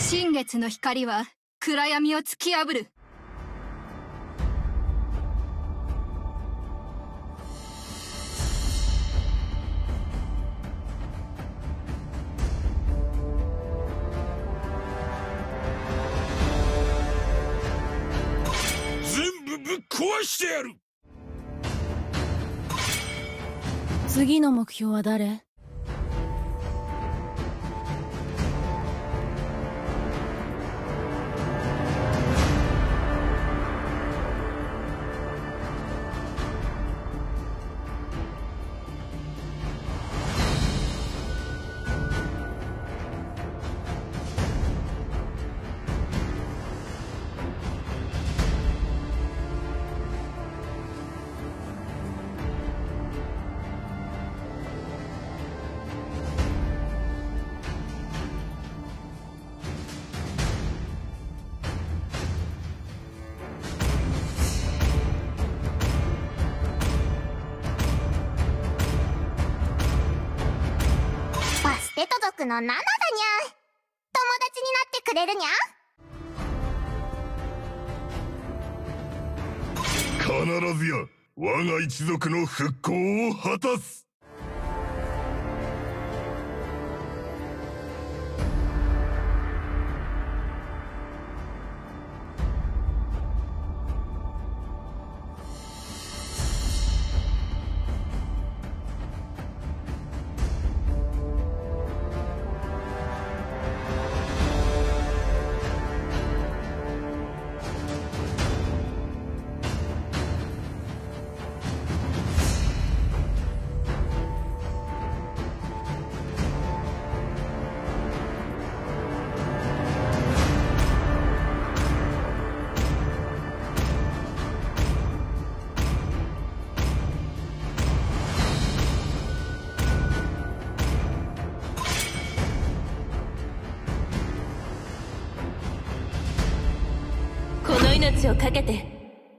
新月の光は暗闇を突き破る。全部ぶっ壊してやる。次の目標は誰？テト族のナナだにゃ。友達になってくれるにゃ。必ずや我が一族の復興を果たす。この命をかけて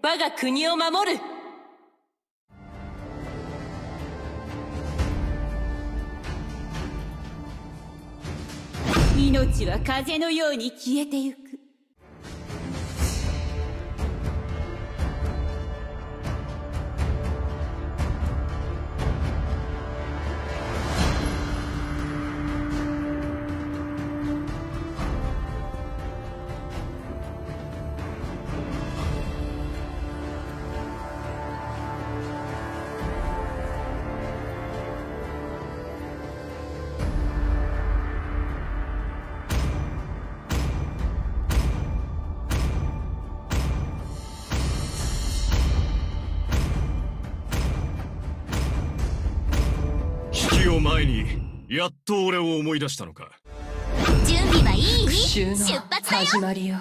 我が国を守る。命は風のように消えてゆく。式を前にやっと俺を思い出したのか。準備はいい？復讐の出発だよ。始まりよ。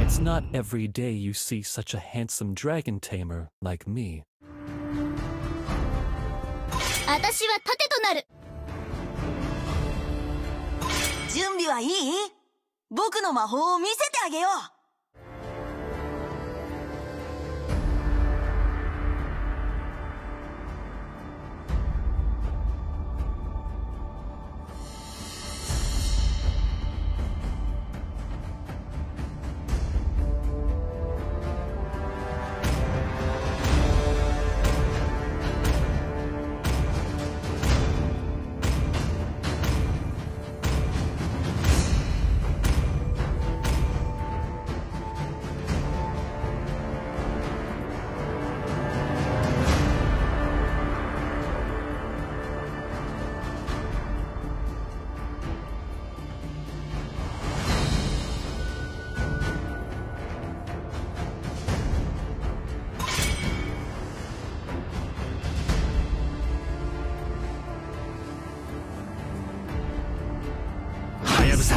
It's not every day you see such a handsome dragon tamer like me. 私は盾となる。準備はいい？僕の魔法を見せてあげよう。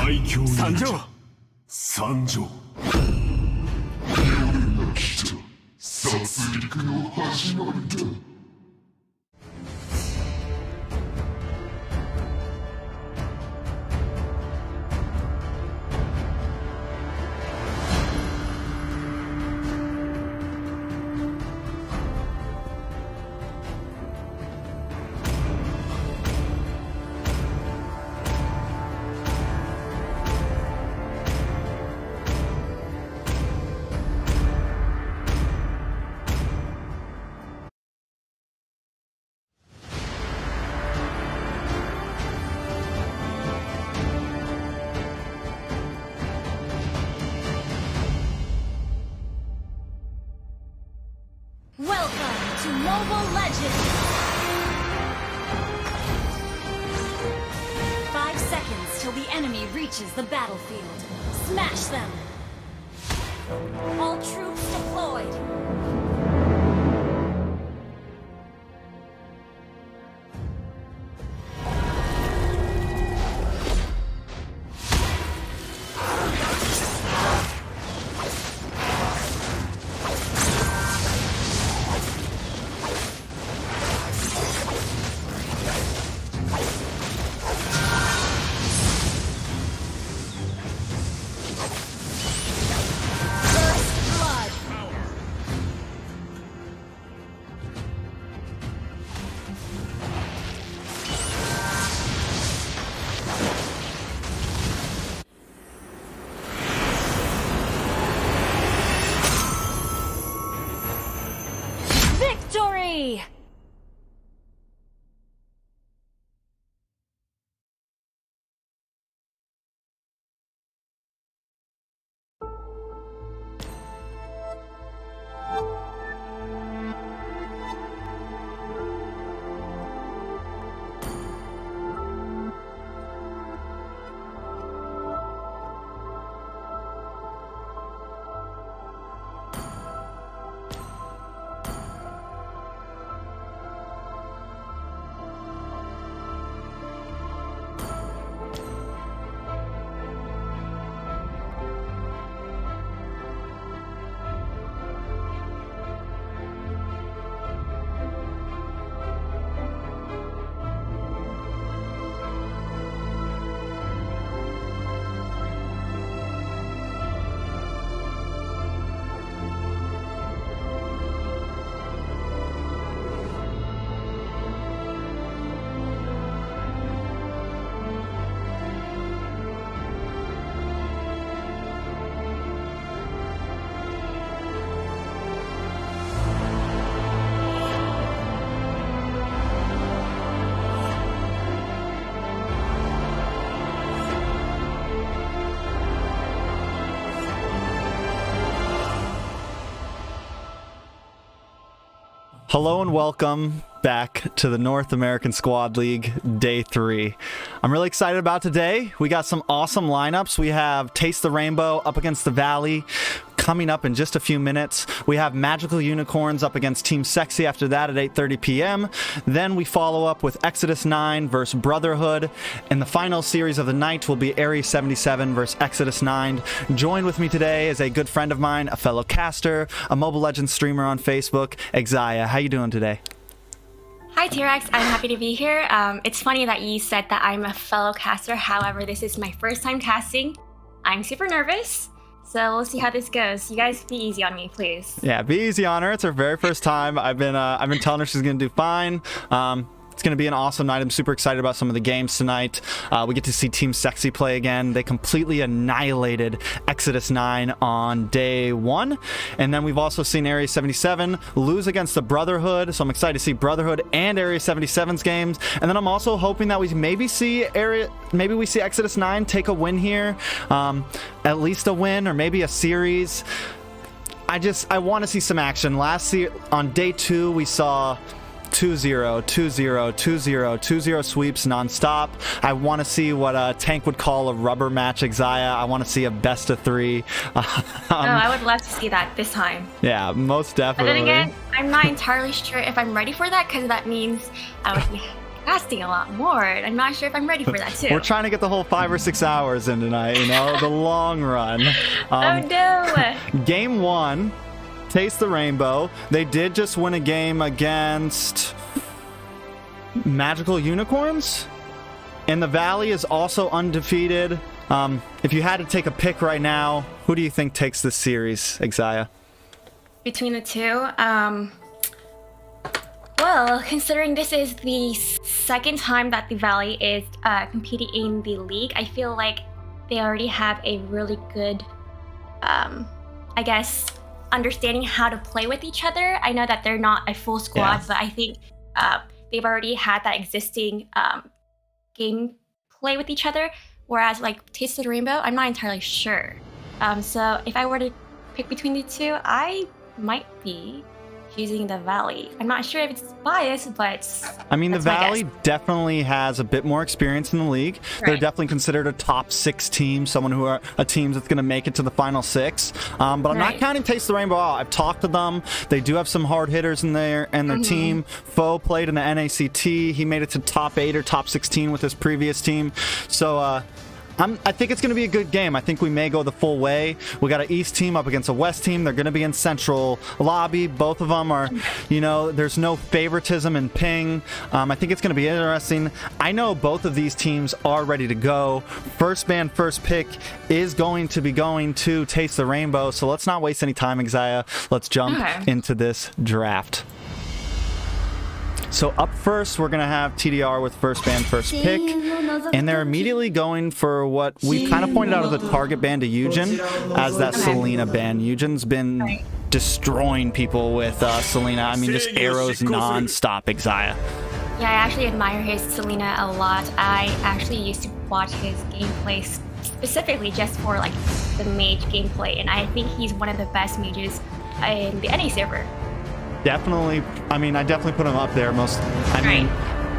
最強参上。参上。夜が来た。殺戮の始まりだ。Welcome to Mobile Legends! 5 seconds till the enemy reaches the battlefield. Smash them! All troops deployed! Victory! Hello and welcome back to the North American Squad League Day 3. I'm really excited about today. We got some awesome lineups. We have Taste the Rainbow up against the Valley coming up in just a few minutes. We have Magical Unicorns up against Team SEXI after that at 8:30 p.m. Then we follow up with Exodus 9 versus Brotherhood. And the final series of the night will be Area 77 versus Exodus 9. Joined with me today is a good friend of mine, a fellow caster, a Mobile Legends streamer on Facebook, SEXI. How you doing today? Hi T-Rex, I'm happy to be here. It's funny that you said that I'm a fellow caster, however this is my first time casting. I'm super nervous, so we'll see how this goes. You guys be easy on me, please. Yeah, be easy on her. It's her very first time. I've been telling her she's gonna do fine. It's going to be an awesome night. I'm super excited about some of the games tonight. We get to see Team SEXI play again. They completely annihilated Exodus 9 on day 1. And then we've also seen Area 77 lose against the Brotherhood. So I'm excited to see Brotherhood and Area 77's games. And then I'm also hoping that we maybe see Exodus 9 take a win here. At least a win or maybe a series. I want to see some action. On day 2, we saw 2-0, 2-0, 2-0, 2-0 sweeps nonstop. I want to see what a Tank would call a rubber match, Exia. I want to see a best of 3. I would love to see that this time. Yeah, most definitely. But then again, I'm not entirely sure if I'm ready for that, because that means I would casting a lot more. I'm not sure if I'm ready for that too. We're trying to get the whole 5 or 6 hours in tonight, you know, the long run. Oh no! Game 1, Taste the Rainbow. They did just win a game against Magical Unicorns. And the Valley is also undefeated. If you had to take a pick right now, who do you think takes this series, Exia? Between the two, well, considering this is the second time that the Valley is competing in the league, I feel like they already have a really good, I guess, understanding how to play with each other. I know that they're not a full squad, but I think they've already had that existing game play with each other. Whereas like Taste of the Rainbow, I'm not entirely sure. So if I were to pick between the two, I might be choosing the Valley. I'm not sure if it's biased, but I mean, the Valley definitely has a bit more experience in the league. Right. They're definitely considered a top 6 team, someone who are a team that's going to make it to the final 6. But I'm not counting Taste the Rainbow out. I've talked to them. They do have some hard hitters in there and their team. Foe played in the NACT. He made it to top 8 or top 16 with his previous team. So I think it's going to be a good game. I think we may go the full way. We got an East team up against a West team. They're going to be in Central Lobby. Both of them are, you know, there's no favoritism in ping. I think it's going to be interesting. I know both of these teams are ready to go. First band, first pick is going to be going to Taste the Rainbow. So let's not waste any time, Exia. Let's jump into this draft. So up first, we're going to have TDR with first band, first pick. And they're immediately going for what we kind of pointed out as the target band to Eugen as that Selena band. Eugen's been destroying people with Selena. I mean, just arrows non-stop, Exia. Yeah, I actually admire his Selena a lot. I actually used to watch his gameplay specifically just for like the mage gameplay. And I think he's one of the best mages in the NA server. Definitely. I mean, I definitely put him up there. I mean,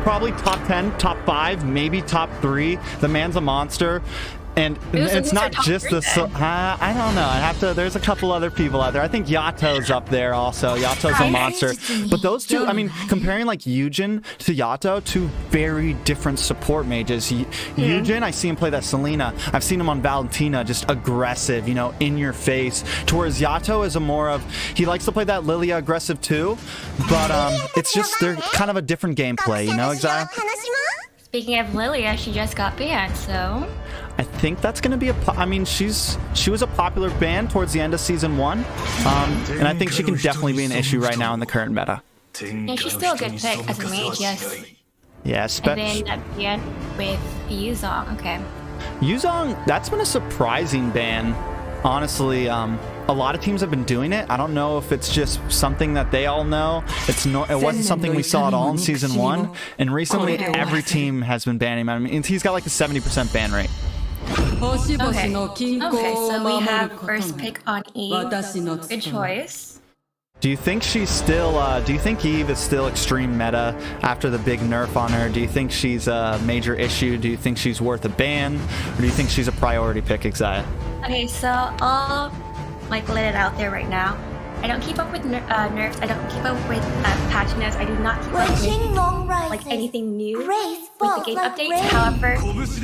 probably top 10, top 5, maybe top 3. The man's a monster. And it's not just the... I don't know. I have to... There's a couple other people out there. I think Yato's up there also. Yato's a monster. But those two, I mean, comparing like Eugen to Yato, two very different support mages. Eugen, I see him play that Selena. I've seen him on Valentina, just aggressive, you know, in your face. Towards Yato is a more of... He likes to play that Lilia aggressive too. But it's just... They're kind of a different gameplay, you know, Exia? Speaking of Lilia, she just got banned, so... I think that's going to be I mean, she was a popular band towards the end of Season 1. And I think she can definitely be an issue right now in the current meta. Yeah, she's still a good pick as a mage, yes. Yeah, and then at the end with Yuzong, okay. Yuzong, that's been a surprising ban. Honestly, a lot of teams have been doing it. I don't know if it's just something that they all know. It wasn't something we saw at all in Season 1. And recently, every team has been banning him. I mean, he's got like a 70% ban rate. Okay, so we have first pick on Eve. Good choice. Do you think she's still, do you think Eve is still extreme meta after the big nerf on her? Do you think she's a major issue? Do you think she's worth a ban? Or do you think she's a priority pick, Exia? Okay, so I'll like let it out there right now. I don't keep up with nerfs. I don't keep up with patch notes. I do not keep up with like anything new with the game updates. However,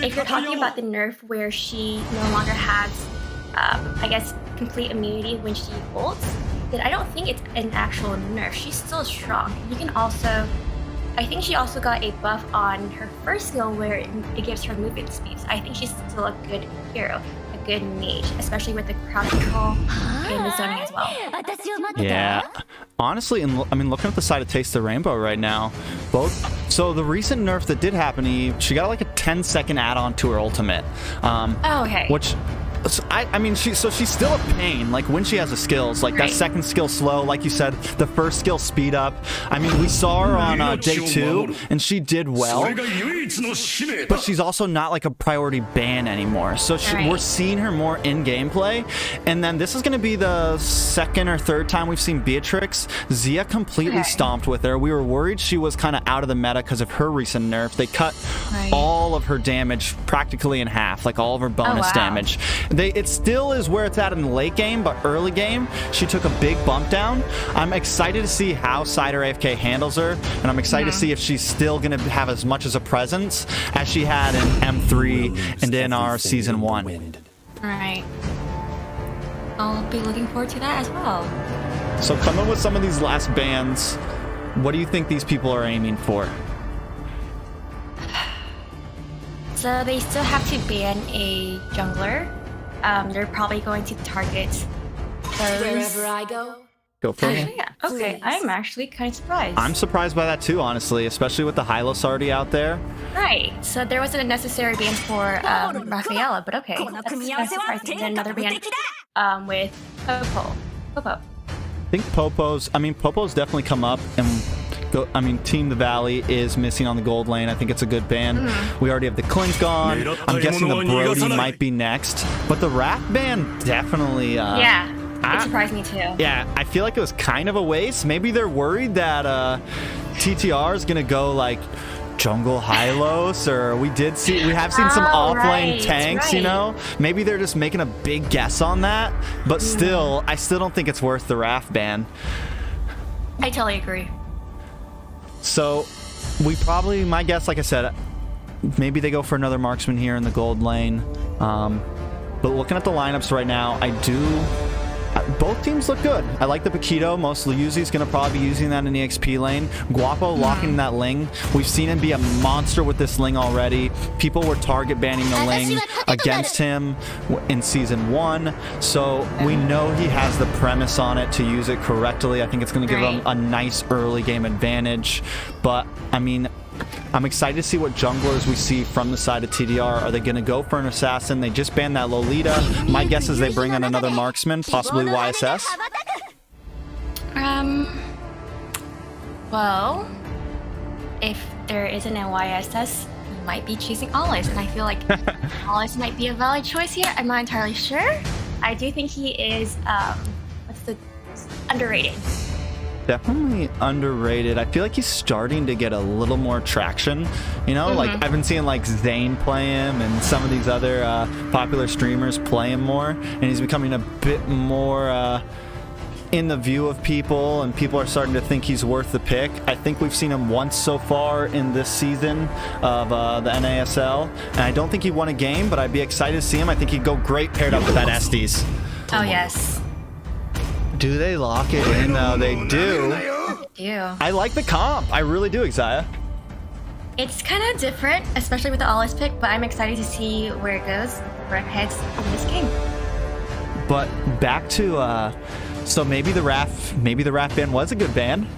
if you're talking about the nerf where she no longer has, I guess, complete immunity when she ults, then I don't think it's an actual nerf. She's still strong. You can also, I think she also got a buff on her first skill where it gives her movement speed. So I think she's still a good hero. Good mage, especially with the crowd control and the zoning as well. Yeah, honestly, I mean, looking at the side of Taste the Rainbow right now, so the recent nerf that did happen to Eve, she got like a 10-second add-on to her ultimate. Which, I mean, she's still a pain. Like when she has the skills, like that second skill slow, like you said, the first skill speed up. I mean, we saw her on day 2, and she did well. But she's also not like a priority ban anymore. So we're seeing her more in gameplay. And then this is going to be the second or third time we've seen Beatrix. Zia completely stomped with her. We were worried she was kind of out of the meta because of her recent nerf. They cut all of her damage practically in half, like all of her bonus damage. it still is where it's at in the late game, but early game, she took a big bump down. I'm excited to see how Cider AFK handles her, and I'm excited to see if she's still going to have as much as a presence as she had in M3 and in our Season 1. Right. I'll be looking forward to that as well. So coming with some of these last bans, what do you think these people are aiming for? So they still have to ban a jungler. They're probably going to target those. Wherever I go. Go for it. Yeah. Okay. I'm actually kind of surprised. I'm surprised by that too, honestly, especially with the Hylos already out there. Right. So there was a necessary ban for Rafaela, but okay. That's surprising. Then another ban with Popo. I think Popo's definitely come up and go. I mean, Team the Valley is missing on the gold lane. I think it's a good ban. We already have the Clink on. I'm guessing the Brody might be next, but the Wrath ban definitely. Yeah. It surprised me too. Yeah, I feel like it was kind of a waste. Maybe they're worried that TTR is gonna go like jungle Hylos, or we have seen some offlane tanks, you know? Maybe they're just making a big guess on that, but still, I still don't think it's worth the Wrath ban. I totally agree. So, my guess, like I said, maybe they go for another marksman here in the gold lane. But looking at the lineups right now, both teams look good. I like the Paquito. Mostly Yuzi's going to probably be using that in the XP lane. Guapo locking that Ling. We've seen him be a monster with this Ling already. People were target banning the Ling against him in Season 1. So we know he has the premise on it to use it correctly. I think it's going to give him a nice early game advantage. But, I mean, I'm excited to see what junglers we see from the side of TDR. Are they going to go for an assassin? They just banned that Lolita. My guess is they bring in another marksman, possibly YSS. Well, if there isn't a YSS, you might be choosing Olive, and I feel like Olive might be a valid choice here. I'm not entirely sure. I do think he is, underrated. Definitely underrated. I feel like he's starting to get a little more traction. You know, like I've been seeing like Zane play him and some of these other popular streamers play him more, and he's becoming a bit more in the view of people, and people are starting to think he's worth the pick. I think we've seen him once so far in this season of the NASL, and I don't think he won a game, but I'd be excited to see him. I think he'd go great paired up with that Estes. Oh, yes. Do they lock it in? No, they do. I like the comp. I really do, Xayah. It's kind of different, especially with the Olive pick, but I'm excited to see where it goes, where it heads in this game. But back to, so maybe the Wrath ban was a good ban.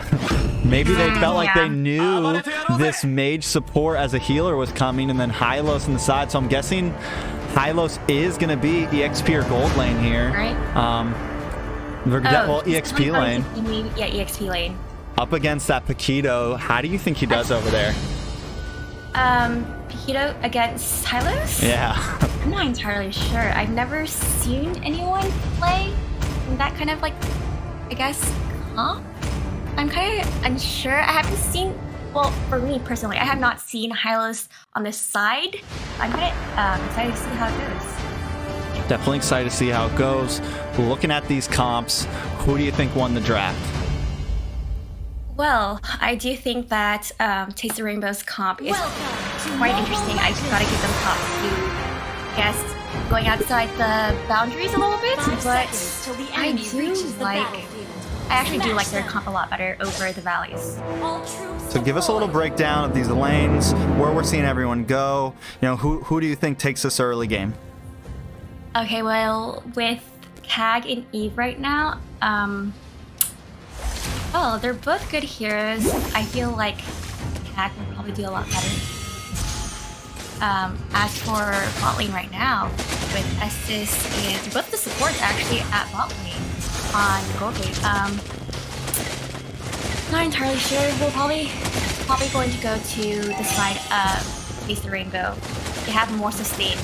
Maybe they felt like they knew this mage support as a healer was coming, and then Hylos on the side. So I'm guessing Hylos is going to be EXP or gold lane here. Right. Well, EXP lane. Yeah, EXP lane. Up against that Paquito, how do you think he does over there? Paquito against Hylos? Yeah. I'm not entirely sure. I've never seen anyone play in that kind of, like, I guess, comp? I'm kind of unsure. I haven't seen, well, for me personally, I have not seen Hylos on this side. I'm kind of excited to see how it goes. Definitely excited to see how it goes. Looking at these comps, who do you think won the draft? Well, I do think that Taste the Rainbow's comp is quite interesting. I just gotta give them props to, I guess, going outside the boundaries a little bit, but I actually do like their comp a lot better over the Valleys. So give us a little breakdown of these lanes, where we're seeing everyone go. You know, who do you think takes this early game? Okay, well, with Cag and Eve right now, well, they're both good heroes. I feel like Cag will probably do a lot better. As for bot lane right now, with Estes and both the supports actually at bot lane on gold lane, not entirely sure. We'll probably going to go to the side of Taste the Rainbow. They have more sustain.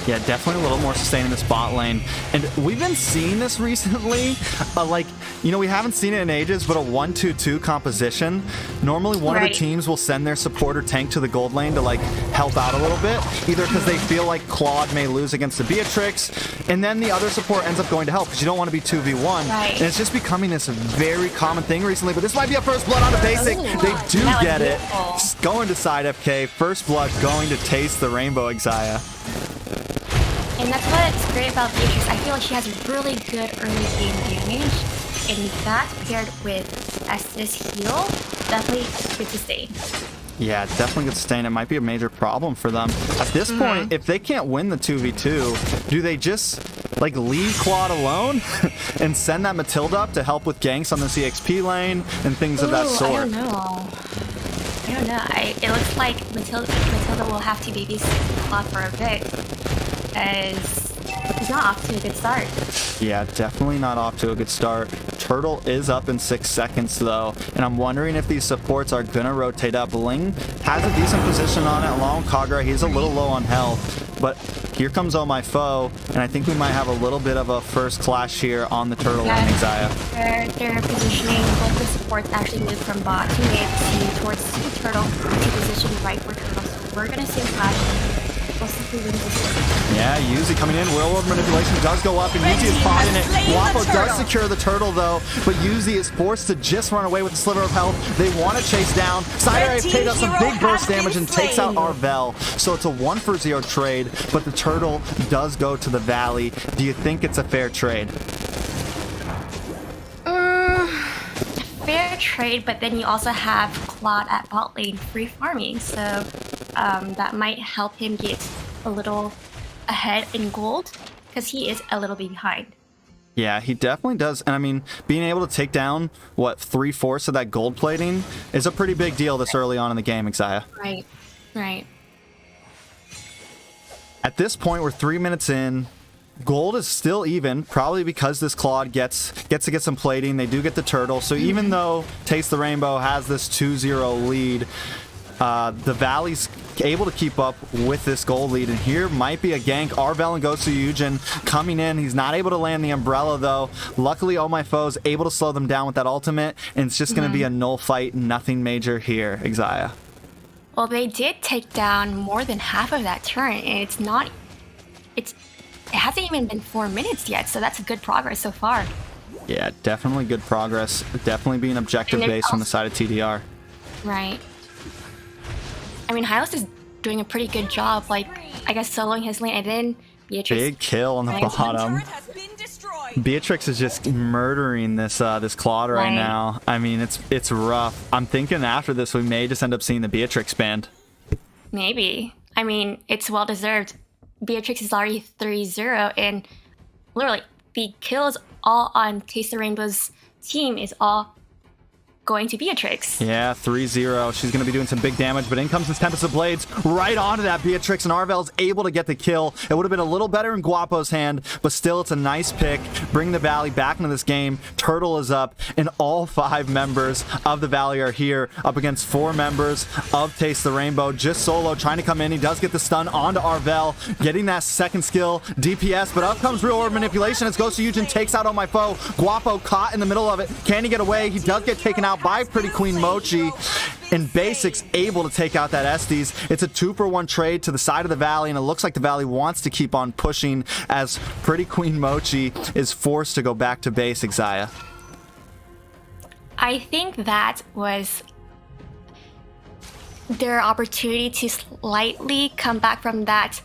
Yeah, definitely a little more sustain in this bot lane. And we've been seeing this recently. Like, you know, we haven't seen it in ages, but a 1-2-2 composition. Normally one of the teams will send their support or tank to the gold lane to like help out a little bit. Either because they feel like Claude may lose against the Beatrix, and then the other support ends up going to help because you don't want to be 2v1. And it's just becoming this very common thing recently, but this might be a first blood on the basic. They do get it. Just going to side FK. First blood going to taste the rainbow, Exia. And that's what's great about Beatrix. I feel like she has really good early game damage, and that paired with Estes heal, definitely good to stay. Yeah, definitely good sustain. It might be a major problem for them. At this point, if they can't win the 2v2, do they just like leave Claude alone and send that Matilda up to help with ganks on the CXP lane and things of that sort? I don't know. It looks like Matilda will have to babysit Claude for a bit, as it's not off to a good start. Yeah, definitely not off to a good start. Turtle is up in 6 seconds though, and I'm wondering if these supports are gonna rotate up. Ling has a decent position on it along with Kagura. He's a little low on health, but here comes Oh My Foe, and I think we might have a little bit of a first clash here on the Turtle lane, Exia. They're positioning both the supports actually move from bot to mid to towards the Turtle to position right for Turtle. So we're gonna see a clash. We'll see who wins this one. Yeah, Yuzi coming in. Whirlwind manipulation does go up, and Yuzi is caught in it. Guapo does secure the Turtle though, but Yuzi is forced to just run away with a sliver of health. They want to chase down. Side takes out some big burst damage and takes out Arvel. So it's a 1-for-0 trade, but the Turtle does go to the Valley. Do you think it's a fair trade? Fair trade, but then you also have Claude at bot lane free farming, so that might help him get a little ahead in gold, because he is a little bit behind. Yeah, he definitely does. And I mean, being able to take down, what, 3/4 of that gold plating is a pretty big deal this early on in the game, Exia. Right. At this point, we're 3 minutes in. Gold is still even, probably because this Claude gets to get some plating. They do get the Turtle. So even though Taste the Rainbow has this 2-0 lead, the Valley's able to keep up with this gold lead. And here might be a gank. Arvel and Gosu Yujin coming in. He's not able to land the umbrella though. Luckily, Oh My Foe's able to slow them down with that ultimate. And it's just going to be a null fight. Nothing major here, Exia. Well, they did take down more than half of that turn, and it hasn't even been 4 minutes yet, so that's good progress so far. Yeah, definitely good progress. Definitely being objective-based from the side of TDR. Right. I mean, Hylos is doing a pretty good job, like, I guess soloing his lane, and then Beatrix... Big kill on the bottom. Beatrix is just murdering this this Claude right now. I mean, it's rough. I'm thinking after this, we may just end up seeing the Beatrix banned. Maybe. I mean, it's well-deserved. Beatrix is already 3-0, and literally the kills all on Taste the Rainbow's team is all going to Beatrix. Yeah, 3-0. She's going to be doing some big damage, but in comes this Tempest of Blades right onto that Beatrix, and Arvel's able to get the kill. It would have been a little better in Guapo's hand, but still it's a nice pick. Bring the Valley back into this game. Turtle is up, and all 5 members of the Valley are here up against 4 members of Taste the Rainbow. Just solo trying to come in. He does get the stun onto Arvel, getting that second skill, DPS, but up comes Real Orb Manipulation as Ghost of Yujin takes out Oh My Foe. Guapo caught in the middle of it. Can he get away? He does get taken out by Pretty Queen Mochi, and Basics able to take out that Estes. It's a 2-for-1 trade to the side of the Valley, and it looks like the Valley wants to keep on pushing as Pretty Queen Mochi is forced to go back to base, Exia. I think that was their opportunity to slightly come back from that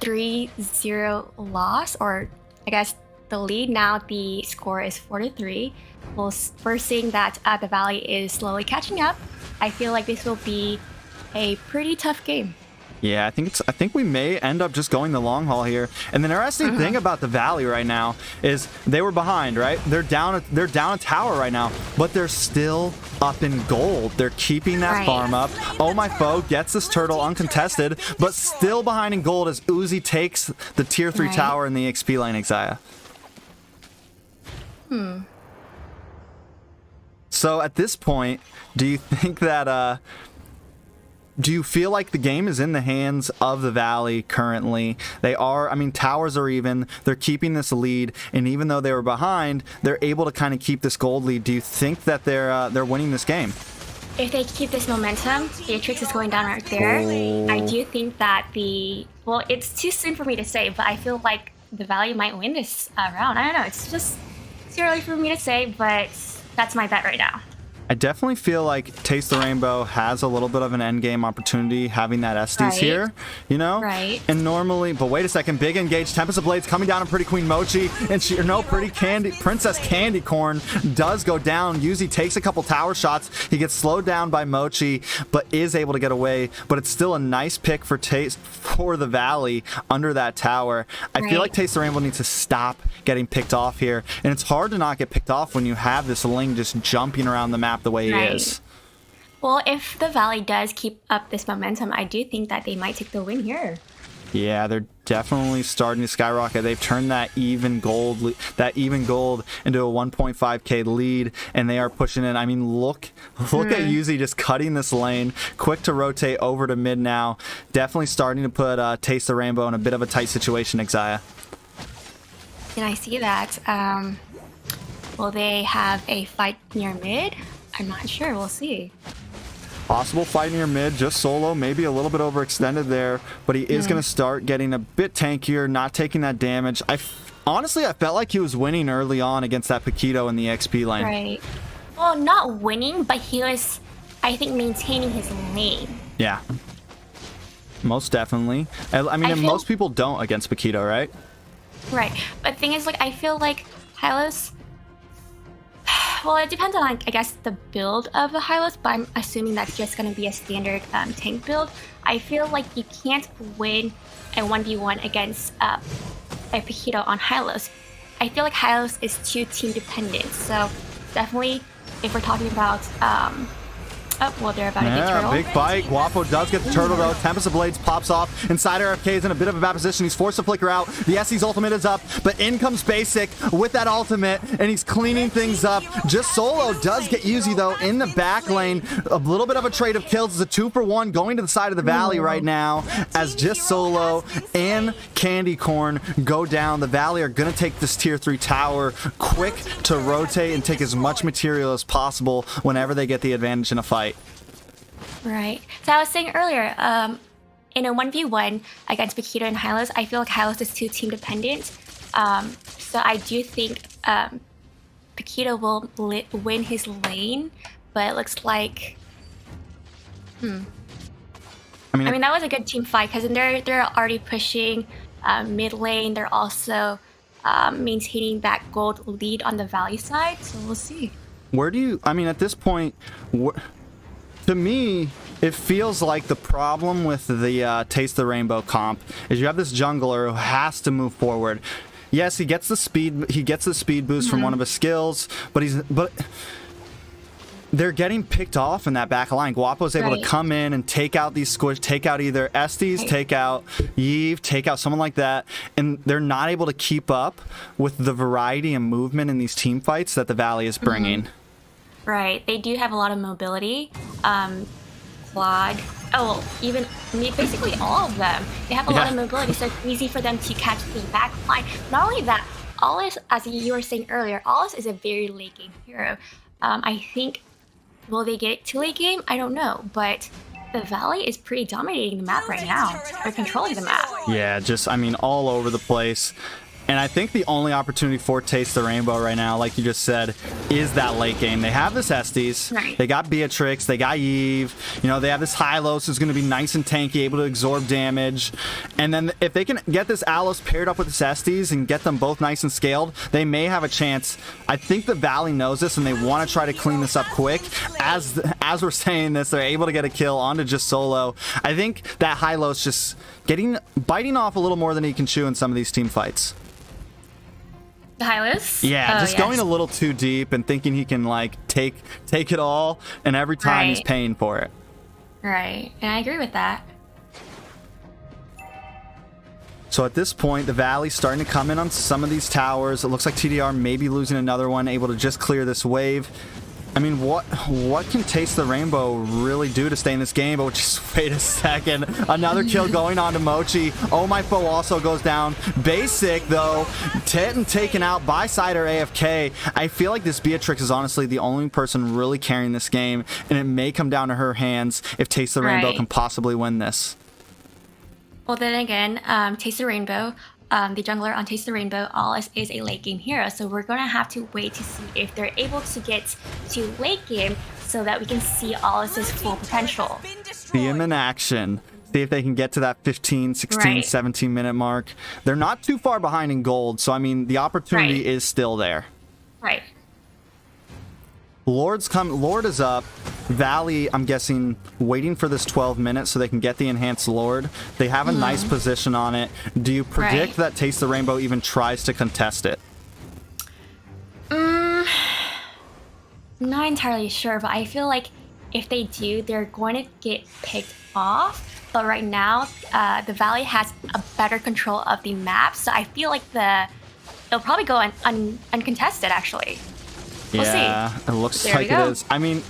3-0 loss, or I guess the lead. Now the score is 4-3. Well, we're seeing that the Valley is slowly catching up. I feel like this will be a pretty tough game. Yeah, I think we may end up just going the long haul here. And the interesting thing about the Valley right now is they were behind, right? They're down a tower right now, but they're still up in gold. They're keeping that farm up. Oh My Foe gets this Turtle uncontested, but still behind in gold as Uzi takes the tier 3 tower in the XP lane, Exia. So at this point, do you think that do you feel like the game is in the hands of the Valley currently? They are, I mean, towers are even. They're keeping this lead, and even though they were behind, they're able to kind of keep this gold lead. Do you think that they're winning this game? If they keep this momentum, Beatrix is going down right there. Oh. I do think that well, it's too soon for me to say, but I feel like the Valley might win this round. I don't know. It's just too early for me to say, but that's my bet right now. I definitely feel like Taste the Rainbow has a little bit of an endgame opportunity having that Estes here, you know? Right. And normally, but wait a second, big engage, Tempest of Blades coming down on Pretty Queen Mochi, and Princess Candy Corn does go down. Yuzi takes a couple tower shots. He gets slowed down by Mochi, but is able to get away. But it's still a nice pick for Taste for the Valley under that tower. I feel like Taste the Rainbow needs to stop getting picked off here. And it's hard to not get picked off when you have this Ling just jumping around the map the way he is. Well, if the Valley does keep up this momentum, I do think that they might take the win here. Yeah, they're definitely starting to skyrocket. They've turned that even gold into a 1.5k lead, and they are pushing in. I mean, look at Yuzi just cutting this lane. Quick to rotate over to mid now. Definitely starting to put Taste the Rainbow in a bit of a tight situation, Exia. And I see that. Will they have a fight near mid? I'm not sure. We'll see. Possible fight near mid, just solo, maybe a little bit overextended there, but he is going to start getting a bit tankier, not taking that damage. Honestly, I felt like he was winning early on against that Paquito in the XP lane. Right. Well, not winning, but he was, I think, maintaining his lane. Yeah. Most definitely. I mean, most people don't against Paquito, right? Right. But the thing is, like, I feel like Hylos... Well, it depends on, I guess, the build of the Hylos, but I'm assuming that's just going to be a standard tank build. I feel like you can't win a 1v1 against a Paquito on Hylos. I feel like Hylos is too team dependent, so definitely if we're talking about oh, well, they're about to get turtle. Big fight. Guapo does get the turtle, though. Tempest of Blades pops off. Inside RFK is in a bit of a bad position. He's forced to flicker out. The SE's ultimate is up, but in comes Basic with that ultimate, and he's cleaning things up. Just Solo does get Yuzi, though, in the back lane. A little bit of a trade of kills. It's a 2-for-1 going to the side of the Valley right now, as Just Solo and Candy Corn go down. The Valley are going to take this tier 3 tower quick to rotate and take as much material as possible whenever they get the advantage in a fight. Right. So I was saying earlier, in a 1v1 against Paquito and Hylos, I feel like Hylos is too team dependent. So I do think Paquito will win his lane, but it looks like... I mean, that was a good team fight, because they're already pushing mid lane. They're also maintaining that gold lead on the Valley side, so we'll see. Where do you... I mean, at this point... To me, it feels like the problem with the Taste the Rainbow comp is you have this jungler who has to move forward. Yes, he gets the speed. He gets the speed boost from one of his skills, but they're getting picked off in that back line. Guapo's able to come in and take out these squish, take out either Estes, take out Yves, take out someone like that, and they're not able to keep up with the variety and movement in these team fights that the Valley is bringing. Right, they do have a lot of mobility. Claude, even basically all of them. They have a lot of mobility, so it's easy for them to catch the back line. Not only that, Ollis, as you were saying earlier, Ollis is a very late game hero. I think, will they get it to late game? I don't know, but the Valley is pretty dominating the map right now. They're controlling the map. Yeah, just, I mean, all over the place. And I think the only opportunity for Taste the Rainbow right now, like you just said, is that late game. They have this Estes, they got Beatrix, they got Yves, you know, they have this Hylos who's going to be nice and tanky, able to absorb damage. And then if they can get this Alos paired up with this Estes and get them both nice and scaled, they may have a chance. I think the Valley knows this, and they want to try to clean this up quick. As we're saying this, they're able to get a kill onto Just Solo. I think that Hylos just biting off a little more than he can chew in some of these team fights. The Hylos? Yeah, just going a little too deep and thinking he can, like, take it all, and every time he's paying for it. Right, and I agree with that. So at this point, the Valley's starting to come in on some of these towers. It looks like TDR may be losing another one, able to just clear this wave. I mean, what can Taste the Rainbow really do to stay in this game? But just wait a second. Another kill going on to Mochi. Oh My Foe also goes down. Basic, though. Titten taken out by Cider AFK. I feel like this Beatrix is honestly the only person really carrying this game, and it may come down to her hands if Taste the Rainbow can possibly win this. Well, then again, Taste the Rainbow, the jungler on Taste the Rainbow, is a late game hero, so we're gonna have to wait to see if they're able to get to late game so that we can see Alice's full potential. See him in action. See if they can get to that 15, 16, 17 minute mark. They're not too far behind in gold, so I mean, the opportunity is still there. Right. Lord is up. Valley, I'm guessing, waiting for this 12 minutes so they can get the enhanced Lord. They have a nice position on it. Do you predict that Taste the Rainbow even tries to contest it? Not entirely sure, but I feel like if they do, they're going to get picked off. But right now, the Valley has a better control of the map, so I feel like it'll probably go uncontested, actually. We'll see. It looks like it is. I mean,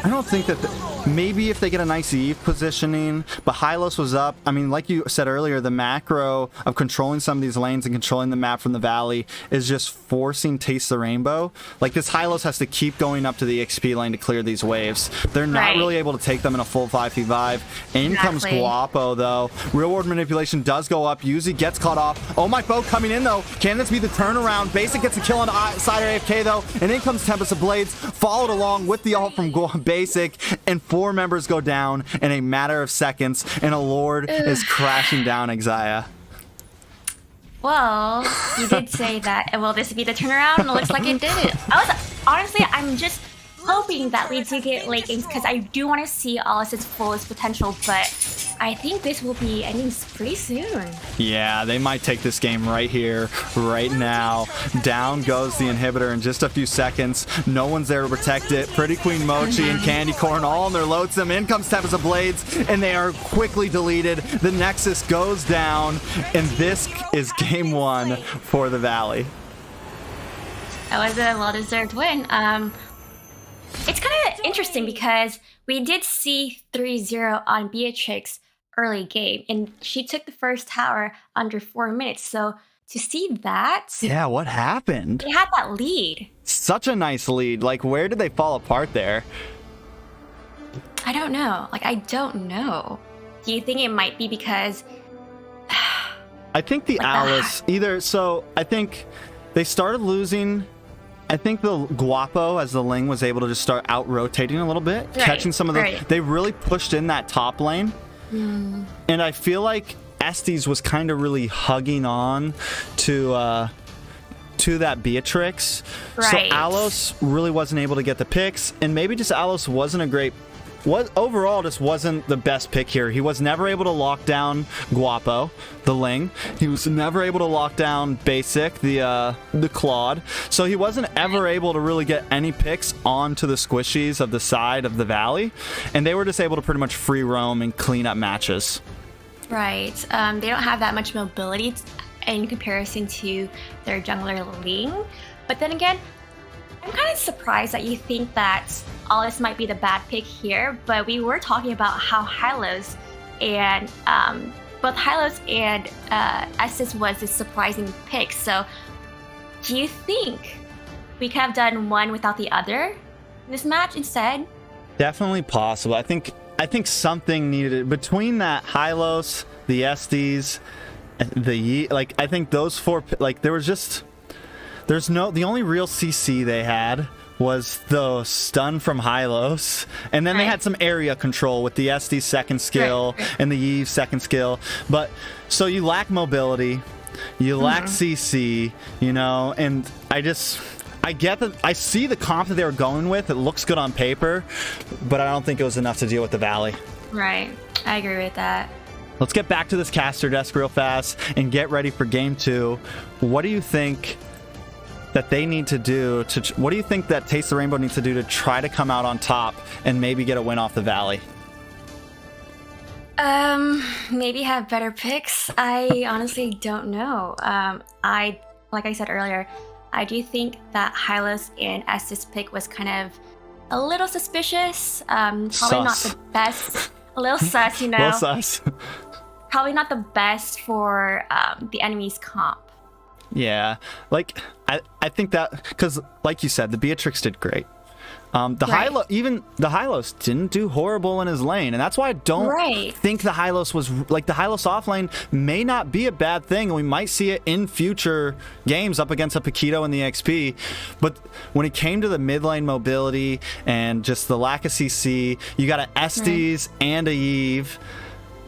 I don't think that... maybe if they get a nice Eve positioning, but Hylos was up. I mean, like you said earlier, the macro of controlling some of these lanes and controlling the map from the Valley is just forcing Taste the Rainbow. Like, this Hylos has to keep going up to the XP lane to clear these waves. They're not really able to take them in a full 5v5. In comes Guapo, though. Real world manipulation does go up. Yuzi gets caught off. Oh My Foe coming in, though. Can this be the turnaround? Basic gets a kill on Cider AFK, though. And in comes Tempest of Blades, followed along with the ult from Basic, and 4 members go down in a matter of seconds, and a Lord is crashing down Exia. Well, you did say that, will this be the turnaround? It looks like it did. Honestly, I'm just hoping that we do get late games because I do want to see Alice's fullest potential, but I think this will be ending pretty soon. Yeah, they might take this game right here, right now. Down goes the inhibitor in just a few seconds. No one's there to protect it. Pretty Queen Mochi and Candy Corn all in their loadsome. In comes Tempest of Blades, and they are quickly deleted. The Nexus goes down, and this is game 1 for the Valley. That was a well-deserved win. It's kind of interesting because we did see 3-0 on Beatrix early game, and she took the first tower under 4 minutes. So to see that... yeah, what happened? They had that lead. Such a nice lead. Like, where did they fall apart there? I don't know. Like, I don't know. Do you think it might be because... I think the Alice... either... so, I think they started losing... I think the Guapo, as the Ling, was able to just start out-rotating a little bit, catching some of the... they really pushed in that top lane. And I feel like Estes was kind of really hugging on to that Beatrix. So Alos really wasn't able to get the picks, and maybe just Alos wasn't a great... overall just wasn't the best pick here. He was never able to lock down Guapo, the Ling. He was never able to lock down Basic, the Claude. So he wasn't ever able to really get any picks onto the squishies of the side of the Valley, and they were just able to pretty much free roam and clean up matches. Right. They don't have that much mobility in comparison to their jungler Ling. But then again, I'm kind of surprised that you think that Alice might be the bad pick here, but we were talking about how Hylos and both Hylos and Estes was a surprising pick. So do you think we could have done one without the other in this match instead? Definitely possible. I think something needed between that Hylos, the Estes, the like. I think those 4, like, there was just... the only real CC they had was the stun from Hylos, and then they had some area control with the Estes second skill and the Eve second skill. But so you lack mobility, you lack CC, you know, and I get that. I see the comp that they were going with. It looks good on paper, but I don't think it was enough to deal with the Valley. Right, I agree with that. Let's get back to this caster desk real fast and get ready for game 2. What do you think that they need to do what do you think that Taste the Rainbow needs to do to try to come out on top and maybe get a win off the Valley? Maybe have better picks. I honestly don't know. Like I said earlier, I do think that Hylos and Estes pick was kind of a little suspicious. Probably not the best. A little sus, you know. Well, sus. Probably not the best for the enemy's comp. Yeah, like I think that because, like you said, the Beatrix did great. Even the Hylos didn't do horrible in his lane, and that's why I don't think the Hylos was like the Hylos off lane may not be a bad thing, and we might see it in future games up against a Paquito in the XP. But when it came to the mid lane mobility and just the lack of CC, you got an Estes and a Eve.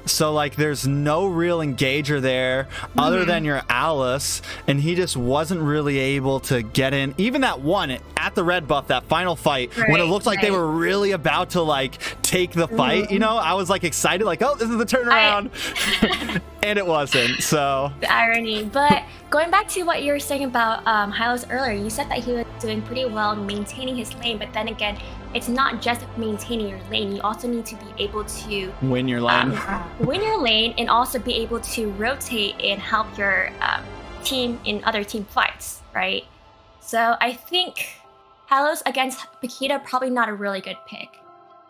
So, like, there's no real engager there other than your Alice, and he just wasn't really able to get in. Even that one at the red buff, that final fight, when it looked like they were really about to, like, take the fight, you know? I was, like, excited, like, oh, this is the turnaround. And it wasn't, so. The irony. But going back to what you were saying about Hylos earlier, you said that he was doing pretty well maintaining his lane, but then again, it's not just maintaining your lane. You also need to be able to win your lane. Win your lane, and also be able to rotate and help your team in other team fights, right? So I think Hylos against Paquito probably not a really good pick.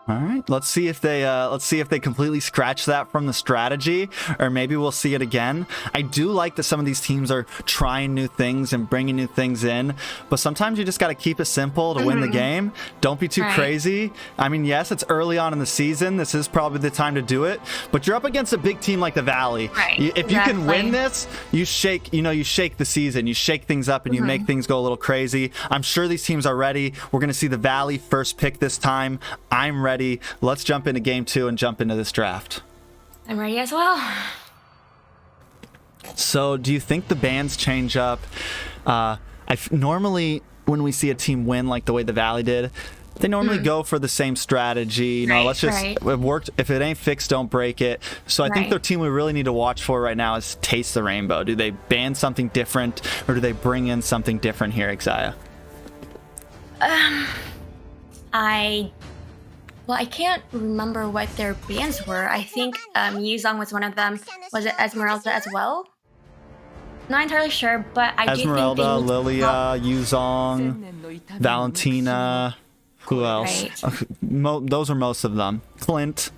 All right, let's see if they completely scratch that from the strategy, or maybe we'll see it again. I do like that some of these teams are trying new things and bringing new things in, but sometimes you just got to keep it simple to win the game. Don't be too crazy. I mean, yes, it's early on in the season. This is probably the time to do it, but you're up against a big team like the Valley. If you can win this, you shake the season, you shake things up, and you make things go a little crazy. I'm sure these teams are ready. We're going to see the Valley first pick this time. I'm ready. Let's jump into game 2 and jump into this draft. I'm ready as well. So, do you think the bans change up? Normally, when we see a team win like the way the Valley did, they normally go for the same strategy. You know, let's just it worked. If it ain't fixed, don't break it. So I think the team we really need to watch for right now is Taste the Rainbow. Do they ban something different, or do they bring in something different here, Xia? I can't remember what their bans were. I think Yuzong was one of them. Was it Esmeralda as well? Not entirely sure, but I Esmeralda, do think Lilia, Yuzong, Valentina. Who else? Those are most of them. Clint.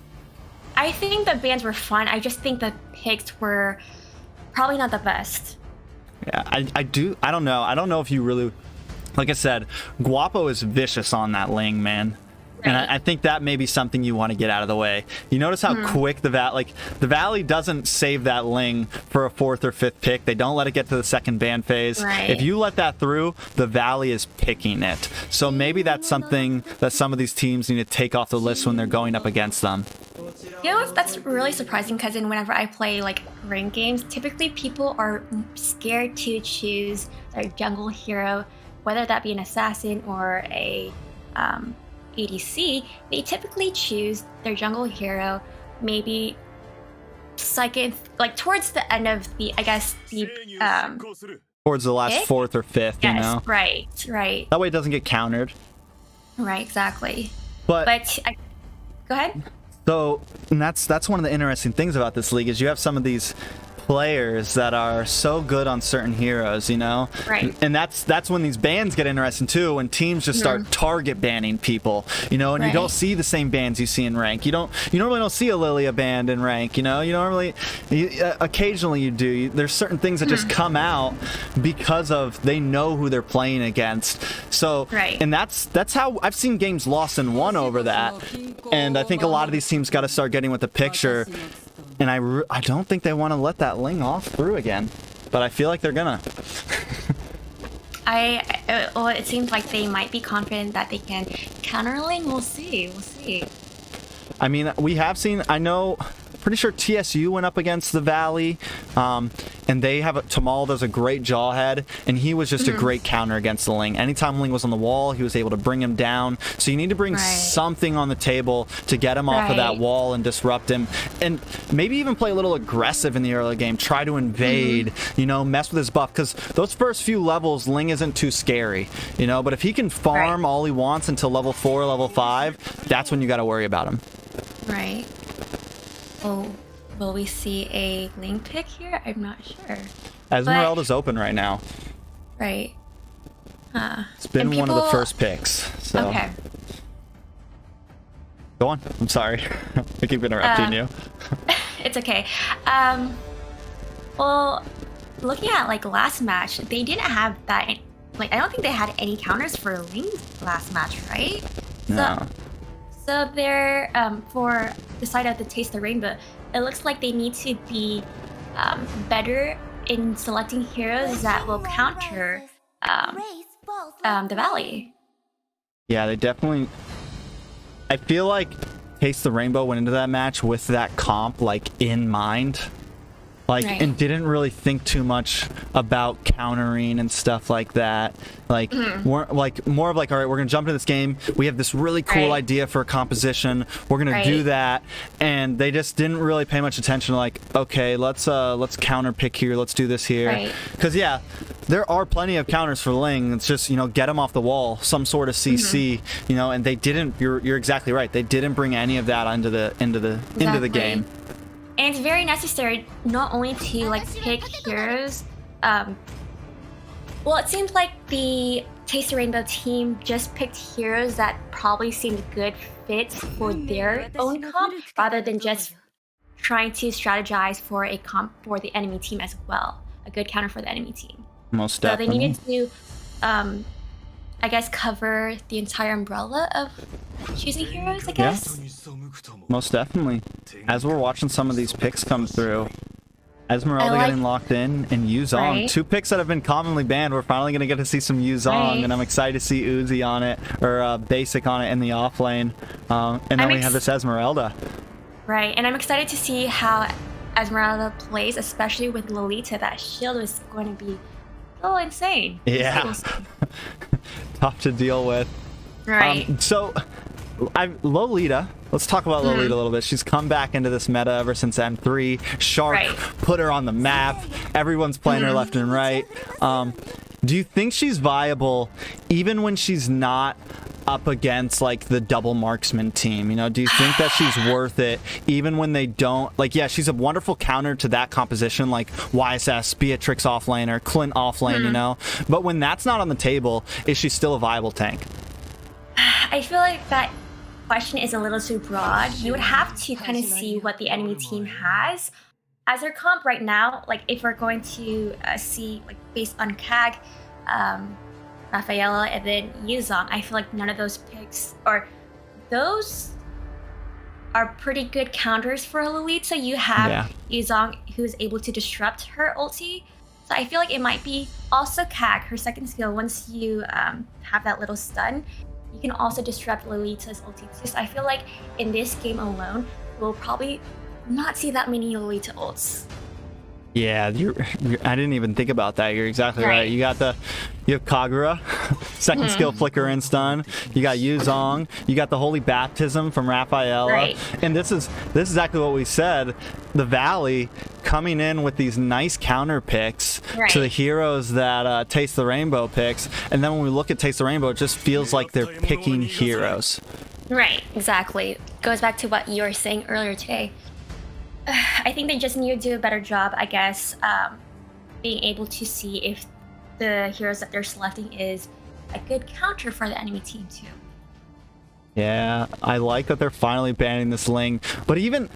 I think the bans were fun. I just think the picks were probably not the best. Yeah, I don't know. I don't know if you really... Like I said, Guapo is vicious on that Ling, man. And I think that may be something you want to get out of the way. You notice how quick the Valley doesn't save that Ling for a 4th or 5th pick. They don't let it get to the second ban phase. If you let that through, the Valley is picking it. So maybe that's something that some of these teams need to take off the list when they're going up against them. You know, that's really surprising, because whenever I play like ranked games, typically people are scared to choose their jungle hero, whether that be an assassin or a ADC. They typically choose their jungle hero maybe second, like towards the end of the, I guess, the towards the last pick? 4th or 5th, you know? Right. That way it doesn't get countered. Right, exactly. But go ahead. So, and that's one of the interesting things about this league is you have some of these players that are so good on certain heroes, you know? And that's when these bans get interesting too, when teams just start target banning people, you know, and you don't see the same bans you see in rank. You normally don't see a Lilia banned in rank, you know? Occasionally you do. There's certain things that just come out because of they know who they're playing against. So, and that's how I've seen games lost and won over that. And I think a lot of these teams got to start getting with the picture. And I don't think they want to let that Ling off through again, but I feel like they're gonna. Well, it seems like they might be confident that they can counter Ling. We'll see. I mean, we have seen. I know. Pretty sure TSU went up against the Valley, and they have Tamal does a great jawhead, and he was just a great counter against the Ling. Anytime Ling was on the wall, he was able to bring him down. So you need to bring something on the table to get him off of that wall and disrupt him, and maybe even play a little aggressive in the early game. Try to invade, you know, mess with his buff, because those first few levels, Ling isn't too scary, you know. But if he can farm all he wants until level 4, level 5, that's when you got to worry about him. Right. Oh, will we see a Ling pick here? I'm not sure. Esmeralda's open right now. Right. It's been one of the first picks. So. Okay. Go on. I'm sorry. I keep interrupting you. It's okay. Well, looking at like last match, they didn't have that. Like, I don't think they had any counters for Ling last match, right? No. So they're for the side of the Taste the Rainbow, it looks like they need to be better in selecting heroes that will counter the Valley. Yeah, they definitely. I feel like Taste the Rainbow went into that match with that comp like in mind. Like, right. And didn't really think too much about countering and stuff like that. Like, more of like, all right, we're gonna jump into this game. We have this really cool idea for a composition. We're gonna do that, and they just didn't really pay much attention to like, okay, let's counter pick here. Let's do this here. Because yeah, there are plenty of counters for Ling. It's just, you know, get them off the wall, some sort of CC, you know. And they didn't. You're exactly right. They didn't bring any of that into the game. And it's very necessary not only to like pick heroes. Well, it seems like the Taste the Rainbow team just picked heroes that probably seemed good fits for their own comp, rather than just trying to strategize for a comp for the enemy team as well. A good counter for the enemy team. Most definitely. So they needed to, I guess, cover the entire umbrella of choosing heroes, I guess. Yeah. Most definitely. As we're watching some of these picks come through, Esmeralda getting locked in, and Yuzong. Two picks that have been commonly banned. We're finally going to get to see some Yuzong, and I'm excited to see Uzi on it, or Basic on it in the off lane. And then we have this Esmeralda. Right, and I'm excited to see how Esmeralda plays, especially with Lolita. That shield is going to be so insane. Yeah. Tough to deal with. Right. So, Lolita. Let's talk about Lolita a little bit. She's come back into this meta ever since M3. Shark put her on the map. Everyone's playing her left and right. Do you think she's viable even when she's not up against like the double marksman team? You know, do you think that she's worth it even when they don't? Like, yeah, she's a wonderful counter to that composition, like YSS, Beatrix offlane, or Clint offlane, you know? But when that's not on the table, is she still a viable tank? I feel like that question is a little too broad. You would have to kind of see what the enemy team has as their comp right now. Like, if we're going to see, like, based on CAG, Rafaela, and then Yuzong, I feel like none of those picks, or those are pretty good counters for Lolita. You have Yuzong, who's able to disrupt her ulti. So I feel like it might be also CAG, her second skill. Once you have that little stun, you can also disrupt Lolita's ulti too. So I feel like in this game alone, we'll probably not see that many Lolita ults. Yeah, I didn't even think about that. You're exactly right. You have Kagura, second skill flicker and stun. You got Yuzong. You got the Holy Baptism from Rafaela. And this is exactly what we said. The Valley coming in with these nice counter picks to the heroes that Taste the Rainbow picks. And then when we look at Taste the Rainbow, it just feels like they're picking heroes. Right, exactly. Goes back to what you were saying earlier today. I think they just need to do a better job, I guess, being able to see if the heroes that they're selecting is a good counter for the enemy team too. Yeah, I like that they're finally banning this Ling, but even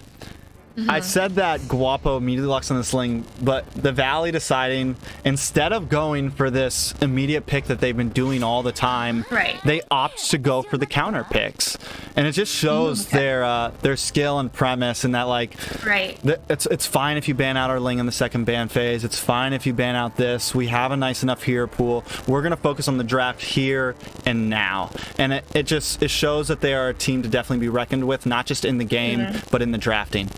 I said that Guapo immediately locks on this Ling, but the Valley deciding, instead of going for this immediate pick that they've been doing all the time, they opt to go for the counter picks. And it just shows their skill and premise, and that like it's fine if you ban out our Ling in the second ban phase. It's fine if you ban out this. We have a nice enough hero pool. We're gonna focus on the draft here and now. And it shows that they are a team to definitely be reckoned with, not just in the game, but in the drafting.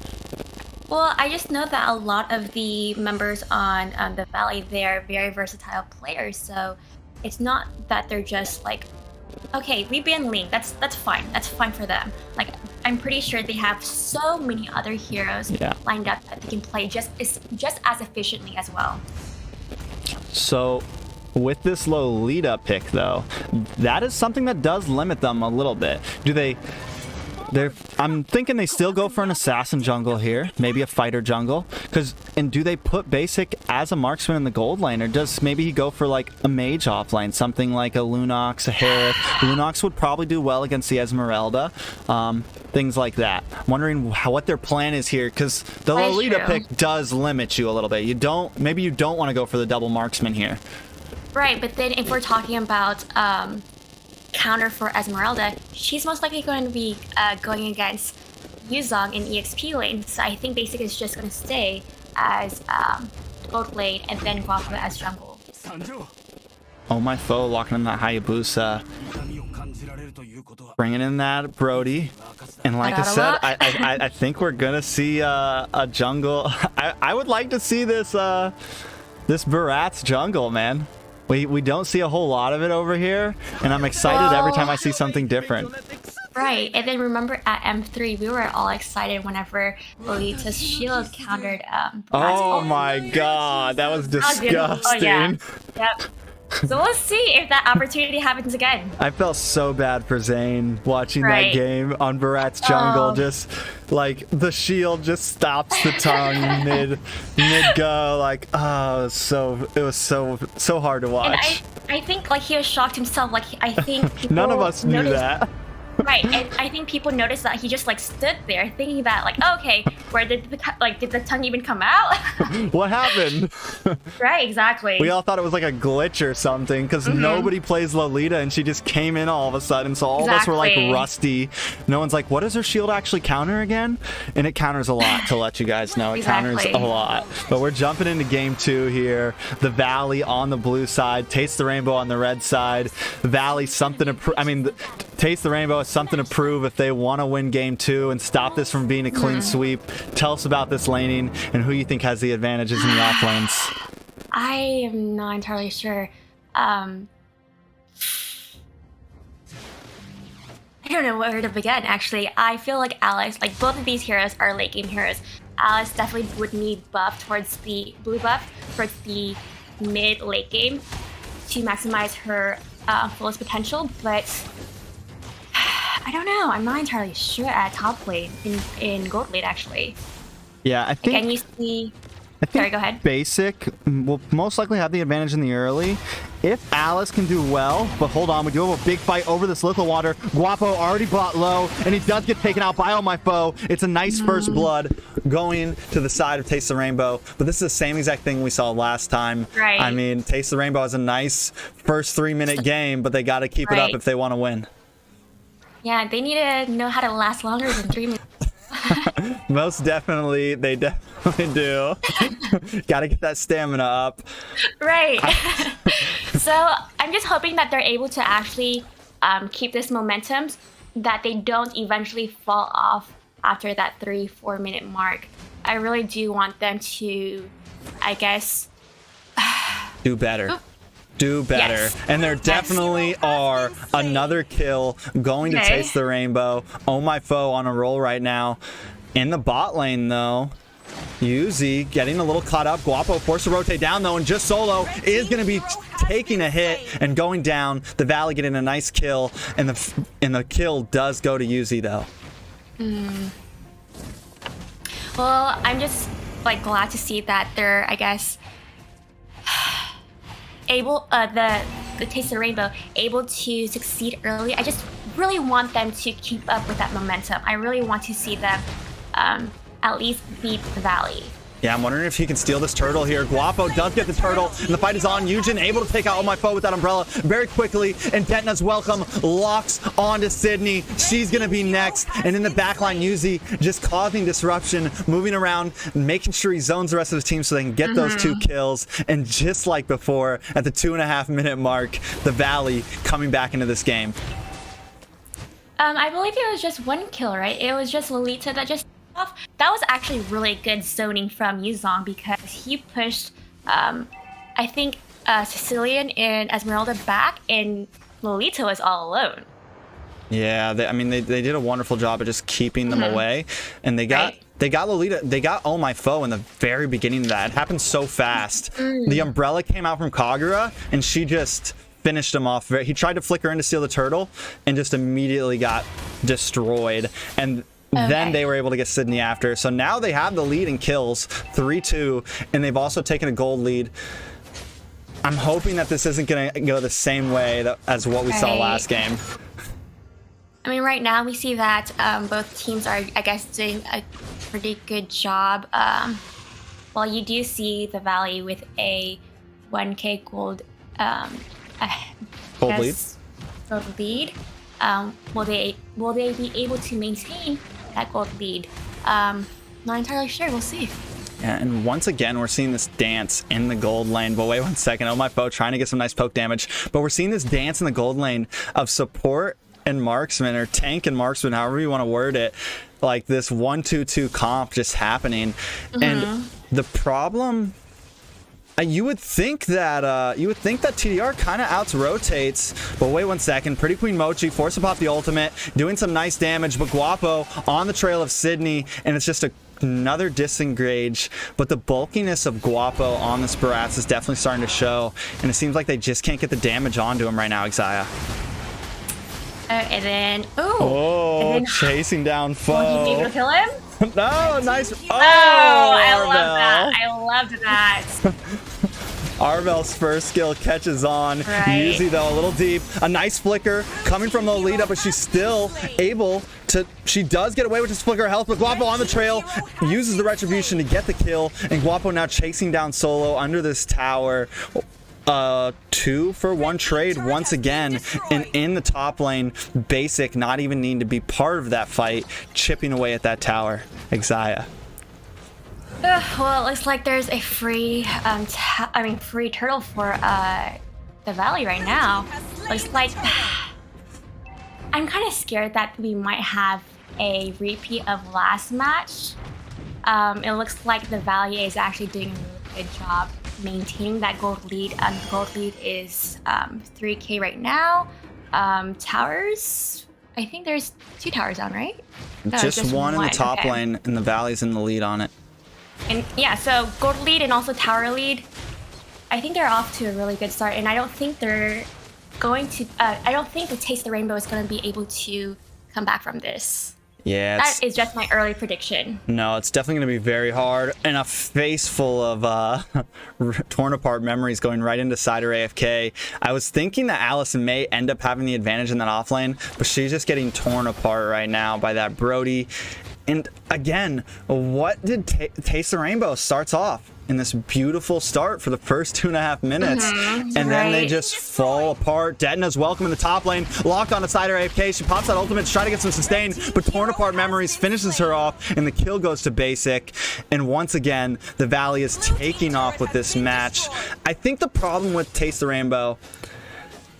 Well, I just know that a lot of the members on the Valley, they're very versatile players. So it's not that they're just like, okay, we ban Ling. That's fine. That's fine for them. Like, I'm pretty sure they have so many other heroes lined up that they can play just as efficiently as well. So, with this Lolita pick, though, that is something that does limit them a little bit. I'm thinking they still go for an assassin jungle here, maybe a fighter jungle. And do they put basic as a marksman in the gold lane, or does maybe he go for like a mage offlane, something like a Lunox, a Harith? Lunox would probably do well against the Esmeralda, things like that. I'm wondering what their plan is here, because the Lolita pick does limit you a little bit. Maybe you don't want to go for the double marksman here. Right, but then if we're talking about counter for Esmeralda, she's most likely going to be going against Yuzong in EXP lane. So I think basic is just going to stay as gold lane and then Guapo as jungle. Oh my foe, locking in that Hayabusa. Bringing in that Brody. And like I said, I think we're going to see a jungle. I would like to see this Barat's jungle, man. We don't see a whole lot of it over here, and I'm excited every time I see something different. Right, and then remember at M3, we were all excited whenever Lolita's shield countered Oh my god, that was disgusting. Oh, yeah. Yep. So we'll see if that opportunity happens again. I felt so bad for Zane watching that game on Barat's jungle. Just like the shield just stops the tongue mid go. Like, oh, it was so hard to watch. And I think like he was shocked himself. Like I think people none of us knew that. Right, and I think people noticed that he just like stood there thinking that like, oh, okay, where did the tongue even come out? What happened? Right, exactly. We all thought it was like a glitch or something, because nobody plays Lolita and she just came in all of a sudden, so all of us were like rusty. No one's like, what does her shield actually counter again? And it counters a lot, to let you guys know. It counters a lot. But we're jumping into game 2 here. The Valley on the blue side, Taste the Rainbow on the red side. Valley something to Taste the Rainbow is something to prove if they want to win game 2 and stop this from being a clean sweep. Tell us about this laning and who you think has the advantages in the off lanes. I am not entirely sure. I don't know where to begin, actually. I feel like Alice, like both of these heroes are late game heroes. Alice definitely would need buff towards the blue buff towards the mid late game to maximize her fullest potential, but I don't know. I'm not entirely sure at top lane in gold lane, actually. Yeah, I think. Again, you see. Sorry, go ahead. Basic will most likely have the advantage in the early. If Alice can do well, but hold on, we do have a big fight over this little water. Guapo already bought low, and he does get taken out by Oh My Foe. It's a nice first blood going to the side of Taste the Rainbow, but this is the same exact thing we saw last time. Right. I mean, Taste the Rainbow is a nice first 3-minute game, but they got to keep it up if they want to win. Yeah, they need to know how to last longer than 3 minutes. Most definitely, they definitely do. Gotta get that stamina up. Right. So I'm just hoping that they're able to actually keep this momentum, that they don't eventually fall off after that 3-4 minute mark. I really do want them to, I guess, do better. Do better. Yes. And there definitely are another kill going to Taste the Rainbow. Oh My Foe on a roll right now. In the bot lane, though, Yuzi getting a little caught up. Guapo forced to rotate down, though, and just solo is going to be taking a hit and going down. The Valley getting a nice kill, and the kill does go to Yuzi, though. Well, I'm just like glad to see that they're, I guess, able the Taste of the Rainbow able to succeed early. I just really want them to keep up with that momentum. I really want to see them at least beat the Valley. Yeah, I'm wondering if he can steal this turtle here. Guapo does get the turtle, and the fight is on. Yujin able to take out Oh My Foe with that umbrella very quickly, and Detna's welcome locks onto Sydney. She's going to be next, and in the backline, Yuzi just causing disruption, moving around, making sure he zones the rest of his team so they can get those 2 kills, and just like before, at the 2.5 minute mark, the Valley coming back into this game. I believe it was just 1 kill, right? It was just Lolita that just off. That was actually really good zoning from Yuzong, because he pushed, I think, Sicilian and Esmeralda back, and Lolita was all alone. Yeah, they did a wonderful job of just keeping them away, and they got Lolita, they got Oh My Foe in the very beginning of that. It happened so fast. The umbrella came out from Kagura, and she just finished him off. He tried to flicker in to steal the turtle and just immediately got destroyed. And then they were able to get Sydney after. So now they have the lead in kills, 3-2, and they've also taken a gold lead. I'm hoping that this isn't going to go the same way as what we saw last game. I mean, right now we see that both teams are, I guess, doing a pretty good job. Well, you do see the Valley with a 1k gold Gold lead. Will they be able to maintain that gold lead? Not entirely sure. We'll see. Yeah, and once again, we're seeing this dance in the gold lane. But wait 1 second. Oh, my foe trying to get some nice poke damage. But we're seeing this dance in the gold lane of support and marksman, or tank and marksman, however you want to word it. Like this 1-2-2 comp just happening. And the problem... You would think that TDR kind of outs-rotates, but wait 1 second. Pretty Queen Mochi force to pop the ultimate, doing some nice damage, but Guapo on the trail of Sydney, and it's just another disengage. But the bulkiness of Guapo on this Barats is definitely starting to show, and it seems like they just can't get the damage onto him right now, Xayah. And then chasing down foe. Will he be able to kill him? No, nice. Oh, I love that. I loved that. Arvel's first skill catches on. Yuzi, though, a little deep. A nice flicker coming from Lolita, but she's still able to... She does get away with this flicker of health, but Guapo on the trail uses the retribution to get the kill, and Guapo now chasing down Solo under this tower. 2 for 1 trade once again, and in the top lane, Basic not even needing to be part of that fight, chipping away at that tower. Xayah. Well, it looks like there's a free free turtle for the Valley right now. Looks like I'm kind of scared that we might have a repeat of last match. It looks like the Valley is actually doing a really good job maintaining that gold lead, and the gold lead is 3k right now. Towers, I think there's 2 towers down, right? No, just one in the top lane, and the Valley's in the lead on it. And yeah, so gold lead and also tower lead, I think they're off to a really good start, and I don't think they're going to I don't think the Taste the Rainbow is going to be able to come back from this. Yeah, that is just my early prediction. No, it's definitely going to be very hard, and a face full of torn apart memories going right into Cider AFK. I was thinking that Allison may end up having the advantage in that offlane, but she's just getting torn apart right now by that Brody. And again, what did Taste the Rainbow starts off in this beautiful start for the first 2.5 minutes, and then they just fall apart. Detna's welcome in the top lane, locked on a Cider AFK. She pops that ultimate to try to get some sustain, but torn apart memories finishes her off, and the kill goes to Basic. And once again, the Valley is taking off with this match. I think the problem with Taste the Rainbow,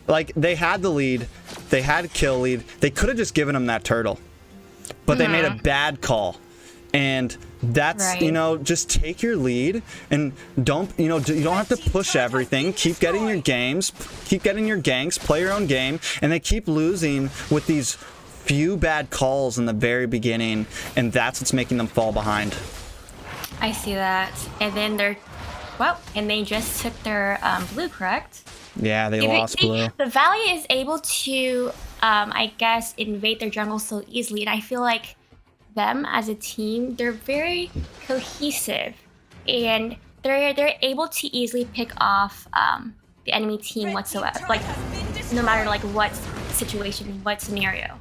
like, they had the lead, they had kill lead, they could have just given him that turtle, but they made a bad call. And that's, you know, just take your lead and don't, you know, you don't have to push everything. Keep getting your games, keep getting your ganks, play your own game, and they keep losing with these few bad calls in the very beginning, and that's what's making them fall behind. I see that. And then they're, well, and they just took their blue, correct? Yeah, they lost blue. The Valley is able to, I guess, invade their jungle so easily, and I feel like them as a team, they're very cohesive, and they're able to easily pick off the enemy team whatsoever, like no matter like what situation, what scenario.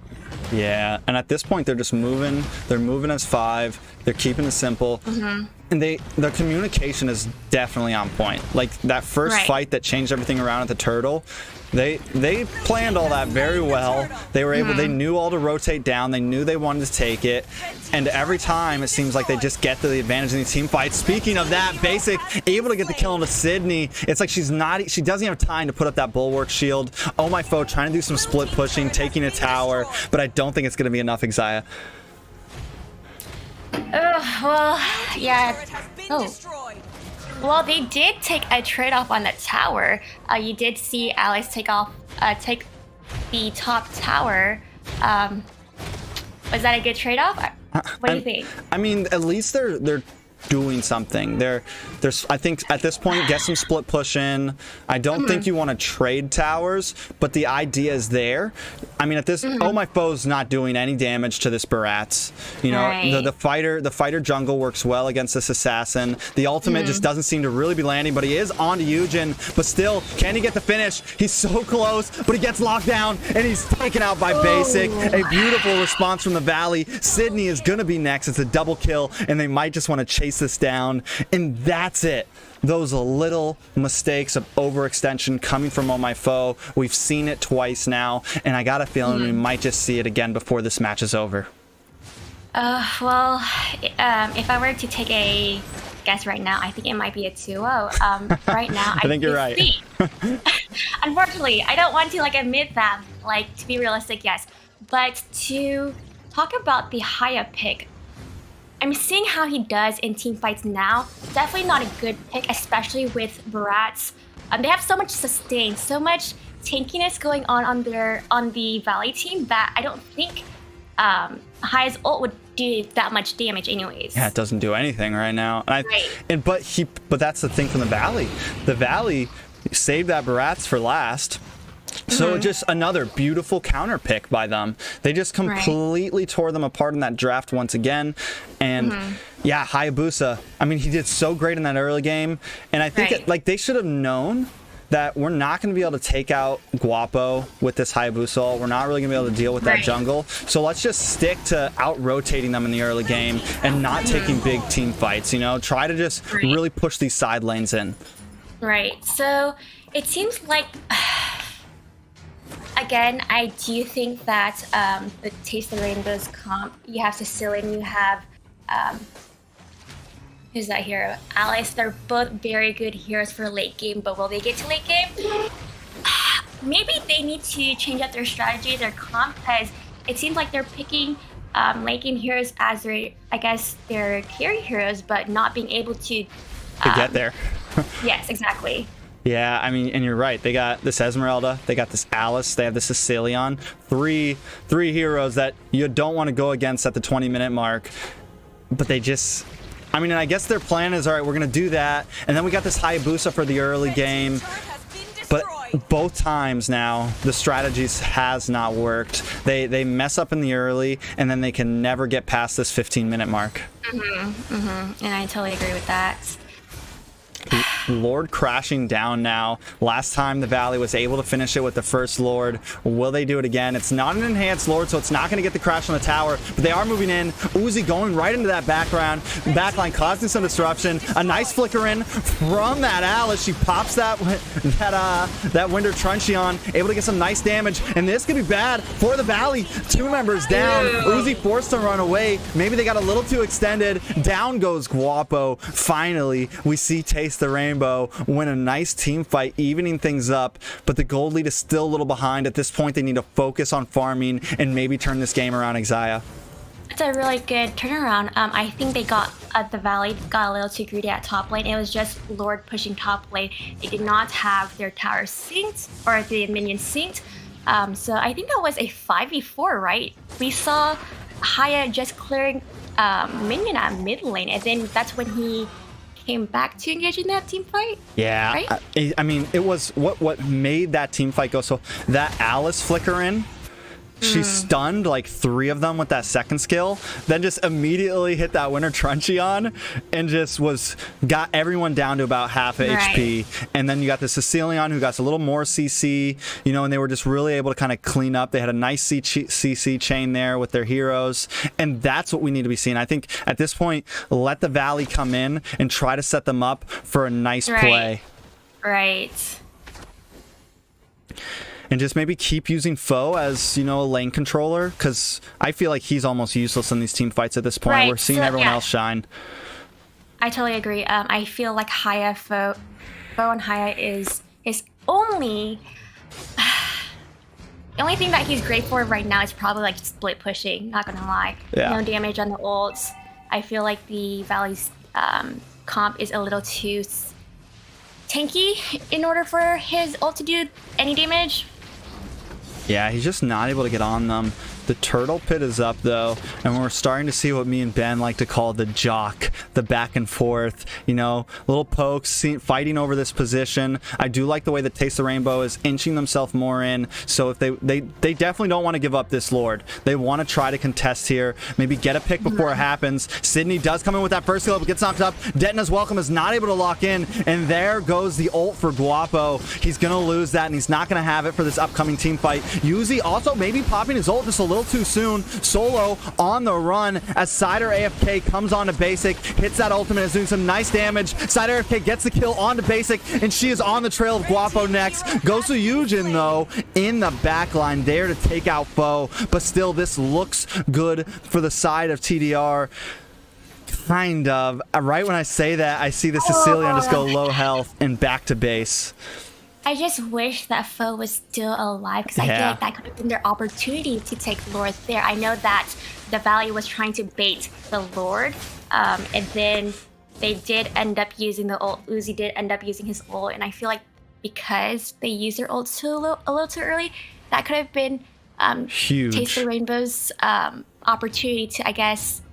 Yeah, and at this point they're just moving. They're moving as 5. They're keeping it simple, and their communication is definitely on point. Like that first fight that changed everything around at the turtle. They planned all that very well. They were able, they knew all to rotate down. They knew they wanted to take it. And every time it seems like they just get to the advantage in these team fights. Speaking of that, Basic able to get the kill into Sydney. It's like she doesn't have time to put up that bulwark shield. Oh my foe trying to do some split pushing, taking a tower, but I don't think it's going to be enough, Xayah. Well, yeah. Well, they did take a trade-off on that tower. You did see Alex take the top tower. Was that a good trade-off? What do you think? I mean, at least they're doing something. There's I think at this point, get some split push in. I don't think you want to trade towers, but the idea is there. I mean, at this, oh my foe's not doing any damage to this Barats. You know, the fighter jungle works well against this assassin. The ultimate just doesn't seem to really be landing, but he is onto Eugen. But still, can he get the finish? He's so close, but he gets locked down and he's taken out by Basic. A beautiful response from the Valley. Sydney is gonna be next. It's a double kill, and they might just want to chase this down, and that's it. Those little mistakes of overextension coming from Oh My Foe. We've seen it twice now, and I got a feeling we might just see it again before this match is over. Well, if I were to take a guess right now, I think it might be a 2-0. Right now, I think you're right. Unfortunately, I don't want to like admit that. Like, to be realistic, yes, but to talk about the Haya pick, I'm seeing how he does in team fights now. Definitely not a good pick, especially with Barats. They have so much sustain, so much tankiness going on the Valley team that I don't think Haya's ult would do that much damage anyways. Yeah, it doesn't do anything right now. And but that's the thing from the Valley. The Valley saved that Barats for last. So just another beautiful counter pick by them. They just completely tore them apart in that draft once again. And yeah, Hayabusa, I mean, he did so great in that early game. And I think like they should have known that we're not going to be able to take out Guapo with this Hayabusa ult. We're not really going to be able to deal with that jungle. So let's just stick to out-rotating them in the early game and not taking big team fights, you know? Try to just really push these side lanes in. Right. So it seems like... Again, I do think that the Taste of the Rainbow's comp, you have Sicilian, you have, who's that hero? Alice, they're both very good heroes for late game, but will they get to late game? Maybe they need to change up their strategy, their comp, because it seems like they're picking late game heroes as their, I guess, their carry heroes, but not being able to get there. Yes, exactly. Yeah, I mean, and you're right. They got this Esmeralda, they got this Alice, they have this Sicilian. Three heroes that you don't want to go against at the 20-minute mark. But they just... I mean, and I guess their plan is, all right, we're going to do that. And then we got this Hayabusa for the early game. But both times now, the strategies has not worked. They mess up in the early, and then they can never get past this 15-minute mark. And I totally agree with that. Lord crashing down now. Last time the Valley was able to finish it with the first Lord. Will they do it again? It's not an enhanced Lord, so it's not going to get the crash on the tower, but they are moving in. Uzi going right into that backline, causing some disruption. A nice flicker in from that Alice. She pops that Winder Truncheon, able to get some nice damage, and this could be bad for the Valley. 2 members down. Uzi forced to run away. Maybe they got a little too extended. Down goes Guapo. Finally, we see Taste the Rainbow win a nice team fight, evening things up, but the gold lead is still a little behind. At this point, they need to focus on farming and maybe turn this game around. Xayah. It's a really good turnaround. I think they got at the Valley, got a little too greedy at top lane. It was just Lord pushing top lane. They did not have their tower synced or the minions synced. So I think that was a 5v4, right? We saw Haya just clearing minion at mid lane, and then that's when he came back to engage in that team fight. Yeah, right? I mean, it was what made that team fight go so. That Alice flicker in, she stunned like 3 of them with that second skill, then just immediately hit that Winter Truncheon and just got everyone down to about half of HP. And then you got the Sicilian who got a little more CC, you know, and they were just really able to kind of clean up. They had a nice CC chain there with their heroes, and that's what we need to be seeing. I think at this point, let the Valley come in and try to set them up for a nice play. Right. And just maybe keep using Foe as, you know, a lane controller, because I feel like he's almost useless in these team fights at this point. We're seeing everyone else shine. I totally agree. I feel like Haya, Foe and Haya is only... The only thing that he's great for right now is probably like split pushing, not gonna lie. No damage on the ults. I feel like the Valley's comp is a little too tanky in order for his ult to do any damage. Yeah, he's just not able to get on them. The turtle pit is up though, and we're starting to see what me and Ben like to call the jock, the back and forth, you know, little pokes, fighting over this position. I do like the way that Taste the Rainbow is inching themselves more in, so if they definitely don't want to give up this Lord. They want to try to contest here, maybe get a pick before it happens. Sydney does come in with that first kill, but gets knocked up. Detna's Welcome is not able to lock in, and there goes the ult for Guapo. He's gonna lose that, and he's not gonna have it for this upcoming team fight. Yuzi also maybe popping his ult just a little too soon. Solo on the run as Cider AFK comes onto basic, hits that ultimate, is doing some nice damage. Cider AFK gets the kill onto basic, and she is on the trail of Guapo next. Goes to Yujin though in the back line there to take out Foe, but still this looks good for the side of TDR. Kind of. Right when I say that, I see the Sicilian just go low health and back to base. I just wish that Foe was still alive, because I feel like that could have been their opportunity to take Lord there. I know that the Valley was trying to bait the Lord, and then they did end up using the ult. Uzi did end up using his ult, and I feel like because they used their ult a little too early, that could have been huge. Taste the Rainbow's opportunity to, I guess,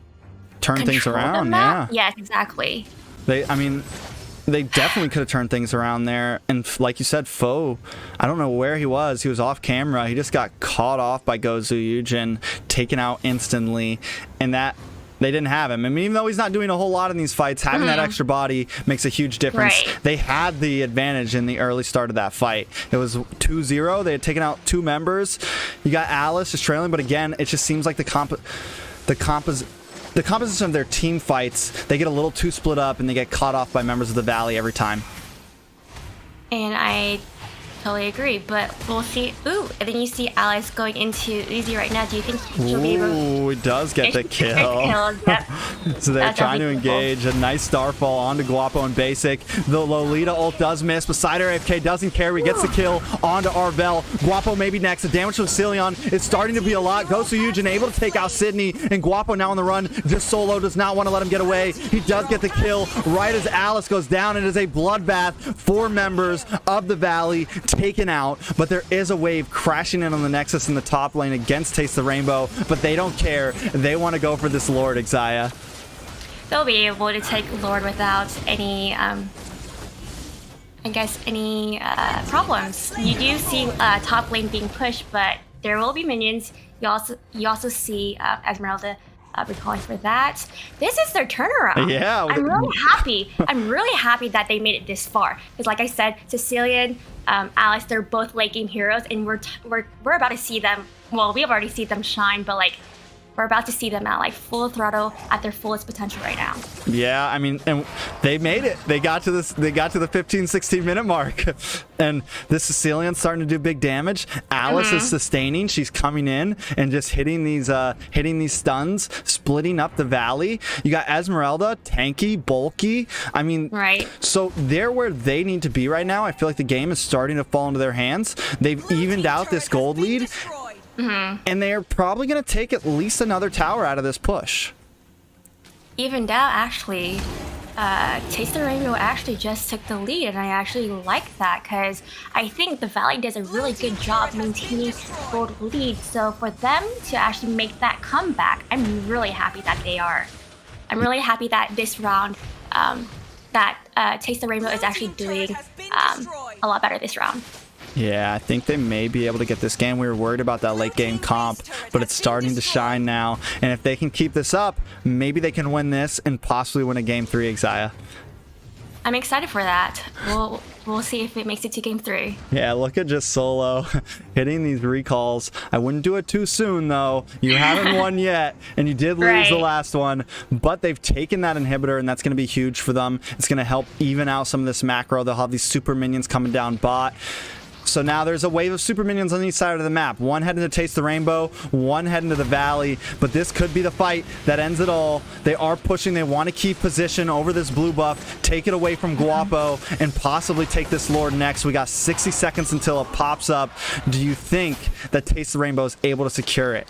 turn things around. Yeah. Yes, exactly. They definitely could have turned things around there. And like you said, Foe, I don't know where he was. He was off camera. He just got caught off by Gozu Yujin, taken out instantly. And that they didn't have him. I mean, even though he's not doing a whole lot in these fights, having that extra body makes a huge difference. Right. They had the advantage in the early start of that fight. It was 2-0. They had taken out 2 members. You got Alice just trailing, but again, it just seems like the composition of their team fights, they get a little too split up and they get caught off by members of the Valley every time. And I totally agree, but we'll see. Ooh, and then you see Alice going into Uzi right now. Do you think she'll be able to... Ooh, he does get the kill. Yep. So they're trying to engage. A nice starfall onto Guapo and basic. The Lolita ult does miss, but Cider AFK doesn't care. He gets the kill onto Arvel. Guapo maybe next. The damage from Cillian is starting to be a lot. Goes to Eugen, able to take out Sydney, and Guapo now on the run. Just Solo does not want to let him get away. He does get the kill right as Alice goes down. It is a bloodbath. 4 members of the Valley taken out, but there is a wave crashing in on the Nexus in the top lane against Taste the Rainbow, but they don't care. They want to go for this Lord, Xayah. They'll be able to take Lord without any, I guess, any problems. You do see top lane being pushed, but there will be minions. You also see Esmeralda recalling for that. This is their turnaround. Yeah. I'm really happy. I'm really happy that they made it this far. Because like I said, Sicilian, Alice, they're both late game heroes, and we're about to see them. Well, we have already seen them shine, but like we're about to see them at like full throttle at their fullest potential right now. Yeah, I mean, and they made it. They got to this. They got to the 15-16 minute mark, and this Sicilian's starting to do big damage. Alice is sustaining. She's coming in and just hitting these stuns, splitting up the Valley. You got Esmeralda, tanky, bulky. I mean, right. So they're where they need to be right now. I feel like the game is starting to fall into their hands. They've evened out this gold lead. And they're probably going to take at least another tower out of this push. Even out, actually, Taste the Rainbow actually just took the lead, and I actually like that because I think the Valley does a really good job maintaining gold lead. So for them to actually make that comeback, I'm really happy that they are. I'm really happy that this round, Taste the Rainbow is actually doing a lot better this round. Yeah, I think they may be able to get this game. We were worried about that late game comp, but it's starting to shine now. And if they can keep this up, maybe they can win this and possibly win a game 3, Xayah. I'm excited for that. We'll see if it makes it to game 3. Yeah, look at just Solo hitting these recalls. I wouldn't do it too soon, though. You haven't won yet, and you did lose the last one. But they've taken that inhibitor, and that's going to be huge for them. It's going to help even out some of this macro. They'll have these super minions coming down bot. So now there's a wave of super minions on each side of the map. One heading to Taste the Rainbow, one heading to the Valley. But this could be the fight that ends it all. They are pushing. They want to keep position over this blue buff, take it away from Guapo, and possibly take this Lord next. We got 60 seconds until it pops up. Do you think that Taste the Rainbow is able to secure it?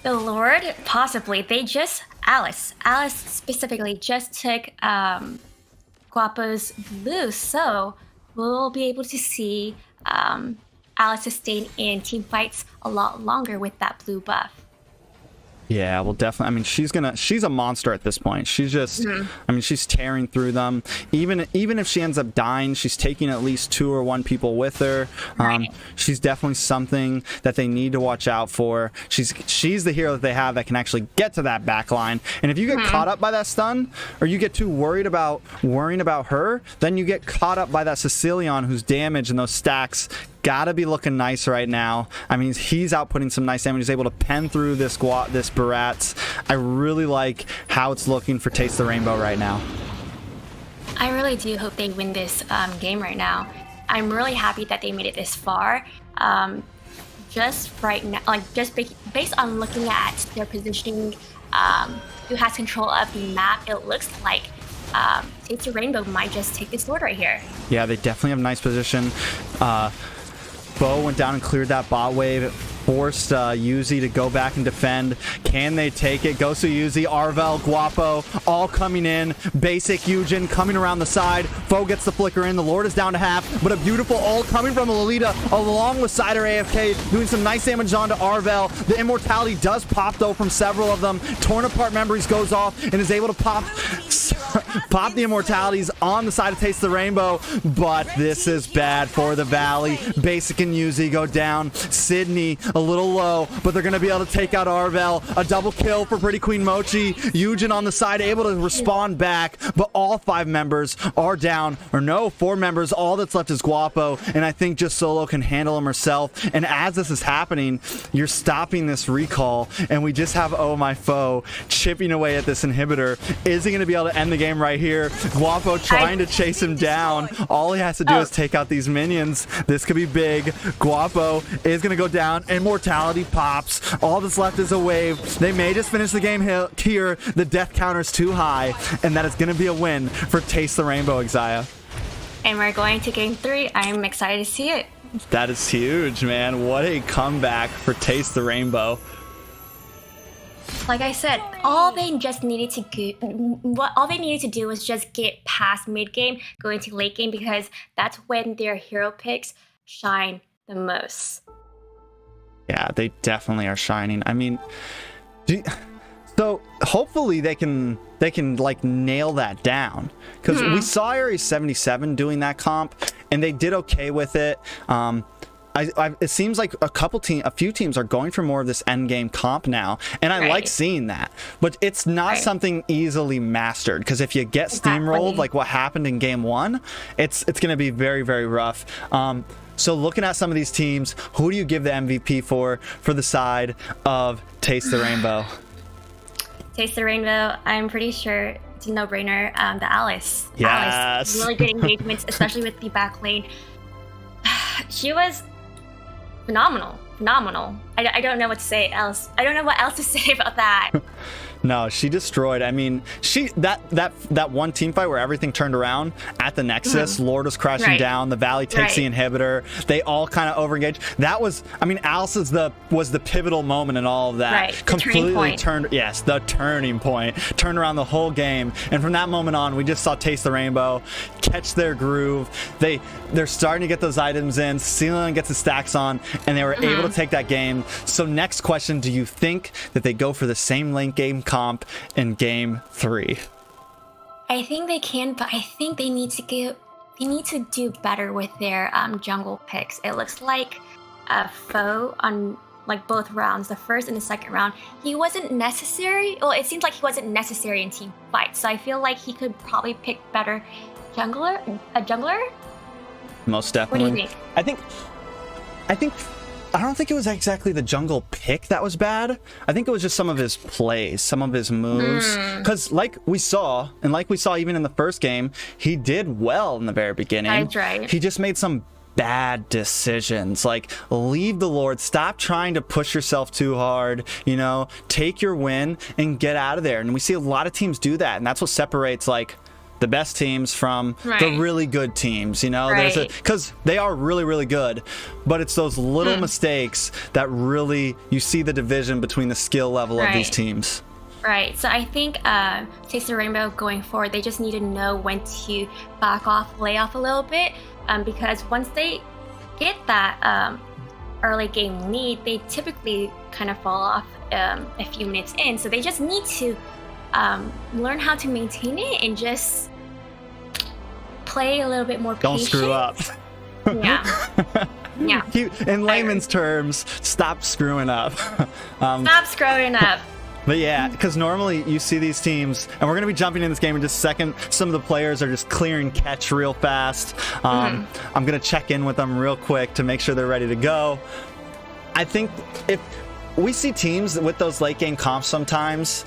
The Lord, possibly. They just... Alice specifically just took Guapo's blue, so we'll be able to see Alice to stay in team fights a lot longer with that blue buff. Yeah, well, definitely. I mean, she's a monster at this point. She's just, I mean, she's tearing through them. Even if she ends up dying, she's taking at least 2 or 1 people with her. She's definitely something that they need to watch out for. She's the hero that they have that can actually get to that back line. And if you get caught up by that stun, or you get too worrying about her, then you get caught up by that Sicilian whose damage and those stacks gotta be looking nice right now. I mean, he's outputting some nice damage. He's able to pen through this Barats. I really like how it's looking for Taste the Rainbow right now. I really do hope they win this game right now. I'm really happy that they made it this far. Just right now, like just based on looking at their positioning, who has control of the map, it looks like Taste the Rainbow might just take this sword right here. Yeah, they definitely have a nice position. Bo went down and cleared that bot wave, forced Yuzi to go back and defend. Can they take it? Gosu, Yuzi, Arvel, Guapo, all coming in. Basic Eugen coming around the side. Bo gets the flicker in. The Lord is down to half, but a beautiful ult coming from Lolita along with Cider AFK, doing some nice damage onto Arvel. The immortality does pop though from several of them. Torn apart memories goes off and is able to pop the immortalities on the side of Taste the Rainbow, but this is bad for the Valley. Basic and Yuzi go down. Sydney a little low, but they're going to be able to take out Arvel. A double kill for Pretty Queen Mochi. Eugen on the side able to respond back, but all 5 members are down, or no, 4 members. All that's left is Guapo, and I think just Solo can handle him herself. And as this is happening, you're stopping this recall, and we just have Oh My Foe chipping away at this inhibitor. Is he going to be able to end the game right here? Guapo trying to chase him down. All he has to do is take out these minions. This could be big. Guapo is going to go down. Immortality pops. All that's left is a wave. They may just finish the game here. The death counter is too high, and that is going to be a win for Taste the Rainbow, Xayah. And we're going to game 3. I'm excited to see it. That is huge, man. What a comeback for Taste the Rainbow. Like I said, all they needed to do was just get past mid game, go into late game, because that's when their hero picks shine the most. Yeah, they definitely are shining. I mean, so hopefully they can like nail that down, because we saw Ares 77 doing that comp and they did okay with it. It seems like a few teams are going for more of this end game comp now, and I like seeing that, but it's not something easily mastered, because if you get steamrolled like what happened in game 1, it's going to be very, very rough. So looking at some of these teams, who do you give the MVP for the side of Taste the Rainbow? Taste the Rainbow, I'm pretty sure it's a no-brainer. The Alice. Yes. Alice, really good engagements, especially with the back lane. She was phenomenal. I don't know what to say else. I don't know what else to say about that. No, she destroyed. I mean, that one team fight where everything turned around at the Nexus, Lord was crashing down, the Valley takes the inhibitor, they all kind of overengaged. That was, I mean, Alice was the pivotal moment in all of that. Completely turned, yes, the turning point. Turned around the whole game. And from that moment on, we just saw Taste the Rainbow catch their groove. They're starting to get those items in, Ceylon gets the stacks on, and they were able to take that game. So next question, do you think that they go for the same late game comp in game 3? I think they can, but I think they need to do better with their jungle picks. It looks like Foe on like both rounds, the first and the second round, he wasn't necessary. Well, it seems like he wasn't necessary in team fights. So I feel like he could probably pick better a jungler. Most definitely. What do you think? I don't think it was exactly the jungle pick that was bad. I think it was just some of his plays, some of his moves. Because like we saw even in the first game, he did well in the very beginning. That's right. He just made some bad decisions. Like, leave the Lord. Stop trying to push yourself too hard. You know, take your win and get out of there. And we see a lot of teams do that. And that's what separates, like, the best teams from the really good teams, you know, because they are really, really good, but it's those little mistakes that really, you see the division between the skill level of these teams. Right. So I think Taste the Rainbow going forward, they just need to know when to back off, lay off a little bit, because once they get that early game lead, they typically kind of fall off a few minutes in. So they just need to learn how to maintain it and just play a little bit more Don't patient. screw up. Yeah. Yeah. In layman's terms, stop screwing up. Stop screwing up. But yeah, because normally you see these teams, and we're going to be jumping in this game in just a second. Some of the players are just clearing catch real fast. I'm going to check in with them real quick to make sure they're ready to go. I think if we see teams with those late game comps sometimes,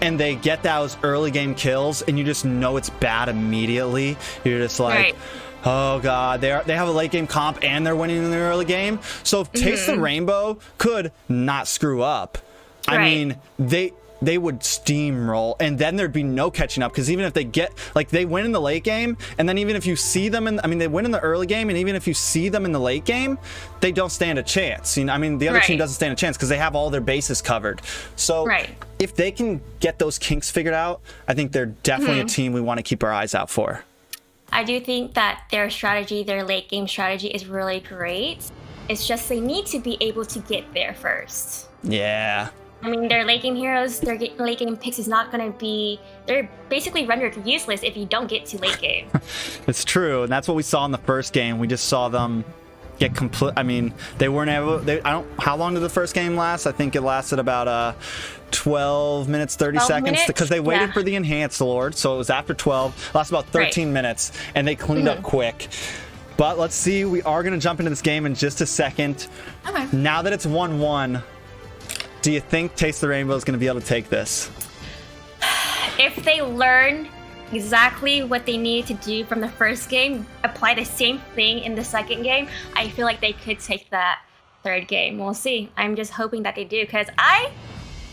and they get those early game kills, and you just know it's bad immediately. You're just like, Right. oh god, they have a late game comp and they're winning in the early game. So if Taste the Rainbow could not screw up, I Right. mean, they would steamroll, and then there'd be no catching up, because even if they get, like, they win in the late game, and then even if you see them in, I mean, they win in the early game, and even if you see them in the late game, they don't stand a chance. You know, I mean, the other team Right. doesn't stand a chance because they have all their bases covered. So Right. if they can get those kinks figured out, I think they're definitely a team we want to keep our eyes out for. I do think that their strategy, their late game strategy, is really great. It's just they need to be able to get there first. Yeah. I mean, their late game heroes, their late game picks is not going to be... They're basically rendered useless if you don't get to late game. It's true, and that's what we saw in the first game. We just saw them get complete. I mean, they weren't able. How long did the first game last? I think it lasted about 12 minutes, 30 12 seconds, minutes? because they waited Yeah. for the enhanced lord. So it was after 12. Lasted about 13 minutes, and they cleaned up quick. But let's see. We are going to jump into this game in just a second. Okay. Now that it's 1-1, do you think Taste the Rainbow is going to be able to take this? If they learn exactly what they needed to do from the first game, apply the same thing in the second game, I feel like they could take that third game. We'll see. I'm just hoping that they do, because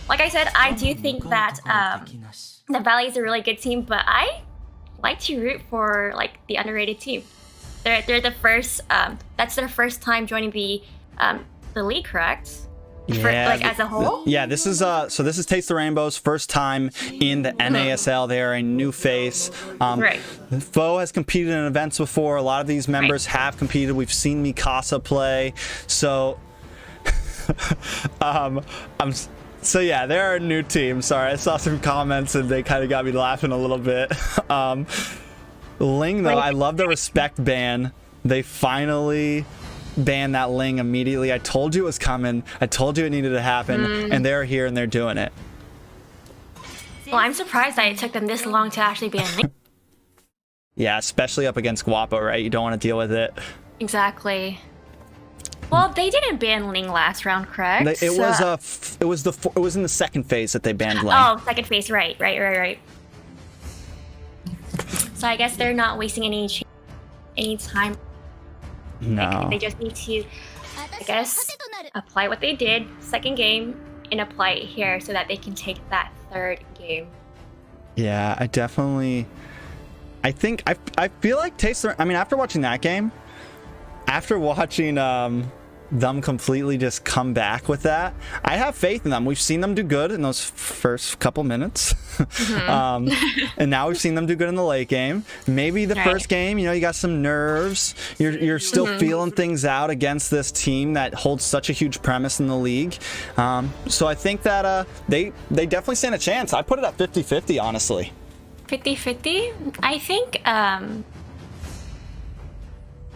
like I said, I do think that the Valley is a really good team, but I like to root for like the underrated team. They're the first. That's their first time joining the league, correct? Like as a whole? Yeah, this is so this is Taste the Rainbow's first time in the NASL. They are a new face. Right. Foe has competed in events before. A lot of these members have competed. We've seen Mikasa play. So so yeah, they're a new team. Sorry, I saw some comments and they kind of got me laughing a little bit. Ling, though, I love the respect ban. They finally banned that Ling immediately. I told you it was coming. I told you it needed to happen, and they're here and they're doing it. Well, I'm surprised that it took them this long to actually ban Ling. Yeah, especially up against Guapo, right? You don't want to deal with it. Exactly. Well, they didn't ban Ling last round, correct? It was in the second phase that they banned Ling. Oh, second phase, right. So I guess they're not wasting any time. No. They just need to, I guess, apply what they did second game and apply it here so that they can take that third game. Yeah, I think I feel like after watching that game, after watching them completely just come back with that, I have faith in them. We've seen them do good in those first couple minutes. And now we've seen them do good in the late game. Maybe the first game, you got some nerves. You're still feeling things out against this team that holds such a huge premise in the league. So I think that they definitely stand a chance. I put it at 50-50, honestly. 50-50? I think,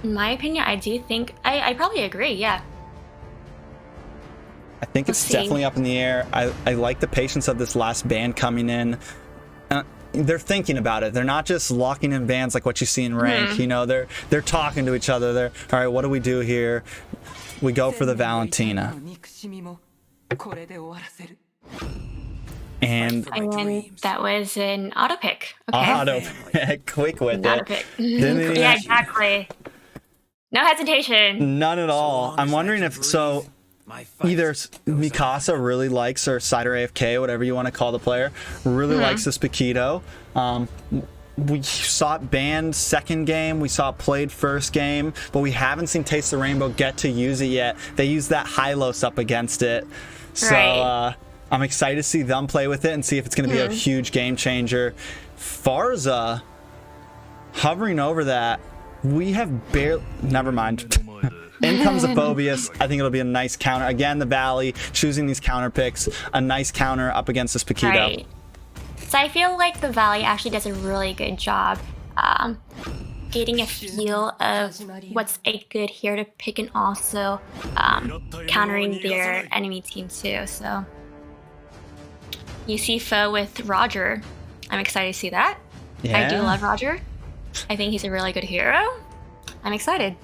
in my opinion, I do think... I probably agree, yeah. I think it's definitely up in the air. I like the patience of this last band coming in. They're thinking about it. They're not just locking in bands like what you see in rank. They're talking to each other. They're, all right, what do we do here? We go for the Valentina. And that was an auto pick. Okay. Auto pick, quick with Auto it. pick. Didn't Yeah, exactly. No hesitation. None at all. I'm wondering if either Mikasa really likes, or Cider AFK, whatever you want to call the player, really likes this Paquito. We saw it banned second game, we saw it played first game, but we haven't seen Taste the Rainbow get to use it yet. They used that Hylos up against it. So I'm excited to see them play with it and see if it's going to be a huge game changer. Farza, hovering over that, we have barely... Never mind. in comes the Phobius. I think it'll be a nice counter. Again, the Valley, choosing these counter picks. A nice counter up against this Paquito. Right. So I feel like the Valley actually does a really good job getting a feel of what's a good hero to pick and also countering their enemy team too. So you see Foe with Roger. I'm excited to see that. Yeah. I do love Roger. I think he's a really good hero. I'm excited.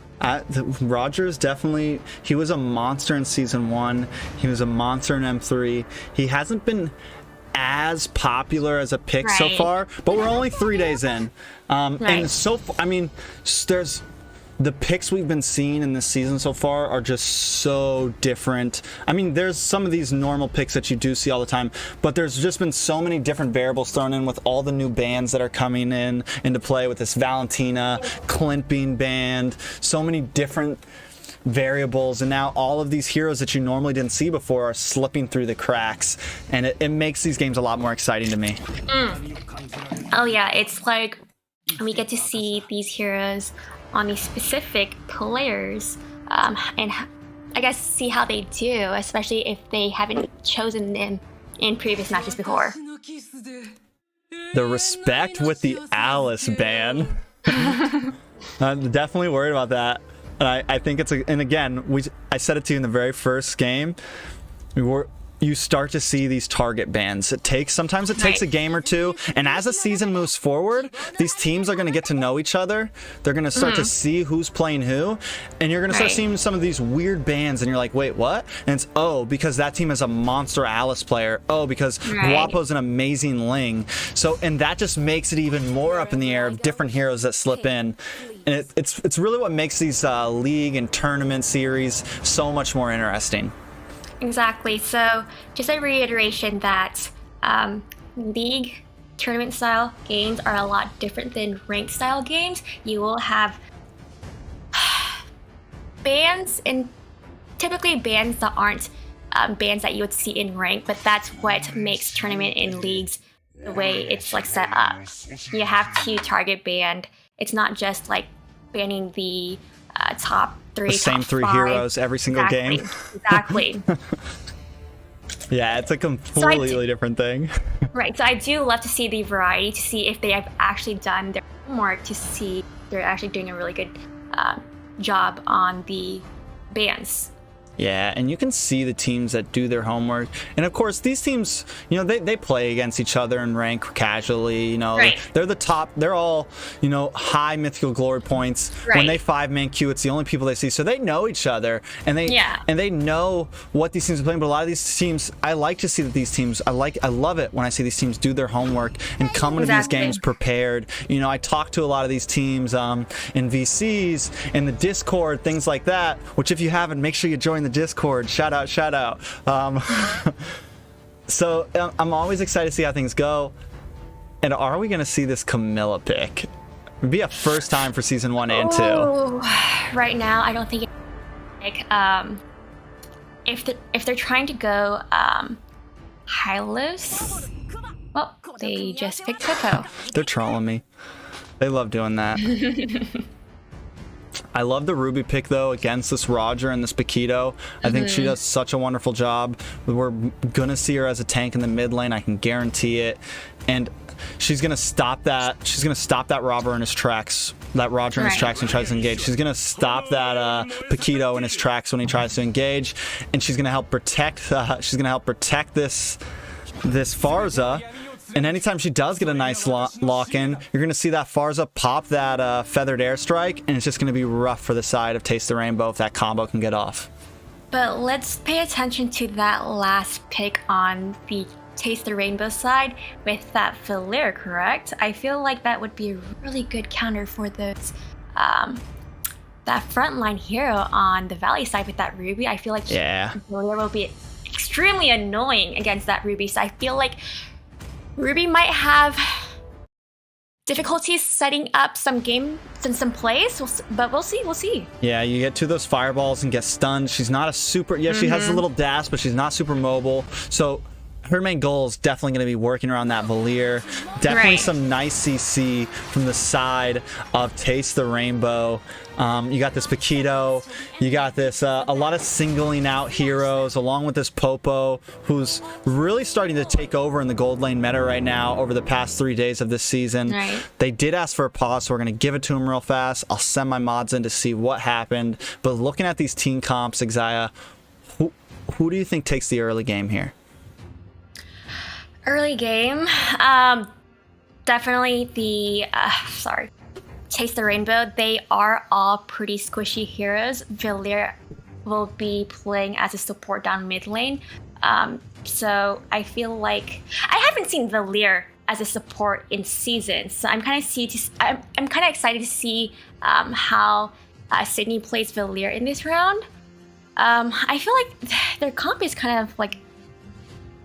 Roger is definitely, he was a monster in season 1. He was a monster in M3. He hasn't been as popular as a pick so far, but we're only 3 days in. And so, I mean, there's the picks we've been seeing in this season so far are just so different. I mean, there's some of these normal picks that you do see all the time, but there's just been so many different variables thrown in with all the new bans that are coming into play with this Valentina, Clint being banned, so many different variables, and now all of these heroes that you normally didn't see before are slipping through the cracks, and it makes these games a lot more exciting to me. Oh yeah, it's like we get to see these heroes on these specific players, and I guess see how they do, especially if they haven't chosen them in previous matches before. The respect with the Alice ban. I'm definitely worried about that. And I think it's and again, I said it to you in the very first game. You start to see these target bans. Sometimes it takes a game or two, and as the season moves forward, these teams are going to get to know each other. They're going to start to see who's playing who, and you're going to start seeing some of these weird bans, and you're like, wait, what? And it's, oh, because that team is a monster Alice player. Oh, because Guapo's an amazing Ling. So, and that just makes it even more up in the air of different heroes that slip in. And it's really what makes these league and tournament series so much more interesting. Exactly. So just a reiteration that league tournament style games are a lot different than ranked style games. You will have bans, and typically bans that aren't bans that you would see in rank, but that's what makes tournament in leagues the way it's like set up. You have to target ban. It's not just like banning the top 3, the same top 3 5. heroes every single game. Exactly. Yeah, it's a completely different thing. Right, so I do love to see the variety, to see if they have actually done their homework, to see if they're actually doing a really good job on the bans. Yeah, and you can see the teams that do their homework. And of course, these teams, you know, they play against each other and rank casually, you know. They're the top, they're all, you know, high mythical glory points. When they 5-man queue, it's the only people they see. So they know each other, and they know what these teams are playing. But a lot of these teams, I like to see that these teams, I love it when I see these teams do their homework and come into these games prepared. You know, I talk to a lot of these teams in VCs, in the Discord, things like that, which if you haven't, make sure you join the Discord. Shout out. So I'm always excited to see how things go. And are we going to see this Camilla pick? It'd be a first time for season 1 and 2. Right now, I don't think if they're trying to go Hylos, well, they just picked Coco. They're trolling me. They love doing that. I love the Ruby pick, though, against this Roger and this Paquito. I think she does such a wonderful job. We're going to see her as a tank in the mid lane. I can guarantee it. And she's going to stop that. She's going to stop that Roger in his tracks. That Roger in his tracks when he tries to engage. She's going to stop that Paquito in his tracks when he tries to engage. And she's going to help protect. This Farza. And anytime she does get a nice lock-in, you're going to see that Farza pop that feathered airstrike, and it's just going to be rough for the side of Taste the Rainbow if that combo can get off. But let's pay attention to that last pick on the Taste the Rainbow side with that Filaire, correct? I feel like that would be a really good counter for those that frontline hero on the Valley side with that Ruby. I feel like Filaire will be extremely annoying against that Ruby, so I feel like Ruby might have difficulties setting up some games and some plays, but we'll see. Yeah, you get 2 of those fireballs and get stunned. She's not a super, she has a little dash, but she's not super mobile. So her main goal is definitely going to be working around that Valier. Definitely Right. some nice CC from the side of Taste the Rainbow. You got this Paquito. You got this a lot of singling out heroes, along with this Popo, who's really starting to take over in the gold lane meta right now over the past 3 days of this season. Right. They did ask for a pause, so we're going to give it to him real fast. I'll send my mods in to see what happened. But looking at these team comps, Exia, who do you think takes the early game here? Early game, definitely the Taste the Rainbow. They are all pretty squishy heroes. Valier will be playing as a support down mid lane. So I feel like I haven't seen Valier as a support in season, so I'm kind of excited to see how Sydney plays Valier in this round. I feel like their comp is kind of like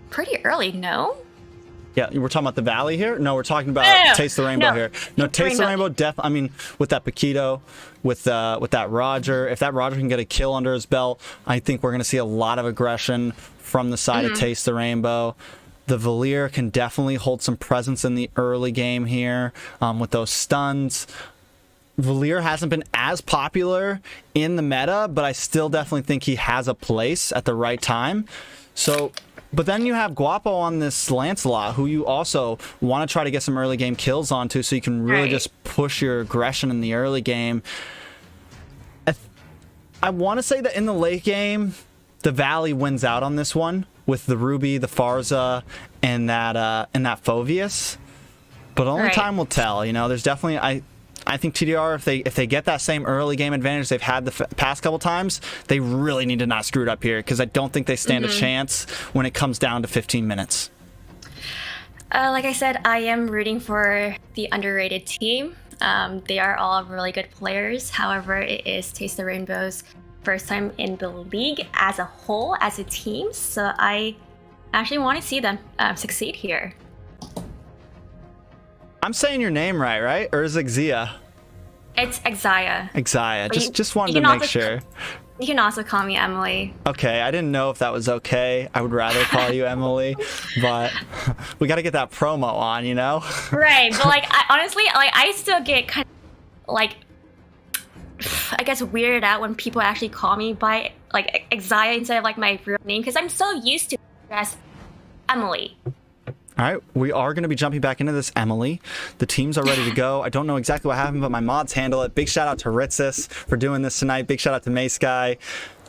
pretty early, no? Yeah, we're talking about the Valley here? No, we're talking about Taste the Rainbow here. No, Taste the Rainbow, I mean, with that Paquito, with that Roger, if that Roger can get a kill under his belt, I think we're going to see a lot of aggression from the side of Taste the Rainbow. The Valier can definitely hold some presence in the early game here with those stuns. Valier hasn't been as popular in the meta, but I still definitely think he has a place at the right time. So... But then you have Guapo on this Lancelot, who you also want to try to get some early game kills onto, so you can really just push your aggression in the early game. I want to say that in the late game, the Valley wins out on this one with the Ruby, the Farza, and that Phoveus. But only time will tell. You know, there's definitely I think TDR, if they get that same early game advantage they've had the past couple times, they really need to not screw it up here, because I don't think they stand a chance when it comes down to 15 minutes. Like I said, I am rooting for the underrated team. They are all really good players. However, it is Taste the Rainbow's first time in the league as a whole, as a team. So I actually want to see them succeed here. I'm saying your name right? Or is it Xia? It's Exia. Exia. Just wanted to make sure. You can also call me Emily. Okay, I didn't know if that was okay. I would rather call you Emily, but we got to get that promo on, you know? Right, but like, honestly, like I still get kind of like, I guess, weirded out when people actually call me by like Exia instead of like my real name, because I'm so used to as Emily. All right, we are going to be jumping back into this, Emily. The teams are ready to go. I don't know exactly what happened, but my mods handle it. Big shout out to Ritzis for doing this tonight. Big shout out to Maysky.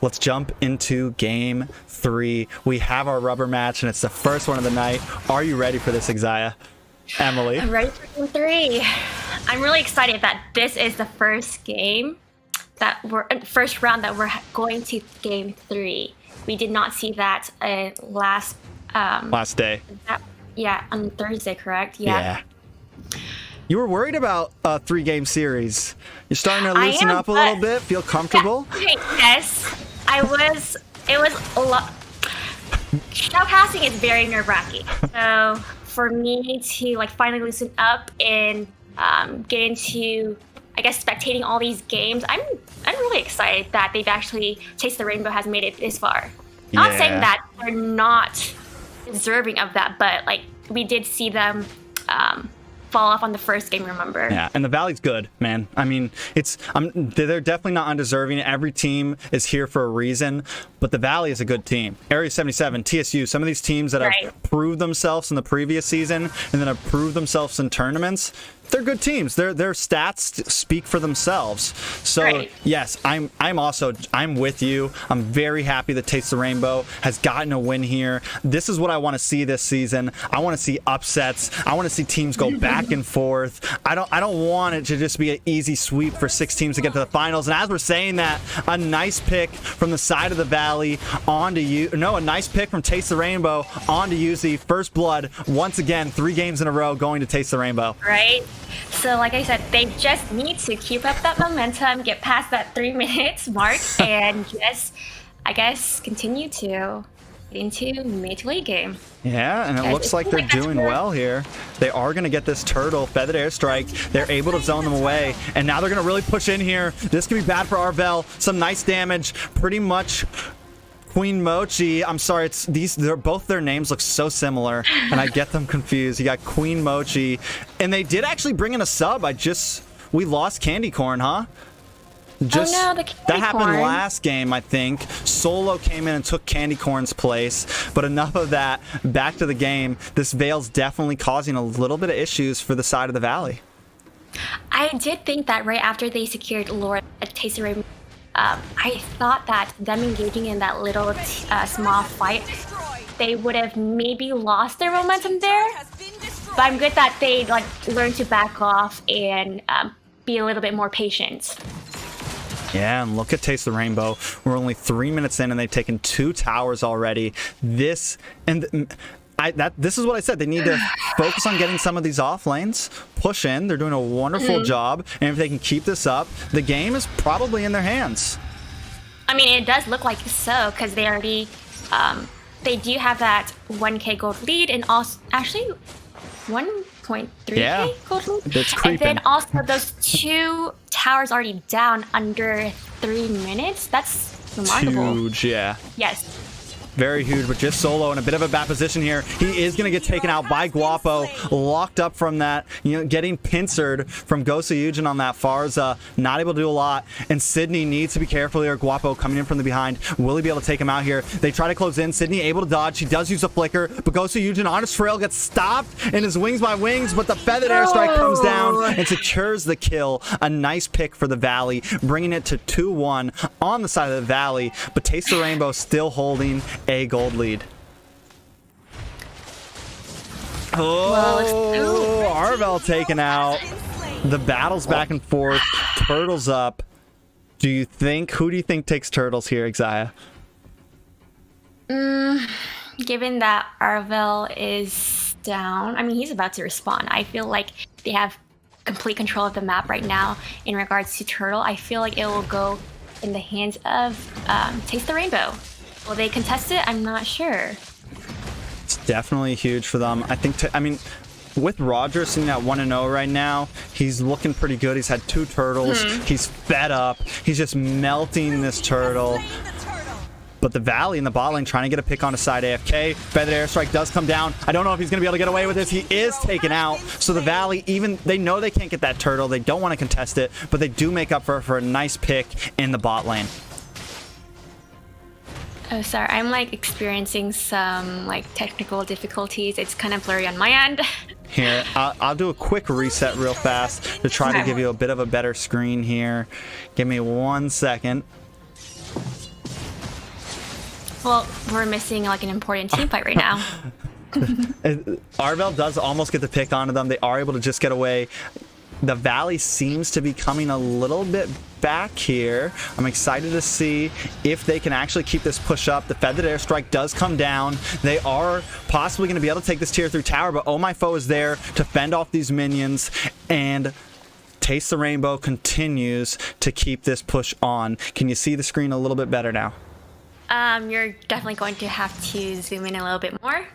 Let's jump into game 3. We have our rubber match, and it's the first one of the night. Are you ready for this, Exia? Emily? I'm ready for game 3. I'm really excited that this is the first game first round that we're going to game 3. We did not see that last day. Yeah, on Thursday, correct? Yeah. You were worried about a 3-game series. You're starting to loosen up a little bit, feel comfortable? Yes, I was. It was a lot. Shoutcasting is very nerve-wracking. So for me to like finally loosen up and get into, I guess, spectating all these games, I'm really excited that they've actually Taste the Rainbow has made it this far. Not saying that they're not deserving of that, but like we did see them fall off on the first game, remember? Yeah, and the Valley's good, man. I mean, they're definitely not undeserving. Every team is here for a reason, but the Valley is a good team. Area 77, TSU, some of these teams that have proved themselves in the previous season and then have proved themselves in tournaments, they're good teams. Their stats speak for themselves. So yes, I'm with you. I'm very happy that Taste the Rainbow has gotten a win here. This is what I want to see this season. I want to see upsets. I want to see teams go back and forth. I don't want it to just be an easy sweep for 6 teams to get to the finals. And as we're saying that, a nice pick from the side of the Valley onto you. No, a nice pick from Taste the Rainbow onto UZ. First blood once again, 3 games in a row going to Taste the Rainbow. Right. So like I said, they just need to keep up that momentum, get past that 3 minutes mark, and just, I guess, continue to get into mid to late game. Yeah, and it looks like they're doing well here. They are going to get this turtle, feathered airstrike. They're able to zone them away, and now they're going to really push in here. This could be bad for Arvel. Some nice damage, pretty much Queen Mochi. I'm sorry, it's both their names look so similar, and I get them confused. You got Queen Mochi, and they did actually bring in a sub. We lost Candy Corn, huh? Oh no, the Candy that happened Corn. last game, I think. Solo came in and took Candy Corn's place, but enough of that. Back to the game. This Veil's definitely causing a little bit of issues for the side of the Valley. I did think that right after they secured Lord Taste the Rainbow, I thought that them engaging in that little small fight, they would have maybe lost their momentum there. But I'm good that they like learned to back off and be a little bit more patient. Yeah, and look at Taste the Rainbow. We're only 3 minutes in, and they've taken 2 towers already. This is what I said. They need to focus on getting some of these off lanes, push in. They're doing a wonderful job, and if they can keep this up, the game is probably in their hands. I mean, it does look like so because they already, they do have that 1k gold lead, and also actually 1.3k gold lead. It's creeping. And then also those 2 towers already down under 3 minutes. That's remarkable. Huge, yeah. Yes. Very huge, but just Solo in a bit of a bad position here. He is going to get taken out by Guapo, locked up from that, getting pincered from Gosu Yujin on that. Farza not able to do a lot, and Sydney needs to be careful here. Guapo coming in from the behind. Will he be able to take him out here? They try to close in. Sydney able to dodge. He does use a flicker, but Gosu Yujin on his trail gets stopped in his wings by wings, but the feathered airstrike comes down and secures the kill. A nice pick for the Valley, bringing it to 2-1 on the side of the Valley, but Taste the Rainbow still holding a gold lead. Oh, Arvel taken out. The battle's back and forth. Turtles up. Who do you think takes Turtles here, Xayah? Given that Arvel is down, I mean, he's about to respawn. I feel like they have complete control of the map right now in regards to Turtle. I feel like it will go in the hands of Taste the Rainbow. Will they contest it? I'm not sure. It's definitely huge for them. I think, with Roger sitting at 1-0 right now, he's looking pretty good. He's had 2 turtles. He's fed up. He's just melting this turtle. But the Valley in the bot lane trying to get a pick on a side AFK. Feathered airstrike does come down. I don't know if he's going to be able to get away with this. He is taken out. So the Valley, they know they can't get that turtle. They don't want to contest it, but they do make up for a nice pick in the bot lane. Oh, sorry. I'm experiencing some technical difficulties. It's kind of blurry on my end. Here, I'll do a quick reset real fast to try to give you a bit of a better screen here. Give me 1 second. Well, we're missing an important team fight right now. Arvel does almost get the pick onto them. They are able to just get away. The Valley seems to be coming a little bit back here. I'm excited to see if they can actually keep this push up. The feathered airstrike does come down. They are possibly going to be able to take this tier 3 tower, but Oh My Foe is there to fend off these minions, and Taste the Rainbow continues to keep this push on. Can you see the screen a little bit better now? You're definitely going to have to zoom in a little bit more.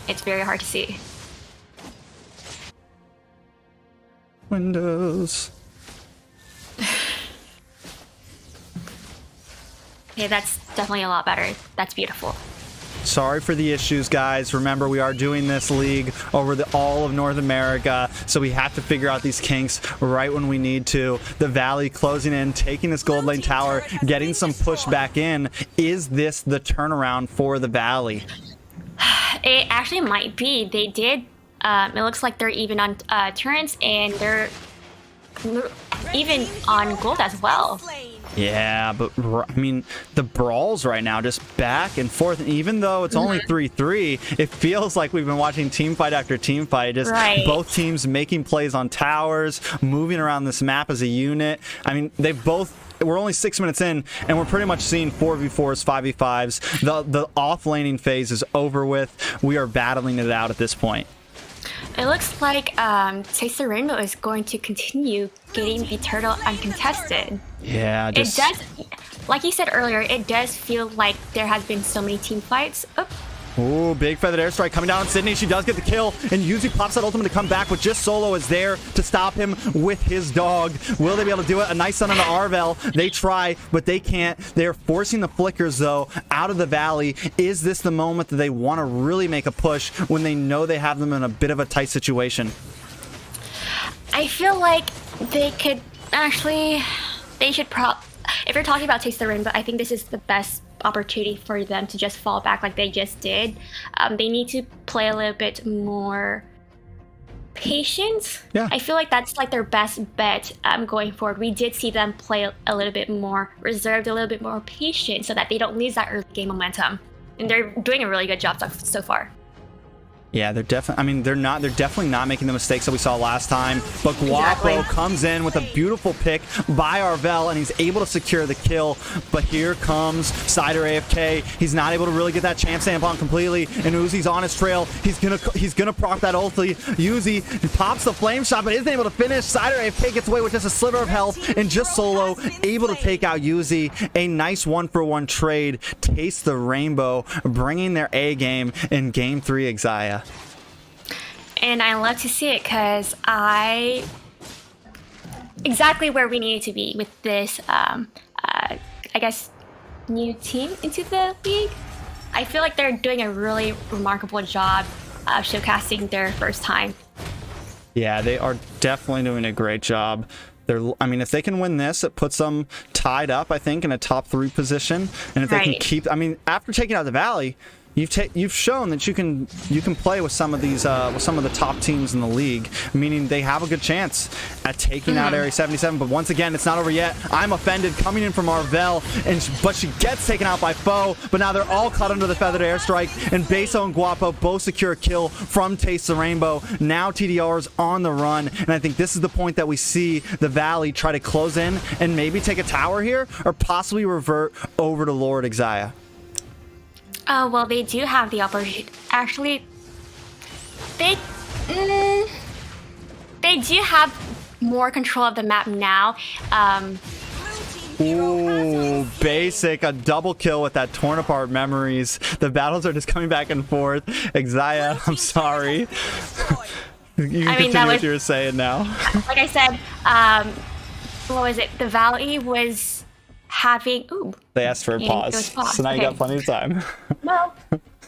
It's very hard to see. Windows. Okay, that's definitely a lot better. That's beautiful. Sorry for the issues, guys. Remember, we are doing this league over all of North America, so we have to figure out these kinks right when we need to. The Valley closing in, taking this gold lane tower, getting some push back in. Is this the turnaround for the Valley? It actually might be. They did. It looks like they're even on turrets, and they're even on gold as well. Yeah, but the brawls right now just back and forth, and even though it's only 3-3, it feels like we've been watching team fight after team fight, just both teams making plays on towers, moving around this map as a unit. We're only 6 minutes in, and we're pretty much seeing 4v4s, 5v5s. The off-laning phase is over with. We are battling it out at this point. It looks like Taste the Rainbow is going to continue getting the turtle uncontested. Yeah, it does. Like you said earlier, it does feel like there has been so many team fights. Oh, Ooh, big feathered airstrike coming down on Sydney. She does get the kill, and Yuzi pops that ultimate to come back, but just Solo is there to stop him with his dog. Will they be able to do it? A nice stun on the Arvel. They try, but they can't. They're forcing the flickers, though, out of the valley. Is this the moment that they want to really make a push when they know they have them in a bit of a tight situation? I feel like they could actually, they should if you're talking about Taste the Rainbow, I think this is the best opportunity for them to just fall back like they just did. They need to play a little bit more patient. Yeah. I feel like that's like their best bet going forward. We did see them play a little bit more reserved, a little bit more patient, so that they don't lose that early game momentum. And they're doing a really good job so far. Yeah, they're definitely. I mean, they're definitely not making the mistakes that we saw last time. But Guapo comes in with a beautiful pick by Arvel, and he's able to secure the kill. But here comes Cider AFK. He's not able to really get that champ stamp on completely, and Uzi's on his trail. He's gonna proc that ulti. Uzi pops the flame shot, but isn't able to finish. Cider AFK gets away with just a sliver of health, and just Solo able to take out Uzi. A nice 1-for-1 trade. Taste the Rainbow, bringing their A game in Game 3. Exia. And I love to see it because exactly where we needed to be with this, I guess, new team into the league. I feel like they're doing a really remarkable job of showcasing their first time. Yeah, they are definitely doing a great job. I mean, if they can win this, it puts them tied up, I think, in a top 3 position. And if they can keep, I mean, after taking out the Valley, you've shown that you can play with some of these with some of the top teams in the league, meaning they have a good chance at taking out Area 77. But once again, it's not over yet. I'm offended coming in from Arvel, but she gets taken out by Foe. But now they're all caught under the feathered airstrike, and Beso and Guapo both secure a kill from Taste the Rainbow. Now TDR's on the run, and I think this is the point that we see the Valley try to close in and maybe take a tower here, or possibly revert over to Lord Exia. Well, they do have the opportunity. Actually, they do have more control of the map now. Ooh, basic, a double kill with that torn apart memories. The battles are just coming back and forth. Exia, I'm sorry. You can continue what you were saying now. Like I said, what was it? The Valley was having. Ooh. They asked for a pause, so now you got plenty of time. Well,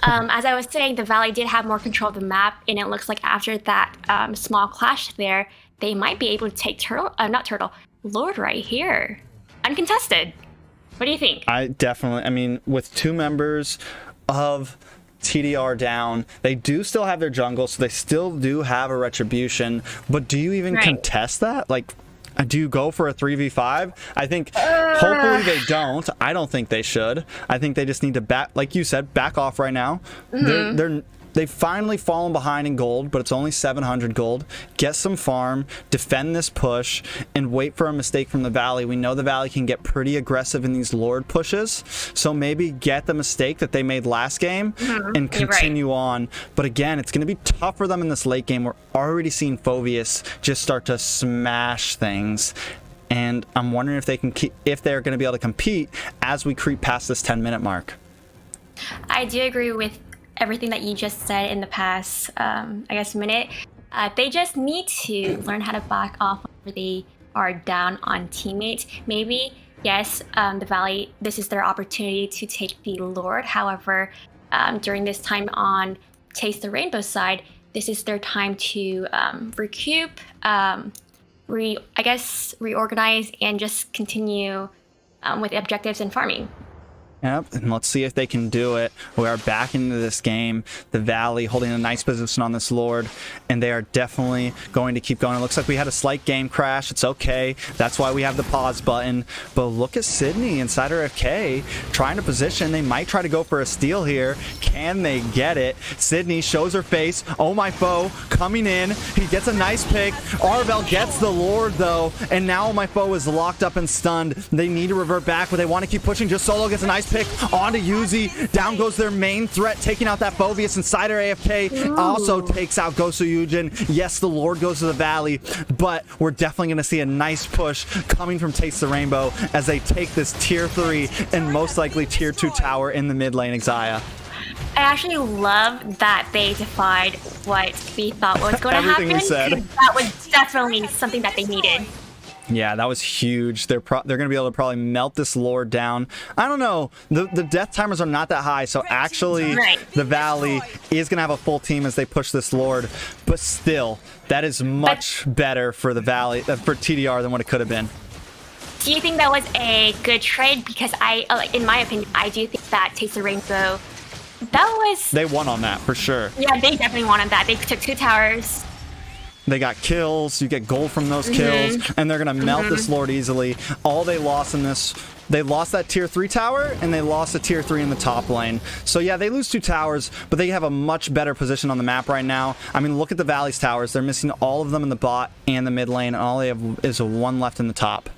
as I was saying, the Valley did have more control of the map, and it looks like after that small clash there, they might be able to take Lord right here, uncontested. What do you think? I mean, with 2 members of TDR down, they do still have their jungle, so they still do have a retribution. But do you even contest that? Like, do you go for a 3v5? I think hopefully they don't. I don't think they should. I think they just need to back, like you said, back off right now. They've finally fallen behind in gold, but it's only 700 gold. Get some farm, defend this push, and wait for a mistake from the Valley. We know the Valley can get pretty aggressive in these Lord pushes, so maybe get the mistake that they made last game and continue on. But again, it's going to be tough for them in this late game. We're already seeing Phoveus just start to smash things. And I'm wondering if they're going to be able to compete as we creep past this 10-minute mark. I do agree with everything that you just said in the past, I guess, minute. They just need to learn how to back off whenever they are down on teammates. Maybe, yes, the Valley, this is their opportunity to take the Lord. However, during this time on Taste the Rainbow side, this is their time to recoup, reorganize, and just continue with the objectives and farming. Yep, and let's see if they can do it. We are back into this game. The Valley holding a nice position on this Lord, and they are definitely going to keep going. It looks like we had a slight game crash. It's okay. That's why we have the pause button. But look at Sydney and Cider FK trying to position. They might try to go for a steal here. Can they get it? Sydney shows her face. Oh my foe coming in. He gets a nice pick. Arvel gets the Lord though, and now Oh my foe is locked up and stunned. They need to revert back, but they want to keep pushing. Just Solo gets a nice pick onto Yuzi. Down goes their main threat, taking out that Phoveus, and Cider AFK also takes out Gosu Yujin. Yes, the Lord goes to the Valley, but we're definitely going to see a nice push coming from Taste the Rainbow as they take this tier 3 and most likely tier 2 tower in the mid lane. Exia. I actually love that they defied what we thought was going to happen. Everything we said. That was definitely something that they needed. Yeah, that was huge. They're going to be able to probably melt this Lord down. I don't know. The death timers are not that high, so actually the Valley is going to have a full team as they push this Lord. But still, that is much better for the Valley, for TDR than what it could have been. Do you think that was a good trade? Because in my opinion, I do think that Taste the Rainbow, that was... They won on that, for sure. Yeah, they definitely won on that. They took 2 towers. They got kills, you get gold from those kills, and they're going to melt this Lord easily. All they lost in this, they lost that tier 3 tower, and they lost a tier 3 in the top lane. So yeah, they lose 2 towers, but they have a much better position on the map right now. I mean, look at the Valley's towers. They're missing all of them in the bot and the mid lane, and all they have is 1 left in the top.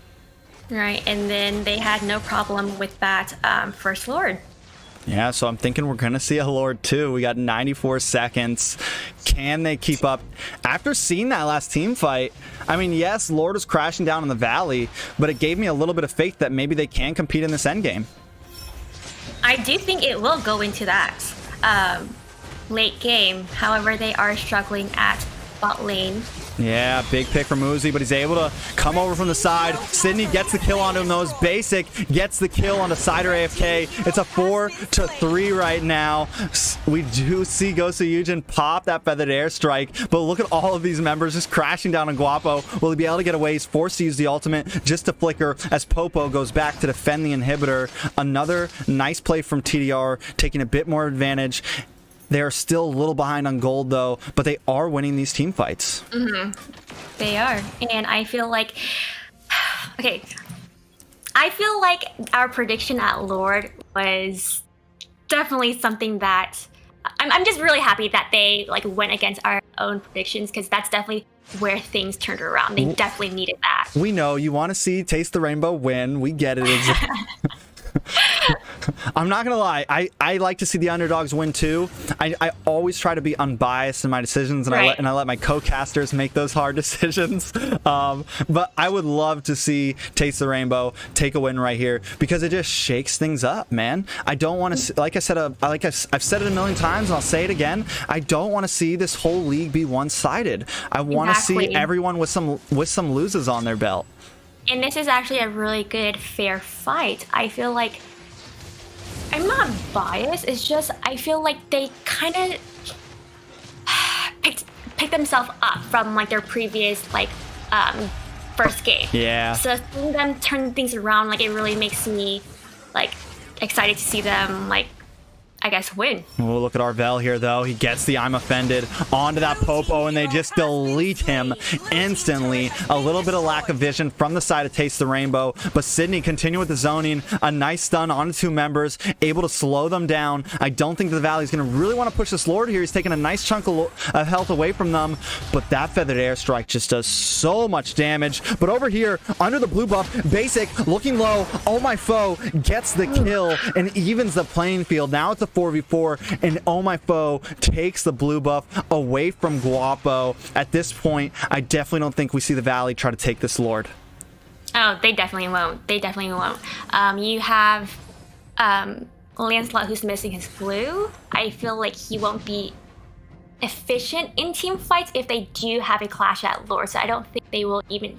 Right, and then they had no problem with that first Lord. Yeah, so I'm thinking we're going to see a Lord too. We got 94 seconds. Can they keep up? After seeing that last team fight, I mean, yes, Lord was crashing down in the Valley, but it gave me a little bit of faith that maybe they can compete in this endgame. I do think it will go into that late game. However, they are struggling at bot lane. Yeah, big pick from Uzi, but he's able to come over from the side. Sydney gets the kill onto him, though. Basic gets the kill onto Cider AFK. It's a 4-3 right now. We do see Ghost of Eugen pop that feathered airstrike, but look at all of these members just crashing down on Guapo. Will he be able to get away? He's forced to use the ultimate just to flicker as Popo goes back to defend the inhibitor. Another nice play from TDR, taking a bit more advantage. They are still a little behind on gold, though, but they are winning these team fights. They are. And I feel like... Okay. I feel like our prediction at Lord was definitely something that... I'm just really happy that they went against our own predictions, because that's definitely where things turned around. They definitely needed that. We know you want to see Taste the Rainbow win. We get it. I'm not gonna lie, I like to see the underdogs win too. I always try to be unbiased in my decisions, and I let my co-casters make those hard decisions. But I would love to see Taste the Rainbow take a win right here, because it just shakes things up, man. I don't want to, like I said, I've said it a million times, and I'll say it again. I don't want to see this whole league be one-sided. I want to see everyone with some loses on their belt. And this is actually a really good, fair fight. I feel like... I'm not biased, it's just I feel like they kind of picked themselves up from their previous first game. Yeah. So seeing them turn things around, it really makes me excited to see them I guess win. We'll look at Arvel here, though. He gets the I'm offended onto that Popo, and they just delete him instantly. A little bit of lack of vision from the side of Taste the Rainbow, but Sydney continue with the zoning. A nice stun on 2 members, able to slow them down. I don't think the Valley's going to really want to push this Lord here. He's taking a nice chunk of health away from them, but that feathered airstrike just does so much damage. But over here, under the blue buff, Basic looking low. Oh My Foe gets the kill and evens the playing field. Now it's a 4v4, and Oh My Foe takes the blue buff away from Guapo. At this point, I definitely don't think we see the Valley try to take this Lord. Oh, they definitely won't. They definitely won't. You have Lancelot, who's missing his blue. I feel like he won't be efficient in team fights if they do have a clash at Lord, so I don't think they will even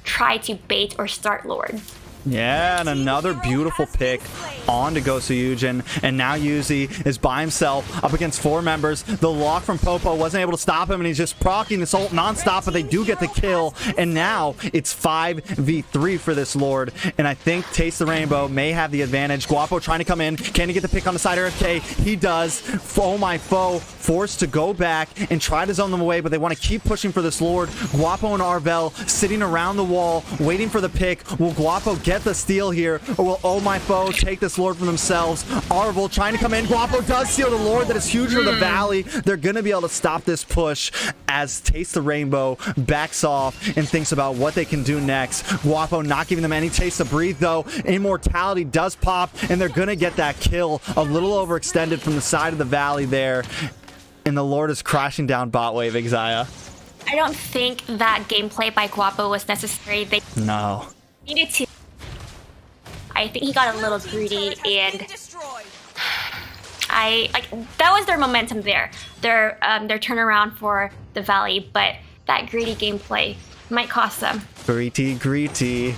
try to bait or start Lord. Yeah, and another beautiful pick on to Ghost of Eugen, and now Yuzi is by himself up against 4 members. The lock from Popo wasn't able to stop him, and he's just proccing this ult non-stop, but they do get the kill, and now it's 5v3 for this Lord, and I think Taste the Rainbow may have the advantage. Guapo trying to come in. Can he get the pick on the side of RFK? He does. Oh My Foe forced to go back and try to zone them away, but they want to keep pushing for this Lord. Guapo and Arvel sitting around the wall, waiting for the pick. Will Guapo get the steal here, or will Oh My Foe take this Lord for themselves? Arvel trying to come in. Guapo does steal the Lord. That is huge for the Valley. They're going to be able to stop this push as Taste the Rainbow backs off and thinks about what they can do next. Guapo not giving them any taste to breathe, though. Immortality does pop, and they're going to get that kill. A little overextended from the side of the Valley there, and the Lord is crashing down bot wave, Xayah. I don't think that gameplay by Guapo was necessary. They needed to. I think he got a little greedy, and I like that was their momentum there, their turnaround for the Valley, but that greedy gameplay might cost them. Greedy.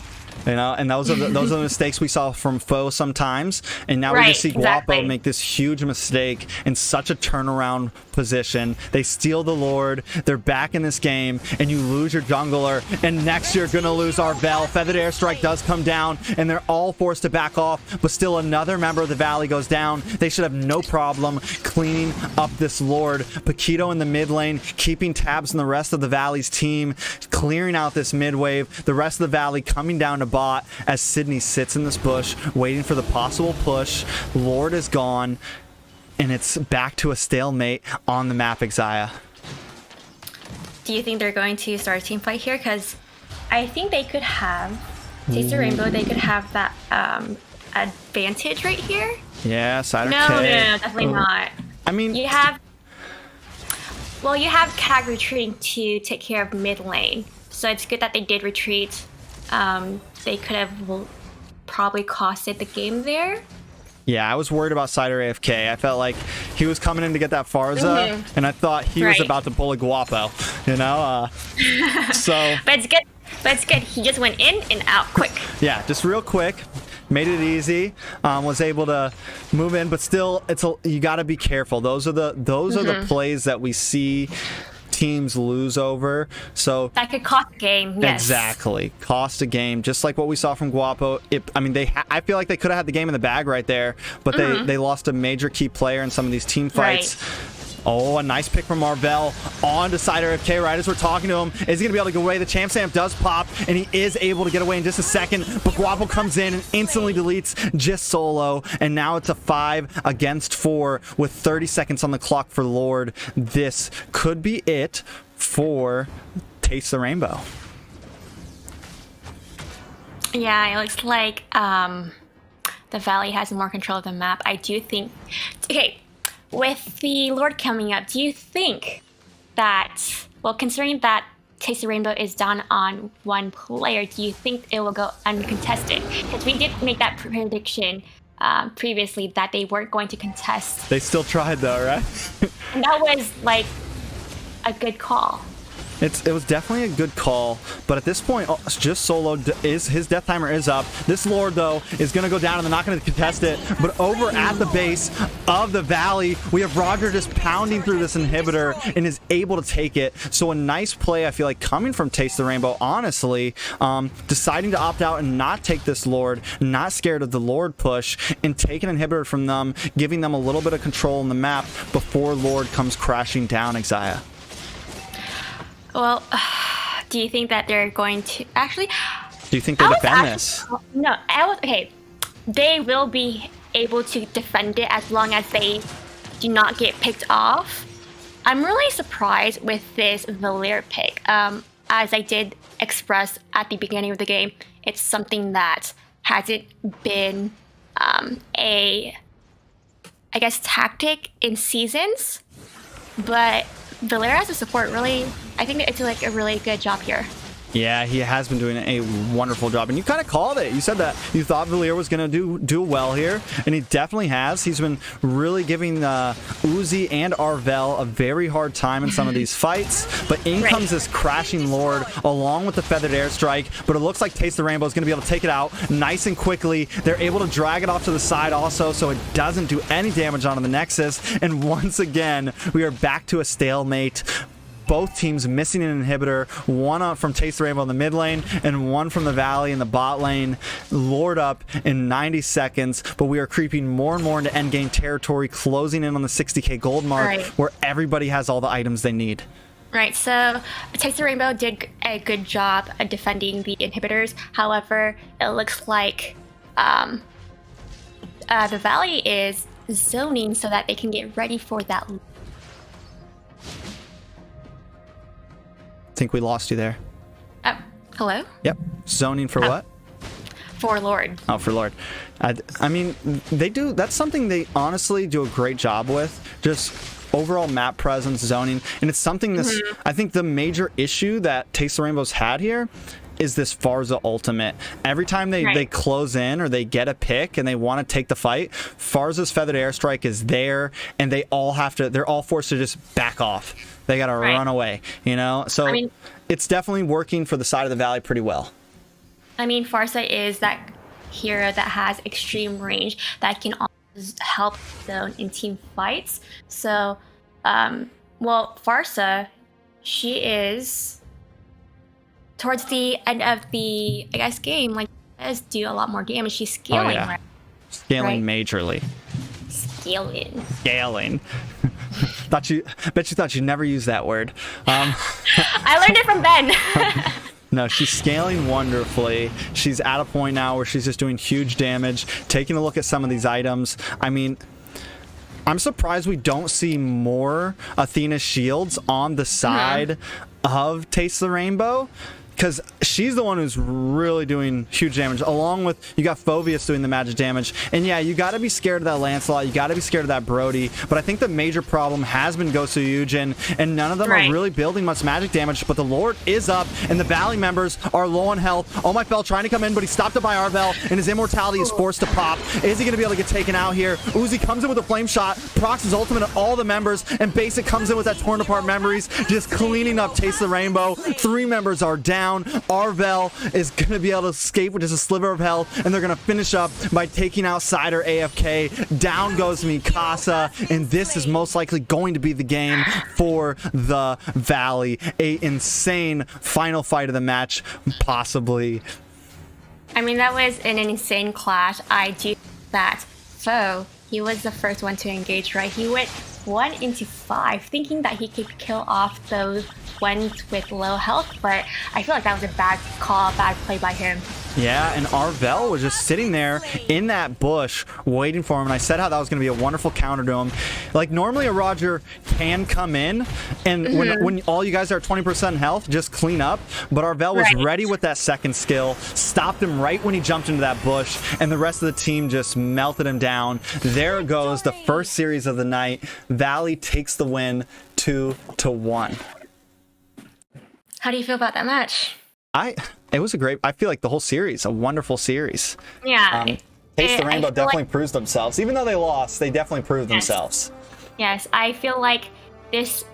You know, and those are the mistakes we saw from Foe sometimes, and now we just see Guapo make this huge mistake in such a turnaround position. They steal the Lord, they're back in this game, and you lose your jungler, and next you're gonna lose Arvel. Feathered Airstrike does come down, and they're all forced to back off, but still another member of the Valley goes down. They should have no problem cleaning up this Lord. Paquito in the mid lane, keeping tabs on the rest of the Valley's team, clearing out this mid wave. The rest of the Valley coming down to bot as Sydney sits in this bush waiting for the possible push. Lord is gone, and it's back to a stalemate on the map, Exia. Do you think they're going to start a team fight here? Because I think they could have Taste the Rainbow. They could have that advantage right here. Yeah, Cider No, K. no, definitely not. I mean, you have Cag retreating to take care of mid lane, so it's good that they did retreat. They could have probably costed the game there. Yeah, I was worried about Cider AFK. I felt like he was coming in to get that Farza, and I thought he was about to pull a Guapo, you know? So... But it's good. He just went in and out quick. Yeah, just real quick. Made it easy. Was able to move in, but still, you got to be careful. Those are the plays that we see teams lose over, so that could cost a game. Yes, exactly, cost a game, just like what we saw from Guapo. I feel like they could have had the game in the bag right there, but they lost a major key player in some of these team fights. Oh, a nice pick from Marvel on to Cider AFK right as we're talking to him. Is he going to be able to get away? The champ stamp does pop, and he is able to get away in just a second, but Guapo comes in and instantly deletes just Solo, and now it's a 5 against 4 with 30 seconds on the clock for Lord. This could be it for Taste the Rainbow. Yeah, it looks like the Valley has more control of the map. I do think... Okay, with the Lord coming up, do you think that, well, considering that Taste the Rainbow is down on one player, do you think it will go uncontested? Because we did make that prediction previously that they weren't going to contest. They still tried though, right? And that was like a good call. It was definitely a good call, but at this point, just Solo his death timer is up. This Lord though is going to go down, and they're not going to contest it. But over at the base of the Valley, we have Roger just pounding through this inhibitor and is able to take it. So a nice play, I feel like, coming from Taste the Rainbow. Honestly, deciding to opt out and not take this Lord, not scared of the Lord push, and take an inhibitor from them, giving them a little bit of control in the map before Lord comes crashing down. Exia. Well, do you think that they're going to actually? Do you think they defend this? No, okay. They will be able to defend it as long as they do not get picked off. I'm really surprised with this Valier pick. As I did express at the beginning of the game, it's something that hasn't been I guess, tactic in seasons, but Valier as a support really, I think it's like a really good job here. Yeah, he has been doing a wonderful job, and you kind of called it. You said that you thought Valier was going to do well here, and he definitely has. He's been really giving Uzi and Arvel a very hard time in some of these fights, but in comes this crashing Lord along with the Feathered Airstrike, but it looks like Taste the Rainbow is going to be able to take it out nice and quickly. They're able to drag it off to the side also, so it doesn't do any damage onto the Nexus, and once again, we are back to a stalemate. Both teams missing an inhibitor, one from Taste the Rainbow in the mid lane and one from the Valley in the bot lane. Lord up in 90 seconds, but we are creeping more and more into endgame territory, closing in on the 60k gold mark, where everybody has all the items they need. Right, so Taste the Rainbow did a good job at defending the inhibitors. However, it looks like the Valley is zoning so that they can get ready for that. I think we lost you there. Oh, hello? Yep. Zoning for what? For Lord. Oh, for Lord. I mean, that's something they honestly do a great job with. Just overall map presence, zoning, and it's something I think the major issue that Taste the Rainbow's had here is this Farza ultimate. Every time they close in or they get a pick and they want to take the fight, Farza's feathered airstrike is there, and they're all forced to just back off. They gotta run away, you know? So I mean, it's definitely working for the side of the Valley pretty well. I mean, Farza is that hero that has extreme range that can also help zone in team fights. So, well, Farza, she is towards the end of the, I guess, game, like, does do a lot more damage. She's scaling, right? Scaling majorly. Scaling. Bet you thought you'd never use that word. I learned it from Ben. No, she's scaling wonderfully. She's at a point now where she's just doing huge damage. Taking a look at some of these items, I mean, I'm surprised we don't see more Athena shields on the side of Taste the Rainbow, because she's the one who's really doing huge damage, along with, you got Phobius doing the magic damage. And yeah, you got to be scared of that Lancelot, you got to be scared of that Brody, but I think the major problem has been Ghost of Eugen, and none of them are really building much magic damage, but the Lord is up, and the Valley members are low on health. Oh My Fell trying to come in, but he's stopped up by Arvel, and his immortality is forced to pop. Is he going to be able to get taken out here? Uzi comes in with a flame shot, procs his ultimate at all the members, and Basic comes in with that torn apart memories, just cleaning up Taste the Rainbow. 3 members are down. Arvel is going to be able to escape with just a sliver of health, and they're going to finish up by taking out Cider AFK. Down goes Mikasa, and this is most likely going to be the game for the Valley. A insane final fight of the match, possibly. I mean, that was an insane clash. I do that. So, he was the first one to engage, right? He went 1 into 5, thinking that he could kill off those ones with low health, but I feel like that was a bad call, bad play by him. Yeah, and Arvel was just sitting there in that bush waiting for him, and I said how that was going to be a wonderful counter to him. Like, normally a Roger can come in, and when all you guys are at 20% health, just clean up, but Arvel was ready with that second skill, stopped him right when he jumped into that bush, and the rest of the team just melted him down. There goes the first series of the night. Valley takes the win 2-1. How do you feel about that match? It was I feel like the whole series, a wonderful series. Yeah. Taste the Rainbow definitely proves themselves. Even though they lost, they definitely proved themselves. Yes, I feel like this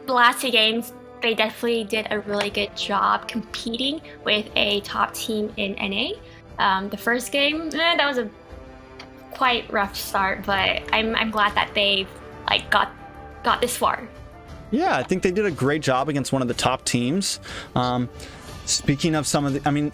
last 2 games, they definitely did a really good job competing with a top team in NA. The first game, that was a quite rough start, but I'm glad that they got this far. Yeah, I think they did a great job against one of the top teams. Speaking of some of the, I mean,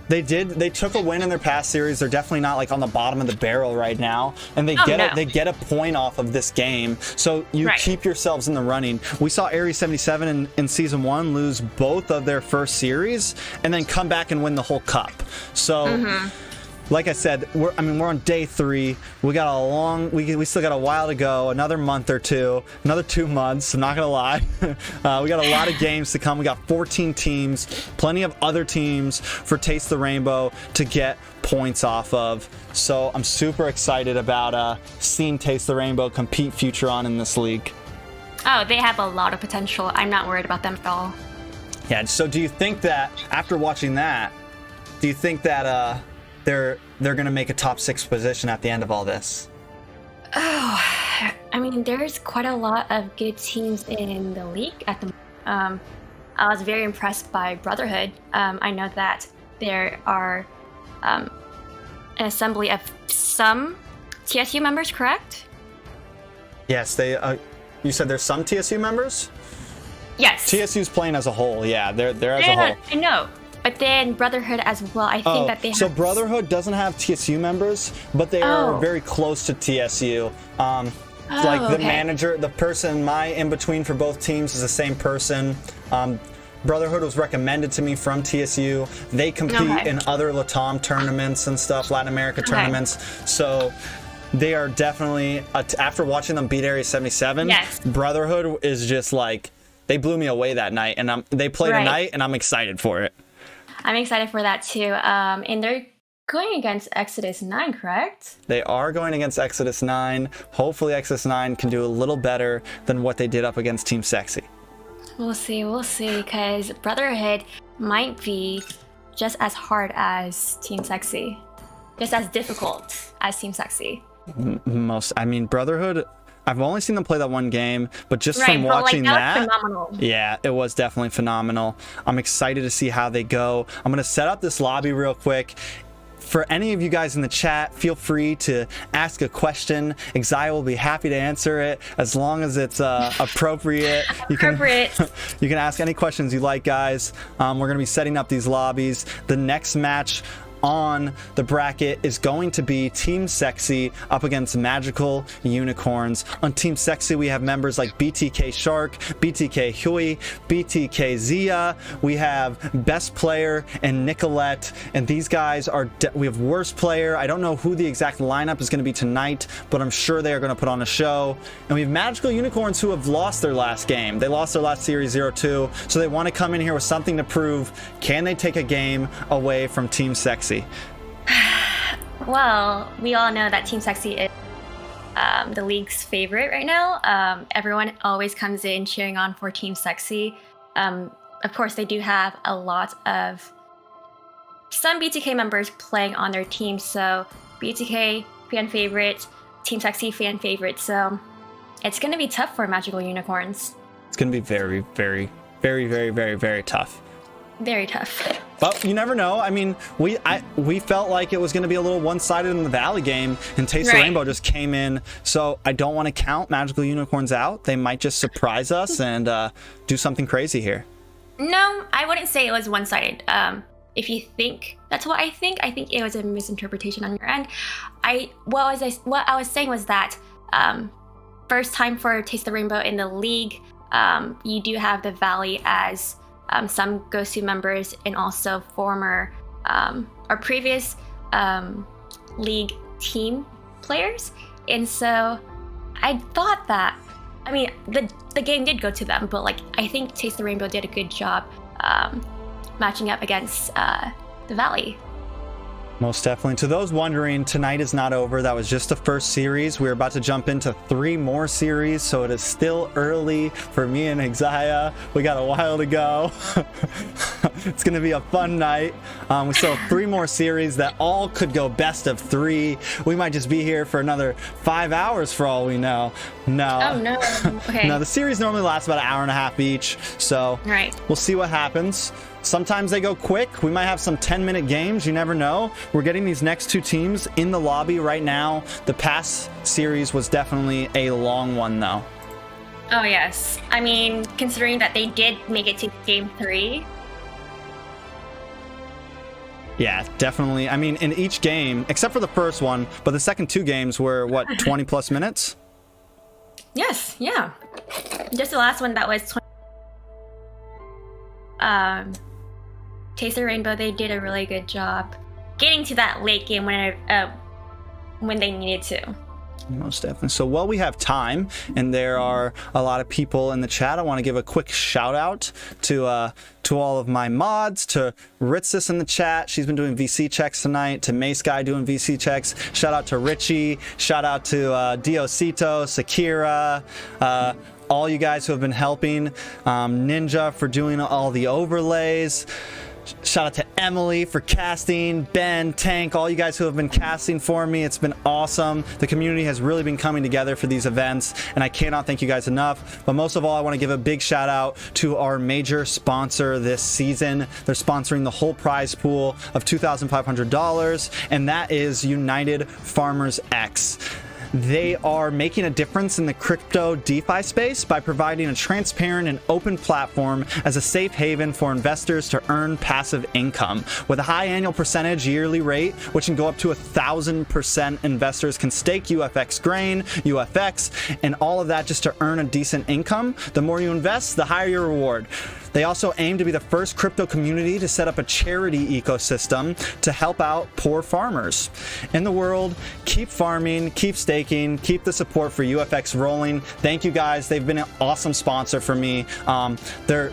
they took a win in their past series. They're definitely not like on the bottom of the barrel right now, and they get a point off of this game. So you keep yourselves in the running. We saw Ares 77 in season 1 lose both of their first series and then come back and win the whole cup. So like I said, we're on day 3. We got we still got a while to go, another month or two, another 2 months. I'm not gonna lie. We got a lot of games to come. We got 14 teams, plenty of other teams for Taste the Rainbow to get points off of. So I'm super excited about seeing Taste the Rainbow compete future on in this league. Oh, they have a lot of potential. I'm not worried about them at all. Yeah. So do you think that after watching that, do you think that they're going to make a top 6 position at the end of all this? Oh, I mean, there's quite a lot of good teams in the league at the moment. I was very impressed by Brotherhood. I know that there are an assembly of some TSU members, correct? Yes, you said there's some TSU members? Yes. TSU's playing as a whole, yeah. They're as a whole. I know. But then Brotherhood as well, I think that they have... So Brotherhood doesn't have TSU members, but they are very close to TSU. Like the manager, the person, my in-between for both teams is the same person. Brotherhood was recommended to me from TSU. They compete in other LATAM tournaments and stuff, Latin America tournaments. So they are definitely, after watching them beat Area 77, Brotherhood is just like, they blew me away that night. And they play tonight, and I'm excited for it. I'm excited for that too. And they're going against Exodus 9, correct? They are going against Exodus 9. Hopefully Exodus 9 can do a little better than what they did up against Team SEXI. We'll see, because Brotherhood, might be just as hard as Team SEXI. Just as difficult as Team SEXI. I mean, Brotherhood, I've only seen them play that one game, but just Right, from but, like, watching that was that, phenomenal. yeah, it was definitely phenomenal. I'm excited to see how they go. I'm gonna set up this lobby real quick. For any of you guys in the chat, feel free to ask a question. Exia will be happy to answer it as long as it's appropriate. You can ask any questions you like, guys. We're going to be setting up these lobbies. The next match on the bracket is going to be Team SEXI up against Magical Unicorns. On Team SEXI, we have members like BTK Shark, BTK Hui, BTK Zia. We have Best Player and Nicolette, and these guys are we have Worst Player. I don't know who the exact lineup is going to be tonight, but I'm sure they are going to put on a show. And we have Magical Unicorns who have lost their last game. They lost their last series 0-2, so they want to come in here with something to prove. Can they take a game away from Team SEXI? Well, we all know that Team SEXI is the league's favorite right now. Everyone always comes in cheering on for Team SEXI. Of course, they do have a lot of some BTK members playing on their team, so BTK fan favorite, Team SEXI fan favorite. So it's going to be tough for Magical Unicorns. It's going to be very, very, very, very, very, very tough. Very tough. But you never know. I mean, we felt like it was going to be a little one-sided in the Valley game, and Taste the Rainbow just came in. So I don't want to count Magical Unicorns out. They might just surprise us and do something crazy here. No, I wouldn't say it was one-sided. If you think that's what I think it was a misinterpretation on your end. What I was saying was that first time for Taste the Rainbow in the league, you do have the Valley as some GoSu members and also former or previous league team players. And so I thought that, I mean, the game did go to them, but like I think Taste the Rainbow did a good job matching up against the Valley. Most definitely. To those wondering, tonight is not over. That was just the first series. We're about to jump into 3 more series, so it is still early for me and Exia. We got a while to go. It's going to be a fun night. We still have 3 more series that all could go best of 3. We might just be here for another 5 hours for all we know. No. Oh, no. Okay. No, the series normally lasts about an hour and a half each, so we'll see what happens. Sometimes they go quick. We might have some 10-minute games. You never know. We're getting these next 2 teams in the lobby right now. The past series was definitely a long one, though. Oh, yes. I mean, considering that they did make it to game 3. Yeah, definitely. I mean, in each game, except for the first one, but the second 2 games were, what, 20-plus minutes? Yes, yeah. Just the last one that was 20. Taste the Rainbow, they did a really good job getting to that late game when they needed to. Most definitely. So while we have time, and there are a lot of people in the chat, I want to give a quick shout out to all of my mods, to Ritzis in the chat. She's been doing VC checks tonight. To Mace Guy doing VC checks. Shout out to Richie. Shout out to Diosito, Sakira. All you guys who have been helping. Ninja for doing all the overlays. Shout out to Emily for casting, Ben, Tank, all you guys who have been casting for me. It's been awesome. The community has really been coming together for these events, and I cannot thank you guys enough. But most of all, I want to give a big shout out to our major sponsor this season. They're sponsoring the whole prize pool of $2,500, and that is United Farmers X. They are making a difference in the crypto DeFi space by providing a transparent and open platform as a safe haven for investors to earn passive income. With a high annual percentage yearly rate, which can go up to 1,000%, investors can stake UFX grain, UFX, and all of that just to earn a decent income. The more you invest, the higher your reward. They also aim to be the first crypto community to set up a charity ecosystem to help out poor farmers in the world. Keep farming, keep staking, keep the support for UFX rolling. Thank you guys. They've been an awesome sponsor for me. They're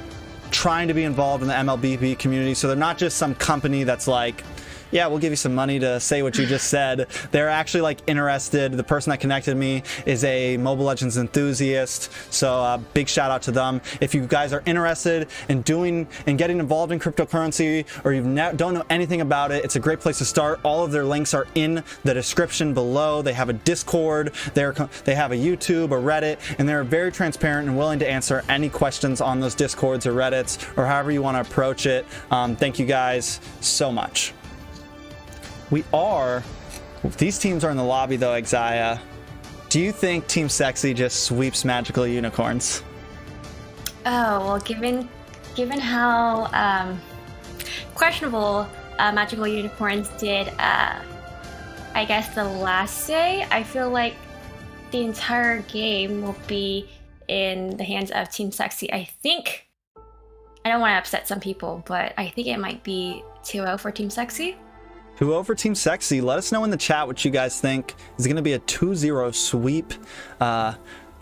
trying to be involved in the MLBB community, so they're not just some company that's like, yeah, we'll give you some money to say what you just said. They're actually like interested. The person that connected me is a Mobile Legends enthusiast, so big shout out to them. If you guys are interested in doing and getting involved in cryptocurrency, or you don't know anything about it, it's a great place to start. All of their links are in the description below. They have a Discord, they have a YouTube, a Reddit, and they're very transparent and willing to answer any questions on those Discords or Reddits, or however you want to approach it. Thank you guys so much. These teams are in the lobby though, Exia. Do you think Team SEXI just sweeps Magical Unicorns? Oh, well, given how questionable Magical Unicorns did, I guess the last day, I feel like the entire game will be in the hands of Team SEXI. I think, I don't want to upset some people, but I think it might be 2-0 for Team SEXI. 2-0 for Team SEXI. Let us know in the chat what you guys think. Is it going to be a 2-0 sweep?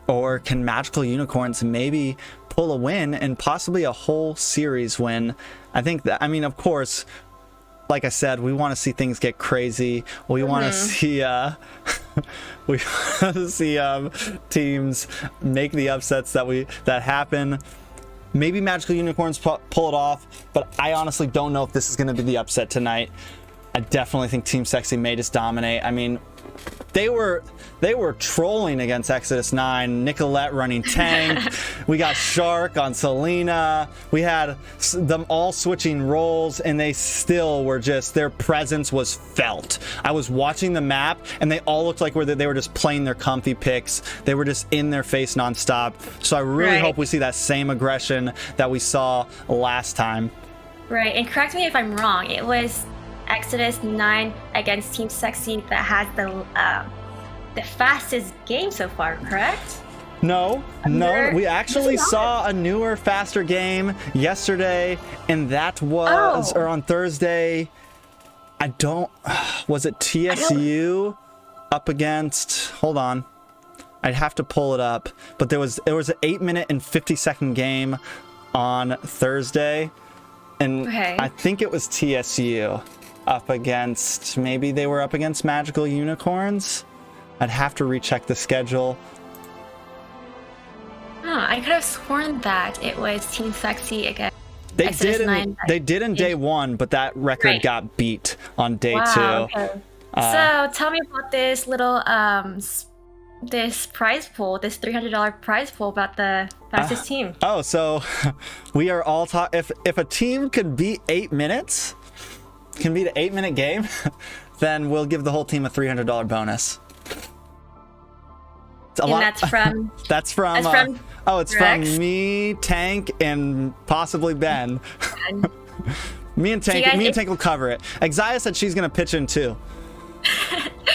Or can Magical Unicorns maybe pull a win and possibly a whole series win? I think that, I mean, of course, like I said, we want to see things get crazy. We want to see teams make the upsets that happen. Maybe Magical Unicorns pull it off, but I honestly don't know if this is going to be the upset tonight. I definitely think Team SEXI may just dominate. I mean, they were trolling against Exodus 9. Nicolette running tank. We got Shark on Selena. We had them all switching roles, and they still were just, their presence was felt. I was watching the map, and they all looked like they were just playing their comfy picks. They were just in their face nonstop. So I really hope we see that same aggression that we saw last time. Right, and correct me if I'm wrong. It was Exodus 9 against Team SEXI that has the fastest game so far, correct? No, we actually saw a newer, faster game yesterday, and that was, or on Thursday. Was it TSU up against, hold on, I'd have to pull it up, but there was an 8-minute and 50-second game on Thursday, and I think it was TSU up against, maybe they were up against Magical Unicorns. I'd have to recheck the schedule. I could have sworn that it was Team SEXI against They did in day one, but that record got beat on day two. Okay. So tell me about this little this prize pool, this $300 prize pool about the fastest team. Oh, so we are all if a team can beat 8 minutes, can beat an 8-minute game, then we'll give the whole team a $300 bonus. That's from it's from me, Tank, and possibly Ben. me and Tank will cover it. Exia said she's gonna pitch in too.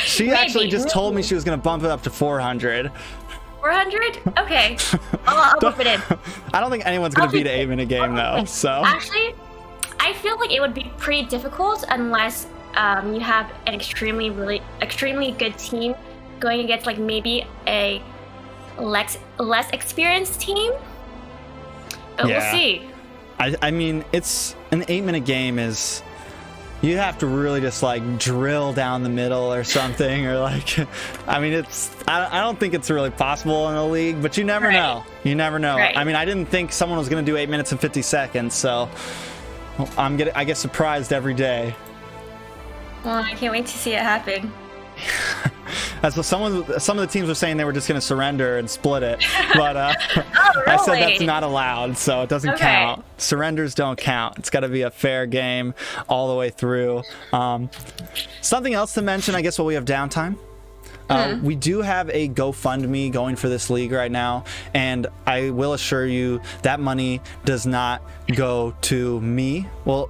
She actually just told me she was gonna bump it up to 400. 400? Okay. I'll bump it in. I don't think anyone's gonna beat an 8-minute game though. So actually, I feel like it would be pretty difficult unless you have an extremely good team going against like maybe a less experienced team. But we'll see. I mean, it's an 8-minute game is, you have to really just like drill down the middle or something, or like, I mean, I don't think it's really possible in a league, but you never know. You never know. I mean, I didn't think someone was going to do 8 minutes and 50 seconds, so I get surprised every day. Well, I can't wait to see it happen. That's what some of the teams were saying, they were just going to surrender and split it, but really? I said that's not allowed, so it doesn't count. Surrenders don't count. It's got to be a fair game all the way through. Something else to mention, I guess, while we have downtime. We do have a GoFundMe going for this league right now, and I will assure you that money does not go to me. Well,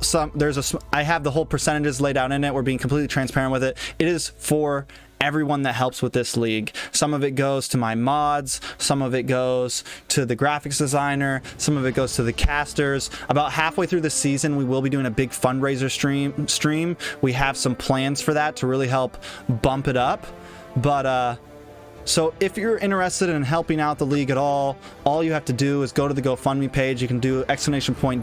I have the whole percentages laid out in it. We're being completely transparent with it. It is for everyone that helps with this league. Some of it goes to my mods, some of it goes to the graphics designer, some of it goes to the casters. About halfway through the season, we will be doing a big fundraiser stream. We have some plans for that to really help bump it up. But So if you're interested in helping out the league at all you have to do is go to the GoFundMe page. You can do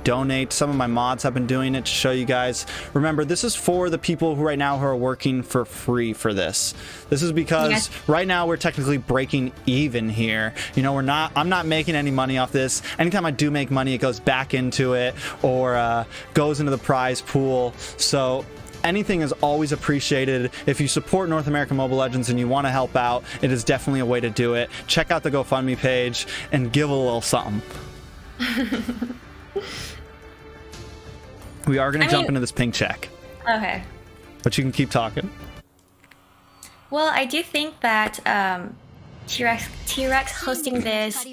!donate. Some of my mods have been doing it to show you guys. Remember, this is for the people who right now who are working for free for this. This is because right now we're technically breaking even here. You know, I'm not making any money off this. Anytime I do make money, it goes back into it or goes into the prize pool. So anything is always appreciated. If you support North American Mobile Legends and you want to help out, it is definitely a way to do it. Check out the GoFundMe page and give a little something. We are going to jump into this ping check. Okay. But you can keep talking. Well, I do think that T-Rex hosting this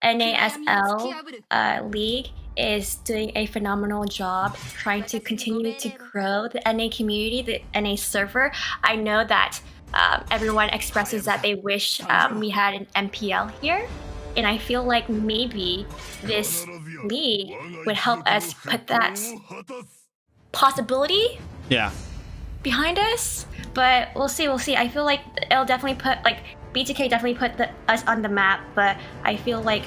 NASL league is doing a phenomenal job trying to continue to grow the NA community, the NA server. I know that everyone expresses that they wish we had an MPL here, and I feel like maybe this league would help us put that possibility behind us. But we'll see. I feel like it'll definitely put, like, BTK definitely put us on the map, but I feel like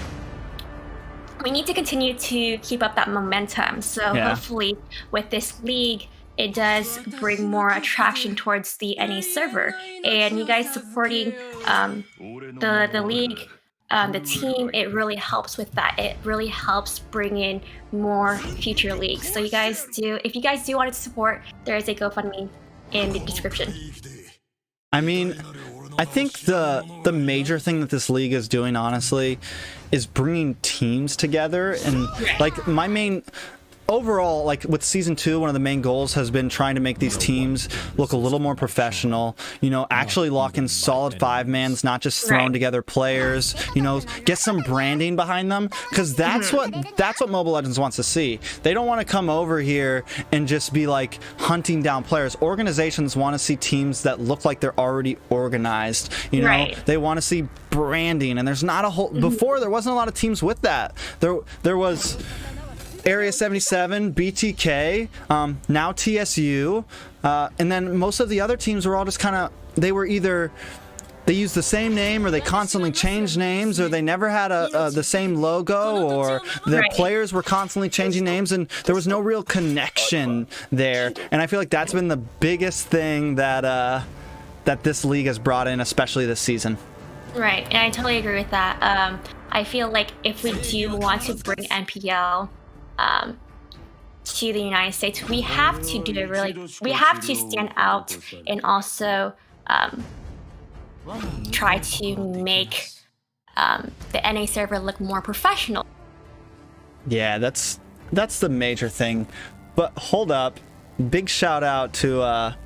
we need to continue to keep up that momentum. So hopefully with this league, it does bring more attraction towards the NA server. And you guys supporting the league, the team, it really helps with that. It really helps bring in more future leagues. So if you guys do want to support, there is a GoFundMe in the description. I mean, I think the major thing that this league is doing, honestly, is bringing teams together. And like my main overall, like with season 2, one of the main goals has been trying to make these teams look a little more professional, you know, actually lock in solid 5-mans, not just thrown together players, you know, get some branding behind them, because that's what Mobile Legends wants to see. They don't want to come over here and just be like hunting down players. Organizations want to see teams that look like they're already organized, you know. They want to see branding, and there's not a whole before there wasn't a lot of teams with that. There was Area 77, BTK, now TSU, and then most of the other teams were all just kind of, they were either they used the same name, or they constantly changed names, or they never had the same logo, or the players were constantly changing names, and there was no real connection there. And I feel like that's been the biggest thing that that this league has brought in, especially this season. Right, and I totally agree with that. I feel like if we do want to bring NPL to the United States, we have to do we have to stand out and also try to make the NA server look more professional. Yeah, that's the major thing. But hold up, big shout out to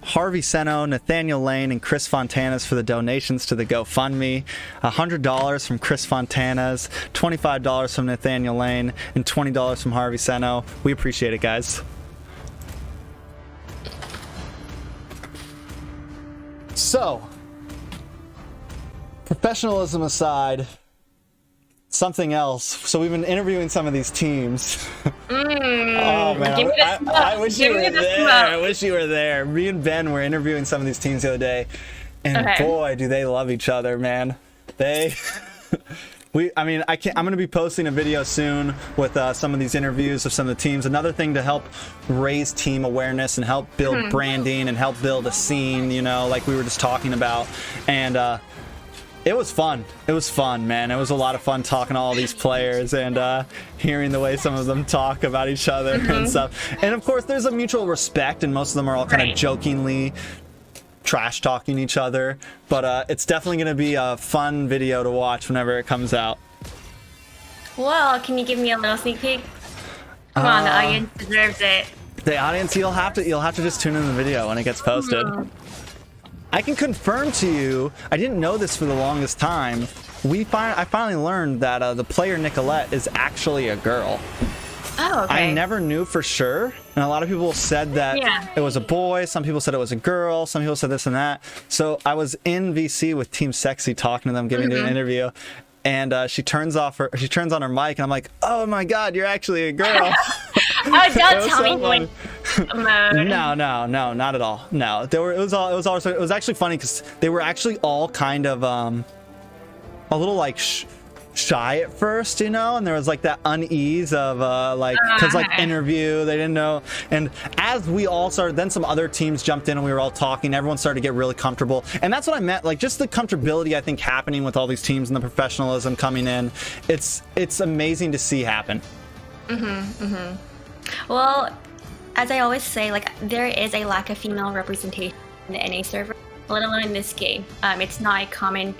Harvey Seno, Nathaniel Lane, and Chris Fontanas for the donations to the GoFundMe. $100 from Chris Fontanas, $25 from Nathaniel Lane, and $20 from Harvey Seno. We appreciate it, guys. So, professionalism aside, something else. So we've been interviewing some of these teams. Oh man, I wish you were there. I wish you were there. Me and Ben were interviewing some of these teams the other day, and boy, do they love each other, man. I mean, I'm going to be posting a video soon with some of these interviews of some of the teams. Another thing to help raise team awareness and help build branding and help build a scene, you know, like we were just talking about. And it was fun. It was fun, man. It was a lot of fun talking to all these players and hearing the way some of them talk about each other and stuff. And of course, there's a mutual respect, and most of them are all kind of jokingly trash talking each other. But it's definitely going to be a fun video to watch whenever it comes out. Well, can you give me a little sneak peek? Come on, the audience deserves it. The audience, you'll have to just tune in the video when it gets posted. I can confirm to you, I didn't know this for the longest time. I finally learned that the player Nicolette is actually a girl. Oh, okay. I never knew for sure, and a lot of people said that it was a boy. Some people said it was a girl. Some people said this and that. So I was in VC with Team SEXI talking to them, giving them an interview, and she turns on her mic, and I'm like, "Oh my God, you're actually a girl!" Oh, don't tell me mode. No, not at all. No, it was actually funny because they were actually all kind of a little like shy at first, you know, and there was like that unease of because like interview, they didn't know. And as we all started, then some other teams jumped in and we were all talking, everyone started to get really comfortable. And that's what I meant, like just the comfortability I think happening with all these teams and the professionalism coming in. It's amazing to see happen. Well, as I always say, like there is a lack of female representation in the NA server, let alone in this game. It's not a common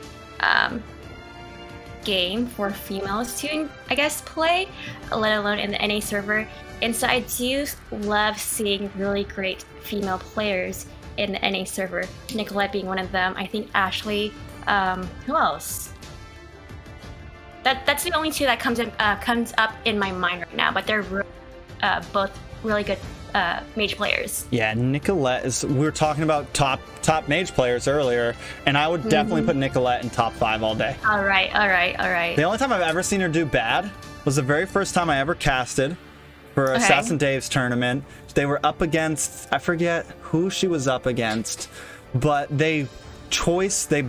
game for females to, I guess, play, let alone in the NA server. And so I do love seeing really great female players in the NA server. Nicolette being one of them. I think Ashley. Who else? That's the only two that comes up in my mind right now. But they're both really good mage players. Yeah, Nicolette is. We were talking about top mage players earlier, and I would definitely put Nicolette in top 5 all day. All right. The only time I've ever seen her do bad was the very first time I ever casted for Assassin Dave's tournament. They were up against, I forget who she was up against, but they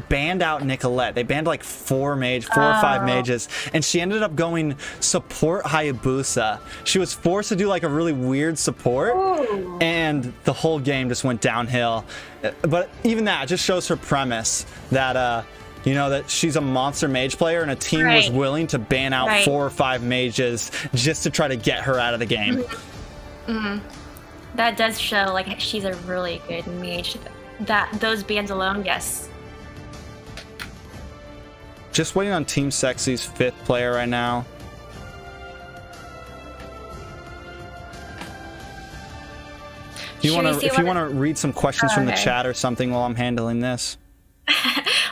banned out Nicolette. They banned like 4 or 5 mages, and she ended up going support Hayabusa. She was forced to do like a really weird support. Ooh. And the whole game just went downhill. But even that just shows her premise that you know, that she's a monster mage player, and a team was willing to ban out 4 or 5 mages just to try to get her out of the game. That does show like she's a really good mage. Those bans alone, yes. Just waiting on Team SEXI's 5th player right now. If you want to read some questions from the chat or something while I'm handling this.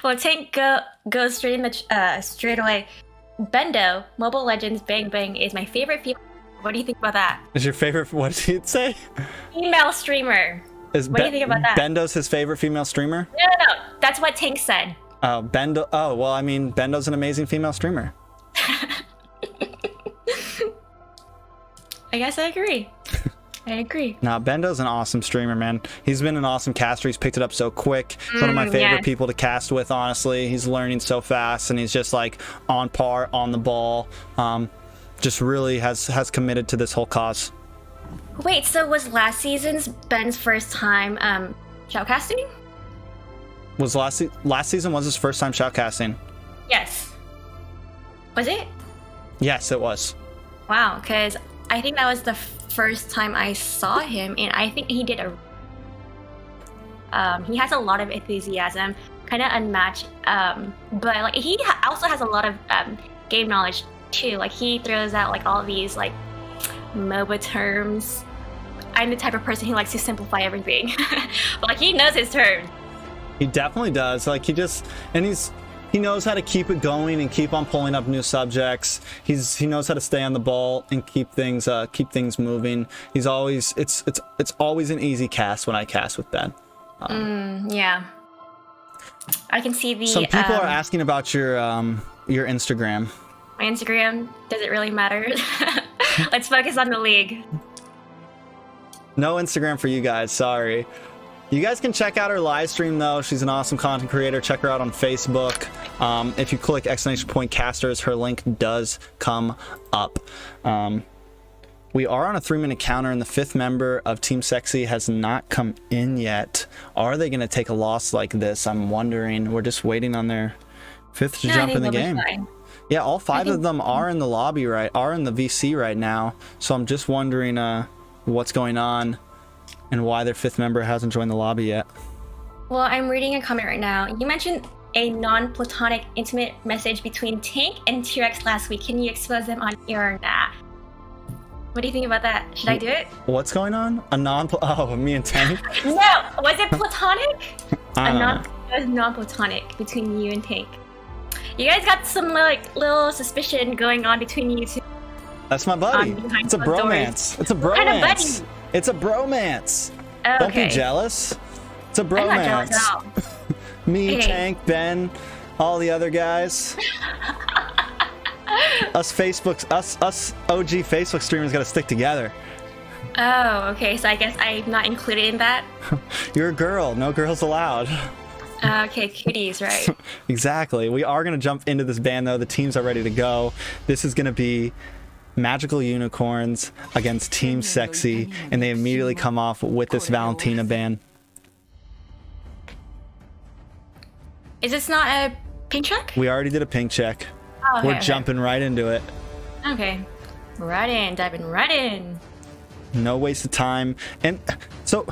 Well, Tank goes straight in the straight away. Bendo, Mobile Legends Bang Bang is my favorite female. What do you think about that? Is your favorite? What did it say? Female streamer. What do you think about that? Bendo's his favorite female streamer? No. That's what Tank said. Oh, Bendo. Oh, well, I mean, Bendo's an amazing female streamer. I guess I agree. Nah, Bendo's an awesome streamer, man. He's been an awesome caster. He's picked it up so quick. He's one of my favorite people to cast with, honestly. He's learning so fast, and he's just like on par, on the ball. Just really has committed to this whole cause. Wait, so was last season's Ben's first time shoutcasting? Was last season was his first time shoutcasting? Yes. Was it? Yes, it was. Wow, because I think that was the first time I saw him, and I think he did he has a lot of enthusiasm, kind of unmatched, but like he also has a lot of game knowledge too. Like he throws out like all these like MOBA terms. I'm the type of person who likes to simplify everything. But like he knows his terms. He definitely does. Like he knows how to keep it going and keep on pulling up new subjects. He knows how to stay on the ball and keep things moving. He's always it's always an easy cast when I cast with Ben. Yeah. I can see the some people are asking about your Instagram. My Instagram, does it really matter? Let's focus on the league. No Instagram for you guys, sorry. You guys can check out her live stream though. She's an awesome content creator. Check her out on Facebook. If you click !casters, her link does come up. We are on a 3-minute counter, and the 5th member of Team SEXI has not come in yet. Are they going to take a loss like this? I'm wondering. We're just waiting on their 5th to jump in the game. Yeah, all 5 of them are in the lobby, are in the VC right now. So I'm just wondering what's going on and why their 5th member hasn't joined the lobby yet. Well, I'm reading a comment right now. You mentioned a non-platonic intimate message between Tank and T-Rex last week. Can you expose them on your nah? What do you think about that? Should I do it? What's going on? Me and Tank? No! Was it platonic? It was non-platonic between you and Tank. You guys got some like little suspicion going on between you two. That's my buddy. It's a bromance. It's a bromance. It's a bromance. Okay. Don't be jealous. It's a bromance. I'm not jealous at all. Me, Tank, Ben, all the other guys. us OG Facebook streamers gotta stick together. Oh, okay. So I guess I'm not included in that. You're a girl. No girls allowed. Okay, cuties, right? Exactly. We are going to jump into this ban, though. The teams are ready to go. This is going to be Magical Unicorns against Team SEXI, and they immediately come off with this Valentina ban. Is this not a pink check? We already did a pink check. Oh, okay, We're jumping right into it. Okay. Right in, diving right in. No waste of time. And so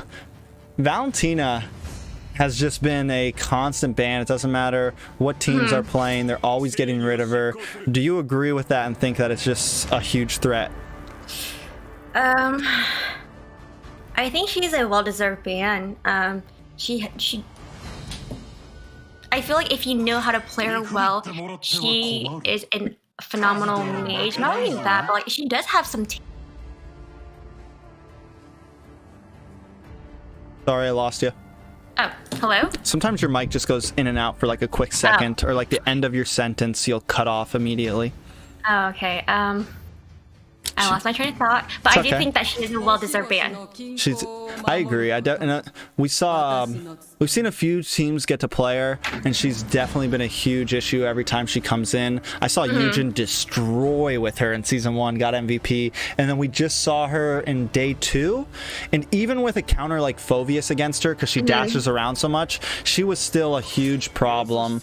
Valentina has just been a constant ban. It doesn't matter what teams are playing, they're always getting rid of her. Do you agree with that and think that it's just a huge threat? I think she's a well-deserved ban. She I feel like if you know how to play her well, she is a phenomenal mage. Not only that, but like she does have some Sorry, I lost you. Oh, hello? Sometimes your mic just goes in and out for like a quick second, or like the end of your sentence, you'll cut off immediately. Oh, okay. I lost my train of thought, but I do think that she is a well-deserved ban. I agree. We've seen a few teams get to play her, and she's definitely been a huge issue every time she comes in. I saw Eugen destroy with her in season 1, got MVP, and then we just saw her in day 2, and even with a counter like Phoveus against her, because she dashes around so much, she was still a huge problem.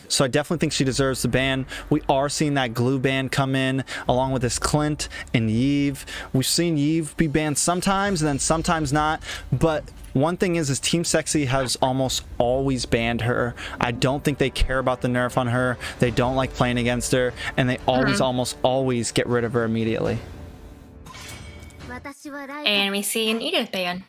So I definitely think she deserves the ban. We are seeing that glue ban come in, along with this Clint and Yves. We've seen Yves be banned sometimes, and then sometimes not. But one thing is Team SEXI has almost always banned her. I don't think they care about the nerf on her. They don't like playing against her, and they almost always get rid of her immediately. And we see an Edith ban.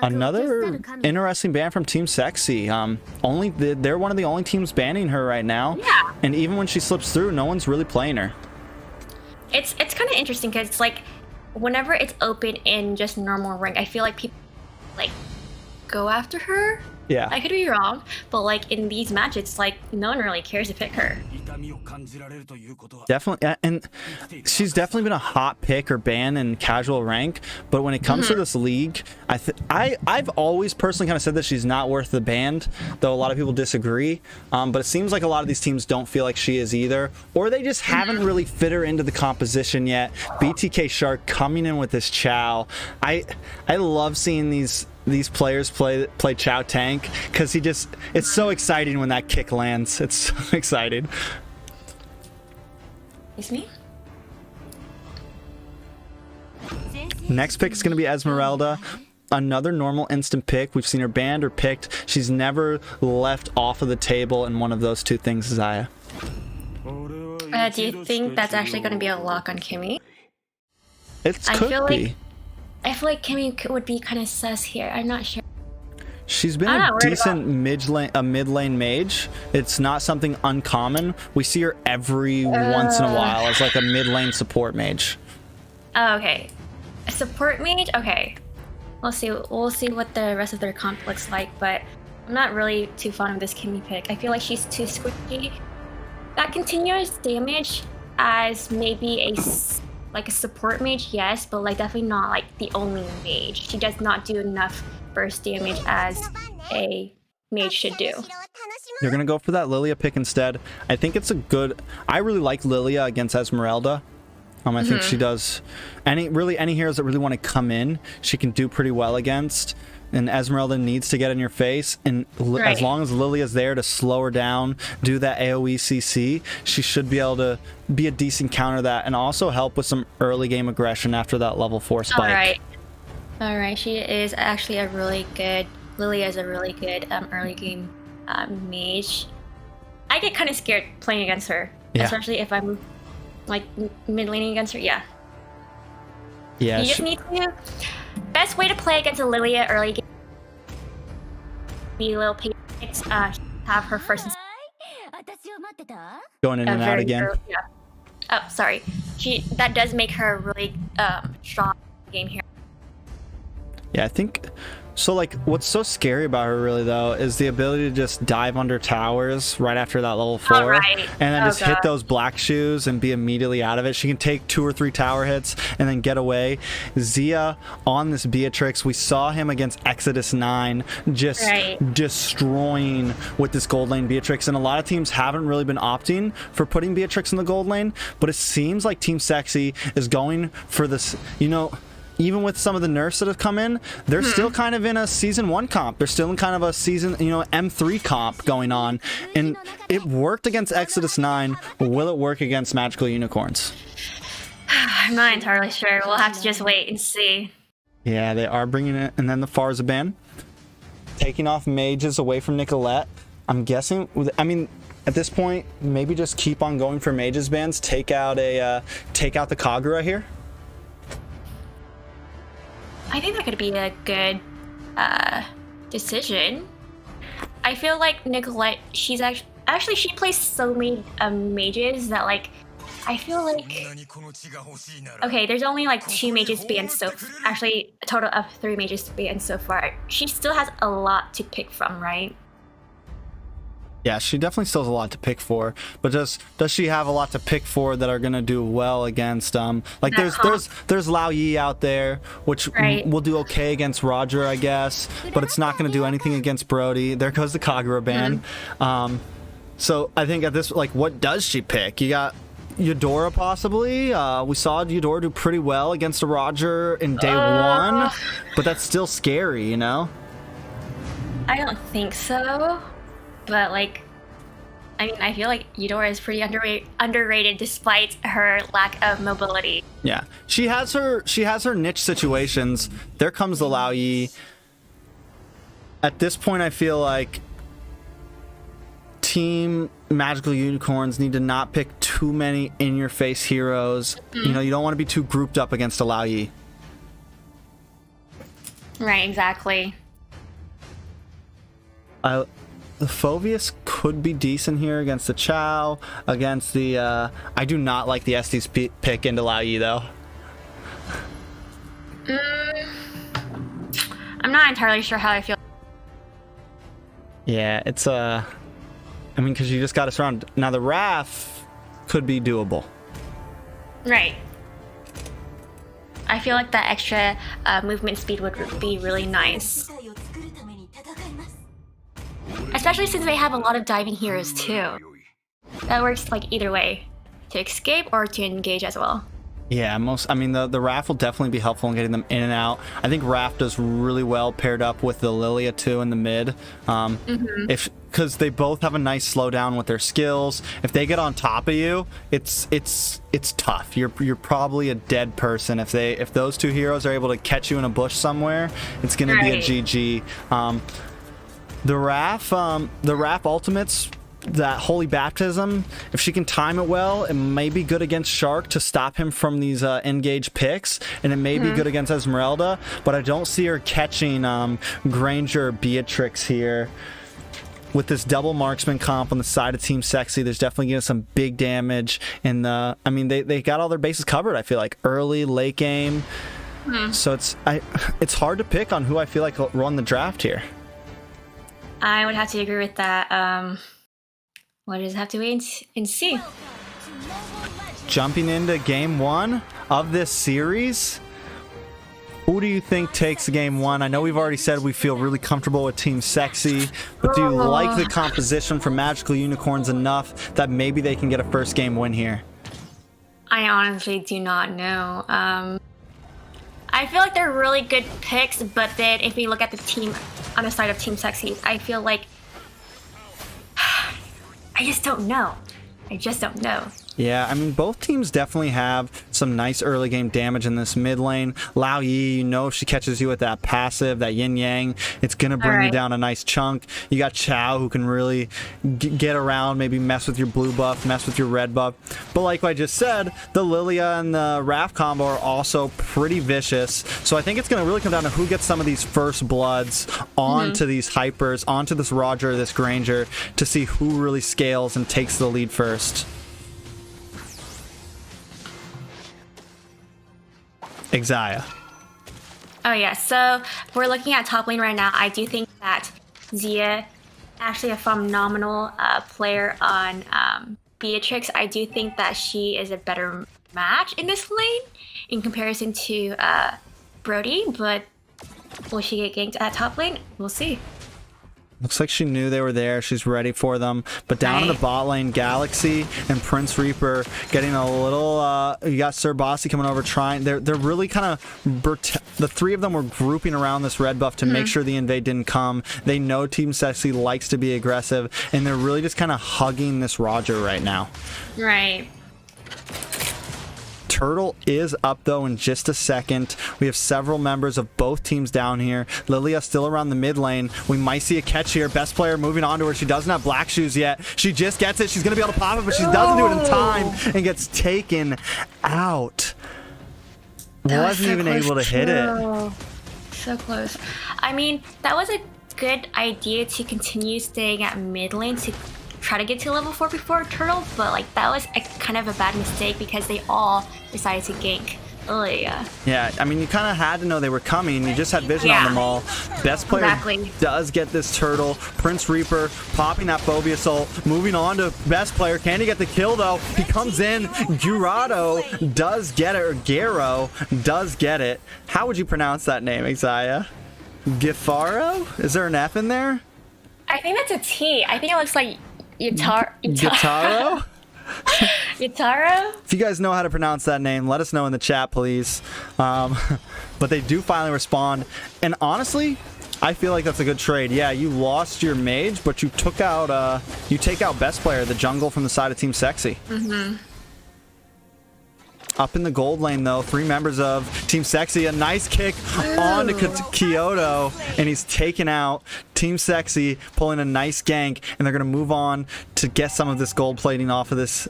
Another interesting ban from Team SEXI. They're one of the only teams banning her right now. Yeah. And even when she slips through, no one's really playing her. It's kind of interesting because it's like whenever it's open in just normal rank, I feel like people like go after her. Yeah. I could be wrong, but like in these matches, it's like no one really cares to pick her. Definitely, and she's definitely been a hot pick or ban in casual rank. But when it comes to this league, I've always personally kind of said that she's not worth the ban, though a lot of people disagree. But it seems like a lot of these teams don't feel like she is either, or they just haven't really fit her into the composition yet. BTK Shark coming in with this Chow. I love seeing these players play Chow tank, because it's so exciting when that kick lands. It's so exciting. It's me. Next pick is going to be Esmeralda. Another normal instant pick. We've seen her banned or picked. She's never left off of the table in one of those two things, Zaya. Do you think that's actually going to be a lock on Kimmy? It could be. I feel like Kimmy would be kind of sus here. I'm not sure. She's been a decent mid lane mage. It's not something uncommon. We see her every once in a while as like a mid lane support mage. Oh, okay. A support mage? Okay. We'll see what the rest of their comp looks like, but I'm not really too fond of this Kimmy pick. I feel like she's too squishy. That continuous damage as maybe a support mage, yes, but like definitely not like the only mage. She does not do enough burst damage as a mage should do. You're gonna go for that Lilia pick instead. I think it's a good. I really like Lilia against Esmeralda. I think she does any heroes that really want to come in, she can do pretty well against. And Esmeralda needs to get in your face, and as long as Lilia's there to slow her down, do that AoE CC, she should be able to be a decent counter that, and also help with some early game aggression after that level 4 spike. Alright, she is actually a really good, Lilia is a really good early game mage. I get kind of scared playing against her, especially if I'm like mid laning against her. Yeah, you just need to. Best way to play against a Lilia early game, be a little patient, have her first. Going in and out again. Early, yeah. Oh, sorry. That does make her a really strong game here. Yeah, I think So like what's so scary about her really though is the ability to just dive under towers right after that level 4 right. and then just hit those black shoes and be immediately out of it. She can take 2 or 3 tower hits and then get away. Zia on this Beatrix, we saw him against Exodus 9 just destroying with this gold lane Beatrix, and a lot of teams haven't really been opting for putting Beatrix in the gold lane, but it seems like Team SEXI is going for this, you know, even with some of the nerfs that have come in, they're still kind of in a season 1 comp. They're still in kind of a season, you know, M3 comp going on. And it worked against Exodus 9. Will it work against Magical Unicorns? I'm not entirely sure. We'll have to just wait and see. Yeah, they are bringing it. And then the Farzaban. Taking off mages away from Nicolette. I'm guessing, I mean, at this point, maybe just keep on going for mages bans. Take out the Kagura here. I think that could be a good decision. I feel like Nicolette, she's actually she plays so many mages that like I feel like okay, there's only like 2 mages banned so actually a total of 3 mages banned so far. She still has a lot to pick from, right? Yeah, she definitely still has a lot to pick for, but does she have a lot to pick for that are gonna do well against like there's Lao Yi out there, which will do okay against Roger, I guess, but it's not gonna do anything against Brody. There goes the Kagura ban. So I think at this, like, what does she pick? You got Eudora possibly. We saw Eudora do pretty well against a Roger in day 1, but that's still scary, you know? I don't think so. But like, I mean, I feel like Eudora is pretty underrated despite her lack of mobility. Yeah, she has her niche situations. There comes the Lao Yi. At this point, I feel like Team Magical Unicorns need to not pick too many in-your-face heroes. You know, you don't want to be too grouped up against a Lao Yi. Right, exactly. The Phoveus could be decent here against the Chow, against the, I do not like the Estes pick into Lao Yi, though. I'm not entirely sure how I feel. Yeah, it's, I mean, because you just got to surround. Now, the Raph could be doable. Right. I feel like that extra movement speed would be really nice. Especially since they have a lot of diving heroes too. That works like either way, to escape or to engage as well. Yeah, I mean the Raph will definitely be helpful in getting them in and out. I think Raph does really well paired up with the Lilia too in the mid. Because they both have a nice slowdown with their skills. If they get on top of you, it's tough. You're probably a dead person. If those 2 heroes are able to catch you in a bush somewhere, it's gonna be a GG. The Raph ultimates, that Holy Baptism, if she can time it well, it may be good against Shark to stop him from these engage picks, and it may be good against Esmeralda, but I don't see her catching Granger Beatrix here. With this double marksman comp on the side of Team SEXI, there's definitely getting some big damage in the, I mean, they got all their bases covered, I feel like, early, late game. So it's hard to pick on who I feel like will run the draft here. I would have to agree with that. We'll just have to wait and see. Jumping into game 1 of this series, who do you think takes game 1? I know we've already said we feel really comfortable with Team SEXI, but do you like the composition from Magical Unicorns enough that maybe they can get a first game win here? I honestly do not know. I feel like they're really good picks, but then if we look at the team on the side of Team SEXI, I feel like I just don't know. Yeah, I mean, both teams definitely have some nice early game damage in this mid lane. Lao Yi, you know, if she catches you with that passive, that yin yang, it's going to bring you down a nice chunk. You got Chow, who can really get around, maybe mess with your blue buff, mess with your red buff. But like I just said, the Lilia and the Raph combo are also pretty vicious. So I think it's going to really come down to who gets some of these first bloods onto these hypers, onto this Roger, this Granger, to see who really scales and takes the lead first. Exia. Oh yeah, so we're looking at top lane right now. I do think that Zia, actually a phenomenal player on Beatrix. I do think that she is a better match in this lane in comparison to Brody, but will she get ganked at top lane? We'll see. Looks like she knew they were there. She's ready for them. But down in the bot lane, Galaxy and Prince Reaper getting a little... you got Sir Bossy coming over trying... They're really kind of... The three of them were grouping around this red buff to make sure the invade didn't come. They know Team SEXI likes to be aggressive, and they're really just kind of hugging this Roger right now. Right. Turtle is up though in just a second. We have several members of both teams down here. Lilia still around the mid lane. We might see a catch here. Best player moving on to her. She doesn't have black shoes yet. She just gets it. She's going to be able to pop it, but she doesn't do it in time and gets taken out. Wasn't even able to hit it. So close. I mean, that was a good idea to continue staying at mid lane to try to get to level 4 before Turtle, but like that was kind of a bad mistake because they all decided to gank Lilia. Yeah, I mean, you kind of had to know they were coming. You just had vision on them all. Best player does get this Turtle. Prince Reaper popping that Phobia Assault. Moving on to best player. Can he get the kill though? He comes in. Gurado does get it, or Garo does get it. How would you pronounce that name, Xayah? Gifaro? Is there an F in there? I think that's a T. I think it looks like Gitaro? Gitaro? If you guys know how to pronounce that name, let us know in the chat, please. But they do finally respond. And honestly, I feel like that's a good trade. Yeah, you lost your mage, but you took out, you take out best player, the jungle from the side of Team SEXI. Mm-hmm. Up in the gold lane, though, 3 members of Team SEXI. A nice kick on to Kyoto, and he's taken out. Team SEXI pulling a nice gank, and they're going to move on to get some of this gold plating off of this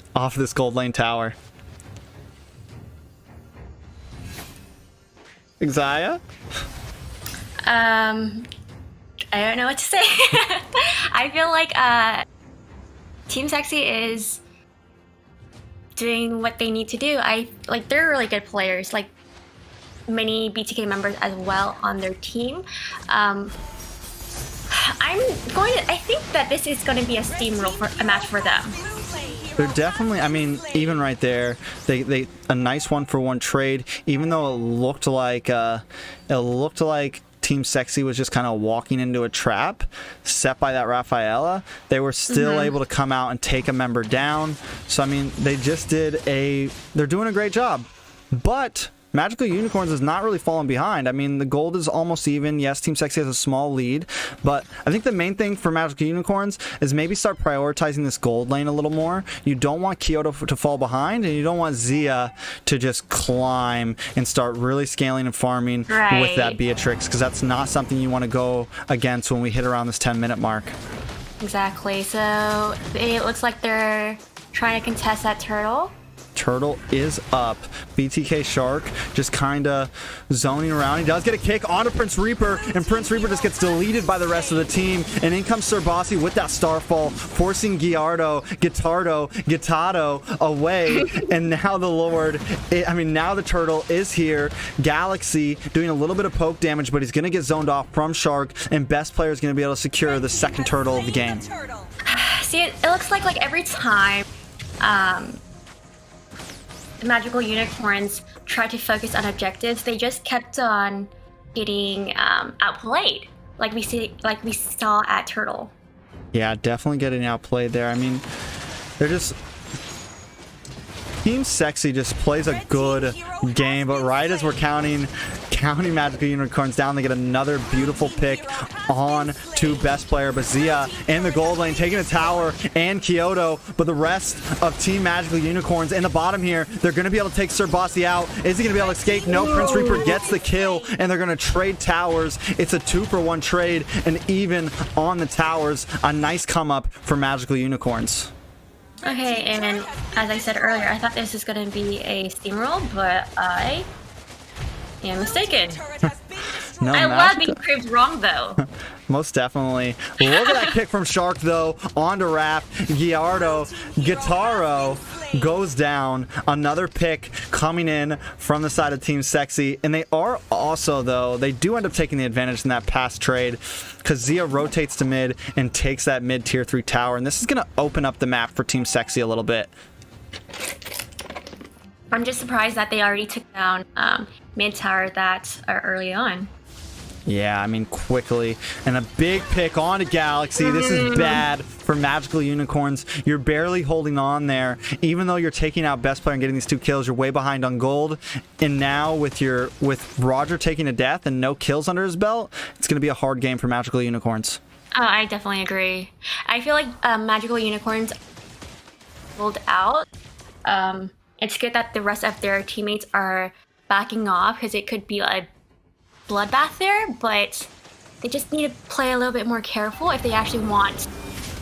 gold lane tower. Xayah? I don't know what to say. I feel like Team SEXI is doing what they need to do. They're really good players, like many BTK members as well on their team. I think that this is going to be a steamroll for a match for them. They're definitely, I mean, even right there, they a nice 1-for-1 trade, even though it looked like Team SEXI was just kind of walking into a trap set by that Rafaela. They were still able to come out and take a member down. So, I mean, they're doing a great job. But Magical Unicorns is not really falling behind. I mean, the gold is almost even. Yes, Team SEXI has a small lead, but I think the main thing for Magical Unicorns is maybe start prioritizing this gold lane a little more. You don't want Kyoto to fall behind, and you don't want Zia to just climb and start really scaling and farming with that Beatrix, because that's not something you want to go against when we hit around this 10-minute mark. Exactly. So it looks like they're trying to contest that Turtle. Turtle is up. BTK Shark just kind of zoning around. He does get a kick onto Prince Reaper, and Prince Reaper just gets deleted by the rest of the team. And in comes Sir Bossy with that Starfall, forcing Gitado away. And now the Lord, now the Turtle is here. Galaxy doing a little bit of poke damage, but he's going to get zoned off from Shark, and best player is going to be able to secure the second Turtle of the game. See, it looks like every time the Magical Unicorns tried to focus on objectives, they just kept on getting outplayed, like we saw at Turtle. Yeah, definitely getting outplayed there. I mean, they're just... Team SEXI just plays a good game, but right as we're counting Magical Unicorns down, they get another beautiful pick on to best player. But Zia in the gold lane taking a tower and Kyoto, but the rest of Team Magical Unicorns in the bottom here, they're going to be able to take Sir Bossy out. Is he going to be able to escape? No, Prince Reaper gets the kill, and they're going to trade towers. It's a 2-for-1 trade, and even on the towers, a nice come up for Magical Unicorns. Okay, and as I said earlier, I thought this was going to be a steamroll, but I am mistaken. No, I love being proved wrong, though. Most definitely. Look at that kick from Shark, though, onto Raph. Gitaro goes down. Another pick coming in from the side of Team SEXI, and they are also Also, though, they do end up taking the advantage in that pass trade because Zia rotates to mid and takes that mid tier 3 tower. And this is going to open up the map for Team SEXI a little bit. I'm just surprised that they already took down mid tower that early on. Yeah, I mean, quickly. And a big pick onto Galaxy. This is bad for Magical Unicorns. You're barely holding on there. Even though you're taking out best player and getting these 2 kills, you're way behind on gold. And now with Roger taking a death and no kills under his belt, it's going to be a hard game for Magical Unicorns. Oh, I definitely agree. I feel like Magical Unicorns pulled out. It's good that the rest of their teammates are backing off because it could be a bloodbath there, but they just need to play a little bit more careful if they actually want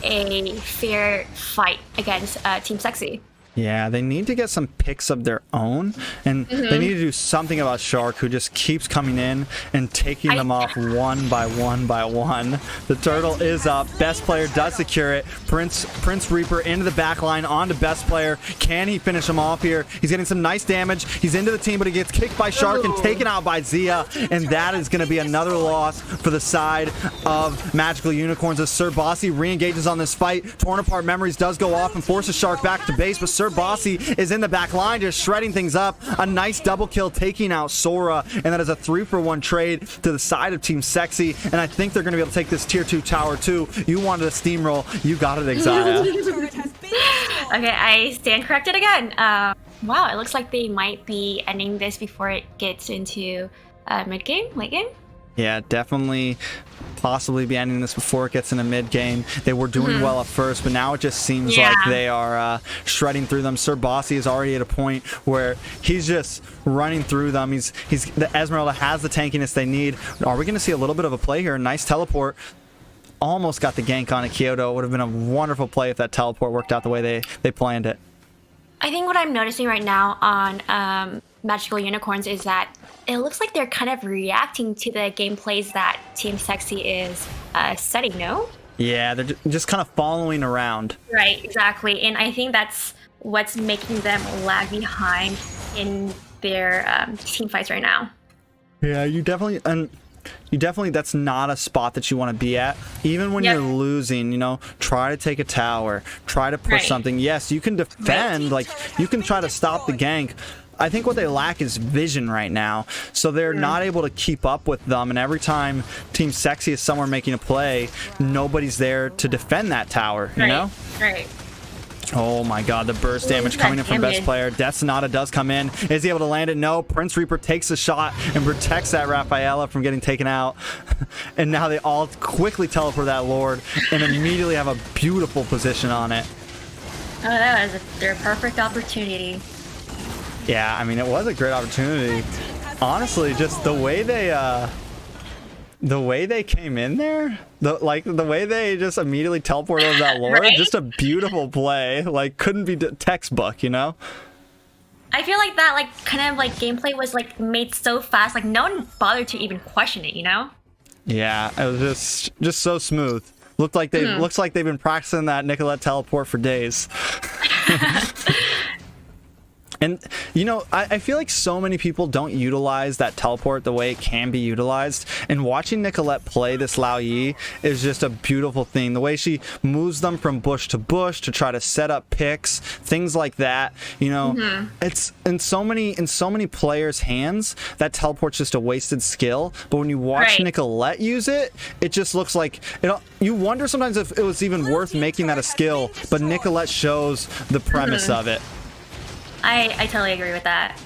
a fair fight against Team SEXI. Yeah, they need to get some picks of their own, and they need to do something about Shark, who just keeps coming in and taking them off one by one by one. The turtle is up. Best player does secure it. Prince Reaper into the back line onto best player. Can he finish him off here? He's getting some nice damage. He's into the team, but he gets kicked by Shark and taken out by Zia, and that is going to be another loss for the side of Magical Unicorns as Sir Bossy re-engages on this fight. Torn Apart Memories does go off and forces Shark back to base, but Sir Bossy is in the back line just shredding things up. A nice double kill taking out Sora, and that is a 3-for-1 trade to the side of Team SEXI, and I think they're going to be able to take this tier 2 tower too. You wanted a steamroll, you got it, Exia. Okay, I stand corrected again. Wow, it looks like they might be ending this before it gets into mid game, late game. Yeah, definitely possibly be ending this before it gets into mid game. They were doing well at first, but now it just seems like they are shredding through them. Sir Bossy is already at a point where he's just running through them. The Esmeralda has the tankiness they need. Are we going to see a little bit of a play here? Nice teleport. Almost got the gank on it, Kyoto. It would have been a wonderful play if that teleport worked out the way they planned it. I think what I'm noticing right now on Magical Unicorns is that it looks like they're kind of reacting to the gameplays that Team SEXI is setting, no? Yeah, they're just kind of following around. Right, exactly. And I think that's what's making them lag behind in their team fights right now. Yeah, you definitely, that's not a spot that you want to be at. Even when you're losing, try to take a tower, try to push something. Yes, you can defend, like you can try to stop the gank. I think what they lack is vision right now, so they're not able to keep up with them, and every time Team SEXI is somewhere making a play, nobody's there to defend that tower, you know? Right. Oh my god, the burst damage coming in from best player. Death Sonata does come in. Is he able to land it? No. Prince Reaper takes a shot and protects that Rafaela from getting taken out. And now they all quickly teleport that Lord and immediately have a beautiful position on it. Oh, that was their perfect opportunity. Yeah, I mean, it was a great opportunity. Honestly, just the way they came in there, the way they just immediately teleported over that Lord, just a beautiful play. Like, couldn't be textbook, I feel like that, kind of gameplay was made so fast, no one bothered to even question it, Yeah, it was just so smooth. Looks like they've been practicing that Nicolette teleport for days. And, I feel like so many people don't utilize that teleport the way it can be utilized. And watching Nicolette play this Lao Yi is just a beautiful thing. The way she moves them from bush to bush to try to set up picks, things like that. It's in so many players' hands, that teleport's just a wasted skill. But when you watch Nicolette use it, it just looks like you wonder sometimes if it was even worth making that a skill. But Nicolette shows the premise of it. I totally agree with that.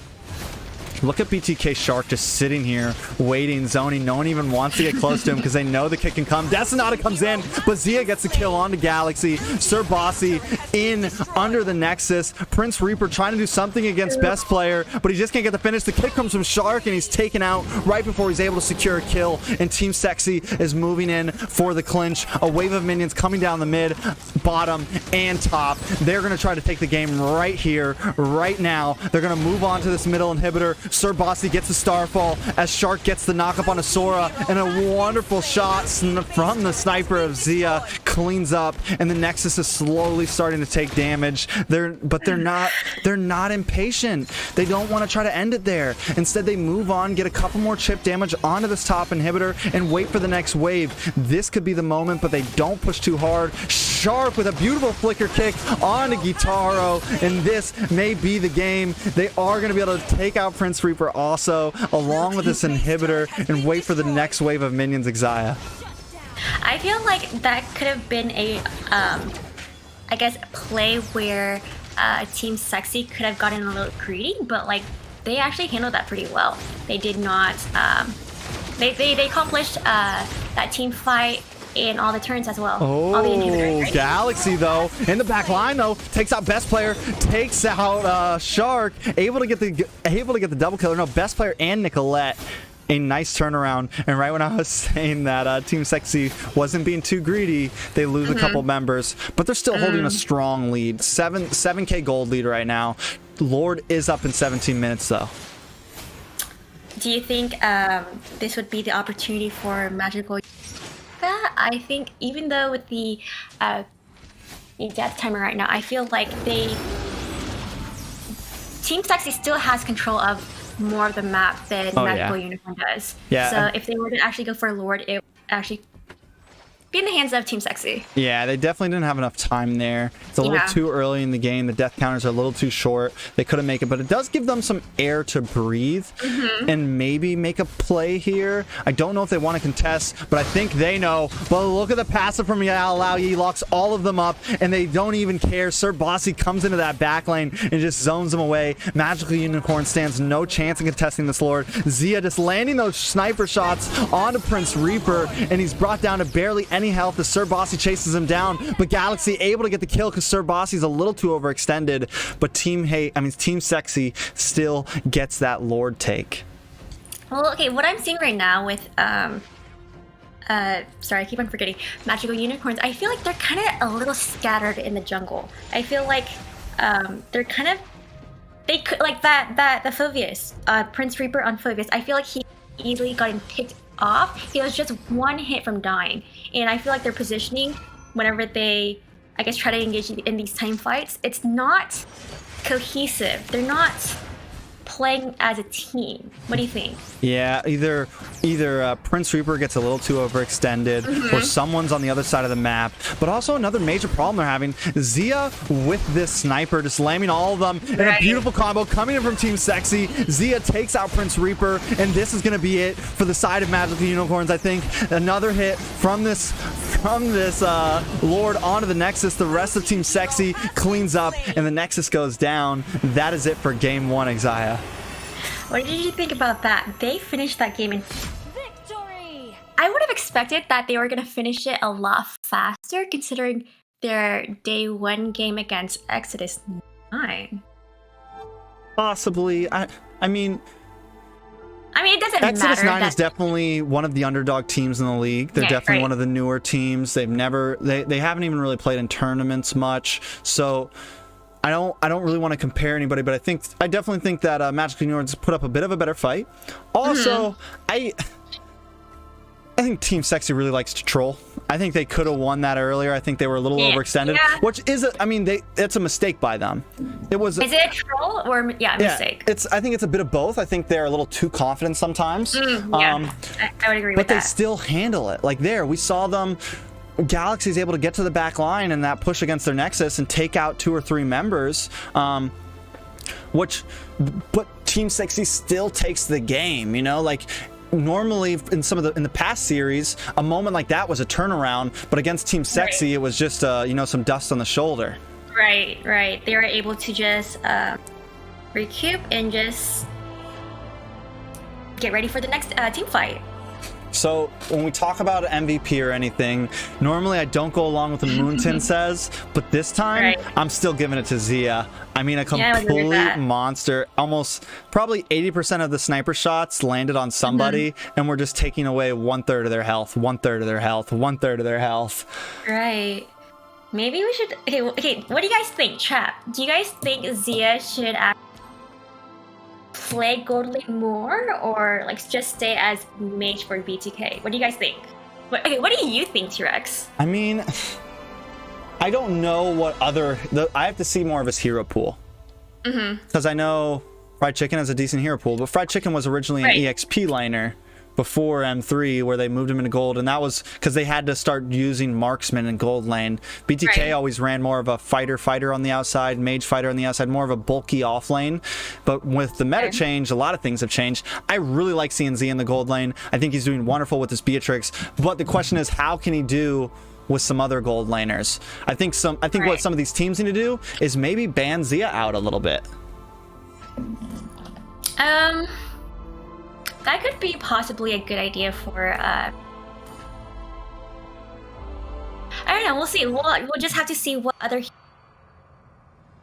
Look at BTK Shark just sitting here, waiting, zoning. No one even wants to get close to him because they know the kick can come. Death Sonata comes in, but Zia gets the kill onto Galaxy. Sir Bossy in under the Nexus. Prince Reaper trying to do something against best player, but he just can't get the finish. The kick comes from Shark, and he's taken out right before he's able to secure a kill. And Team SEXI is moving in for the clinch. A wave of minions coming down the mid, bottom, and top. They're going to try to take the game right here, right now. They're going to move on to this middle inhibitor. Sir Bossy gets the Starfall as Shark gets the knock up on a Sora, and a wonderful shot from the sniper of Zia cleans up, and the Nexus is slowly starting to take damage. They're not impatient. They don't want to try to end it there. Instead, they move on, get a couple more chip damage onto this top inhibitor, and wait for the next wave. This could be the moment, but they don't push too hard. Shark with a beautiful flicker kick onto Guitaro, and this may be the game. They are going to be able to take out Prince Reaper also, along with this inhibitor, and wait for the next wave of minions, Xayah. I feel like that could have been a, I guess, play where Team SEXI could have gotten a little greedy, but like they actually handled that pretty well. They did not. They accomplished that team fight in all the turns as well. All the inhibitors, right? Galaxy though in the back line though takes out best player, takes out Shark, able to get the double killer. No, best player and Nicolette. A nice turnaround, and right when I was saying that Team SEXI wasn't being too greedy, they lose a couple members, but they're still holding a strong lead. 7K gold lead right now. Lord is up in 17 minutes though. Do you think this would be the opportunity for Magical? I think even though with the death timer right now, I feel like Team SEXI still has control of more of the map than Magical Unicorn does. Yeah. So if they were to actually go for a Lord, it would actually be in the hands of Team SEXI. Yeah, they definitely didn't have enough time there. It's a little too early in the game. The death counters are a little too short. They couldn't make it, but it does give them some air to breathe and maybe make a play here. I don't know if they want to contest, but I think they know. Well, look at the passive from Yao Lao. He locks all of them up, and they don't even care. Sir Bossy comes into that back lane and just zones them away. Magical Unicorn stands no chance in contesting this Lord. Zia just landing those sniper shots onto Prince Reaper, and he's brought down to barely any health as Sir Bossy chases him down, but Galaxy able to get the kill because Sir Bossy's a little too overextended, but Team SEXI still gets that Lord take. Well, okay, what I'm seeing right now with sorry, I keep on forgetting Magical Unicorns, I feel like they're kind of a little scattered in the jungle. I feel like they're kind of, they could, like the Phoveus, Prince Reaper on Phoveus, I feel like he easily got picked off. He was just one hit from dying, and I feel like their positioning whenever they, I guess, try to engage in these time fights, it's not cohesive. They're not playing as a team. What do you think? Yeah, either Prince Reaper gets a little too overextended, or someone's on the other side of the map. But also another major problem they're having, Zia with this sniper just slamming all of them in a beautiful combo coming in from Team SEXI. Zia takes out Prince Reaper, and this is going to be it for the side of Magical Unicorns. I think another hit from this Lord onto the Nexus. The rest of Team SEXI cleans up, and the Nexus goes down. That is it for game one, Xayah. What did you think about that? They finished that game in victory. I would have expected that they were going to finish it a lot faster, considering their day one game against Exodus 9. Possibly. I mean, it doesn't matter. Exodus 9 is definitely one of the underdog teams in the league. They're definitely one of the newer teams. They haven't even really played in tournaments much. So I don't really want to compare anybody, but I definitely think that Magical Unicorns put up a bit of a better fight. Also, I think Team SEXI really likes to troll. I think they could have won that earlier. I think they were a little overextended, which is it's a mistake by them. Is it a troll or a mistake? I think it's a bit of both. I think they're a little too confident sometimes. I would agree with that. But they still handle it. Like we saw them. Galaxy's able to get to the back line and that push against their Nexus and take out 2 or 3 members, but Team SEXI still takes the game. Normally in the past series, a moment like that was a turnaround, but against Team SEXI, it was just some dust on the shoulder. Right. They were able to just recoup and just get ready for the next team fight. So when we talk about MVP or anything, normally I don't go along with what Moonton says, but this time I'm still giving it to Zia. A complete monster. Almost probably 80% of the sniper shots landed on somebody, and we're just taking away 1/3 of their health, 1/3 of their health, 1/3 of their health. Right. Maybe we should. Okay. What do you guys think, chat? Do you guys think Zia should play gold lane more, or like just stay as mage for BTK? What do you guys think? What do you think, T-Rex? I mean, I don't know what other... I have to see more of his hero pool. Because I know Fried Chicken has a decent hero pool, but Fried Chicken was originally an EXP laner before M3, where they moved him into gold, and that was because they had to start using marksman in gold lane. BTK always ran more of a fighter on the outside, mage fighter on the outside, more of a bulky off lane. But with the meta change, a lot of things have changed. I really like seeing Z in the gold lane. I think he's doing wonderful with this Beatrix, but the question is, how can he do with some other gold laners? I think what some of these teams need to do is maybe ban Zia out a little bit. That could be possibly a good idea for, I don't know, we'll see. We'll just have to see what other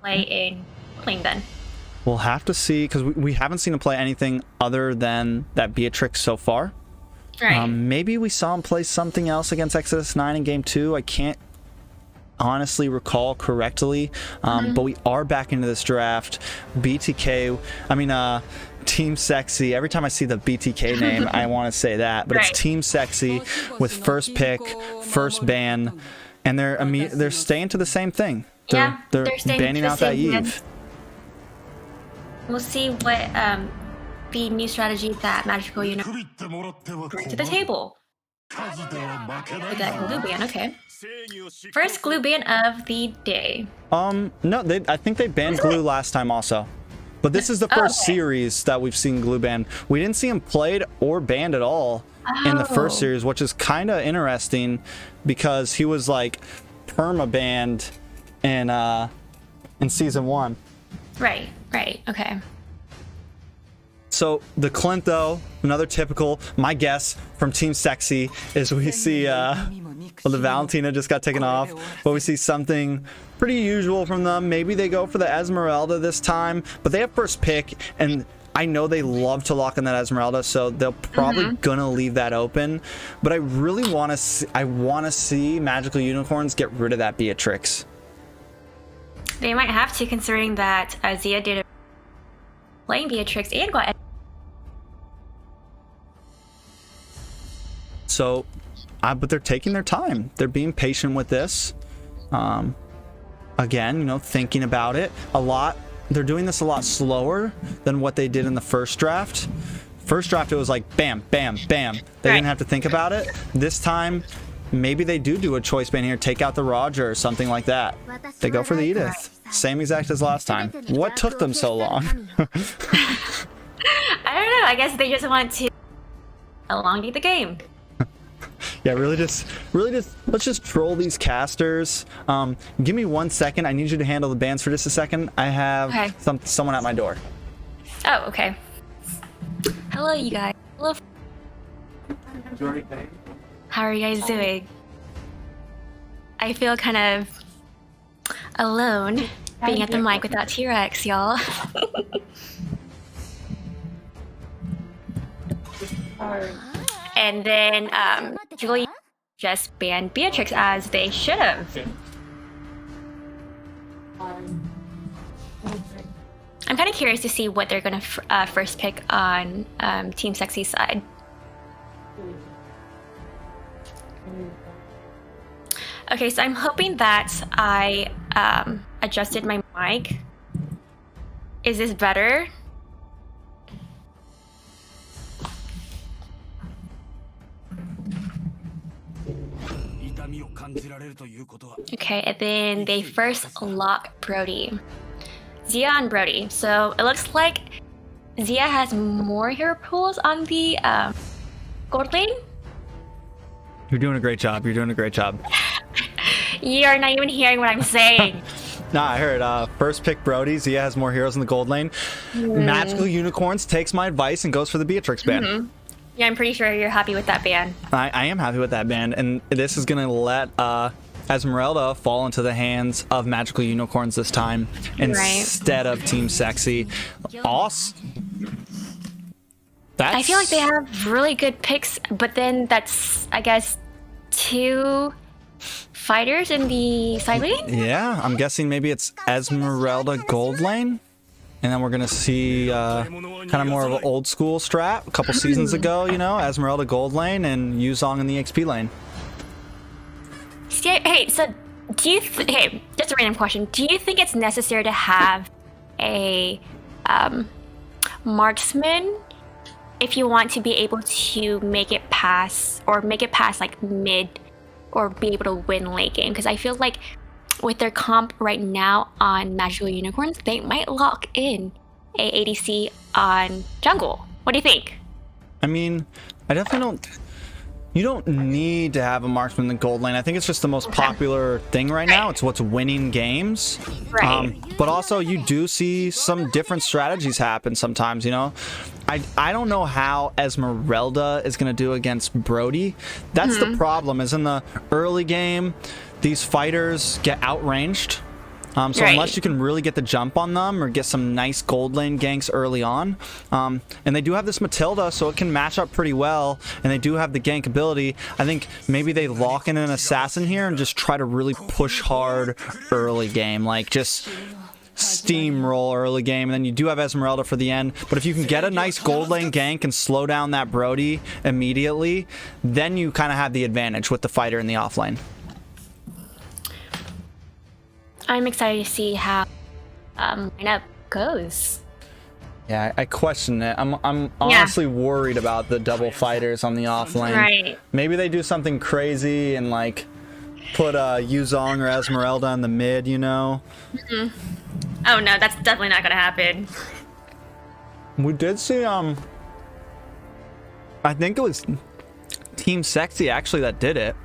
play in playing then. We'll have to see, because we haven't seen him play anything other than that Beatrix so far. Right. Maybe we saw him play something else against Exodus 9 in Game 2. I can't honestly recall correctly, but we are back into this draft. BTK, Team SEXI. Every time I see the BTK name, I want to say that, but it's Team SEXI with first pick, first ban, and they're staying to the same thing. They're banning out that Eve. We'll see what the new strategy that Magical Unicorn bring to the table. With that glue ban, okay. First glue ban of the day. No, I think they banned glue last time also. But this is the first series that we've seen glue ban. We didn't see him played or banned at all in the first series, which is kind of interesting because he was like perma banned in season 1. Right, okay. So the Clint, though, another typical, my guess from Team SEXI is we see, well, the Valentina just got taken off, but we see something pretty usual from them. Maybe they go for the Esmeralda this time, but they have first pick, and I know they love to lock in that Esmeralda, so they're probably gonna leave that open. But I really want to see Magical Unicorns get rid of that Beatrix. They might have to, considering that Zia did playing Beatrix and got. So, but they're taking their time. They're being patient with this. Again, thinking about it a lot. They're doing this a lot slower than what they did in the first draft. First draft, it was like bam, bam, bam. They didn't have to think about it. This time, maybe they do a choice ban here, take out the Roger or something like that. They go for the Edith. Same exact as last time. What took them so long? I don't know. I guess they just want to elongate the game. Yeah, really just let's just troll these casters. Give me 1 second. I need you to handle the bans for just a second. I have someone at my door. Oh, okay. Hello, you guys. Hello. How are you guys doing? I feel kind of alone being at the mic without T-Rex, y'all. And then Julie just banned Beatrix, as they should have. I'm kind of curious to see what they're going to first pick on Team SEXI's side. Okay, so I'm hoping that I adjusted my mic. Is this better? Okay, and then they first lock Brody. Zia and Brody. So it looks like Zia has more hero pools on the gold lane. You're doing a great job. You're doing a great job. You're not even hearing what I'm saying. Nah, I heard. First pick Brody. Zia has more heroes in the gold lane. Magical Unicorns takes my advice and goes for the Beatrix ban. Yeah, I'm pretty sure you're happy with that ban. I am happy with that ban, and this is going to let Esmeralda fall into the hands of Magical Unicorns this time instead of Team SEXI. Awesome. I feel like they have really good picks, but then that's, I guess, 2 fighters in the side lane? Yeah, I'm guessing maybe it's Esmeralda gold lane. And then we're gonna see kind of more of an old school strat a couple seasons ago, you know, Esmeralda gold lane and Yuzong in the XP lane. Hey, so do you? Hey, just a random question. Do you think it's necessary to have a marksman if you want to be able to make it past like mid, or be able to win late game? Because I feel like with their comp right now on Magical Unicorns, they might lock in a ADC on jungle. What do you think? I mean, I definitely don't. You don't need to have a marksman in the gold lane. I think it's just the most popular thing right now. It's what's winning games. Right. But also, you do see some different strategies happen sometimes, you know? I don't know how Esmeralda is going to do against Brody. That's the problem, is in the early game, these fighters get outranged. So unless you can really get the jump on them or get some nice gold lane ganks early on, and they do have this Matilda, so it can match up pretty well, and they do have the gank ability. I think maybe they lock in an assassin here and just try to really push hard early game, like just steamroll early game, and then you do have Esmeralda for the end. But if you can get a nice gold lane gank and slow down that Brody immediately, then you kind of have the advantage with the fighter in the offlane. I'm excited to see how lineup goes. Yeah, I question it. I'm honestly worried about the double fighters on the offlane. Right. Maybe they do something crazy and like put Yuzong or Esmeralda in the mid, you know? Oh no, that's definitely not gonna happen. We did see I think it was Team SEXI actually that did it.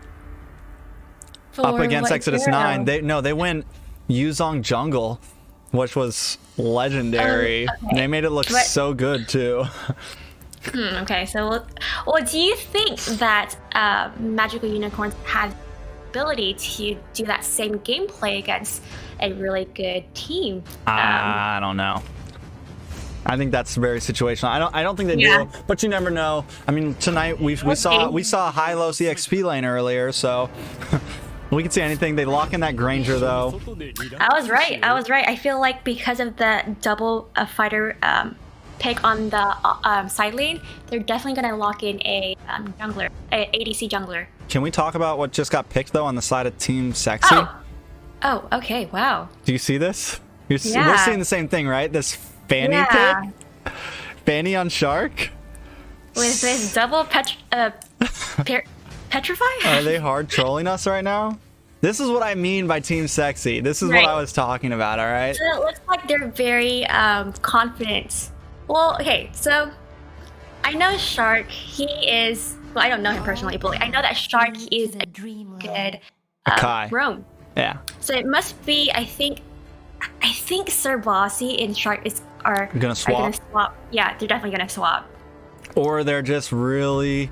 Up against Exodus 9. They went Yuzong jungle, which was legendary. Okay. They made it look so good too. Okay, so well, do you think that Magical Unicorns have the ability to do that same gameplay against a really good team? I don't know. I think that's very situational. I don't think they do, but you never know. I mean, tonight we saw a high-low CXP lane earlier, so we can see anything. They lock in that Granger though. I was right. I feel like because of the double fighter pick on the side lane, they're definitely gonna lock in a jungler, a ADC jungler. Can we talk about what just got picked though on the side of Team SEXI? Oh, okay, wow. Do you see this? We're seeing the same thing, right? This Fanny pick? Fanny on Shark? With this double petrify? Are they hard trolling us right now? This is what I mean by Team SEXI. This is what I was talking about, all right? So it looks like they're very confident. Well, okay, so I know Shark, he is, well, I don't know him personally, but I know that Shark is a good roam. Yeah. So it must be, I think Sir Bossy and Shark are gonna swap. Yeah, they're definitely gonna swap. Or they're just really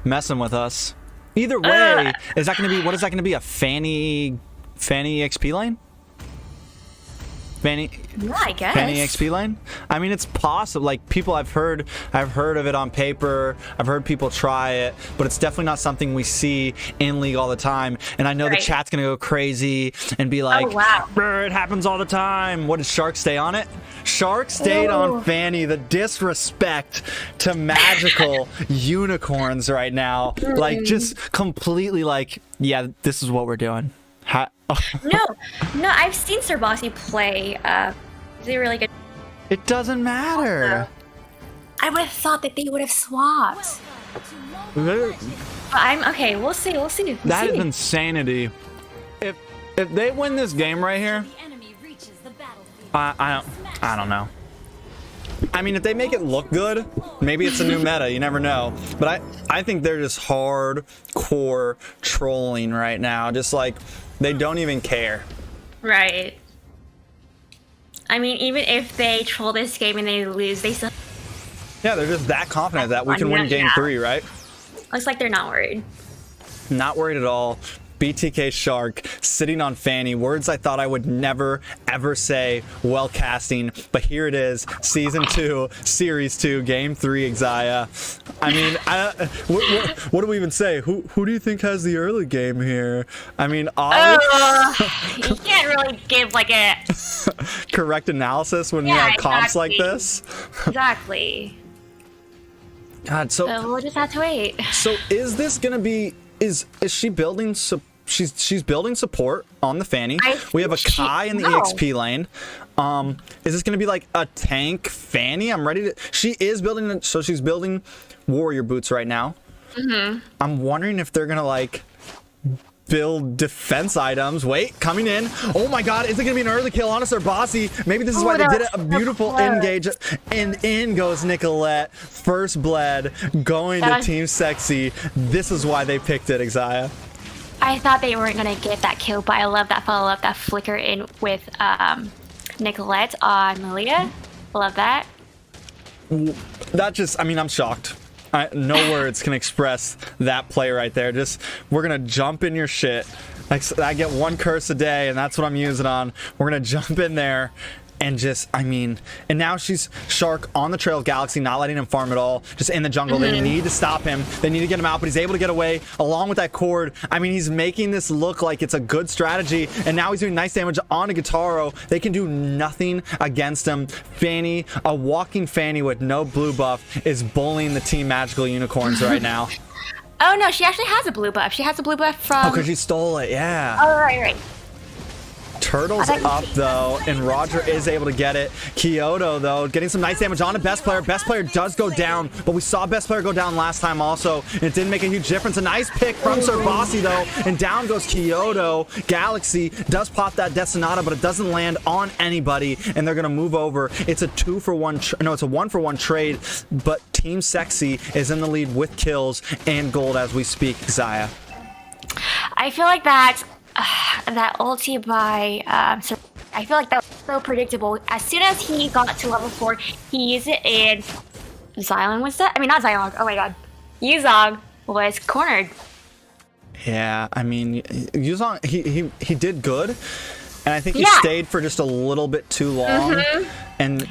messing with us. Either way, is that gonna be, what is that gonna be, a Fanny XP lane? Yeah, I guess. Fanny XP lane? I mean, it's possible. Like, people I've heard of it on paper. I've heard people try it, but it's definitely not something we see in League all the time. And I know the chat's gonna go crazy and be like, it happens all the time. What did Shark stay on it? Shark stayed on Fanny. The disrespect to magical unicorns right now. Like, just completely like, yeah, this is what we're doing. No, I've seen Sir Bossy play. He's a really good. It doesn't matter. I would have thought that they would have swapped. But I'm okay. We'll see. That is insanity. If they win this game right here, I don't know. I mean, if they make it look good, maybe it's a new meta. You never know. But I think they're just hardcore trolling right now. Just like, they don't even care. Right. I mean, even if they troll this game and they lose, they still... Yeah, they're just that confident that we can win game 3, right? Looks like they're not worried. Not worried at all. BTK Shark sitting on Fanny. Words I thought I would never, ever say while casting. But here it is. Season 2, Series 2, Game 3, Xayah. I mean, what do we even say? Who do you think has the early game here? I mean, you can't really give like a correct analysis when you have comps like this. Exactly. God, so we'll just have to wait. So is this gonna be? Is she building? She's building support on the Fanny. We have a Kai in the EXP lane. Is this gonna be like a tank Fanny? I'm ready to. She is building. So she's building warrior boots right now. I'm wondering if they're gonna like build defense items. Wait, coming in. Oh my god, is it gonna be an early kill on us or Bossy? Maybe this is why they did it. A beautiful engage. And in goes Nicolette. First blood going to Team Sexy. This is why they picked it, Xayah. I thought they weren't gonna get that kill, but I love that follow-up, that flicker in with Nicolette on Lilia. Love that. That just, I mean, I'm shocked. No words can express that play right there. Just, we're gonna jump in your shit. I get one curse a day, and that's what I'm using on. We're gonna jump in there and just, I mean, and now she's Shark on the trail of Galaxy, not letting him farm at all, just in the jungle. They need to stop him. They need to get him out, but he's able to get away along with that cord. I mean, he's making this look like it's a good strategy, and now he's doing nice damage on a Guitaro. They can do nothing against him. Fanny, a walking Fanny with no blue buff, is bullying the Team Magical Unicorns right now. Oh no, she actually has a blue buff. She has a blue buff from... Oh, because she stole it, yeah. Oh, right. Turtle's up though, and Roger is able to get it. Kyoto though, getting some nice damage on a Best Player. Best Player does go down, but we saw Best Player go down last time also, and it didn't make a huge difference. A nice pick from Sir Bossy though, and down goes Kyoto. Galaxy does pop that Death Sonata, but it doesn't land on anybody, and they're gonna move over. It's a 2-for-1, no, it's a 1-for-1 trade, but Team Sexy is in the lead with kills and gold as we speak, Xayah. I feel like that ulti by I feel like that was so predictable. As soon as he got to level 4, he used it, and Xylon was that? I mean, not Xylon. Oh my god, Yuzong was cornered. Yeah, I mean, Yuzong, he did good, and I think he stayed for just a little bit too long. And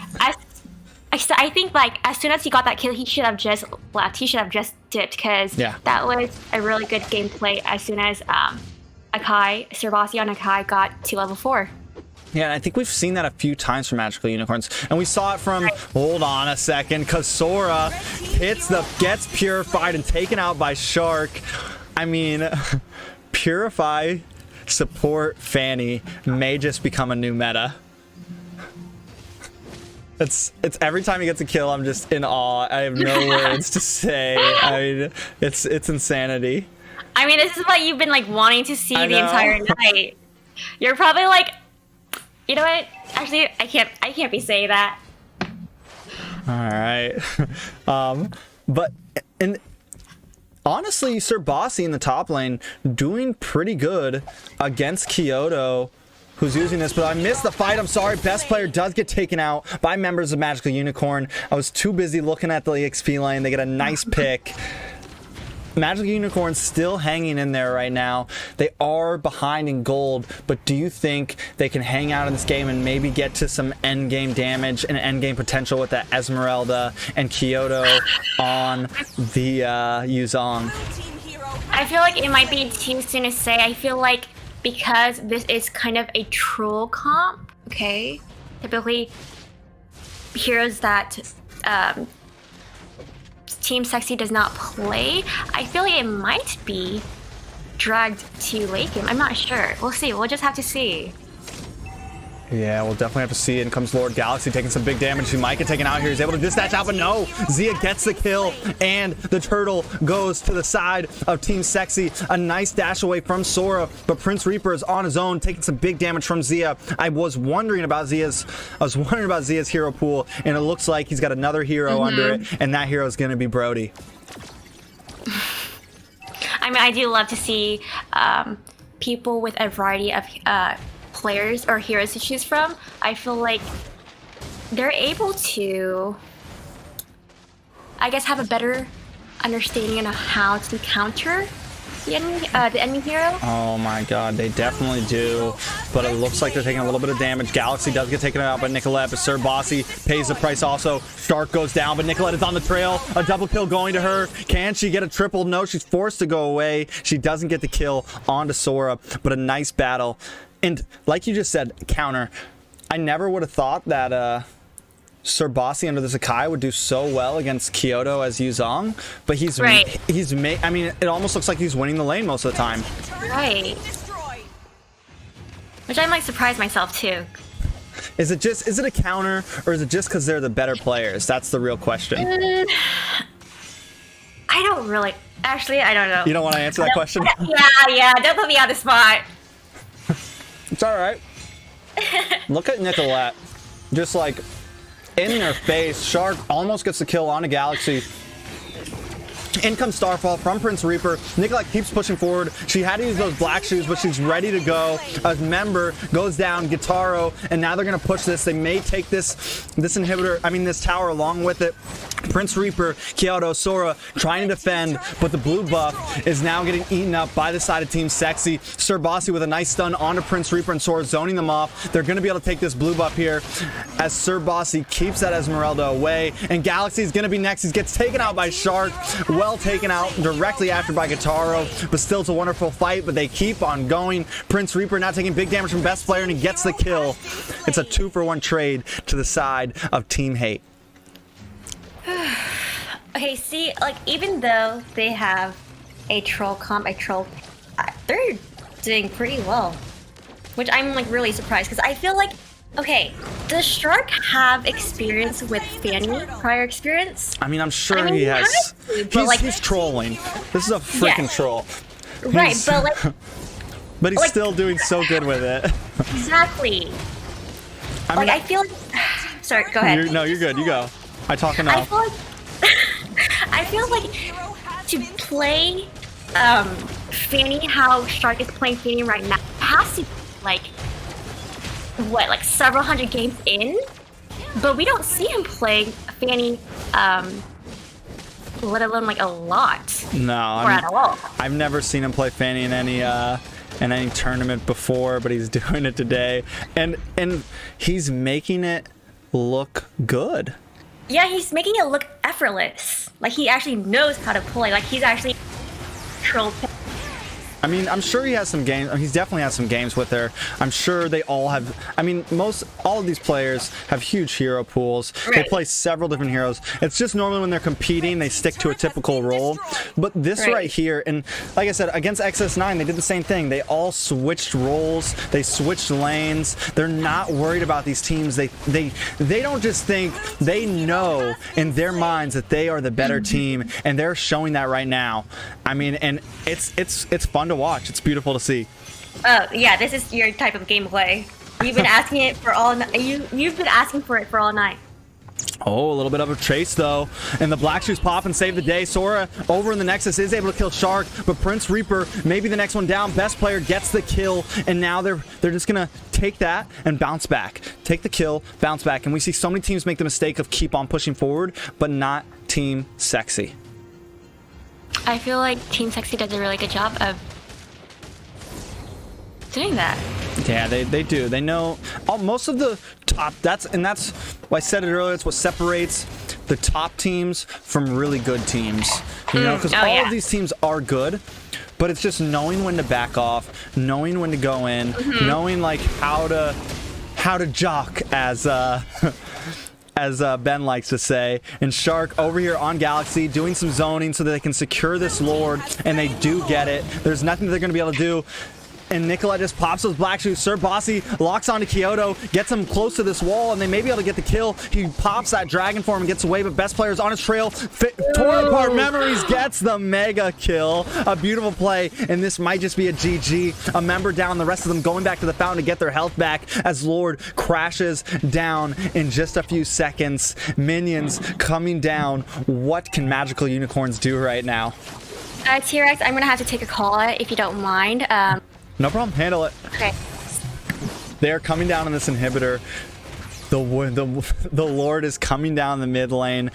I think like as soon as he got that kill, he should have just left. He should have just dipped, because that was a really good gameplay. As soon as Akai, Sir Bossy on Akai got to level 4. Yeah, and I think we've seen that a few times from Magical Unicorns. And we saw it from, hold on a second, because Sora gets purified and taken out by Shark. I mean, Purify support Fanny may just become a new meta. It's every time he gets a kill, I'm just in awe. I have no words to say. I mean, it's insanity. I mean, this is what you've been like wanting to see the entire night. You're probably like, you know what? Actually, I can't be saying that. All right. But honestly, Sir Bossy in the top lane doing pretty good against Kyoto, who's using this, but I missed the fight. I'm sorry. Best Player does get taken out by members of Magical Unicorn. I was too busy looking at the EXP lane. They get a nice pick. Magical Unicorn's still hanging in there right now. They are behind in gold, but do you think they can hang out in this game and maybe get to some end game damage and end game potential with that Esmeralda and Kyoto on the Yuzong? I feel like it might be too soon to say. I feel like because this is kind of a troll comp, okay? Typically, heroes that Team Sexy does not play, I feel like it might be dragged to late game. I'm not sure. We'll see. We'll just have to see. Yeah, we'll definitely have to see. In comes Lord Galaxy taking some big damage. He might get taken out here. He's able to dispatch out, but no. Xayah gets the kill, and the turtle goes to the side of Team Sexy. A nice dash away from Sora, but Prince Reaper is on his own, taking some big damage from Xayah. I was wondering about Xayah's hero pool, and it looks like he's got another hero under it, and that hero is going to be Brody. I mean, I do love to see people with a variety of players or heroes to choose from. I feel like they're able to, I guess, have a better understanding of how to counter the enemy hero. Oh my god, they definitely do. But it looks like they're taking a little bit of damage. Galaxy does get taken out by Nicolette, but Sir Bossy pays the price also. Stark goes down, but Nicolette is on the trail. A double kill going to her. Can she get a triple? No, she's forced to go away. She doesn't get the kill onto Sora, but a nice battle. And like you just said, counter. I never would have thought that Sir Bossy under the Sakai would do so well against Kyoto as Yuzong, but he's I mean, it almost looks like he's winning the lane most of the time. Right. Which I might surprise myself too. Is it a counter, or is it just because they're the better players? That's the real question. I don't really. Actually, I don't know. You don't want to answer that question? Yeah. Don't put me on the spot. It's all right. Look at Nicolette, just like in their face. Shark almost gets the kill on a Galaxy. In comes Starfall from Prince Reaper. Nicolette keeps pushing forward. She had to use those black shoes, but she's ready to go. A member goes down, Guitaro, and now they're gonna push this. They may take this inhibitor, I mean this tower along with it. Prince Reaper, Kyoto, Sora trying to defend, but the blue buff is now getting eaten up by the side of Team Sexy. Sir Bossy with a nice stun onto Prince Reaper, and Sora zoning them off. They're gonna be able to take this blue buff here as Sir Bossy keeps that Esmeralda away, and Galaxy is gonna be next. He gets taken out by Shark. Well taken out directly after by Guitaro, but still it's a wonderful fight, but they keep on going. Prince Reaper now taking big damage from best player, and he gets the kill. It's a 2-for-1 trade to the side of Team Hate. Okay, see, like, even though they have a troll comp, they're doing pretty well. Which I'm, like, really surprised, because I feel like, okay, does Shark have experience with Fanny, prior experience? I mean, I'm sure he has. He's trolling. This is a freaking troll. Right, but, like... but he's still doing so good with it. Exactly. I mean, I feel like... Sorry, go ahead. No, you're good. You go. I talk enough. I feel like to play Fanny how Shark is playing Fanny right now, it has to be like several hundred games in, but we don't see him playing Fanny let alone like a lot. No, at all. I've never seen him play Fanny in any tournament before, but he's doing it today, and he's making it look good. Yeah, he's making it look effortless. Like, he actually knows how to play. Like, he's actually trolled. I mean, I'm sure he has some games. He's definitely has some games with her. I'm sure they all have. I mean, all of these players have huge hero pools. Right. They play several different heroes. It's just normally when they're competing, they stick to a typical role. But this right here, and like I said, against XS9, they did the same thing. They all switched roles. They switched lanes. They're not worried about these teams. They don't just think. They know in their minds that they are the better team, and they're showing that right now. I mean, and it's fun to watch. It's beautiful to see. Oh yeah, this is your type of gameplay. You've been asking it for all. You've been asking for it for all night. Oh, a little bit of a chase though, and the black shoes pop and save the day. Sora over in the Nexus is able to kill Shark, but Prince Reaper maybe the next one down. Best player gets the kill, and now they're just gonna take that and bounce back. Take the kill, bounce back, and we see so many teams make the mistake of keep on pushing forward, but not Team Sexy. I feel like Team Sexy does a really good job of doing that. Yeah, they do. They know most of the top. That's why I said it earlier. It's what separates the top teams from really good teams. You know, because all of these teams are good, but it's just knowing when to back off, knowing when to go in, knowing like how to jock as Ben likes to say. And Shark over here on Galaxy doing some zoning so that they can secure this Lord, and they do get it. There's nothing they're going to be able to do. And Nicolette just pops those black shoes. Sir Bossy locks onto Kyoto, gets him close to this wall, and they may be able to get the kill. He pops that dragon form and gets away, but best player's on his trail. Torn apart memories gets the mega kill. A beautiful play, and this might just be a GG. A member down, the rest of them going back to the fountain to get their health back as Lord crashes down in just a few seconds. Minions coming down. What can magical unicorns do right now? T-Rex, I'm gonna have to take a call if you don't mind. No problem. Handle it. Okay. They're coming down on this inhibitor. The Lord is coming down the mid lane.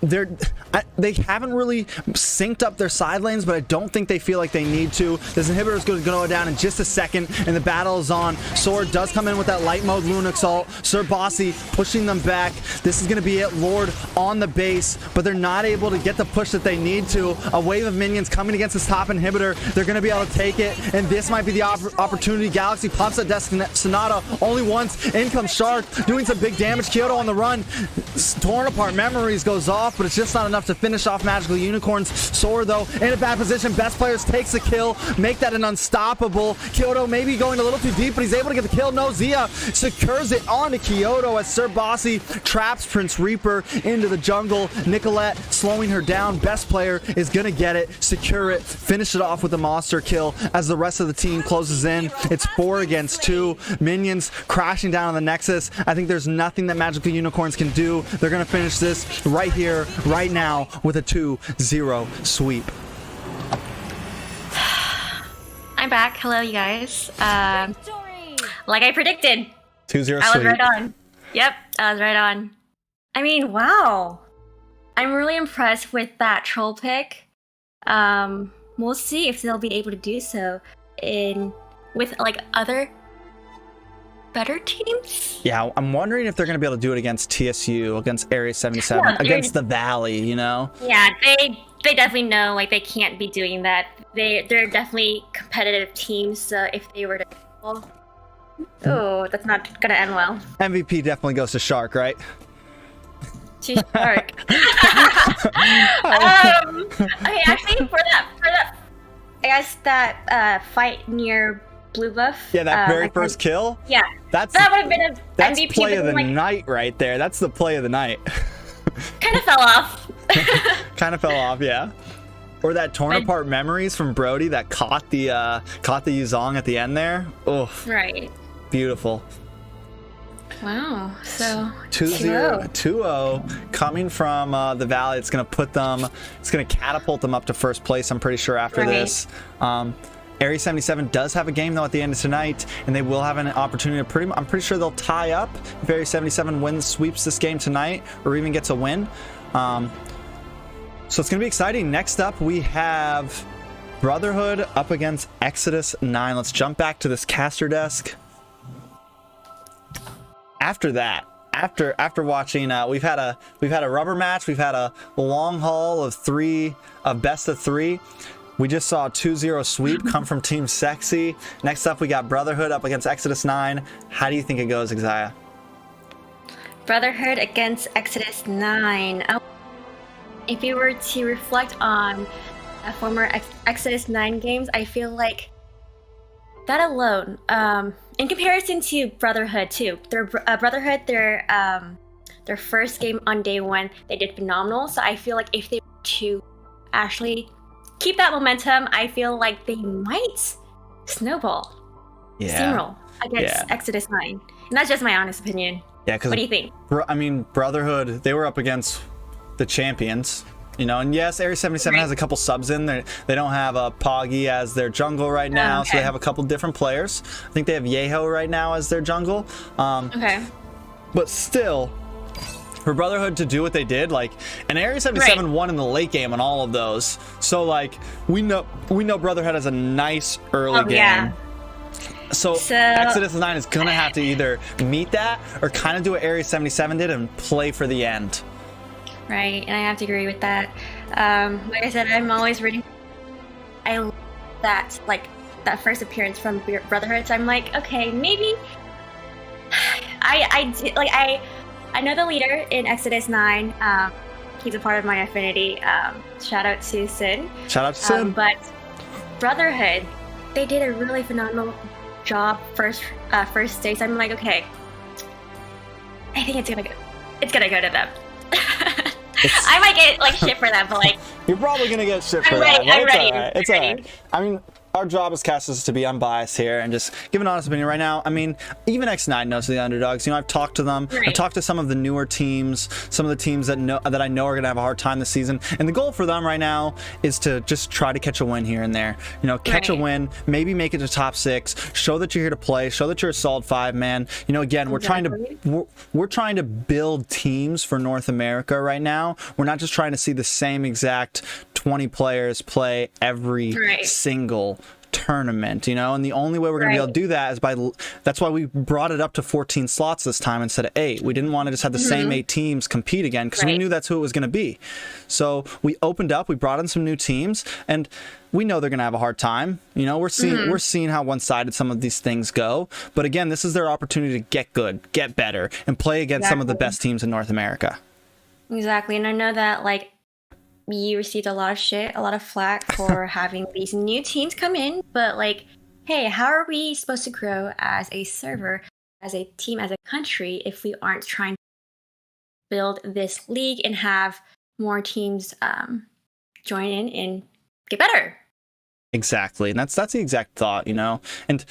they haven't really synced up their side lanes, but I don't think they feel like they need to. This inhibitor is going to go down in just a second, and the battle is on. Sword does come in with that light mode Lunix ult. Sir Bossy pushing them back. This is going to be it. Lord on the base, but they're not able to get the push that they need to. A wave of minions coming against this top inhibitor. They're going to be able to take it, and this might be the opportunity. Galaxy pops that Death Sonata only once. In comes Shark, doing some big damage. Kyoto on the run. Torn apart memories goes off, but it's just not enough to finish off Magical Unicorns. Sora, though, in a bad position. Best Players takes the kill, make that an unstoppable. Kyoto maybe going a little too deep, but he's able to get the kill. No, Zia secures it onto Kyoto as Sir Bossy traps Prince Reaper into the jungle. Nicolette slowing her down. Best Player is going to get it, secure it, finish it off with a monster kill as the rest of the team closes in. It's 4 against 2. Minions crashing down on the Nexus. I think there's nothing that Magical Unicorns can do. They're going to finish this right here, right now, with a 2-0 sweep. I'm back. Hello, you guys. Victory! Like I predicted. 2-0 sweep. I was right on. Yep, I was right on. I mean, wow. I'm really impressed with that troll pick. We'll see if they'll be able to do so with like other better teams. Yeah, I'm wondering if they're going to be able to do it against TSU, against Area 77, Yeah, against the Valley, you know? Yeah, they definitely know like they can't be doing that. They're definitely competitive teams. So if they were to, oh, that's not gonna end well. MVP definitely goes to Shark, right? To Shark. Okay, actually, for that, I guess that fight near Blue Buff. Yeah, that very first kill. Yeah, that would have been a that's MVP. play of the like, night right there. That's the play of the night. Kind of fell off. Kind of fell off, yeah. Or that torn apart memories from Brody that caught the Yuzong at the end there. Oh, right. Beautiful. Wow. So 2-0 coming from the Valley. It's gonna catapult them up to first place, I'm pretty sure, after this. Area 77 does have a game though at the end of tonight, and they will have an opportunity to I'm pretty sure they'll tie up if Area 77 sweeps this game tonight, or even gets a win. So it's gonna be exciting. Next up we have Brotherhood up against Exodus 9. Let's jump back to this caster desk. After that, after watching, we've had a rubber match. We've had a long haul of best of 3. We just saw a 2-0 sweep come from Team SEXI. Next up, we got Brotherhood up against Exodus 9. How do you think it goes, Exia? Brotherhood against Exodus 9. If you were to reflect on former Exodus 9 games, I feel like that alone, in comparison to Brotherhood too, Brotherhood, their first game on day 1, they did phenomenal. So I feel like if they were to actually keep that momentum, I feel like they might snowball, steamroll against Exodus 9. And that's just my honest opinion. Yeah, because what do you think? I mean, Brotherhood, they were up against the champions, you know, and yes, Area 77 has a couple subs in there. They don't have Poggy as their jungle right now, so they have a couple different players. I think they have Yeho right now as their jungle. But still, for Brotherhood to do what they did, like, and Area 77 won in the late game on all of those. So like, we know Brotherhood has a nice early game. Yeah. So Exodus 9 is gonna have to either meet that or kind of do what Area 77 did and play for the end. Right, and I have to agree with that. Like I said, I'm always rooting. I love that, like, that first appearance from Brotherhood. So I'm like, okay, maybe. I know the leader in Exodus 9. He's a part of my affinity. Shout out to Sin. Shout out to Sin. But Brotherhood, they did a really phenomenal job first day. So I'm like, okay, I think it's gonna go to them. I might get like shit for that, but like you're probably gonna get shit for that. I'm ready. It's alright. I mean, our job as casters is to be unbiased here and just give an honest opinion right now. I mean, even X9 knows the underdogs. You know, I've talked to them. Right. I've talked to some of the newer teams, some of the teams that I know are going to have a hard time this season. And the goal for them right now is to just try to catch a win here and there. You know, catch a win, maybe make it to top 6, show that you're here to play, show that you're a solid 5 man. You know, again, we're trying to build teams for North America right now. We're not just trying to see the same exact 20 players play every single tournament, you know, and the only way we're gonna be able to do that is by, that's why we brought it up to 14 slots this time instead of 8. We didn't want to just have the same 8 teams compete again, because we knew that's who it was going to be. So we opened up, we brought in some new teams, and we know they're going to have a hard time. You know, we're seeing how one-sided some of these things go, but again, this is their opportunity to get good, get better, and play against some of the best teams in North America. Exactly. And I know that, like, you received a lot of shit, a lot of flack for having these new teams come in, but like, hey, how are we supposed to grow as a server, as a team, as a country, if we aren't trying to build this league and have more teams join in and get better? Exactly. And that's the exact thought, you know. And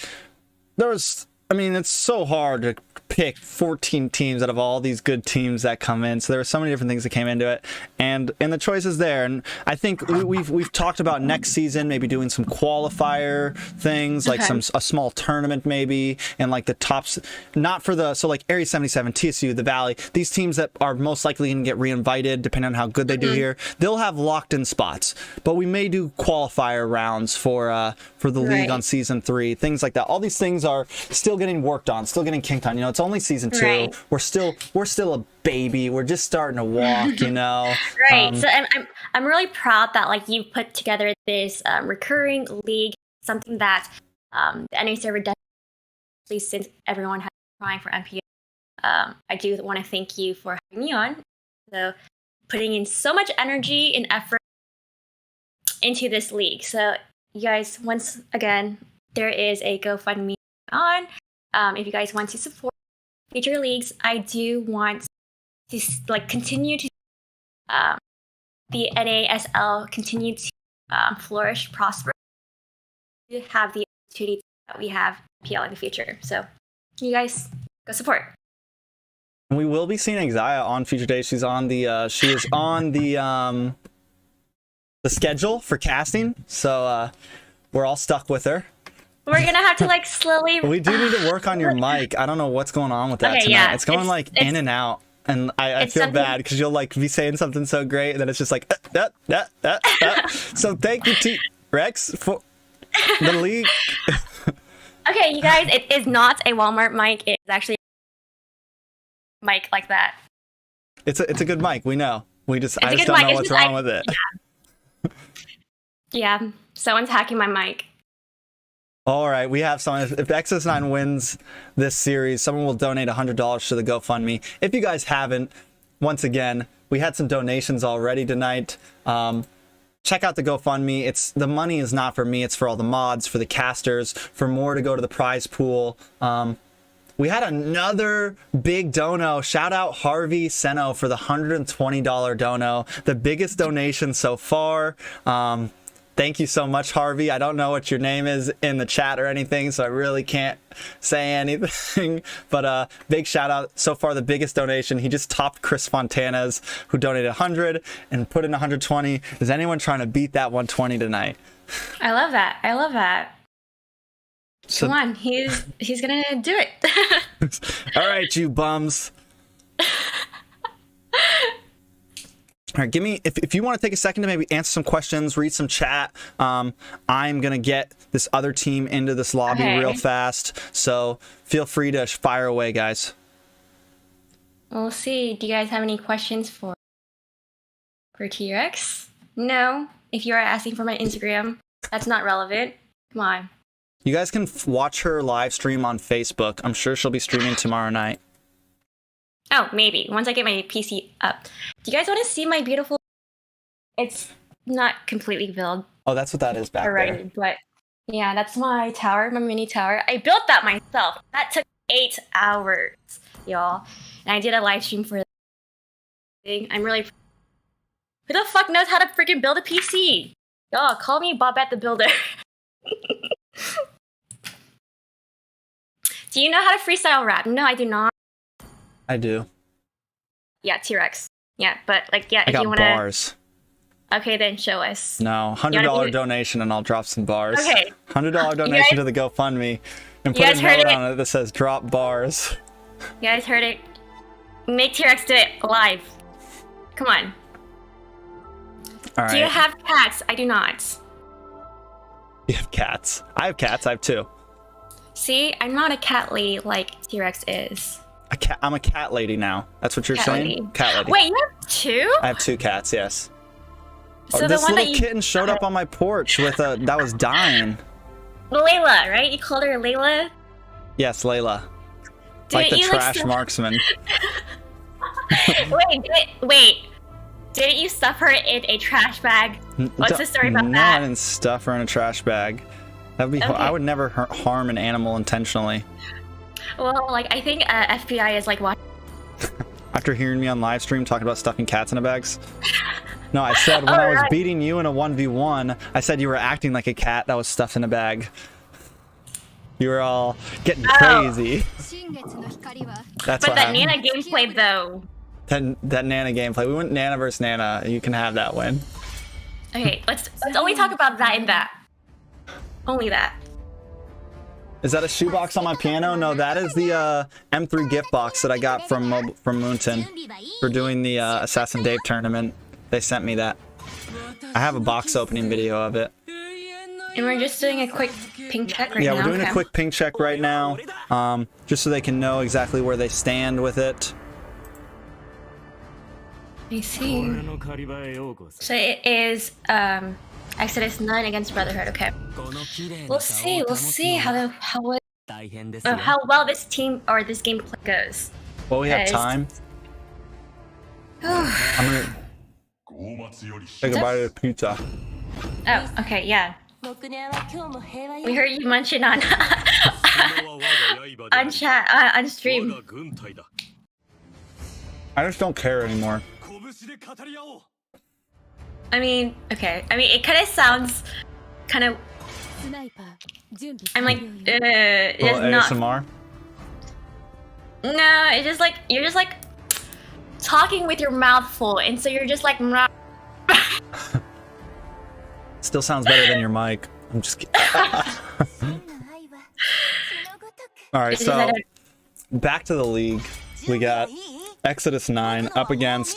there's, I mean, it's so hard to pick 14 teams out of all these good teams that come in. So there were so many different things that came into it, and the choice is there. And I think we've talked about next season maybe doing some qualifier things, like a small tournament maybe, and like the tops, not for the, so like Area 77, TSU, the Valley, these teams that are most likely going to get reinvited depending on how good they do here, they'll have locked in spots. But we may do qualifier rounds for the league on season 3, things like that. All these things are still getting worked on, still getting kinked on. You know, it's only season 2. We're still a baby. We're just starting to walk, you know. So I'm really proud that like you put together this recurring league, something that the NA server does, at least since everyone has been trying for MPO. I do want to thank you for having me on. So putting in so much energy and effort into this league. So you guys, once again, there is a GoFundMe on. If you guys want to support future leagues, I do want to like continue to the NASL continue to flourish, prosper, to have the opportunity that we have PL in the future. So you guys go support. We will be seeing Exia on future days. She's on the she is on the schedule for casting, so we're all stuck with her. We're gonna have to like slowly. We do need to work on your mic. I don't know what's going on with that tonight. Yeah, it's going like in and out, and I feel bad because you'll like be saying something so great, and then it's just like So thank you, T-Rex, for the league. Okay, you guys, it is not a Walmart mic. It's actually a mic like that. It's a good mic. We know. I just don't know what's wrong with it. Yeah, someone's hacking my mic. All right, we have someone. If XS9 wins this series, someone will donate $100 to the GoFundMe. If you guys haven't, once again, we had some donations already tonight. Check out the GoFundMe. The money is not for me. It's for all the mods, for the casters, for more to go to the prize pool. We had another big dono. Shout out Harvey Seno for the $120 dono, the biggest donation so far. Thank you so much, Harvey. I don't know what your name is in the chat or anything, so I really can't say anything. But big shout out. So far, the biggest donation. He just topped Chris Fontana's, who donated 100 and put in 120. Is anyone trying to beat that 120 tonight? I love that. I love that. So, come on, he's gonna do it. All right, you bums. All right, give me, if you want to take a second to maybe answer some questions, read some chat. I'm going to get this other team into this lobby real fast. So feel free to fire away, guys. We'll see. Do you guys have any questions for T-Rex? No. If you are asking for my Instagram, that's not relevant. Come on. You guys can watch her live stream on Facebook. I'm sure she'll be streaming tomorrow night. Oh, maybe. Once I get my PC up. Do you guys want to see my beautiful... It's not completely built. Oh, that's what that is back there. But yeah, that's my tower, my mini tower. I built that myself. That took 8 hours, y'all. And I did a live stream for the thing. I'm really... Who the fuck knows how to freaking build a PC? Y'all, call me Bobette the Builder. Do you know how to freestyle rap? No, I do not. I do. Yeah, T-Rex. Yeah, but like, yeah, I if got you want to. bars. Okay, then show us. No, $100 donation and I'll drop some bars. Okay. $100 donation to the GoFundMe and put You a guys heard note it? on it that says drop bars. You guys heard it? Make T-Rex do it live. Come on. All right. Do you have cats? I do not. You have cats. I have cats. I have 2. See, I'm not a cat lady like T-Rex is. I'm a cat lady now. That's what you're Cat saying? lady. Cat lady. Wait, you have 2? I have 2 cats, yes. So the this one little that you... kitten showed up on my porch with a that was dying. Layla, right? You called her Layla? Yes, Layla. Did Like the you, trash marksman. wait. Didn't you stuff her in a trash bag? What's the story about no, that? I didn't stuff her in a trash bag. That'd be. Okay. I would never harm an animal intentionally. Well, like, I think FBI is like watching. After hearing me on live stream talking about stuffing cats in a bags. No, I said when I was beating you in a 1v1, I said you were acting like a cat that was stuffed in a bag. You were all getting crazy. That's But what that happened. Nana gameplay, though. That Nana gameplay. We went Nana versus Nana. You can have that win. Okay, let's only talk about that and that. Only that. Is that a shoebox on my piano? No, that is the M3 gift box that I got from Moonton for doing the Assassin Dave tournament. They sent me that. I have a box opening video of it. And we're just doing a quick ping check right now. Yeah, we're doing a quick ping check right now, just so they can know exactly where they stand with it. I see. So it is Exodus 9 against Brotherhood. Okay. We'll see how well this team or this gameplay goes. Well, we have time. I'm gonna say goodbye to the pizza. Oh, okay, yeah. We heard you munching on on chat on stream. I just don't care anymore. I mean, okay. I mean, it kind of sounds kind of. I'm like, it's not. ASMR? No, it's just like you're just like talking with your mouth full, and so you're just like. Still sounds better than your mic. I'm just kidding. All right, so back to the league. We got Exodus 9 up against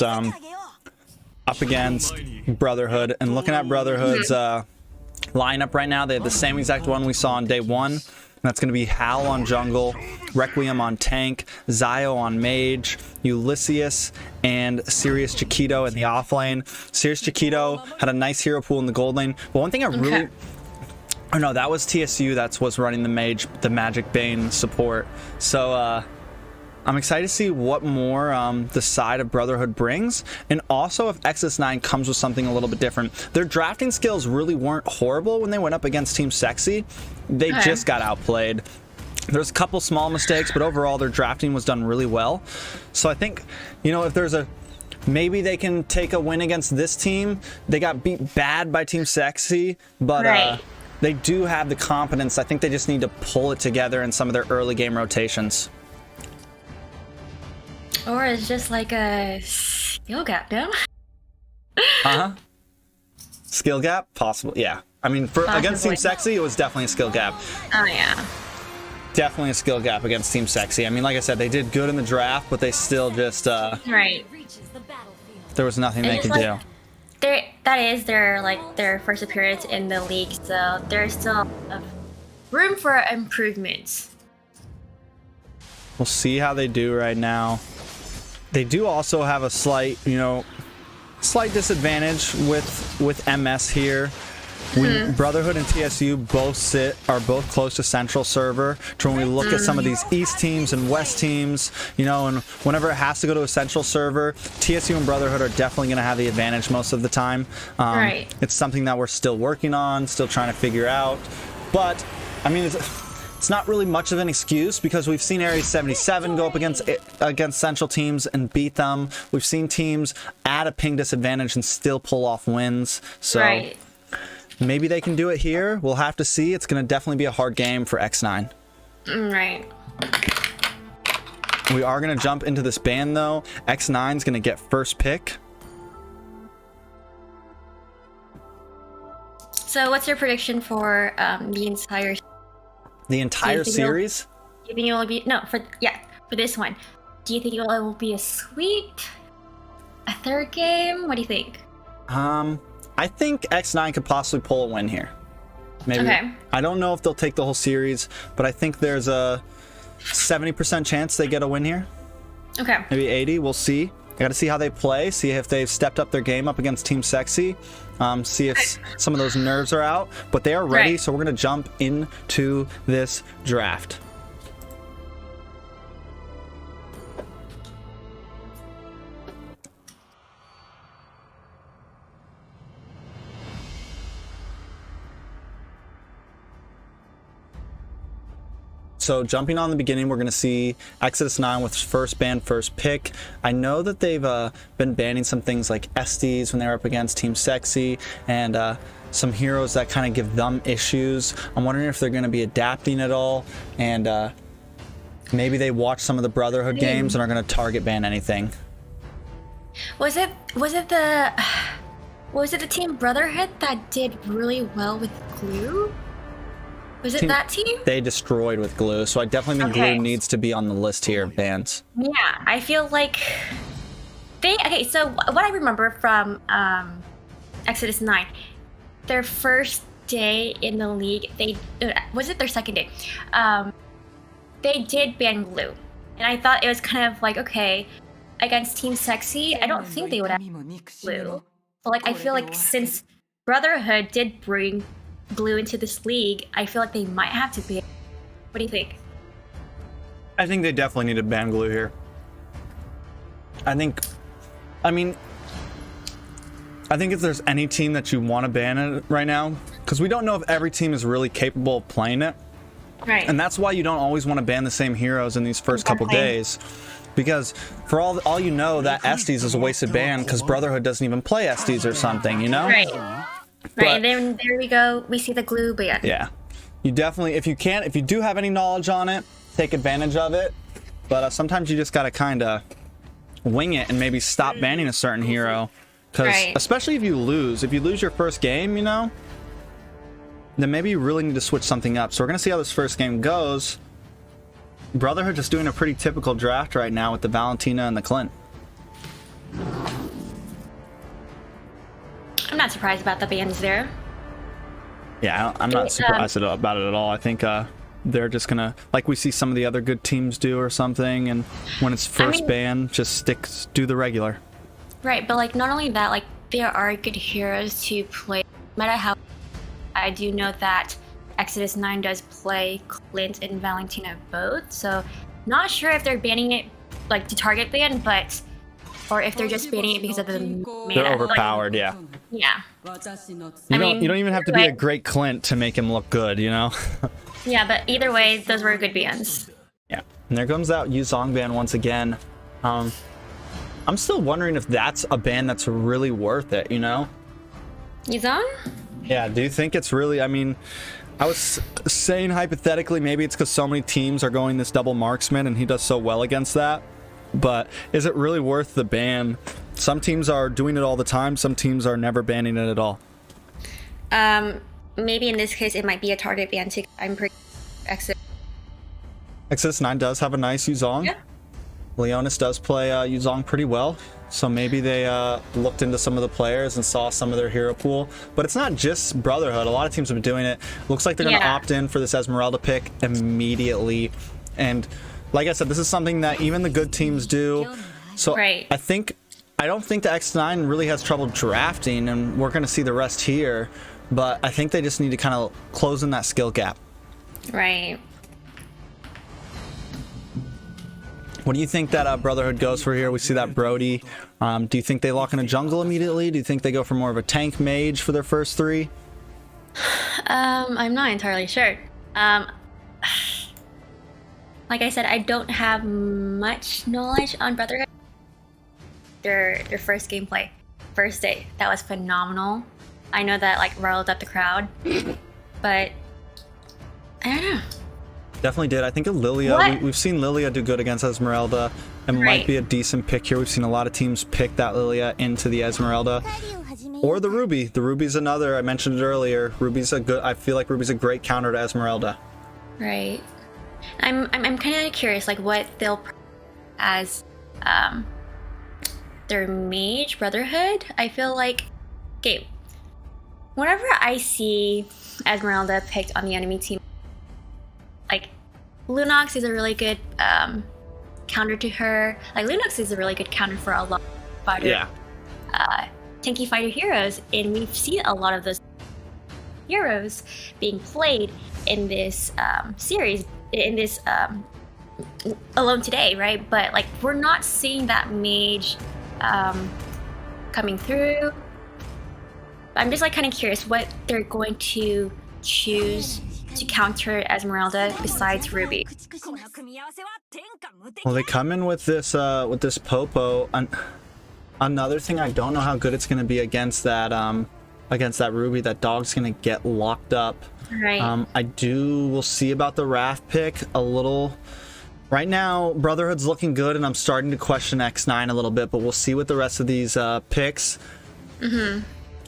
Brotherhood, and looking at Brotherhood's lineup right now, they have the same exact one we saw on day 1. That's going to be Hal on jungle, Requiem on tank, Zio on mage, Ulysses, and Sirius Chiquito in the off lane. Sirius Chiquito had a nice hero pool in the gold lane, but one thing I really... Oh no, that was TSU that was running the Magic Bane support. So I'm excited to see what more the side of Brotherhood brings, and also if Exodus 9 comes with something a little bit different. Their drafting skills really weren't horrible when they went up against Team SEXI. They just got outplayed. There's a couple small mistakes, but overall their drafting was done really well. So I think, you know, if there's a... Maybe they can take a win against this team. They got beat bad by Team SEXI, but they do have the competence. I think they just need to pull it together in some of their early game rotations. Or it's just like a skill gap, no? Skill gap? Possible, yeah. I mean, against Team SEXI, it was definitely a skill gap. Oh, yeah. Definitely a skill gap against Team SEXI. I mean, like I said, they did good in the draft, but they still just... Right. There was nothing they could do. That is their first appearance in the league, so there's still room for improvements. We'll see how they do right now. They do also have a slight disadvantage with MS here. Brotherhood and TSU are both close to Central Server. So when we look at some of these East teams and West teams, you know, and whenever it has to go to a Central Server, TSU and Brotherhood are definitely going to have the advantage most of the time. It's something that we're still working on, still trying to figure out. But, I mean, it's not really much of an excuse because we've seen Area 77 go up against Central teams and beat them. We've seen teams add a ping disadvantage and still pull off wins. So Maybe they can do it here. We'll have to see. It's going to definitely be a hard game for X9. Right. We are going to jump into this ban, though. X9 is going to get first pick. So what's your prediction for the entire series? Do you think it will be for this one? Do you think it will be a sweep? A third game? What do you think? I think X9 could possibly pull a win here. Maybe. Okay. I don't know if they'll take the whole series, but I think there's a 70% chance they get a win here. Okay. Maybe 80. We'll see. I got to see how they play, see if they've stepped up their game up against Team SEXI, see if some of those nerves are out. But they are ready, Right. so we're going to jump into this draft. So jumping on the beginning, we're going to see Exodus 9 with first ban, first pick. I know that they've been banning some things like Estes when they were up against Team SEXI, and some heroes that kind of give them issues. I'm wondering if they're going to be adapting at all, and maybe they watch some of the Brotherhood games and are going to target ban anything. Was it the Team Brotherhood that did really well with Glue? Was it that team? They destroyed with Glue, so I definitely think Glue needs to be on the list here of bans. Yeah, I feel like so what I remember from Exodus 9, their first day in the league, was it their second day? They did ban Glue, and I thought it was kind of like, okay, against Team SEXI, I don't think they would have Glue. But like, I feel like since Brotherhood did bring Glue into this league, I feel like they might have to ban. What do you think? I think they definitely need to ban Glue here. I think if there's any team that you want to ban it right now, because we don't know if every team is really capable of playing it. Right. And that's why you don't always want to ban the same heroes in these first couple days. Because for all you know, that Estes is a wasted ban because Brotherhood doesn't even play Estes or something, you know? Right. Right, and then there we go. We see the Glue ban. Yeah. You definitely, if you do have any knowledge on it, take advantage of it. But sometimes you just got to kind of wing it and maybe stop banning a certain hero. Because especially if you lose your first game, you know, then maybe you really need to switch something up. So we're going to see how this first game goes. Brotherhood just doing a pretty typical draft right now with the Valentina and the Clint. I'm not surprised about the bans there. Yeah, I'm not surprised about it at all. I think they're just gonna, like we see some of the other good teams do or something, and when it's first ban, just do the regular. Right, but like not only that, like there are good heroes to play. No matter how, I do know that Exodus 9 does play Clint and Valentina both, so not sure if they're banning it like to target ban, but or if they're just banning it because of the meta. They're overpowered, yeah. Yeah. You don't even have to be a great Clint to make him look good, you know? Yeah, but either way, those were good bans. Yeah. And there comes that Yuzong ban once again. I'm still wondering if that's a ban that's really worth it, you know? Yuzong? Yeah, do you think it's really, I mean, I was saying hypothetically, maybe it's because so many teams are going this double marksman and he does so well against that. But is it really worth the ban? Some teams are doing it all the time. Some teams are never banning it at all. Maybe in this case, it might be a target ban too. I'm pretty Exodus 9 does have a nice Yuzong. Yeah. Leonis does play Yuzong pretty well. So maybe they looked into some of the players and saw some of their hero pool. But it's not just Brotherhood. A lot of teams have been doing it. Looks like they're going to opt in for this Esmeralda pick immediately. And like I said, this is something that even the good teams do. So I don't think the X9 really has trouble drafting, and we're going to see the rest here. But I think they just need to kind of close in that skill gap. Right. What do you think that Brotherhood goes for here? We see that Brody. Do you think they lock in a jungle immediately? Do you think they go for more of a tank mage for their first three? I'm not entirely sure. Like I said, I don't have much knowledge on Brotherhood. Their first gameplay, first day, that was phenomenal. I know that like riled up the crowd, but I don't know. Definitely did. I think of Lilia. We've seen Lilia do good against Esmeralda. It might be a decent pick here. We've seen a lot of teams pick that Lilia into the Esmeralda. Or the Ruby. The Ruby's another. I mentioned it earlier. Ruby's a good. I feel like Ruby's a great counter to Esmeralda. Right. I'm kind of curious, like what they'll as their mage Brotherhood. I feel like okay. Whenever I see Esmeralda picked on the enemy team, like Lunox is a really good counter to her. Like Lunox is a really good counter for a lot of fighter, tanky fighter heroes, and we've seen a lot of those heroes being played in this series, in this Alone Today, right? But like we're not seeing that mage coming through. I'm just like kind of curious what they're going to choose to counter Esmeralda besides Ruby. Well, they come in with this Popo. Another thing, I don't know how good it's going to be against that Ruby. That dog's going to get locked up. Right. We'll see about the Wrath pick a little. Right now, Brotherhood's looking good, and I'm starting to question X9 a little bit, but we'll see with the rest of these picks.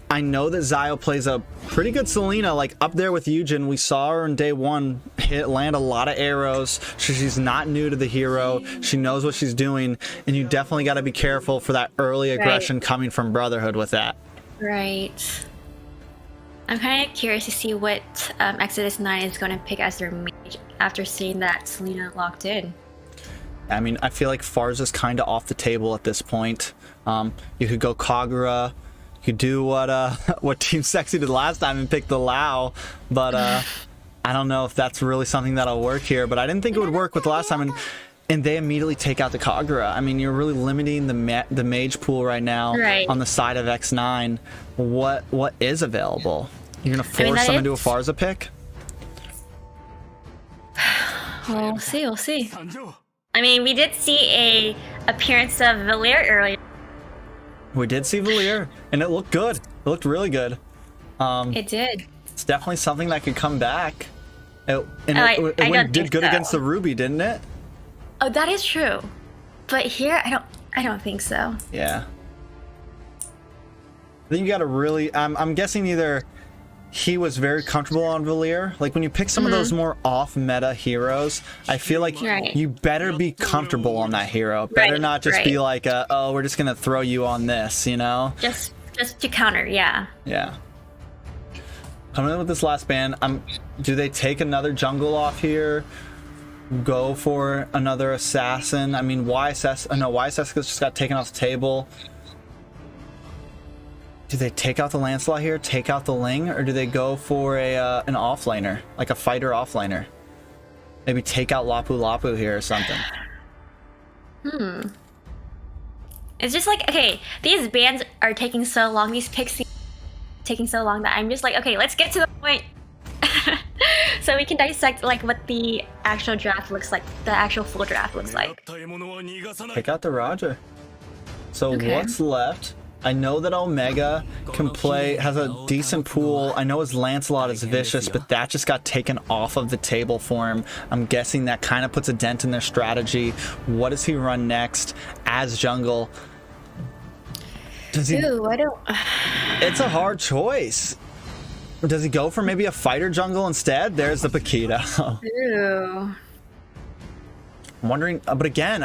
I know that Zio plays a pretty good Selena, like up there with Eugen. We saw her in day one land a lot of arrows. She's not new to the hero. She knows what she's doing, and you definitely got to be careful for that early aggression coming from Brotherhood with that. Right. I'm kind of curious to see what Exodus 9 is going to pick as their mage after seeing that Selena locked in. I mean, I feel like Farza's kind of off the table at this point. You could go Kagura. You could do what Team Sexy did last time and pick the Lao, but I don't know if that's really something that'll work here. But I didn't think it would work with last time, and they immediately take out the Kagura. I mean, you're really limiting the mage pool right now on the side of X9. What is available? You're gonna force them into a Farza pick? Well, we'll see. We'll see. I mean, we did see a appearance of Valir earlier. We did see Valir, and it looked good. It looked really good. It did. It's definitely something that could come back. It did good against the Ruby, didn't it? Oh, that is true. But here, I don't think so. Yeah. I think you got to really. I'm guessing either he was very comfortable on Valir. Like when you pick some of those more off-meta heroes, I feel like you better be comfortable on that hero. Better not just be like, oh, we're just gonna throw you on this, you know? Just to counter, yeah. Yeah. Coming in with this last ban, do they take another jungle off here? Go for another assassin? I mean, why Assassin just got taken off the table. Do they take out the Lancelot here, take out the Ling, or do they go for an offlaner, like a fighter offlaner? Maybe take out Lapu Lapu here or something. It's just like, okay, these bans are taking so long, these picks taking so long that I'm just like, okay, let's get to the point. So we can dissect like what the actual draft looks like, the actual full draft looks like. Take out the Roger. So what's left? I know that Omega can play, has a decent pool. I know his Lancelot is vicious, but that just got taken off of the table for him. I'm guessing that kind of puts a dent in their strategy. What does he run next as jungle? Does he? Ooh, I don't. It's a hard choice. Does he go for maybe a fighter jungle instead? There's the Paquita. Ooh. I'm wondering, but again,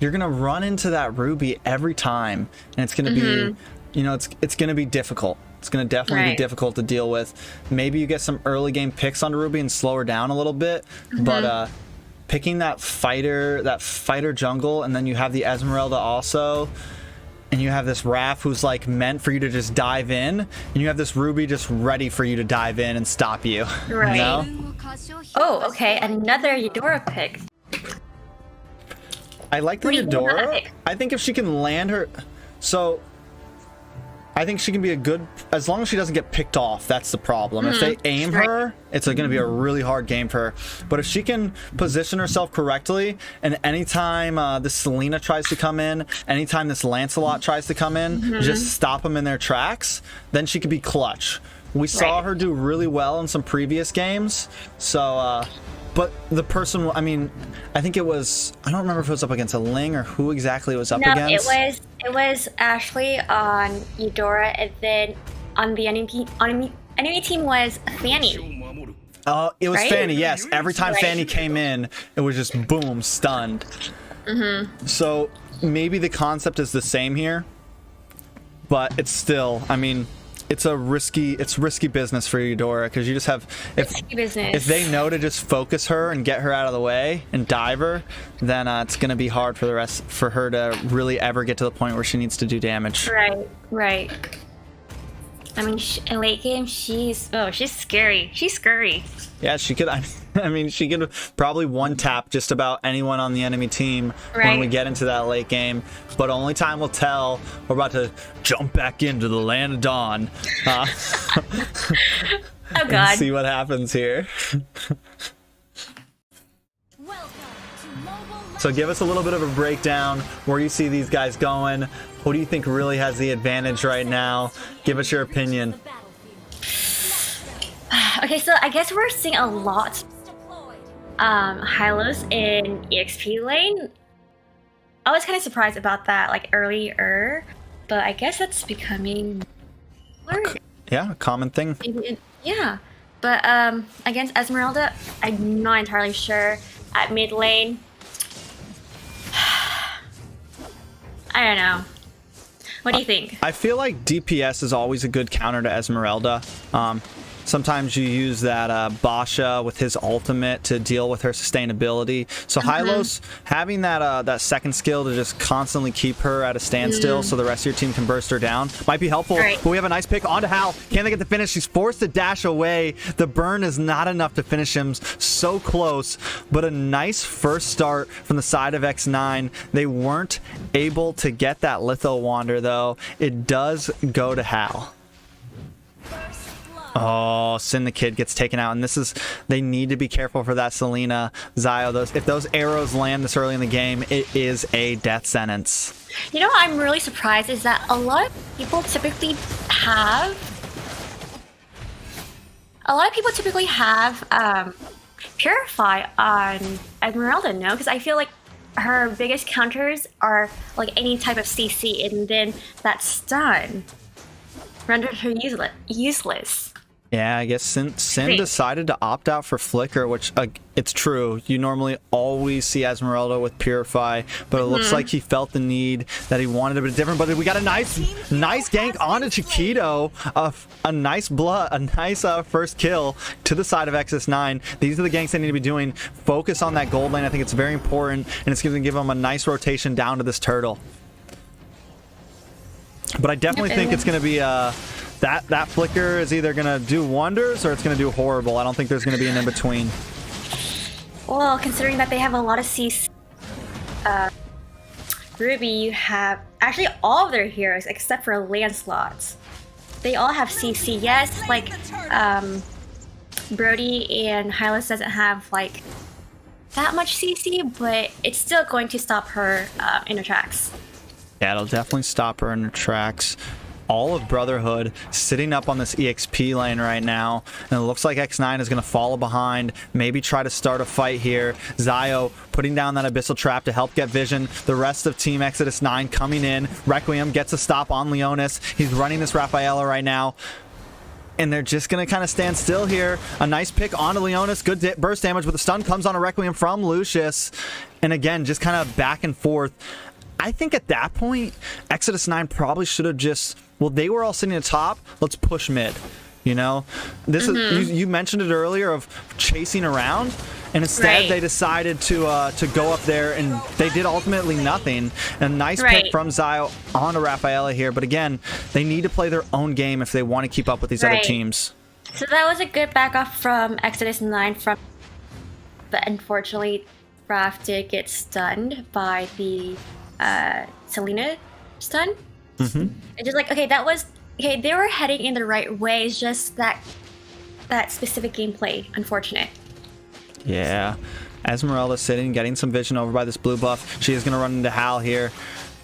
you're gonna run into that Ruby every time, and it's gonna be, it's gonna be difficult. It's gonna definitely be difficult to deal with. Maybe you get some early game picks on Ruby and slow her down a little bit, but picking that fighter jungle, and then you have the Esmeralda also, and you have this Raph who's like meant for you to just dive in, and you have this Ruby just ready for you to dive in and stop you. Right. You know? Oh, okay, another Eudora pick. I like the Eudora. I think if she can land her, so I think she can be a good, as long as she doesn't get picked off. That's the problem. If they aim her, it's going to be a really hard game for her. But if she can position herself correctly, and anytime this Selena tries to come in, anytime this Lancelot tries to come in, just stop them in their tracks, then she could be clutch. We saw her do really well in some previous games. So, but the person, I mean, I think it was, I don't remember if it was up against a Ling or who exactly it was up against. It was Ashley on Eudora, and then on the enemy team was Fanny. It was Right? Fanny, yes. Every time Fanny came in, it was just boom, stunned. So maybe the concept is the same here, but it's still, I mean, it's risky business for Eudora, because you just have, if they know to just focus her and get her out of the way and dive her, then it's going to be hard for her to really ever get to the point where she needs to do damage. Right. I mean, in late game, she's scary. She's scary. Yeah, she could. I mean, she could probably one tap just about anyone on the enemy team when we get into that late game. But only time will tell. We're about to jump back into the land of dawn. Oh God! And see what happens here. So give us a little bit of a breakdown where you see these guys going. Who do you think really has the advantage right now? Give us your opinion. Okay, so I guess we're seeing a lot Hylos in EXP lane. I was kind of surprised about that, like earlier, but I guess that's becoming Yeah, a common thing. Yeah, but against Esmeralda, I'm not entirely sure. At mid lane, I don't know. What do you think? I feel like DPS is always a good counter to Esmeralda. Sometimes you use that Basha with his ultimate to deal with her sustainability. So Hylos having that second skill to just constantly keep her at a standstill so the rest of your team can burst her down might be helpful. But we have a nice pick onto Hal. Can they get the finish? She's forced to dash away. The burn is not enough to finish him. So close, but a nice first start from the side of X9. They weren't able to get that Litho Wander though. It does go to Hal. Oh, Sin the Kid gets taken out, and they need to be careful for that Selena. Zio, if those arrows land this early in the game, it is a death sentence. You know what I'm really surprised is that a lot of people typically have Purify on Esmeralda, no? Because I feel like her biggest counters are like any type of CC, and then that stun rendered her useless. Yeah, I guess Sin decided to opt out for Flicker, which it's true. You normally always see Esmeralda with Purify, but it looks like he felt the need that he wanted a bit different. But we got a nice gank onto Chiquito, a nice first kill to the side of XS9. These are the ganks they need to be doing. Focus on that gold lane. I think it's very important, and it's going to give them a nice rotation down to this turtle. But I definitely think it's going to be that flicker is either going to do wonders or it's going to do horrible. I don't think there's going to be an in-between. Well, considering that they have a lot of CC, Ruby, you have actually all of their heroes except for Lancelot. They all have CC. Yes, like Brody and Hylos doesn't have like that much CC, but it's still going to stop her in her tracks. Yeah, it'll definitely stop her in her tracks. All of Brotherhood sitting up on this EXP lane right now, and it looks like X9 is going to follow behind, maybe try to start a fight here. Zio putting down that Abyssal Trap to help get vision. The rest of Team Exodus 9 coming in. Requiem gets a stop on Leonis. He's running this Rafaela right now, and they're just going to kind of stand still here. A nice pick onto Leonis. Good burst damage, but the stun comes on a Requiem from Lucius. And again, just kind of back and forth. I think at that point, Exodus 9 probably should have just... Well, they were all sitting at top. Let's push mid. You know, this is you mentioned it earlier of chasing around, and instead they decided to go up there, and they did ultimately nothing. A nice pick from Zio onto Rafaela here, but again, they need to play their own game if they want to keep up with these other teams. So that was a good back off from Exodus 9, but unfortunately, Raph did get stunned by the Selena stun. It's just like, okay, that was okay, they were heading in the right way. It's just that specific gameplay, unfortunate. Yeah. Esmeralda sitting, getting some vision over by this blue buff. She is going to run into Hal here.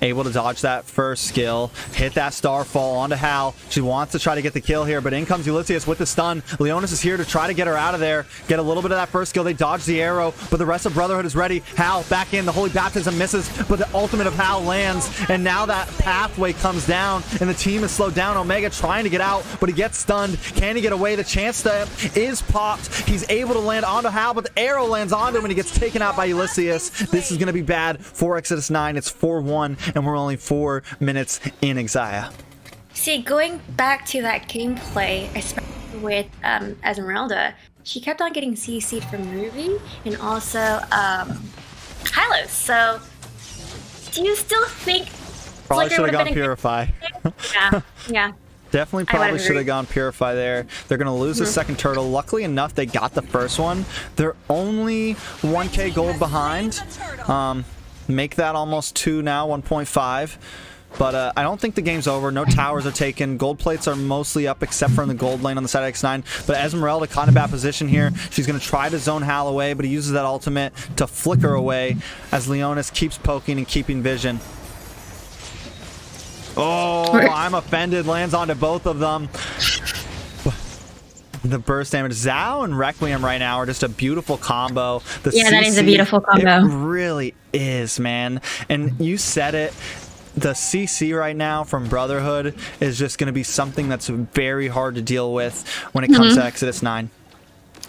Able to dodge that first skill. Hit that starfall onto Hal. She wants to try to get the kill here, but in comes Ulysses with the stun. Leonis is here to try to get her out of there. Get a little bit of that first skill. They dodge the arrow, but the rest of Brotherhood is ready. Hal back in. The Holy Baptism misses, but the ultimate of Hal lands. And now that pathway comes down, and the team is slowed down. Omega trying to get out, but he gets stunned. Can he get away? The chance is popped. He's able to land onto Hal, but the arrow lands onto him, and he gets taken out by Ulysses. This is going to be bad for Exodus 9. It's 4-1. And we're only 4 minutes in Exia. See, going back to that gameplay, especially with Esmeralda, she kept on getting CC'd from Ruby and also Hylos. So, do you still think Probably should have gone Purify. Yeah. Definitely probably should have gone Purify there. They're going to lose the second turtle. Luckily enough, they got the first one. They're only 1k gold behind. Make that almost 2 now, 1.5. But I don't think the game's over. No towers are taken. Gold plates are mostly up except for in the gold lane on the side of X9. But Esmeralda kind of bad position here. She's going to try to zone Hal away, but he uses that ultimate to flicker away as Leonis keeps poking and keeping vision. Oh, I'm offended. Lands onto both of them. The burst damage. Zhao and Requiem right now are just a beautiful combo. The yeah, that is a beautiful combo. It really is, man. And you said it. The CC right now from Brotherhood is just going to be something that's very hard to deal with when it comes to Exodus 9.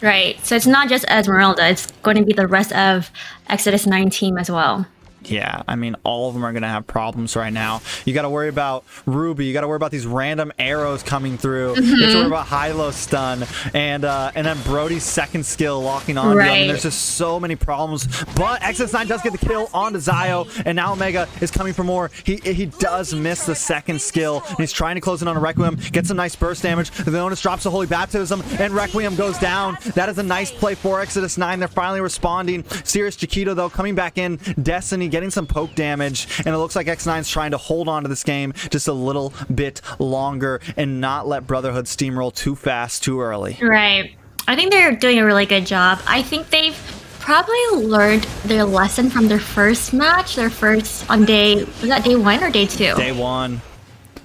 Right. So it's not just Esmeralda. It's going to be the rest of Exodus 9 team as well. Yeah, I mean, all of them are going to have problems right now. You got to worry about Ruby. You got to worry about these random arrows coming through. You have to worry about Hylos stun. And then Brody's second skill locking on to him. And there's just so many problems. But Exodus 9 does get the kill onto Zio. And now Omega is coming for more. He does miss the second skill. And he's trying to close in on a Requiem. Gets some nice burst damage. The Leonis drops the Holy Baptism. And Requiem goes down. That is a nice play for Exodus 9. They're finally responding. Sirius Chiquito, though, coming back in. Destiny getting some poke damage, and it looks like X9's trying to hold on to this game just a little bit longer and not let Brotherhood steamroll too fast, too early. Right. I think they're doing a really good job. I think they've probably learned their lesson from their first match, their first on day, was that day 1 or day 2? Day 1.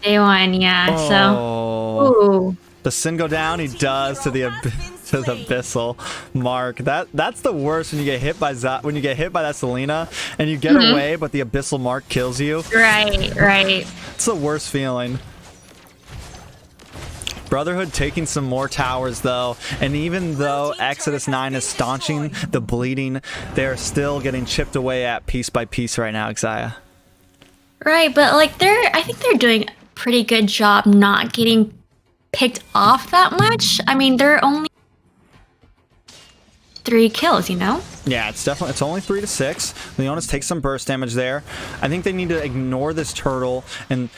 Day 1, yeah. Oh. So, ooh. The sin go down, he does to the abyssal mark. That's the worst when you get hit by that Selena and you get away, but the abyssal mark kills you. Right. It's the worst feeling. Brotherhood taking some more towers though, and even though Exodus 9 is staunching the bleeding, they're still getting chipped away at piece by piece right now, Exia. Right, but like I think they're doing a pretty good job not getting picked off that much. I mean, they're only 3 kills, you know? Yeah, it's only 3 to 6. Leonis takes some burst damage there. I think they need to ignore this turtle and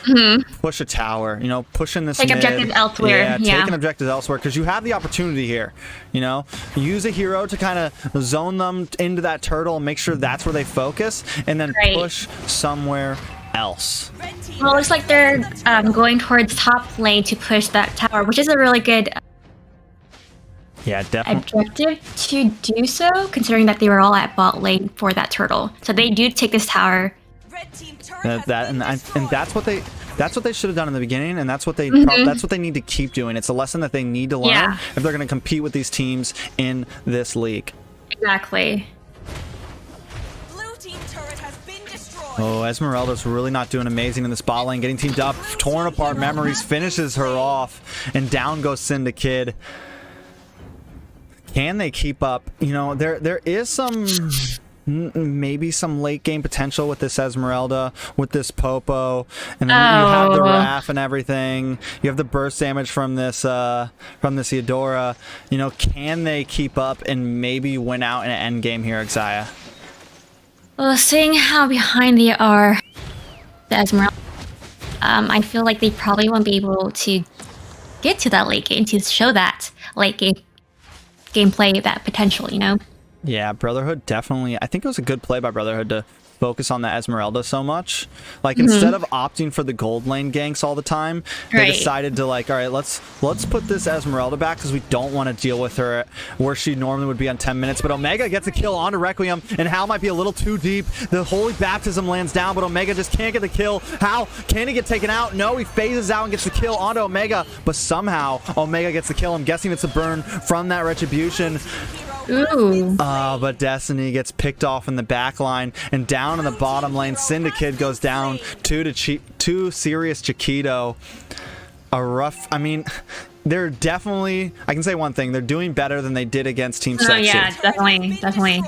push a tower, you know, pushing this take objectives elsewhere. Yeah, take an objective elsewhere because you have the opportunity here, you know? Use a hero to kind of zone them into that turtle and make sure that's where they focus and then push somewhere else. Well, it looks like they're going towards top lane to push that tower, which is a really good objective to do so, considering that they were all at bot lane for that turtle. So they do take this tower. And that's what they should have done in the beginning, and that's what they need to keep doing. It's a lesson that they need to learn if they're going to compete with these teams in this league. Exactly. Oh, Esmeralda's really not doing amazing in this bot lane. Getting teamed up. Torn apart memories. Finishes her off. And down goes Cinda Kid. Can they keep up? You know, there is some... maybe some late game potential with this Esmeralda, with this Popo, and then you have the Raph and everything. You have the burst damage from this Eudora. You know, can they keep up and maybe win out in an end game here, Exia? Well, seeing how behind they are, the Esmeralda, I feel like they probably won't be able to get to that late game to show that late game gameplay, that potential, you know? Yeah, Brotherhood definitely. I think it was a good play by Brotherhood to focus on the Esmeralda so much. Like instead of opting for the gold lane ganks all the time, they decided to like, all right, let's put this Esmeralda back because we don't want to deal with her where she normally would be on 10 minutes. But Omega gets a kill onto Requiem, and Hal might be a little too deep. The Holy Baptism lands down, but Omega just can't get the kill. Hal, can he get taken out? No, he phases out and gets the kill onto Omega, but somehow Omega gets the kill. I'm guessing it's a burn from that Retribution. Ooh. But Destiny gets picked off in the back line, and down in the bottom lane, Syndicate goes down to Sirius Chiquito. A rough, I mean, they're definitely, I can say one thing, they're doing better than they did against Team SEXI. Oh yeah, definitely.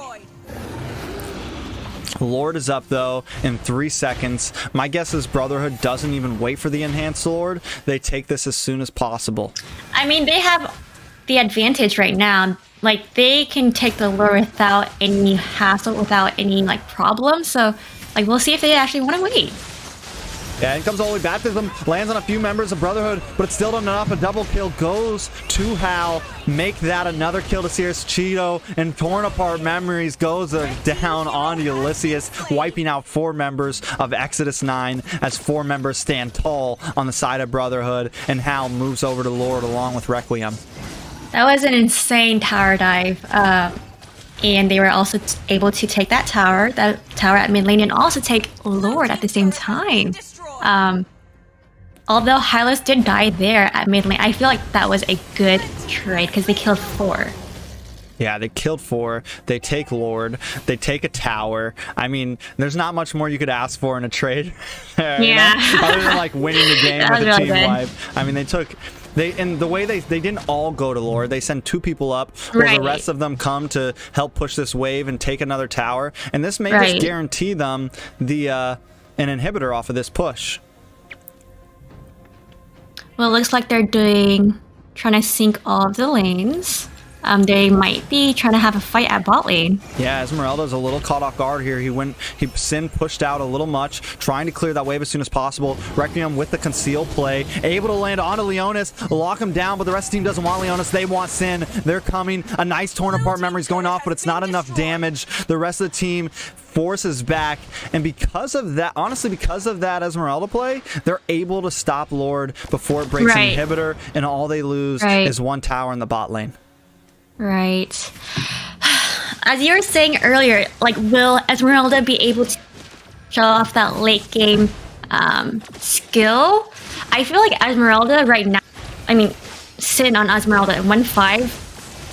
Lord is up though in 3 seconds. My guess is Brotherhood doesn't even wait for the enhanced Lord. They take this as soon as possible. I mean, they have the advantage right now. Like, they can take the Lord without any hassle, without any, like, problem. So, like, we'll see if they actually want to wait. Yeah, in comes Holy Baptism, lands on a few members of Brotherhood, but it's still not enough. A double kill goes to Hal. Make that another kill to Sirius Cheeto, and Torn Apart Memories goes down onto Ulysses, wiping out 4 members of Exodus 9 as 4 members stand tall on the side of Brotherhood, and Hal moves over to Lord along with Requiem. That was an insane tower dive. And they were also able to take that tower at mid lane, and also take Lord at the same time. Although Hylos did die there at mid lane, I feel like that was a good trade because they killed 4. Yeah, they killed 4. They take Lord. They take a tower. I mean, there's not much more you could ask for in a trade. Yeah. Other than like winning the game with a team wipe. I mean, and the way they didn't all go to Lord. They send 2 people up, while the rest of them come to help push this wave and take another tower. And this may just guarantee them an inhibitor off of this push. Well, it looks like they're trying to sync all of the lanes. They might be trying to have a fight at bot lane. Yeah, Esmeralda's a little caught off guard here. Sin pushed out a little much, trying to clear that wave as soon as possible. Requiem with the conceal play, able to land onto Leonis, lock him down, but the rest of the team doesn't want Leonis. They want Sin. They're coming. A nice Torn Apart Memory's going off, but it's not enough damage. The rest of the team forces back, and because of that, honestly, because of that Esmeralda play, they're able to stop Lord before it breaks an inhibitor, and all they lose is 1 tower in the bot lane. Right. As you were saying earlier, like, will Esmeralda be able to show off that late game skill? I feel like Esmeralda right now, I mean, Sin on Esmeralda at 1-5.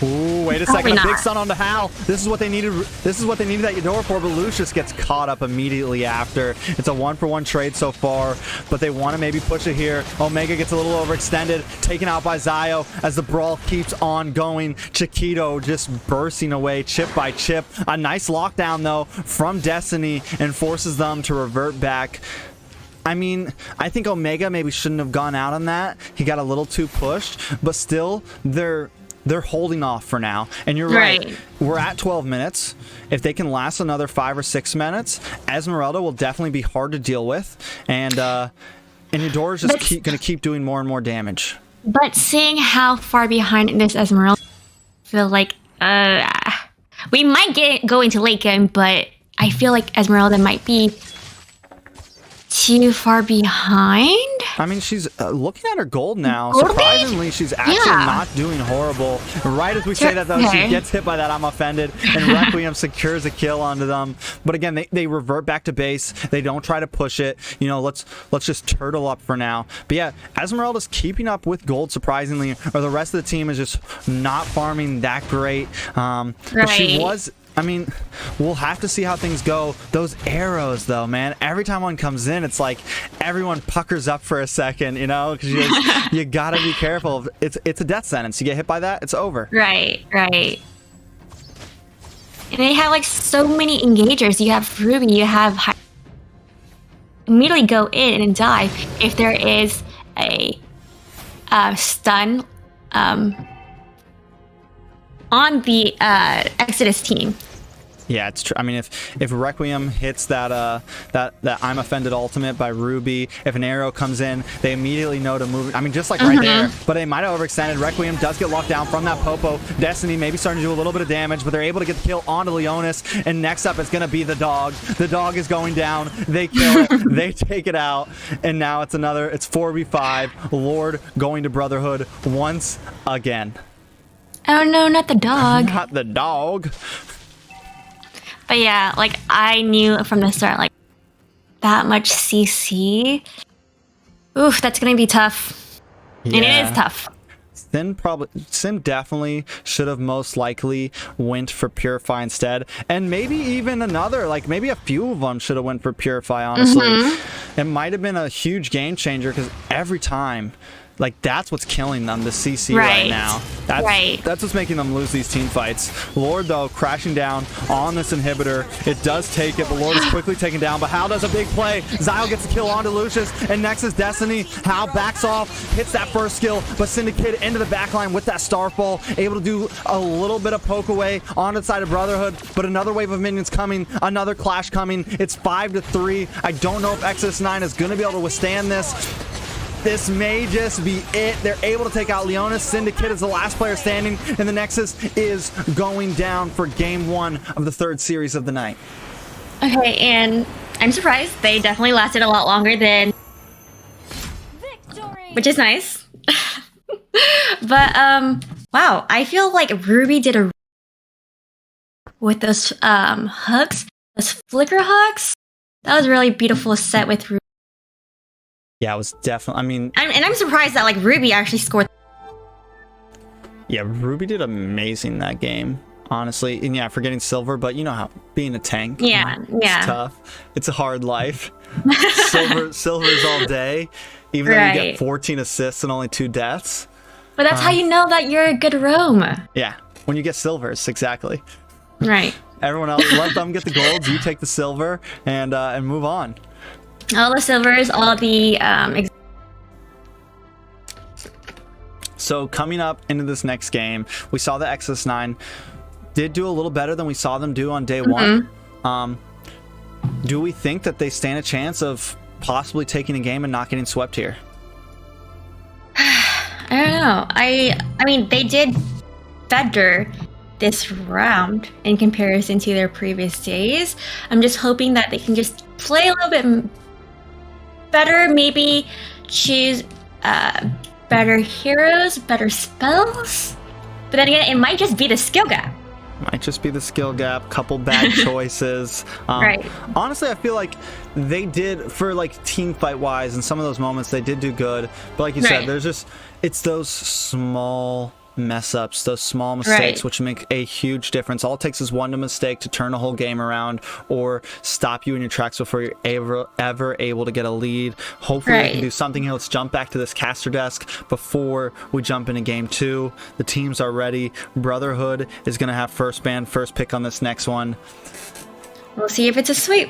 Ooh, wait a second. A big stun onto Hal. This is what they needed. This is what they needed that Eudora for, but Lucius gets caught up immediately after. It's a 1-for-1 trade so far, but they want to maybe push it here. Omega gets a little overextended, taken out by Zio as the brawl keeps on going. Chiquito just bursting away chip by chip. A nice lockdown, though, from Destiny, and forces them to revert back. I mean, I think Omega maybe shouldn't have gone out on that. He got a little too pushed, but still, they're holding off for now. And you're right. We're at 12 minutes. If they can last another 5 or 6 minutes, Esmeralda will definitely be hard to deal with. And Eudora's just going to keep doing more and more damage. But seeing how far behind this Esmeralda, I feel like we might go into late game, but I feel like Esmeralda might be too far behind. I mean, she's looking at her gold now. Surprisingly, she's actually not doing horrible. Right as we say that, though, she gets hit by that I'm offended, and Requiem secures a kill onto them. But again, they revert back to base. They don't try to push it. You know, let's just turtle up for now. But yeah, Esmeralda's keeping up with gold, surprisingly, or the rest of the team is just not farming that great. But she was... I mean, we'll have to see how things go. Those arrows, though, man, every time one comes in, it's like everyone puckers up for a second, you know, because you gotta be careful. It's a death sentence. You get hit by that, it's over. Right. And they have like so many engagers. You have Ruby, you have immediately go in and die if there is a stun on the Exodus team. Yeah, it's true. I mean, if Requiem hits that I'm Offended ultimate by Ruby, if an arrow comes in, they immediately know to move. I mean, just like right there. But they might have overextended. Requiem does get locked down from that Popo. Destiny maybe starting to do a little bit of damage, but they're able to get the kill onto Leonis. And next up, it's going to be the dog. The dog is going down. They kill it. They take it out. And now it's 4v5. Lord going to Brotherhood once again. Oh no, not the dog. Not the dog. But yeah, like I knew from the start, like that much CC. Oof, that's gonna be tough. Yeah. And it is tough. Sin definitely should have most likely went for Purify instead, and maybe even maybe a few of them should have went for Purify. Honestly, it might have been a huge game changer because every time. Like, that's what's killing them, the CC right now. That's what's making them lose these team fights. Lord, though, crashing down on this inhibitor. It does take it, but Lord is quickly taken down. But Hal does a big play. Zyle gets a kill onto Lucius, and next is Destiny. Hal backs off, hits that first skill, but Syndicate into the backline with that Starfall, able to do a little bit of poke away on the side of Brotherhood, but another wave of minions coming, another clash coming. It's 5-3. I don't know if XS9 is going to be able to withstand this. This may just be it. They're able to take out Leonis. Syndicate is the last player standing, and the Nexus is going down for game 1 of the 3rd series of the night. Okay, and I'm surprised. They definitely lasted a lot longer than... Victory! Which is nice. But, wow, I feel like Ruby did a... with those, hooks, those flicker hooks. That was a really beautiful set with Ruby. Yeah, it was definitely, I mean... I'm surprised that, like, Ruby actually scored. Yeah, Ruby did amazing that game, honestly. And yeah, for getting silver, but you know how, being a tank. Yeah. It's tough. It's a hard life. Silver's all day, even though you get 14 assists and only 2 deaths. But that's how you know that you're a good roam. Yeah, when you get silvers, exactly. Right. Everyone else, let them get the golds, you take the silver, and move on. All the silvers, all the So coming up into this next game, we saw the XS9 did do a little better than we saw them do on day 1. Do we think that they stand a chance of possibly taking a game and not getting swept here? I don't know. I mean, they did better this round in comparison to their previous days. I'm just hoping that they can just play a little bit better, maybe choose better heroes, better spells. But then again, it might just be the skill gap. Might just be the skill gap, couple bad choices. Right. Honestly, I feel like they did, for like team fight wise, and some of those moments they did do good. But like you said, there's just, it's those small mess ups, those small mistakes which make a huge difference. All it takes is one mistake to turn a whole game around or stop you in your tracks before you're ever able to get a lead. Hopefully we can do something here. Let's jump back to this caster desk before we jump into game 2. The teams are ready. Brotherhood is going to have first pick on this next one. We'll see if it's a sweep.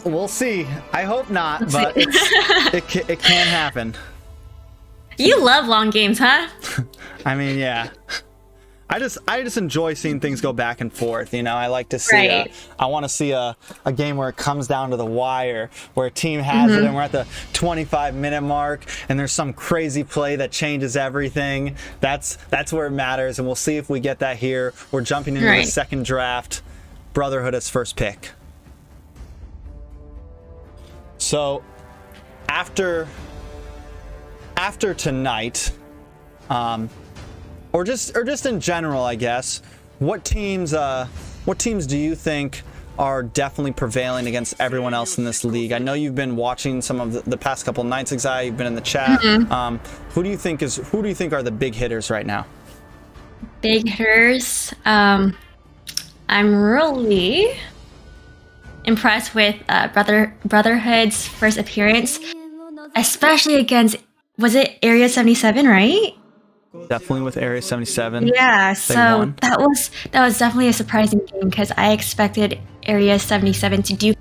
We'll see. I hope not, but it can happen. You love long games, huh? I mean, yeah. I just enjoy seeing things go back and forth. You know, I like to see. I want to see a game where it comes down to the wire, where a team has it, and we're at the 25-minute mark, and there's some crazy play that changes everything. That's where it matters, and we'll see if we get that here. We're jumping into the second draft. Brotherhood as first pick. So, after tonight, or just in general, I guess, what teams do you think are definitely prevailing against everyone else in this league? I know you've been watching some of the past couple nights, SEXI. You've been in the chat. Who do you think are the big hitters right now? Big hitters. I'm really impressed with Brotherhood's first appearance, especially against, was it Area 77, right? Definitely with Area 77. Yeah, so that was definitely a surprising game because I expected Area 77 to do.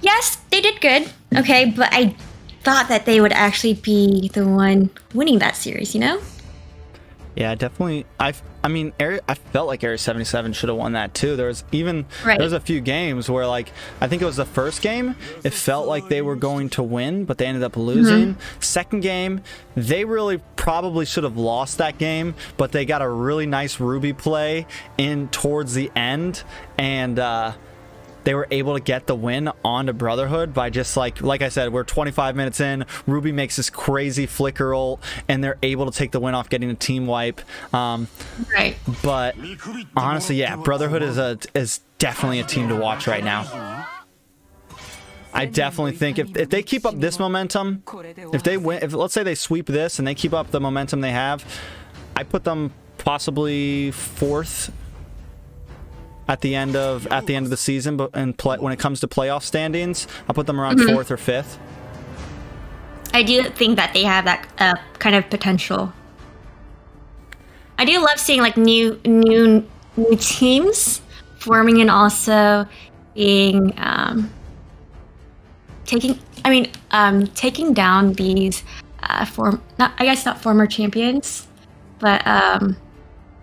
Yes, they did good. Okay, but I thought that they would actually be the one winning that series, you know? Yeah, definitely. I mean, I felt like Area 77 should have won that too. There was a few games where, like, I think it was the first game, it felt like they were going to win, but they ended up losing. Second game, they really probably should have lost that game, but they got a really nice Ruby play in towards the end, and they were able to get the win onto Brotherhood by just like I said, we're 25 minutes in, Ruby makes this crazy flicker ult, and they're able to take the win off getting a team wipe. Right. But honestly, yeah, Brotherhood is definitely a team to watch right now. I definitely think if they keep up this momentum, if they win, if let's say they sweep this and they keep up the momentum they have, I put them possibly 4th at the end of the season, but when it comes to playoff standings, I'll put them around 4th or 5th. I do think that they have that kind of potential. I do love seeing like new teams forming and also being taking down these not former champions, but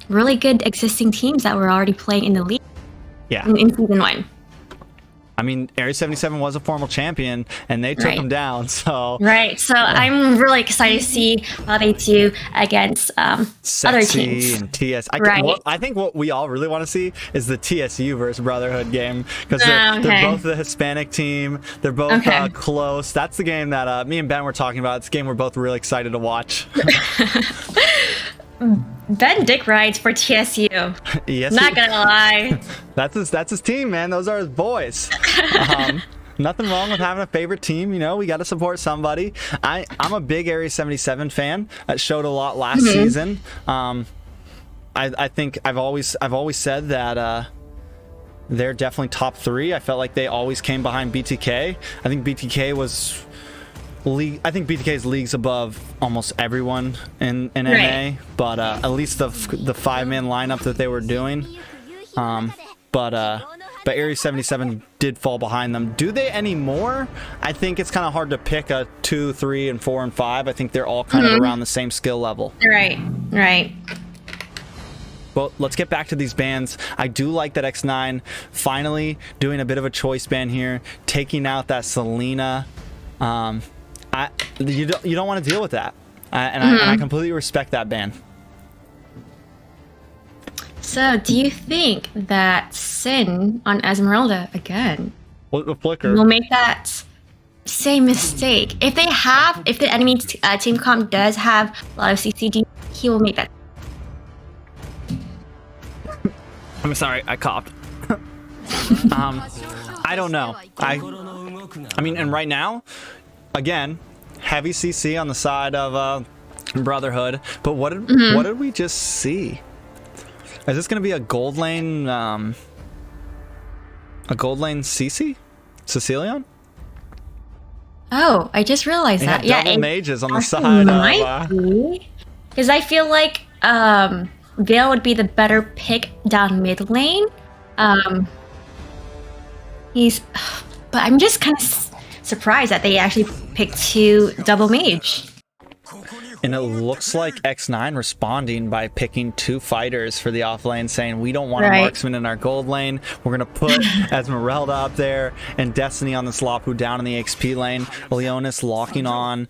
really good existing teams that were already playing in the league. Yeah. In season 1. I mean, Area 77 was a formal champion, and they took them down, so... Right, so I'm really excited to see how they do against other SEXI teams. and TS. Right. I think what we all really want to see is the TSU versus Brotherhood game, because they're both the Hispanic team. They're both close. That's the game that me and Ben were talking about. It's a game we're both really excited to watch. Ben dick rides for TSU. Yes, not gonna lie. That's his team, man. Those are his boys. Nothing wrong with having a favorite team. You know, we got to support somebody. I'm a big Area 77 fan. That showed a lot last season. I think I've always said that they're definitely top 3. I felt like they always came behind BTK. I think BTK was BTK's leagues above almost everyone in NA, but at least the 5-man lineup that they were doing. But Area 77 did fall behind them. Do they anymore? I think it's kind of hard to pick a 2, 3, and 4, and 5. I think they're all kind of around the same skill level. Right. Well, let's get back to these bans. I do like that X9 finally doing a bit of a choice ban here, taking out that Selena. You don't want to deal with that, and I completely respect that ban. So, do you think that Sin on Esmeralda again Flicker will make that same mistake? If the enemy team comp does have a lot of CCD, he will make that. I'm sorry, I coughed. I don't know. I mean, and right now, again, heavy CC on the side of Brotherhood. But what did we just see? Is this going to be a gold lane CC? Cecilion? Oh, I just realized that. Yeah, double mages on the side of... Because I feel like Veil would be the better pick down mid lane. But I'm just kind of surprised that they actually picked 2 double mage. And it looks like X9 responding by picking 2 fighters for the off lane, saying we don't want a marksman in our gold lane. We're going to put Esmeralda up there and Destiny on the Slapu down in the XP lane. Leonis locking on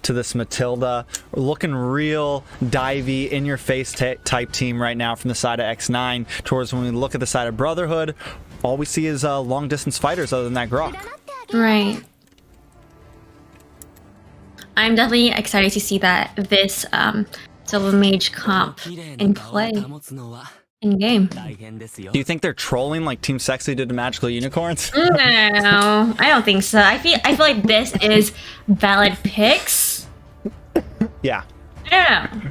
to this Matilda. Looking real divey, in-your-face type team right now from the side of X9. Towards when we look at the side of Brotherhood, all we see is long-distance fighters other than that Grok. Right. I'm definitely excited to see that this double mage comp in play in game. Do you think they're trolling like Team SEXI did to Magical Unicorns? No, I don't think so. I feel like this is valid picks. Yeah. I don't know.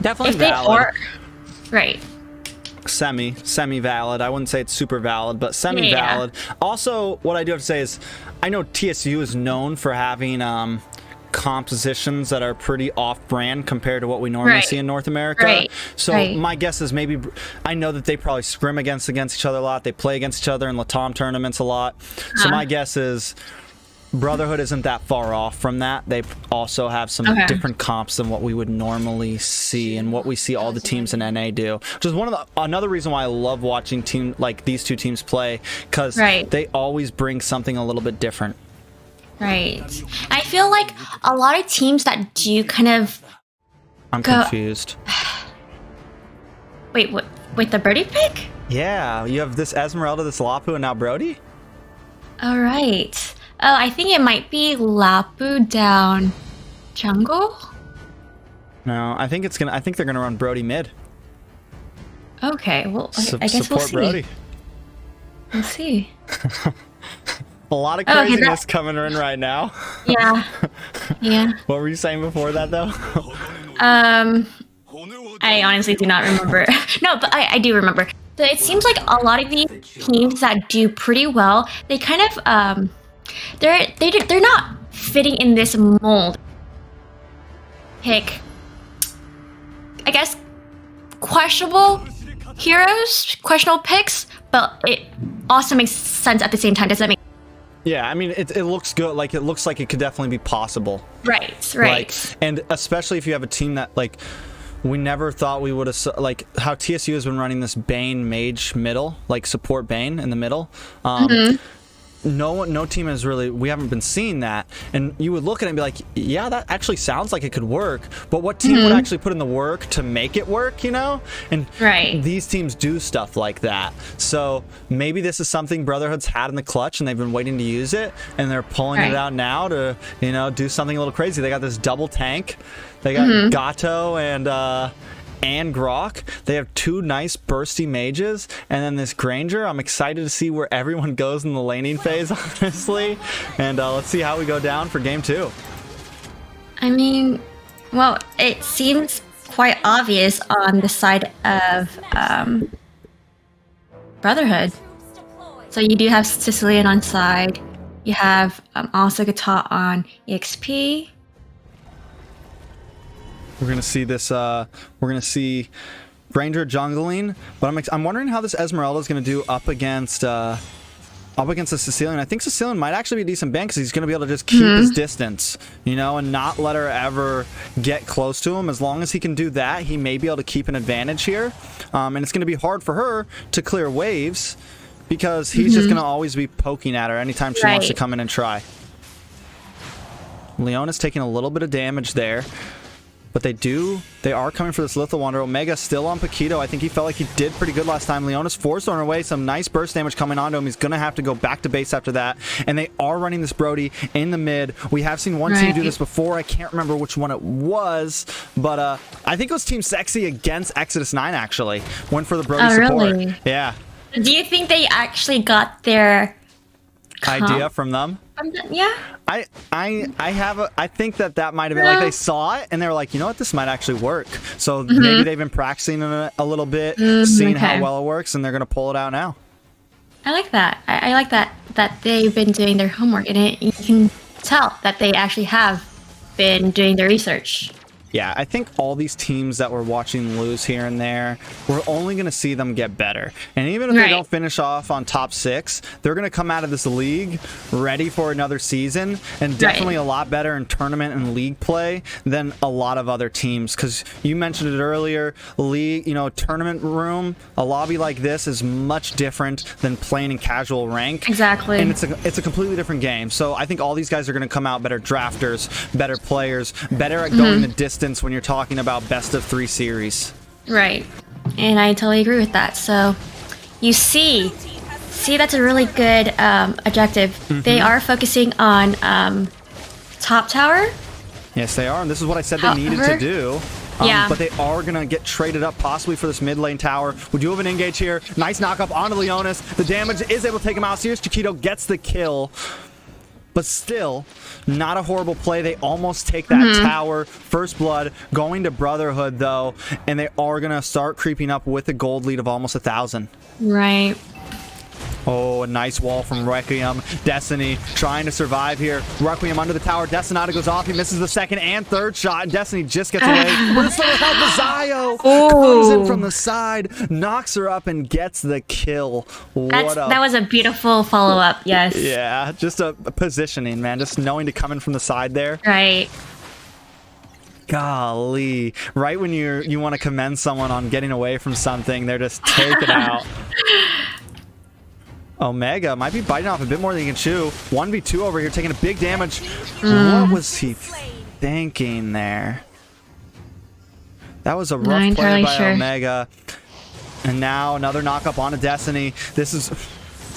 Definitely if valid. Right. Semi valid. I wouldn't say it's super valid, but semi valid. Yeah. Also, what I do have to say is, I know TSU is known for having compositions that are pretty off-brand compared to what we normally see in North America. So my guess is maybe, I know that they probably scrim against each other a lot. They play against each other in Latam tournaments a lot. So my guess is Brotherhood isn't that far off from that. They also have some different comps than what we would normally see and what we see all the teams in NA do. Which is another reason why I love watching these two teams play, because they always bring something a little bit different. Right. I feel like a lot of teams that do kind of I'm confused. Wait, what? With the Brody pick? Yeah, you have this Esmeralda, this Lapu, and now Brody? All right. Oh, I think it might be Lapu down jungle? No, I think they're gonna run Brody mid. Okay, well, I guess we'll see. Brody. We'll see. A lot of craziness coming in right now. Yeah. Yeah. What were you saying before that, though? I honestly do not remember. No, but I do remember. So it seems like a lot of these teams that do pretty well, they kind of they're not fitting in this mold. Pick, I guess, questionable heroes, questionable picks, but it also makes sense at the same time. Does that make? Yeah, I mean, it looks good. Like, it looks like it could definitely be possible. Right. Like, and especially if you have a team that, like, we never thought we would have, like, how TSU has been running this Bane Mage middle, like, support Bane in the middle. No team has really, we haven't been seeing that, and you would look at it and be like, yeah, that actually sounds like it could work, but what team would actually put in the work to make it work, you know? And these teams do stuff like that. So maybe this is something Brotherhood's had in the clutch and they've been waiting to use it, and they're pulling it out now to, you know, do something a little crazy. They got this double tank. They got Gato and Grok. They have two nice bursty mages, and then this Granger. I'm excited to see where everyone goes in the laning phase, honestly. And let's see how we go down for game 2. I mean, well, it seems quite obvious on the side of Brotherhood. So you do have Sicilian on side. You have also Gata on EXP. We're gonna see this. We're gonna see Granger jungling, but I'm wondering how this Esmeralda is gonna do up against the Sicilian. I think Sicilian might actually be a decent ban because he's gonna be able to just keep his distance, you know, and not let her ever get close to him. As long as he can do that, he may be able to keep an advantage here, and it's gonna be hard for her to clear waves because he's just gonna always be poking at her anytime she wants to come in and try. Leona's taking a little bit of damage there. But they are coming for this Lethal Wander. Omega still on Paquito. I think he felt like he did pretty good last time. Leona's forced on her way. Some nice burst damage coming onto him. He's going to have to go back to base after that. And they are running this Brody in the mid. We have seen one team do this before. I can't remember which one it was. But I think it was Team SEXI against Exodus 9, actually. Went for the Brody support. Really? Yeah. Do you think they actually got their idea from them? Yeah. I think that might have been like they saw it and they were like, you know what, this might actually work. So maybe they've been practicing it a little bit, seeing how well it works, and they're gonna pull it out now. I like that. I like that they've been doing their homework, and you can tell that they actually have been doing their research. Yeah, I think all these teams that we're watching lose here and there, we're only going to see them get better. And even if they don't finish off on top 6, they're going to come out of this league ready for another season, and definitely a lot better in tournament and league play than a lot of other teams. Because you mentioned it earlier, league, you know, tournament room, a lobby like this is much different than playing in casual rank. Exactly. And it's a completely different game. So I think all these guys are going to come out better drafters, better players, better at going the distance when you're talking about best of 3 series. Right. And I totally agree with that. So you see that's a really good objective. They are focusing on top tower. Yes, they are. And this is what I said they needed to do. But they are going to get traded up possibly for this mid lane tower. We do have an engage here. Nice knock up onto Leonis. The damage is able to take him out. Serious Chiquito gets the kill. But still, not a horrible play. They almost take that tower. First blood going to Brotherhood, though. And they are going to start creeping up with a gold lead of almost 1,000. Right. Oh, a nice wall from Requiem. Destiny trying to survive here. Requiem under the tower. Destinata goes off. He misses the second and third shot. And Destiny just gets away. But it's the help of Zio. Comes in from the side, knocks her up, and gets the kill. That was a beautiful follow-up, yes. Yeah, just a positioning, man. Just knowing to come in from the side there. Right. Golly. Right when you want to commend someone on getting away from something, they're just taken out. Omega might be biting off a bit more than he can chew. 1v2 over here, taking a big damage. What was he thinking there? That was a rough play by Omega. And now another knock-up onto Destiny. This is...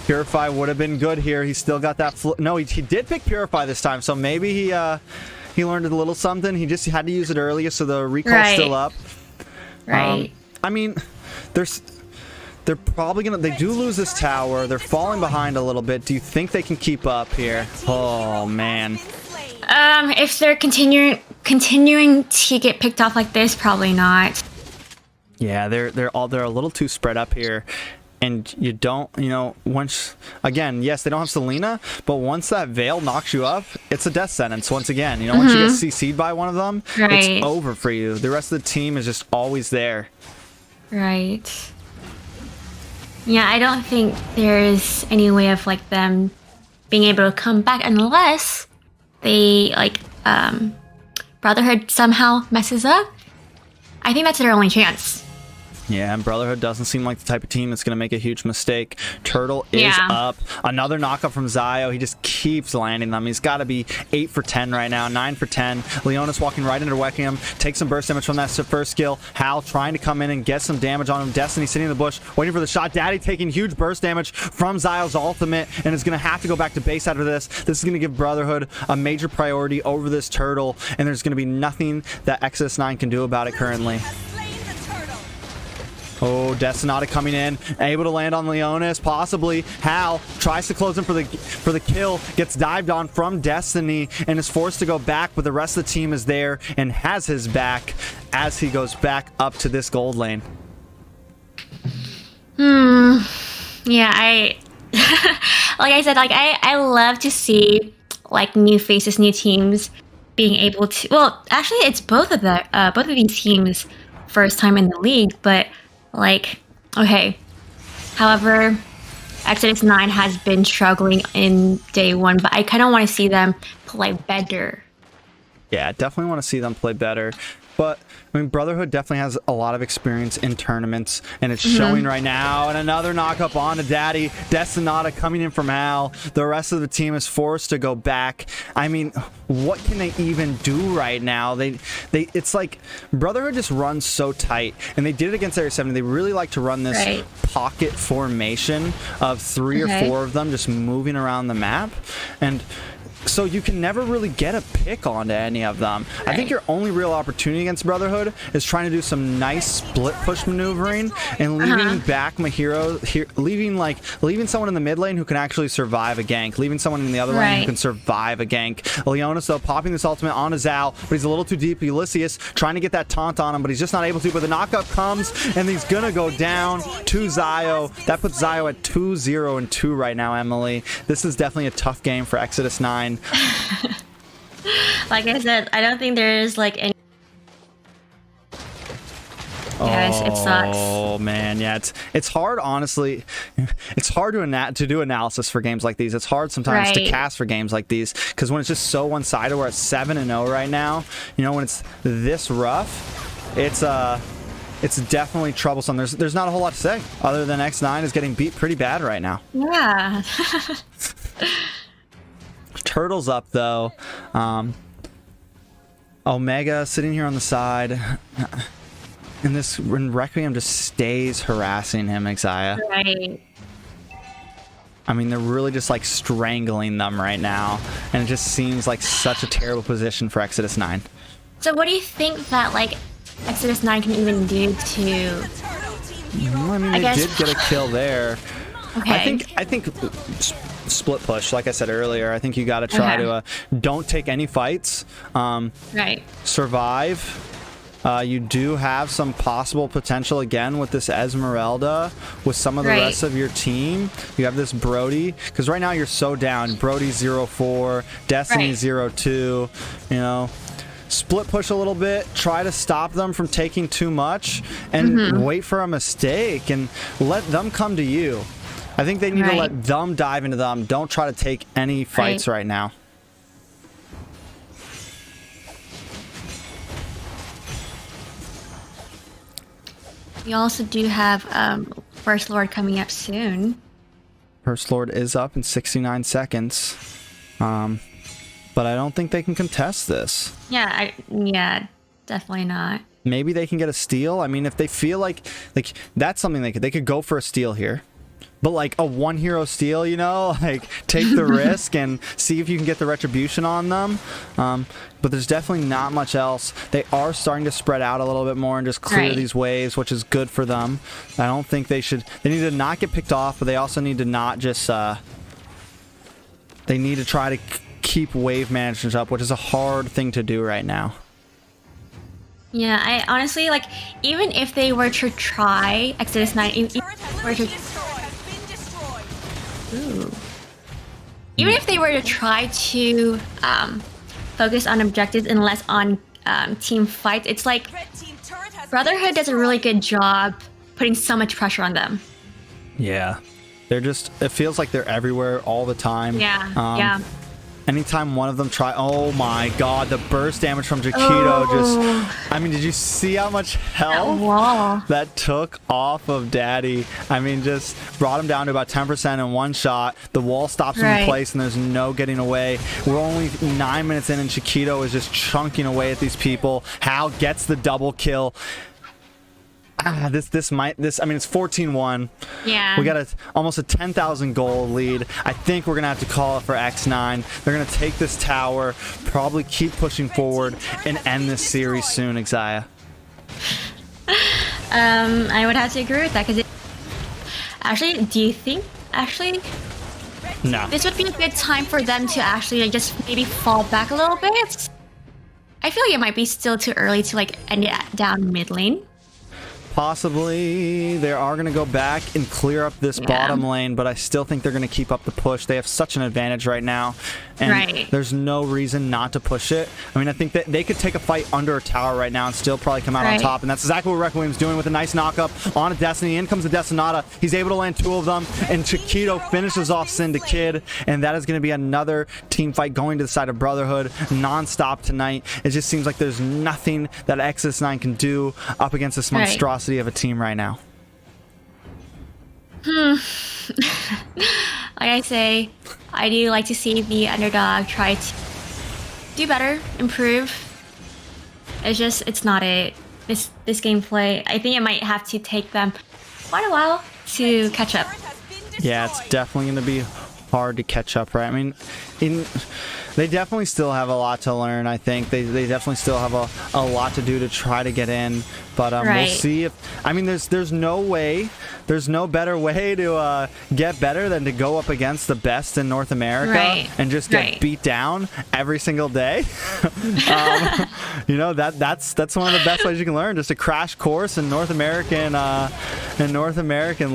Purify would have been good here. He still got that... No, he did pick Purify this time, so maybe he learned a little something. He just had to use it earlier, so the recall's still up. Right. I mean, they're probably gonna... They do lose this tower. They're falling behind a little bit. Do you think they can keep up here? Oh, man. If they're continuing to get picked off like this, probably not. Yeah, they're a little too spread up here. And you don't, once again, yes, they don't have Selena, but once that veil knocks you up, it's a death sentence once again. Once you get CC'd by one of them, it's over for you. The rest of the team is just always there. Right. Yeah, I don't think there's any way of like them being able to come back unless they Brotherhood somehow messes up. I think that's their only chance. Yeah, and Brotherhood doesn't seem like the type of team that's going to make a huge mistake. Turtle is up. Another knockup from Zio. He just keeps landing them. He's got to be 8 for 10 right now, 9 for 10. Leonis walking right into Requiem. Takes some burst damage from that first skill. Hal trying to come in and get some damage on him. Destiny sitting in the bush, waiting for the shot. Daddy taking huge burst damage from Zio's ultimate, and is going to have to go back to base after this. This is going to give Brotherhood a major priority over this Turtle, and there's going to be nothing that Exodus 9 can do about it currently. Oh, Destinata coming in, able to land on Leonis, possibly. Hal tries to close him for the kill, gets dived on from Destiny, and is forced to go back, but the rest of the team is there and has his back as he goes back up to this gold lane. Yeah, like I said, I love to see new faces, new teams being able to. Well, actually, it's both of these teams' first time in the league, but. Okay. However, Exodus 9 has been struggling in day one, but I kind of want to see them play better. Yeah, definitely want to see them play better. But, I mean, Brotherhood definitely has a lot of experience in tournaments, and it's showing right now. And another knock-up on to Daddy. Destinata coming in from Al. The rest of the team is forced to go back. I mean, what can they even do right now? It's like Brotherhood just runs so tight, and they did it against Area 70. They really like to run this pocket formation of 3 or 4 of them just moving around the map. And so you can never really get a pick onto any of them. I think your only real opportunity against Brotherhood is trying to do some nice split push maneuvering and leaving back my hero here, leaving someone in the mid lane who can actually survive a gank, leaving someone in the other lane who can survive a gank. Leonis though popping this ultimate on his Zal, but he's a little too deep. Ulysses trying to get that taunt on him, but he's just not able to. But the knockup comes and he's gonna go down to Zio. That puts Zio at 2-0 and 2 right now, Emily. This is definitely a tough game for Exodus 9. Like I said, I don't think there is any. Yes, it sucks. Oh man, yeah, it's hard. Honestly, it's hard to do analysis for games like these. It's hard sometimes to cast for games like these because when it's just so one-sided. We're at 7-0 right now. When it's this rough, it's definitely troublesome. There's not a whole lot to say other than X9 is getting beat pretty bad right now. Yeah. Turtle's up though. Omega sitting here on the side. And Requiem just stays harassing him, Exia. Right. I mean, they're really just strangling them right now. And it just seems like such a terrible position for Exodus 9. So what do you think that Exodus 9 can even do to... Well, I mean, they did get a kill there. Okay. I think split push, like I said earlier. I think you got to try to don't take any fights. Survive. You do have some possible potential again with this Esmeralda, with some of the rest of your team. You have this Brody, because right now you're so down. Brody 0-4, Destiny 0-2, you know. Split push a little bit, try to stop them from taking too much, and wait for a mistake and let them come to you. I think they need to let them dive into them. Don't try to take any fights right now. We also do have First Lord coming up soon. First Lord is up in 69 seconds. But I don't think they can contest this. Yeah, definitely not. Maybe they can get a steal. I mean, if they feel like that's something they could go for a steal here. But like a 1 hero steal, you know, like take the risk and see if you can get the retribution on them. But there's definitely not much else. They are starting to spread out a little bit more and just clear these waves, which is good for them. I don't think they should. They need to not get picked off, but they also need to not just. They need to try to keep wave management up, which is a hard thing to do right now. Yeah, I honestly like, even if they were to try Exodus 9, even if they were to try to focus on objectives and less on team fights, it's like Brotherhood does a really good job putting so much pressure on them. Yeah, they're just, it feels like they're everywhere all the time. Yeah, Anytime one of them try, oh my god, the burst damage from Chiquito just, I mean, did you see how much health that took off of Daddy? I mean, just brought him down to about 10% in one shot. The wall stops him in place and there's no getting away. We're only 9 minutes in and Chiquito is just chunking away at these people. Hal gets the double kill. I mean, it's 14-1. Yeah. We got almost a 10,000 gold lead. I think we're going to have to call it for X9. They're going to take this tower, probably keep pushing forward, and end this series soon, Exia. I would have to agree with that, because actually, do you think, no, this would be a good time for them to actually like, just maybe fall back a little bit? I feel like it might be still too early to like end it down mid lane. Possibly they are going to go back and clear up this bottom lane, but I still think they're going to keep up the push. They have such an advantage right now, and there's no reason not to push it. I mean, I think that they could take a fight under a tower right now and still probably come out on top, and that's exactly what Requiem doing with a nice knock-up on a Destiny. In comes the Destinata. He's able to land 2 of them, and Chiquito finishes off Syndicate, and that is going to be another team fight going to the side of Brotherhood non-stop tonight. It just seems like there's nothing that Exodus 9 can do up against this monstrosity of a team right now. Like I say, I do like to see the underdog try to do better, improve. It's not it. This gameplay, I think it might have to take them quite a while to catch up. Yeah, it's definitely going to be hard to catch up, right? I mean, they definitely still have a lot to learn. I think they definitely still have a lot to do to try to get in, but we'll see if, I mean, there's no better way to get better than to go up against the best in North America and just get beat down every single day. You know, that's one of the best ways you can learn, just a crash course in North American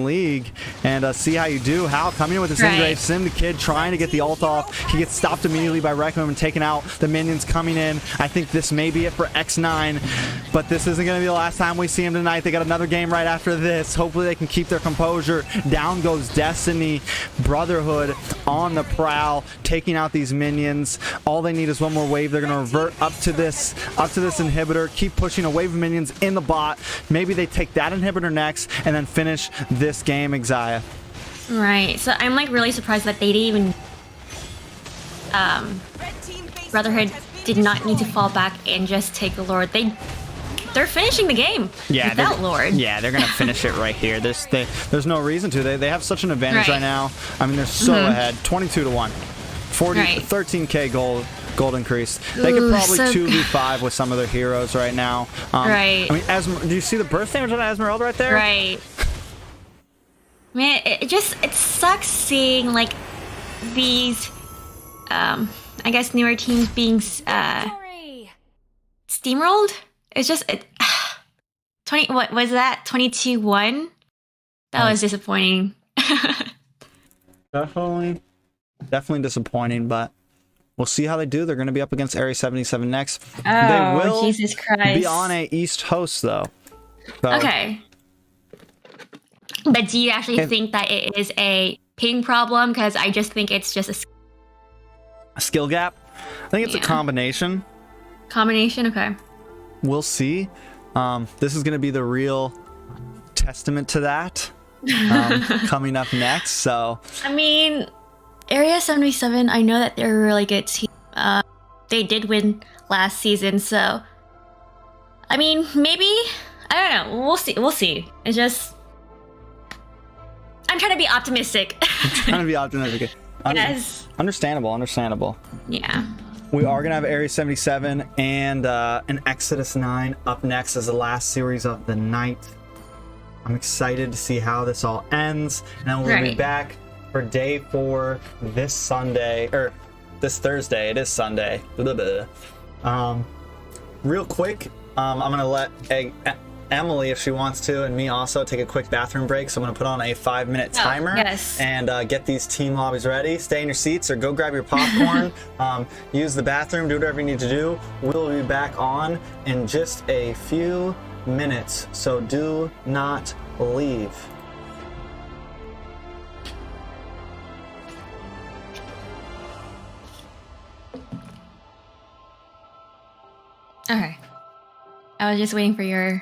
League, and see how you do. Hal coming in with this Engrave Sim, the kid trying to get the ult off. He gets stopped immediately by Requiem and taken out. The minions coming in. I think this may be it for X9, but this isn't going to be the last time we see him tonight. They got another game right after this. Hopefully they can keep their composure. Down goes Destiny. Brotherhood on the prowl, taking out these minions. All they need is one more wave. They're going to revert up to this inhibitor, keep pushing a wave of minions in the bot. Maybe they take that inhibitor next and then finish this game, Exia. Right, so I'm like really surprised that they didn't even Brotherhood did not need to fall back and just take the Lord. They're finishing the game without Lord. Yeah, they're gonna finish it right here. There's no reason to. They have such an advantage right now. I mean, they're so ahead. 22-1, 13k gold increase. They could probably 2v5 with some of their heroes right now. I mean, do you see the burst damage on Esmeralda right there? Right. Man, it sucks seeing like these I guess newer teams being steamrolled. It's just 20. What was that? 22-1. That was disappointing. Definitely disappointing, but we'll see how they do. They're going to be up against Area 77 next. Oh, they will Jesus Christ. be on a East host, though. So, Okay. But do you actually think that it is a ping problem? Because I just think it's just a skill gap? I think it's a combination. Combination? Okay. We'll see. This is going to be the real testament to that coming up next. So, I mean, Area 77, I know that they're a really good team. They did win last season, so I mean, maybe, I don't know. We'll see. It's just, I'm trying to be optimistic. trying to be optimistic. Yes. Understandable. Yeah. We are going to have Area 77 and an Exodus 9 up next as the last series of the night. I'm excited to see how this all ends. And then we'll be back for day 4 this Sunday, or this Thursday. It is Sunday. Real quick, I'm going to let Emily, if she wants to, and me also, take a quick bathroom break. So I'm going to put on a 5-minute timer and get these team lobbies ready. Stay in your seats or go grab your popcorn. Use the bathroom, do whatever you need to do. We'll be back on in just a few minutes, so do not leave. Okay. I was just waiting for your...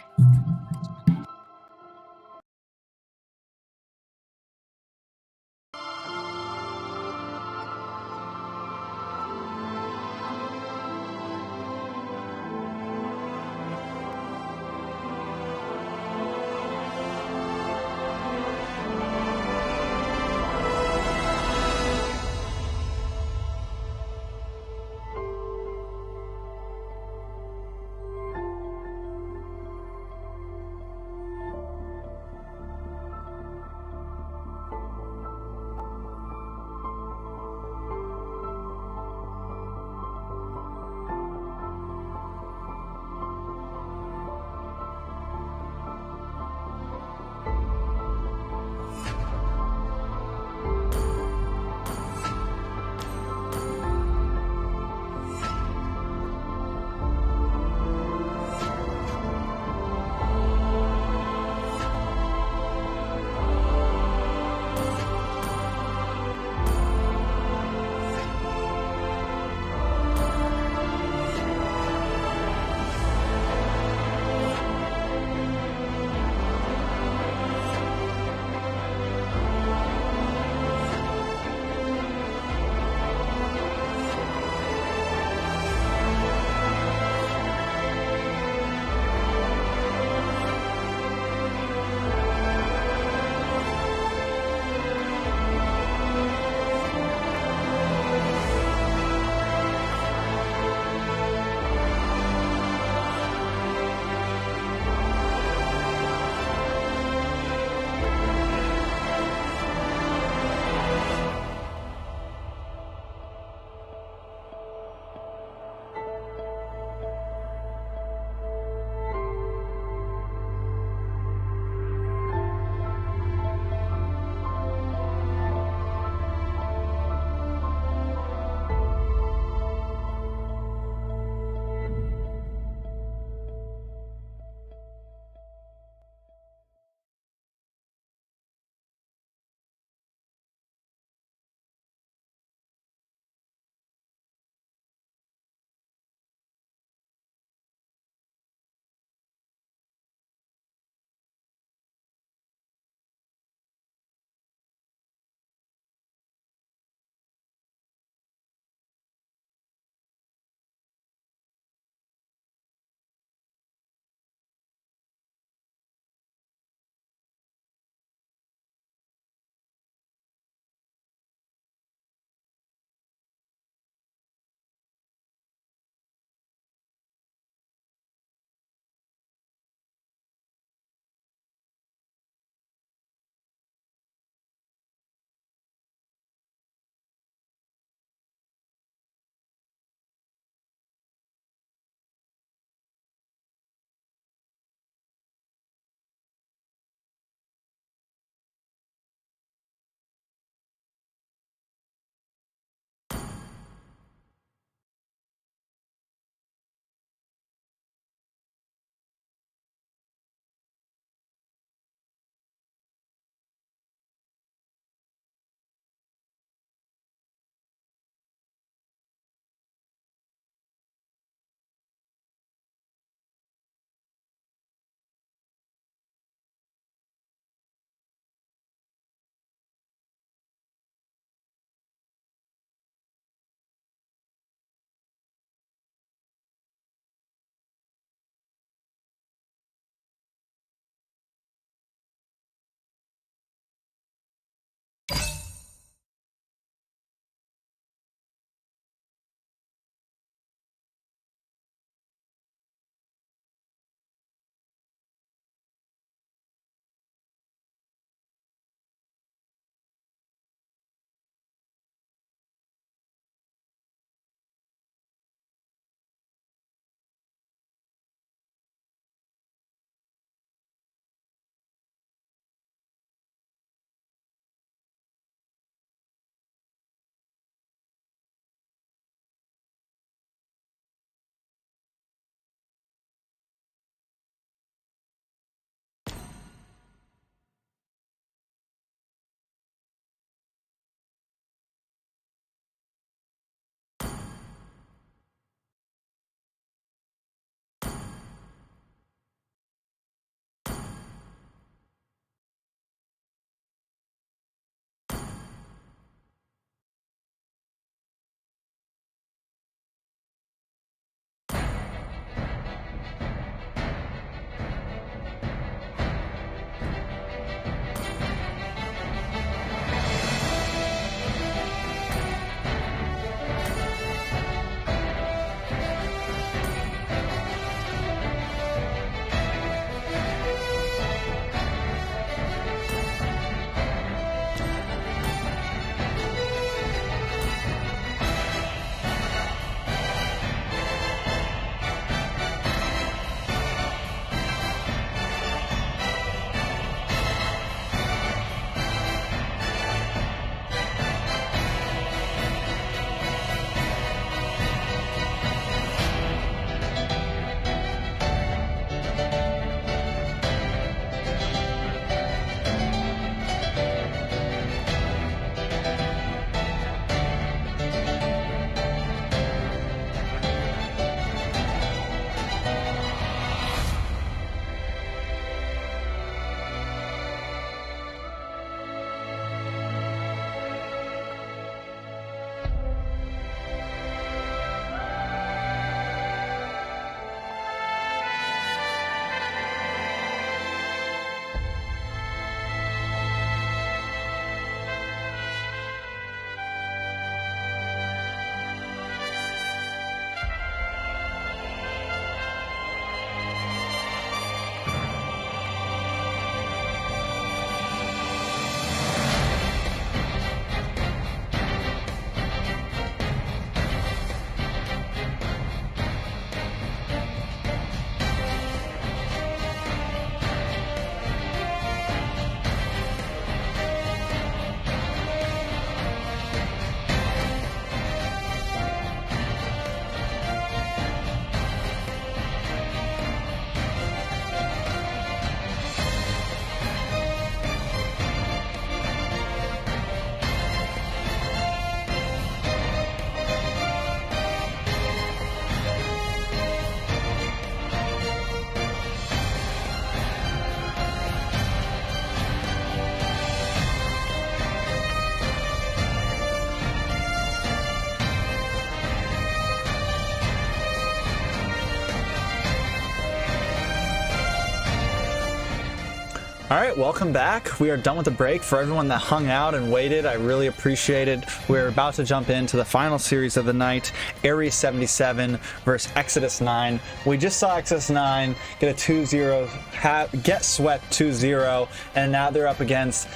All right, welcome back. We are done with the break. For everyone that hung out and waited, I really appreciate it. We're about to jump into the final series of the night, Area 77 versus Exodus 9. We just saw Exodus 9 get a 2-0, get swept 2-0, and now they're up against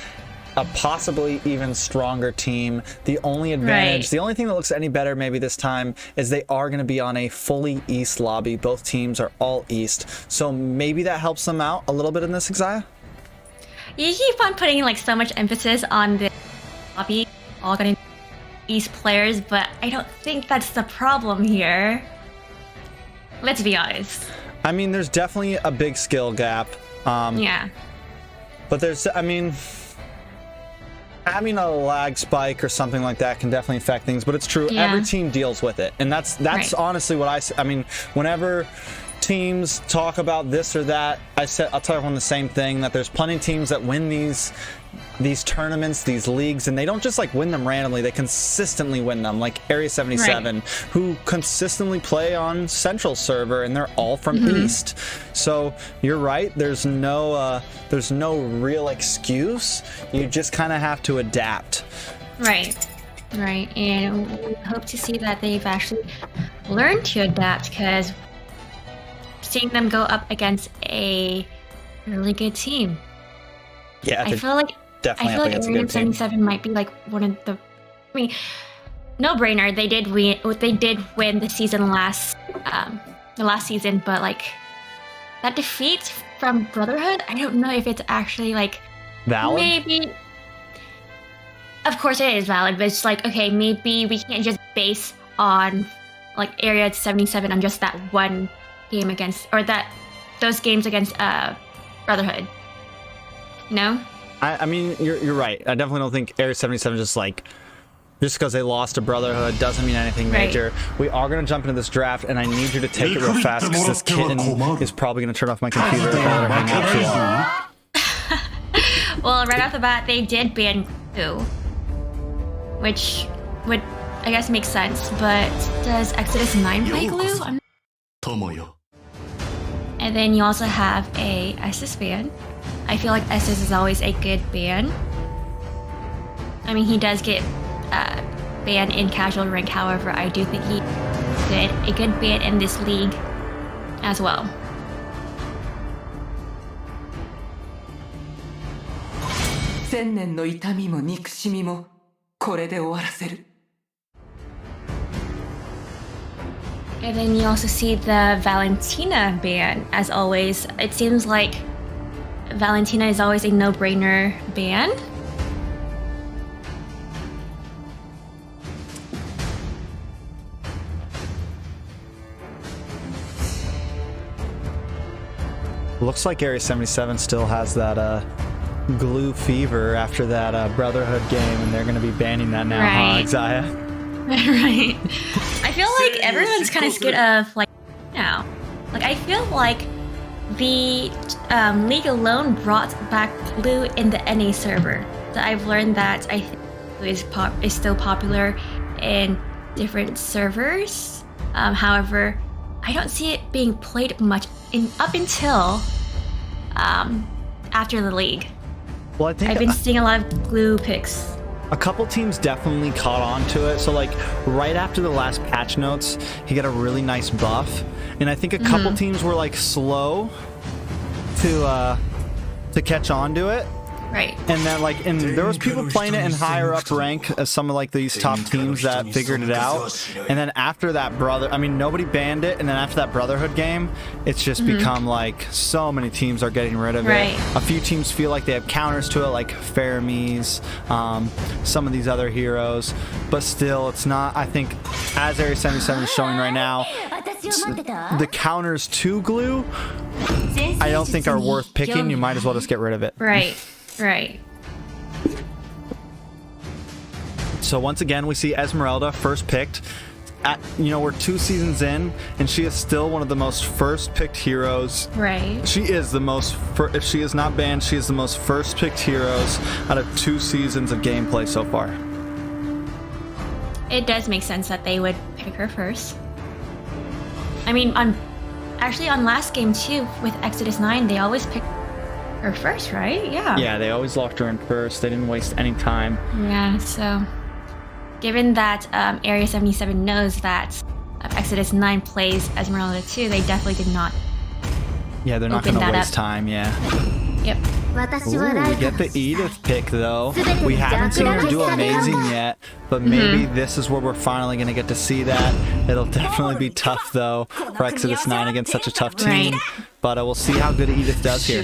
a possibly even stronger team. The only advantage, the only thing that looks any better maybe this time is they are going to be on a fully East lobby. Both teams are all East, so maybe that helps them out a little bit in this, Exia. You keep on putting like so much emphasis on the lobby, all getting East players, but I don't think that's the problem here. Let's be honest. I mean, there's definitely a big skill gap. Yeah. But there's, I mean, having a lag spike or something like that can definitely affect things, but it's true. Every team deals with it. And that's honestly what I mean, whenever teams talk about this or that, I'll tell everyone the same thing, that there's plenty of teams that win these tournaments, these leagues, and they don't just like win them randomly, they consistently win them, like Area 77, who consistently play on Central server, and they're all from East. So you're right, there's no real excuse. You just kind of have to adapt. Right, and we hope to see that they've actually learned to adapt, because seeing them go up against a really good team. Yeah, I feel like Area 77 might be like one of the, I mean, no brainer. They did win the season the last season, but like that defeat from Brotherhood, I don't know if it's actually like valid. Maybe, of course it is valid, but it's like, okay, maybe we can't just base on like Area 77 on just that one game against, or those games against Brotherhood. No? I mean, you're right. I definitely don't think Area 77 just because they lost to Brotherhood doesn't mean anything major. We are going to jump into this draft, and I need you to take it real fast, because this kitten is probably going to turn off my computer if I let her hang out too long. Well, right off the bat, they did ban glue, which would, I guess, make sense, but does Exodus 9 play glue? And then you also have a Estes ban. I feel like Estes is always a good ban. I mean, he does get banned in casual rank, however, I do think he did a good ban in this league as well. And then you also see the Valentina ban, as always. It seems like Valentina is always a no-brainer ban. Looks like Area 77 still has that glue fever after that Brotherhood game, and they're going to be banning that now, huh, Exia? Right. I feel like everyone's kind of scared of, like, now. Like, I feel like the League alone brought back glue in the NA server. So I've learned that I think glue is still popular in different servers. However, I don't see it being played much up until after the league. Well, I think I've been seeing a lot of glue picks. A couple teams definitely caught on to it. So like right after the last patch notes, he got a really nice buff. And I think a couple teams were like slow to catch on to it. Right. And then and there was people playing it in higher up rank as some of like these top teams that figured it out. And then after that nobody banned it, and then after that Brotherhood game, it's just become like so many teams are getting rid of it. A few teams feel like they have counters to it, like Fermis, some of these other heroes, but still it's not, I think, as Area 77 is showing right now, the counters to glue I don't think are worth picking. You might as well just get rid of it. Right. So once again, we see Esmeralda first picked. We're 2 seasons in, and she is still one of the most first picked heroes. Right. She is the most, if she is not banned, she is the most first picked heroes out of 2 seasons of gameplay so far. It does make sense that they would pick her first. I mean, on last game too, with Exodus 9, they always pick her first, right? Yeah. Yeah, they always locked her in first. They didn't waste any time. Yeah, so given that Area 77 knows that Exodus 9 plays Esmeralda 2, they definitely did not. Yeah, they're not Open going to that waste up. time, yeah. Yep. Ooh, we get the Edith pick, though. We haven't seen her do amazing yet, but maybe this is where we're finally going to get to see that. It'll definitely be tough, though, for Exodus 9 against such a tough team. Right. But we'll see how good Edith does here.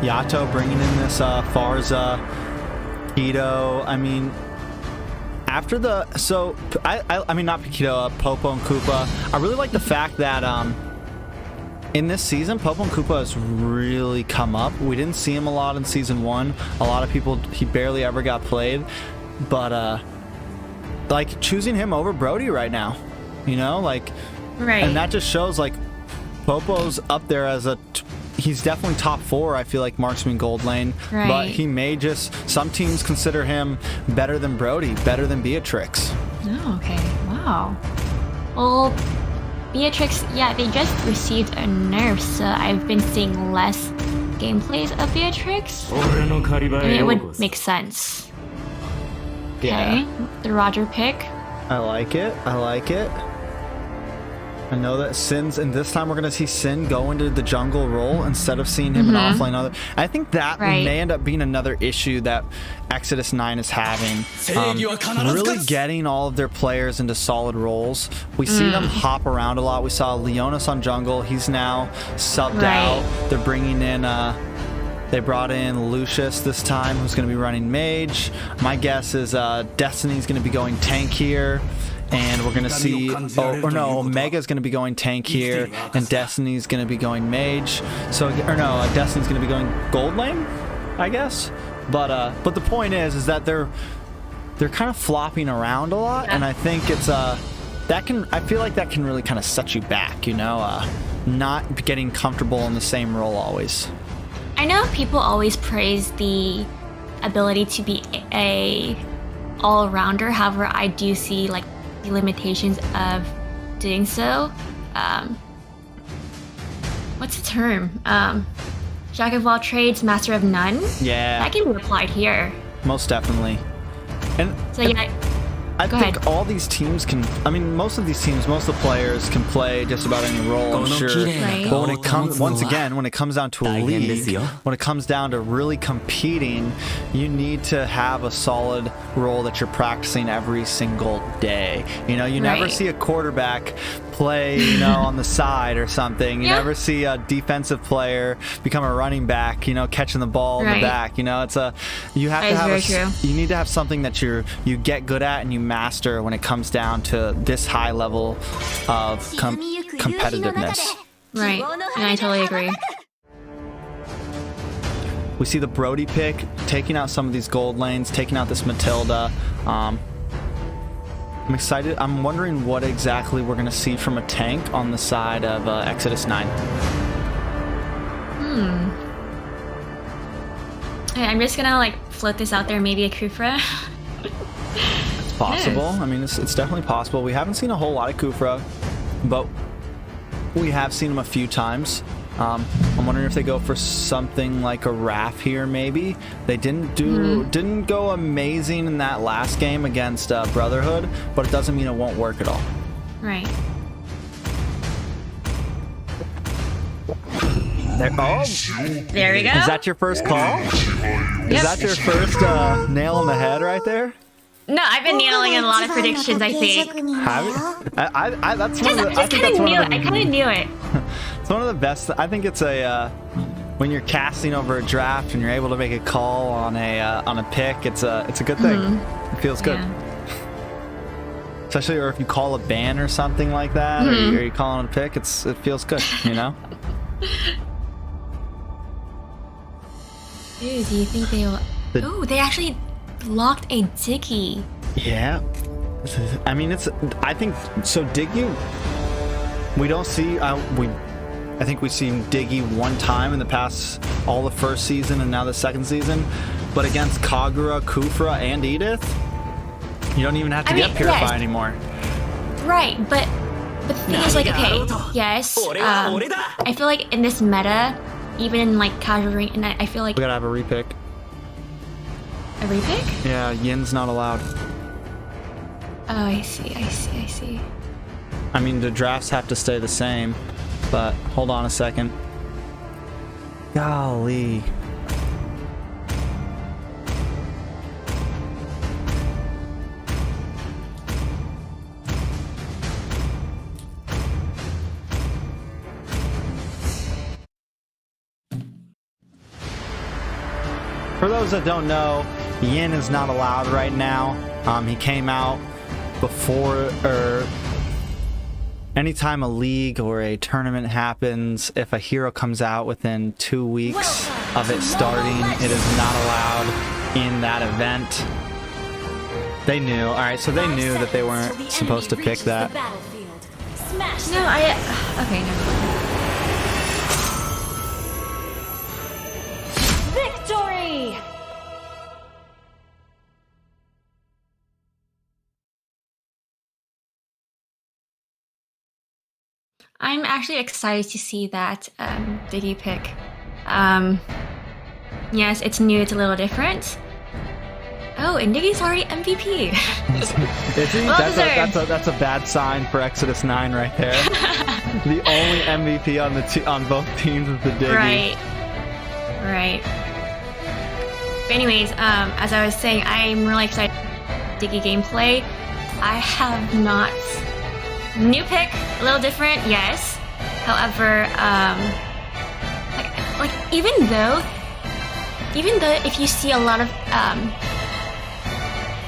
Yato bringing in this Farza, Keto. I mean, after the I mean not Paquito, Popo and Koopa. I really like the fact that in this season Popo and Koopa has really come up. We didn't see him a lot in season 1. A lot of people, he barely ever got played, but like choosing him over Brody right now, you know, like, Right. and that just shows like Popo's up there as he's definitely top 4, I feel like, marksman gold lane. Right. But he may just, some teams consider him better than Brody, better than Beatrix. Oh, okay. Wow. Well, Beatrix, yeah, they just received a nerf, so I've been seeing less gameplays of Beatrix. I mean, it would make sense. Okay. The Roger pick. I like it. I like it. I know that Sin's, and this time we're going to see Sin go into the jungle role instead of seeing him in offlane. I think that may end up being another issue that Exodus 9 is having. Really getting all of their players into solid roles. We see them hop around a lot. We saw Leonis on jungle. He's now subbed out. They're bringing in... they brought in Lucius this time, who's going to be running mage. My guess is Destiny's going to be going tank here. And we're going to see, Omega's going to be going tank here, and Destiny's going to be going mage. So, Destiny's going to be going gold lane, I guess. But the point is that they're kind of flopping around a lot, and I think it's I feel like that can really kind of set you back, you know, not getting comfortable in the same role always. I know people always praise the ability to be a all-rounder. However, I do see like the limitations of doing so. What's the term? Jack of all trades, master of none. Yeah, that can be applied here. Most definitely. And so yeah, I think all these teams can, I mean, most of these teams, most of the players can play just about any role, I'm sure. Right. But when it comes, once again, when it comes down to a league, when it comes down to really competing, you need to have a solid role that you're practicing every single day. You know, you never see a quarterback play, you know, on the side or something. You never see a defensive player become a running back, you know, catching the ball in the back. You know, it's you have to have you need to have something that you get good at and you master when it comes down to this high level of competitiveness. Right, and I totally agree. We see the Brody pick taking out some of these gold lanes, taking out this Matilda. I'm excited. I'm wondering what exactly we're going to see from a tank on the side of Exodus 9. Okay, I'm just gonna like float this out there. Maybe a Kufra. It's possible. I mean, it's definitely possible. We haven't seen a whole lot of Kufra, but we have seen him a few times. I'm wondering if they go for something like a Raph here, maybe. They didn't go amazing in that last game against Brotherhood, but it doesn't mean it won't work at all. Right. There we go. Is that your first call? Is that your first nail on the head right there? No, I've been nailing in a lot of predictions, I think. Have you? That's one of the, I kind of knew it. It's one of the best. I think it's when you're casting over a draft and you're able to make a call on a pick. It's a good thing. It feels good. Yeah. Especially, or if you call a ban or something like that, or you call on a pick, it feels good, you know. Dude, do you think they will? Oh, they actually locked a Diggy. Yeah. I mean, I think so. Diggy, we don't see. I think we've seen Diggy one time in the past, all the first season and now the second season. But against Kagura, Kufra, and Edith, you don't even have to get Purify anymore. Right, but But the thing is, like, okay, yes, I feel like in this meta, even in like casual rank, and I feel like We gotta have a repick. a repick. Yeah, Yin's not allowed. Oh, I see. I mean, the drafts have to stay the same, but hold on a second. Golly. For those that don't know, Yin is not allowed right now. He came out before, or anytime a league or a tournament happens, if a hero comes out within 2 weeks of it starting, it is not allowed in that event. They knew. Alright, so they knew that they weren't supposed to pick that. No, okay, never mind. Victory! I'm actually excited to see that Diggy pick. Yes, it's new, it's a little different. Oh, and Diggy's already MVP. That's a bad sign for Exodus 9 right there. The only MVP on both teams is the Diggy. Right. But anyways, as I was saying, I'm really excited for Diggy gameplay. I have not... New pick, a little different, yes. However, like even though if you see a lot of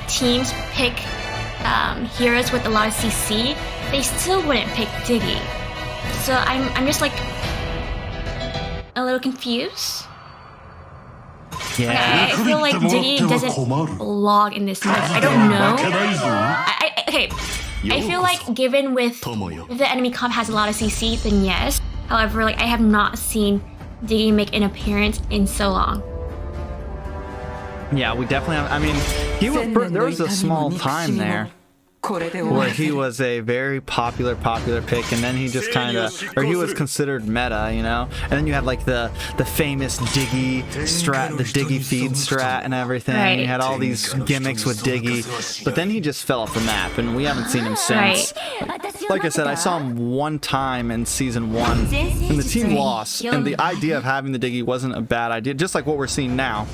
teams pick heroes with a lot of CC, they still wouldn't pick Diggy. So I'm just like a little confused. Yeah. I feel like Diggy doesn't belong in this meta. I don't know. Okay. I feel like given if the enemy comp has a lot of CC, then yes. However, like I have not seen Diggy make an appearance in so long. Yeah, we definitely have. I mean, there was a small time there where he was a very popular pick, and then he just kind of, or he was considered meta, you know. And then you had like the famous Diggy strat, the Diggy feed strat, and everything. Right. You had all these gimmicks with Diggy, but then he just fell off the map, and we haven't seen him since. Like I said, I saw him one time in season 1, and the team lost. And the idea of having the Diggy wasn't a bad idea, just like what we're seeing now.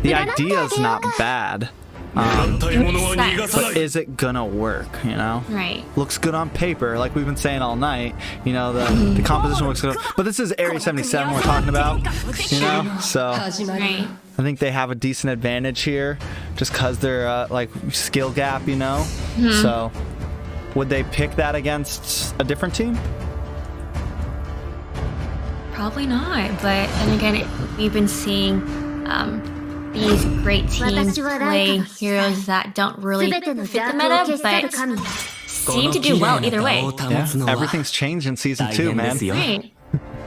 The idea is not bad. But is it gonna work, you know? Right. Looks good on paper, like we've been saying all night. You know, the composition looks good. But this is Area 77 we're talking about, you know? So Right. I think they have a decent advantage here, just because they're like skill gap, you know? So would they pick that against a different team? Probably not. But then again, we've been seeing these great teams playing heroes that don't really fit the meta, but seem to do well either way. Yeah, everything's changed in season 2, man. Right.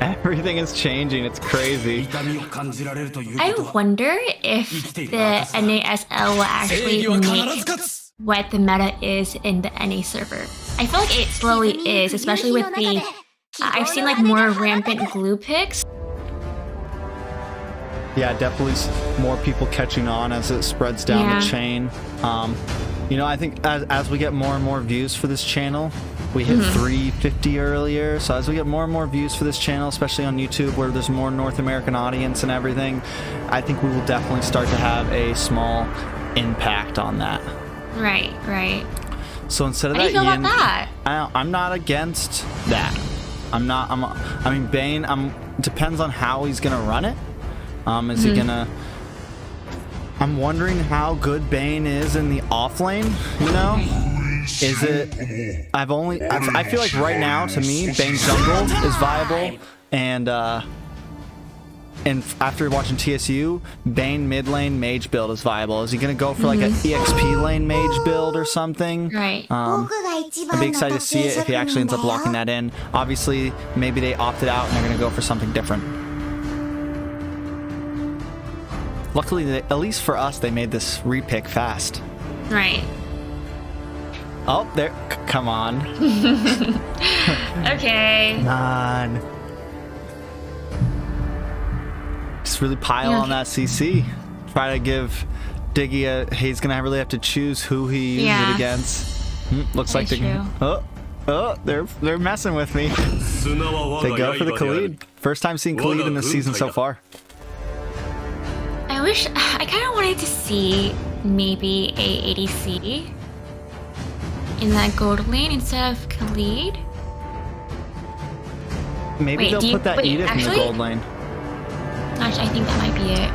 Everything is changing. It's crazy. I wonder if the NASL will actually make what the meta is in the NA server. I feel like it slowly is, especially with the... I've seen like more rampant glue picks. Yeah, definitely more people catching on as it spreads down the chain. You know, I think as we get more and more views for this channel, we hit 350 earlier. So as we get more and more views for this channel, especially on YouTube where there's more North American audience and everything, I think we will definitely start to have a small impact on that. Right. So instead of How do you feel about that? I'm not against that. I mean, Bane, depends on how he's gonna run it. Is he gonna... I'm wondering how good Bane is in the off lane, you know? Is it... I feel like right now, to me, Bane jungle is viable, and after watching TSU, Bane mid lane mage build is viable. Is he gonna go for like an EXP lane mage build or something? Right. I'd be excited to see it if he actually ends up locking that in. Obviously, maybe they opted out and they're gonna go for something different. Luckily, at least for us, they made this repick fast. Right. Oh, there. Come on. Okay. None. Just really pile on that CC. Try to give Diggy a. He's gonna really have to choose who he uses it against. Looks like true. Oh, they're messing with me. They go for the Khalid. First time seeing Khalid in this season so far. I kind of wanted to see maybe a ADC in that gold lane instead of Khalid. Maybe they'll put that Edith in the gold lane. Actually, I think that might be it.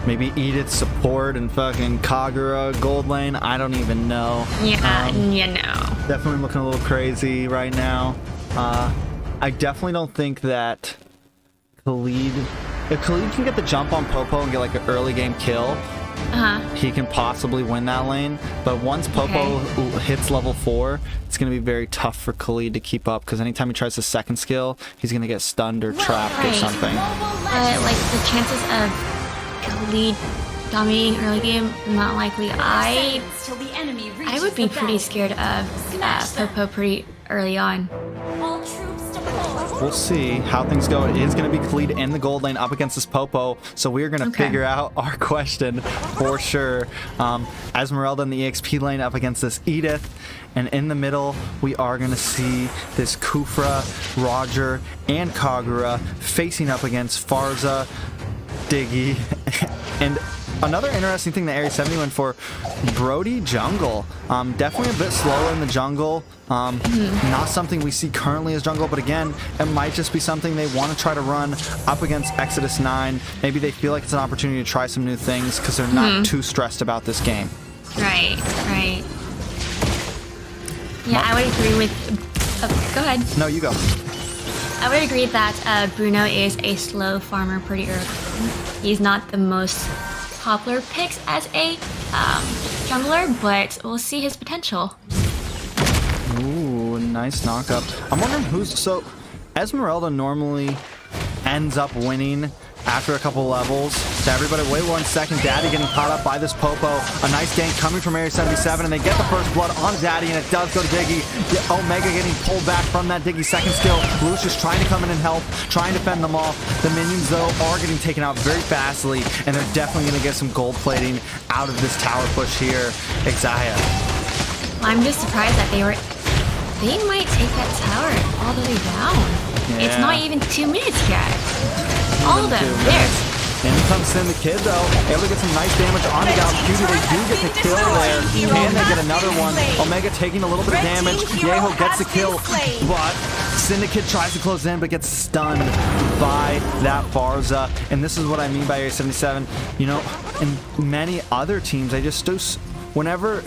Maybe Edith support and fucking Kagura gold lane. I don't even know. Yeah, Definitely looking a little crazy right now. I definitely don't think that Khalid... If Khalid can get the jump on Popo and get like an early game kill, he can possibly win that lane. But once Popo hits level 4, it's going to be very tough for Khalid to keep up, because anytime he tries the second skill, he's going to get stunned or trapped or something. Like the chances of Khalid dominating early game, not likely. I would be pretty scared of Popo pretty early on. We'll see how things go. It is going to be Khalid in the gold lane up against this Popo, so we're going to figure out our question for sure. Esmeralda in the EXP lane up against this Edith, and in the middle we are going to see this Kufra, Roger, and Kagura facing up against Farza, Diggy, and another interesting thing that Area 70 went for, Brody jungle. Definitely a bit slower in the jungle. Not something we see currently as jungle, but again, it might just be something they want to try to run up against Exodus 9. Maybe they feel like it's an opportunity to try some new things because they're not too stressed about this game. Right. Yeah, I would agree with... go ahead. No, you go. I would agree that Bruno is a slow farmer pretty early. He's not the most popular picks as a jungler, but we'll see his potential. Ooh, nice knockup. I'm wondering who's... So, Esmeralda normally ends up winning after a couple levels. To everybody, wait 1 second. Daddy getting caught up by this Popo. A nice gank coming from Area 77, and they get the first blood on Daddy, and it does go to Diggy. Omega getting pulled back from that Diggy second skill. Lucius trying to come in and help, trying to fend them off. The minions, though, are getting taken out very fastly, and they're definitely going to get some gold plating out of this tower push here. Xayah. I'm just surprised that they might take that tower all the way down. Yeah. It's not even 2 minutes yet. All of them, there. And here comes Sin the Kid, though. Able to get some nice damage on the Gauss Cutie. They do get the kill there. Can they get another one? Omega taking a little bit of damage. Yeho gets the kill, but Syndicate tries to close in, but gets stunned by that Farza. And this is what I mean by Area 77. You know, in many other teams, they just do... Whenever...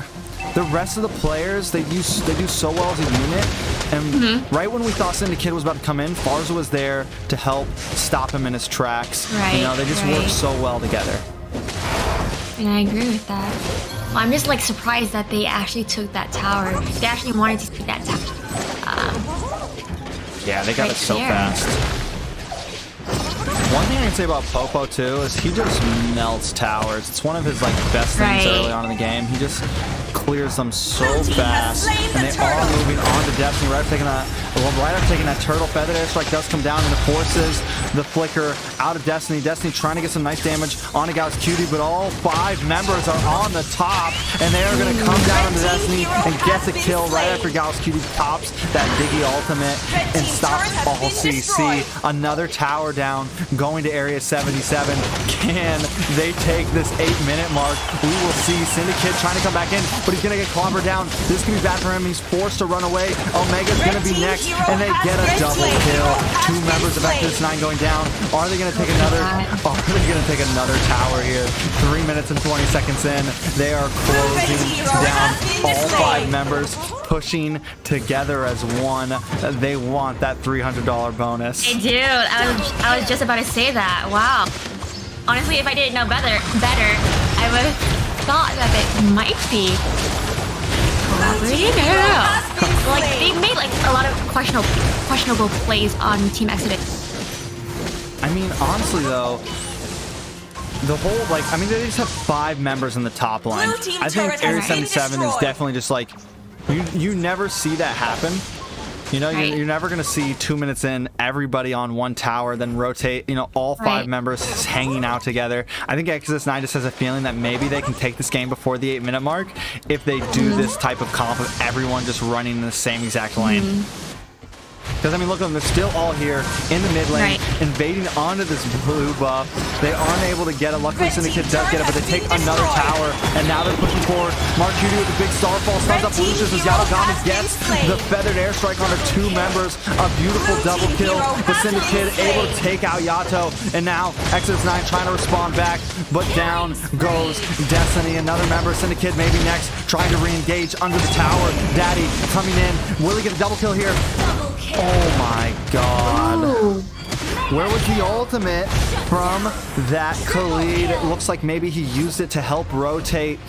The rest of the players, they do so well as a unit, and right when we thought Syndicate was about to come in, Farza was there to help stop him in his tracks. Right, you know, they just work so well together. And I agree with that. Well, I'm just like surprised that they actually took that tower. They actually wanted to take that tower. Yeah, they got it so fast. One thing I can say about Popo too is he just melts towers. It's one of his like best things early on in the game. He just clears them so fast, and they are moving on to Destiny right after taking that turtle feather. Airstrike does come down and it forces the flicker out of Destiny. Destiny trying to get some nice damage on a Gauss Cutie, but all 5 members are on the top, and they are going to come down into Destiny and get the kill right after Gauss Cutie pops that Diggy ultimate and stops all CC. Another tower down, going to Area 77. Can they take this 8-minute mark? We will see. Syndicate trying to come back in, but he's going to get clobbered down. This could be bad for him. He's forced to run away. Omega's going to be next, and they get a double kill. 2 members of Exodus 9 going down. Are they going to take another? Are they going to take another tower here? 3 minutes and 20 seconds in. They are closing down. All 5 members pushing together as one. They want that $300 bonus. They do. I was just about to say that. Wow. Honestly, if I didn't know better, I would have thought that it might be collaborating. Like they made like a lot of questionable plays on Team Exodus. I mean, honestly though, the whole, like, I mean, they just have 5 members in the top line. Blue team I think turret Area has been 77 is destroyed. definitely just like, you never see that happen. You know, Right. you're never going to see 2 minutes in, everybody on one tower, then rotate, you know, all 5 Right. members hanging out together. I think Exodus 9 just has a feeling that maybe they can take this game before the 8-minute mark if they do this type of comp of everyone just running in the same exact lane. Because, I mean, look at them. They're still all here in the mid lane, Right. invading onto this blue buff. They aren't able to get it. Luckily, Syndicate does get it, but they take another tower, and now they're pushing forward. Mark Judy with the big starfall stuns up Lucius as Yadogami gets the feathered airstrike on her 2 members. A beautiful double kill. The Syndicate able to take out Yato, and now Exodus 9 trying to respond back, but down goes Destiny. Another member of Syndicate maybe next, trying to re-engage under the tower. Daddy coming in. Will he get a double kill here? Oh my god. Ooh. Where was the ultimate from that Khalid? It looks like maybe he used it to help rotate.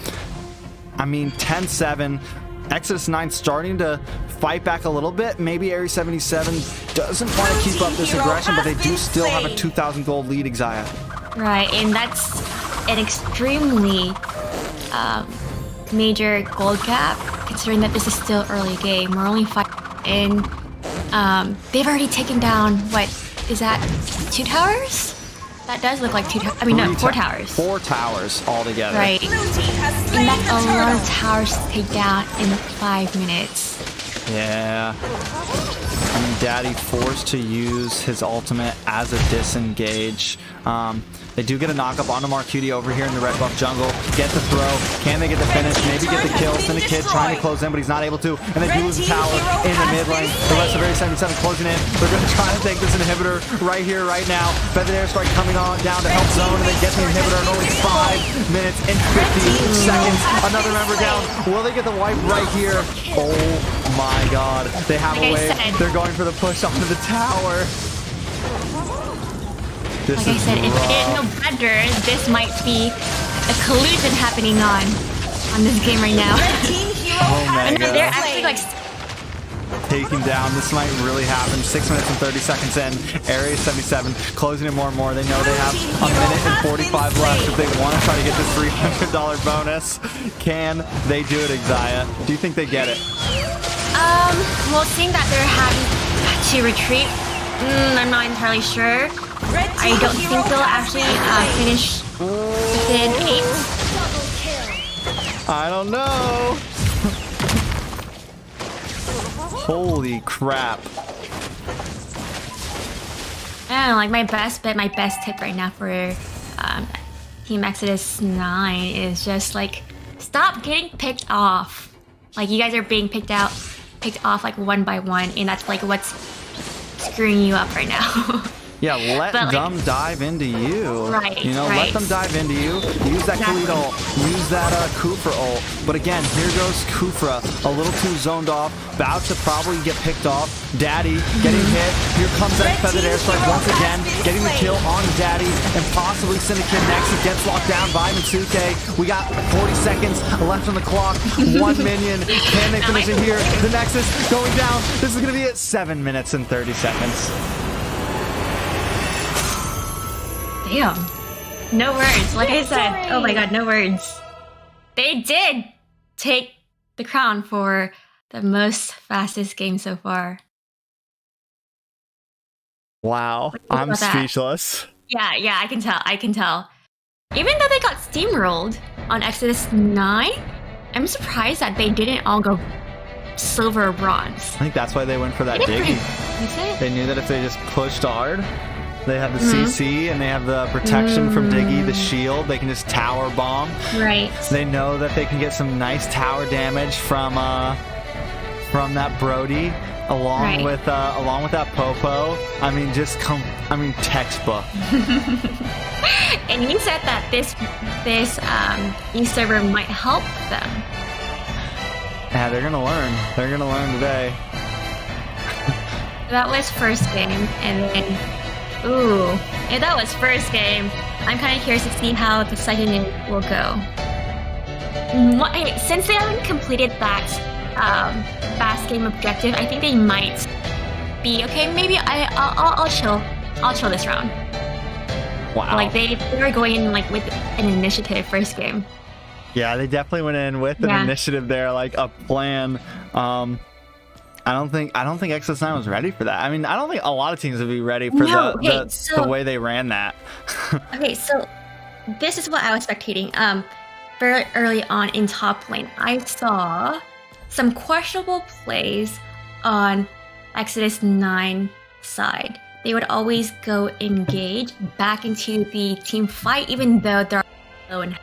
I mean, 10-7. Exodus 9 starting to fight back a little bit. Maybe Area 77 doesn't want to keep up this aggression, but they do still have a 2,000 gold lead, Exia. Right, and that's an extremely major gold gap, considering that this is still early game. We're only 5 in. They've already taken down, what, is that 2 towers? That does look like 2 towers. I mean, no, 4 towers. 4 towers altogether. Right. And that's a lot of towers to take down in 5 minutes. Yeah. I mean, Daddy forced to use his ultimate as a disengage. They do get a knock-up onto Marcuti over here in the red buff jungle. Get the throw. Can they get the finish? Maybe get the kill. Syndicate trying to close in, but he's not able to. And they do lose the tower in the mid lane. The rest of Area 77 closing in. They're going to try to take this inhibitor right here, right now. Feathered Airstrike coming on down to help zone, and they get the inhibitor in only 5 minutes and 50 seconds. Another member down. Will they get the wipe right here? Oh my god. They have a wave. They're going for the push onto the tower. This Like I said, if they didn't know better, this might be a collusion happening on this game right now. And they're actually like taking down. This might really happen. 6 minutes and 30 seconds in. Area 77 closing in more and more. They know they have a minute and 45 left if they want to try to get this $300 bonus. Can they do it, Exia? Do you think they get it? Well, seeing that they're having to retreat, I'm not entirely sure. I don't think they'll actually finish within 8. I don't know. Holy crap. I don't know, like my best bet, my best tip right now for Team Exodus 9 is just like, stop getting picked off. Like you guys are being picked off like one by one, and that's like what's screwing you up right now. Yeah, let them dive into you. Right, You know, right. let them dive into you. Use that Khalid ult. Use that Kufra ult. But again, here goes Kufra. A little too zoned off. About to probably get picked off. Daddy getting hit. Here comes that feathered airstrike once again. Getting the kill on Daddy. And possibly Syndicate next. It gets locked down by Mitsuke. We got 40 seconds left on the clock. 1 minion. Can they finish it here? The Nexus going down. This is going to be it. 7 minutes and 30 seconds. Damn. No words. Like I said, oh my god, no words. They did take the crown for the most fastest game so far. Wow. I'm speechless. Yeah, I can tell. Even though they got steamrolled on Exodus 9, I'm surprised that they didn't all go silver or bronze. I think that's why they went for that Diggy. They knew that if they just pushed hard, they have the CC and they have the protection from Diggy, the shield. They can just tower bomb. Right. They know that they can get some nice tower damage from that Brody, along with that Popo. I mean, textbook. And he said that this e-server might help them. Yeah, they're gonna learn. They're gonna learn today. That was first game, and then if that was first game, I'm kind of curious to see how the second game will go. Since they haven't completed that fast game objective, I think they might be okay. Maybe I'll chill this round. Wow. Like they were going in like with an initiative first game. Yeah, they definitely went in with an initiative there, like a plan. I don't think XS9 was ready for that. I mean, I don't think a lot of teams would be ready for the way they ran that. Okay, so this is what I was spectating. Very early on in top lane, I saw some questionable plays on Exodus 9 side. They would always go engage back into the team fight, even though they're low and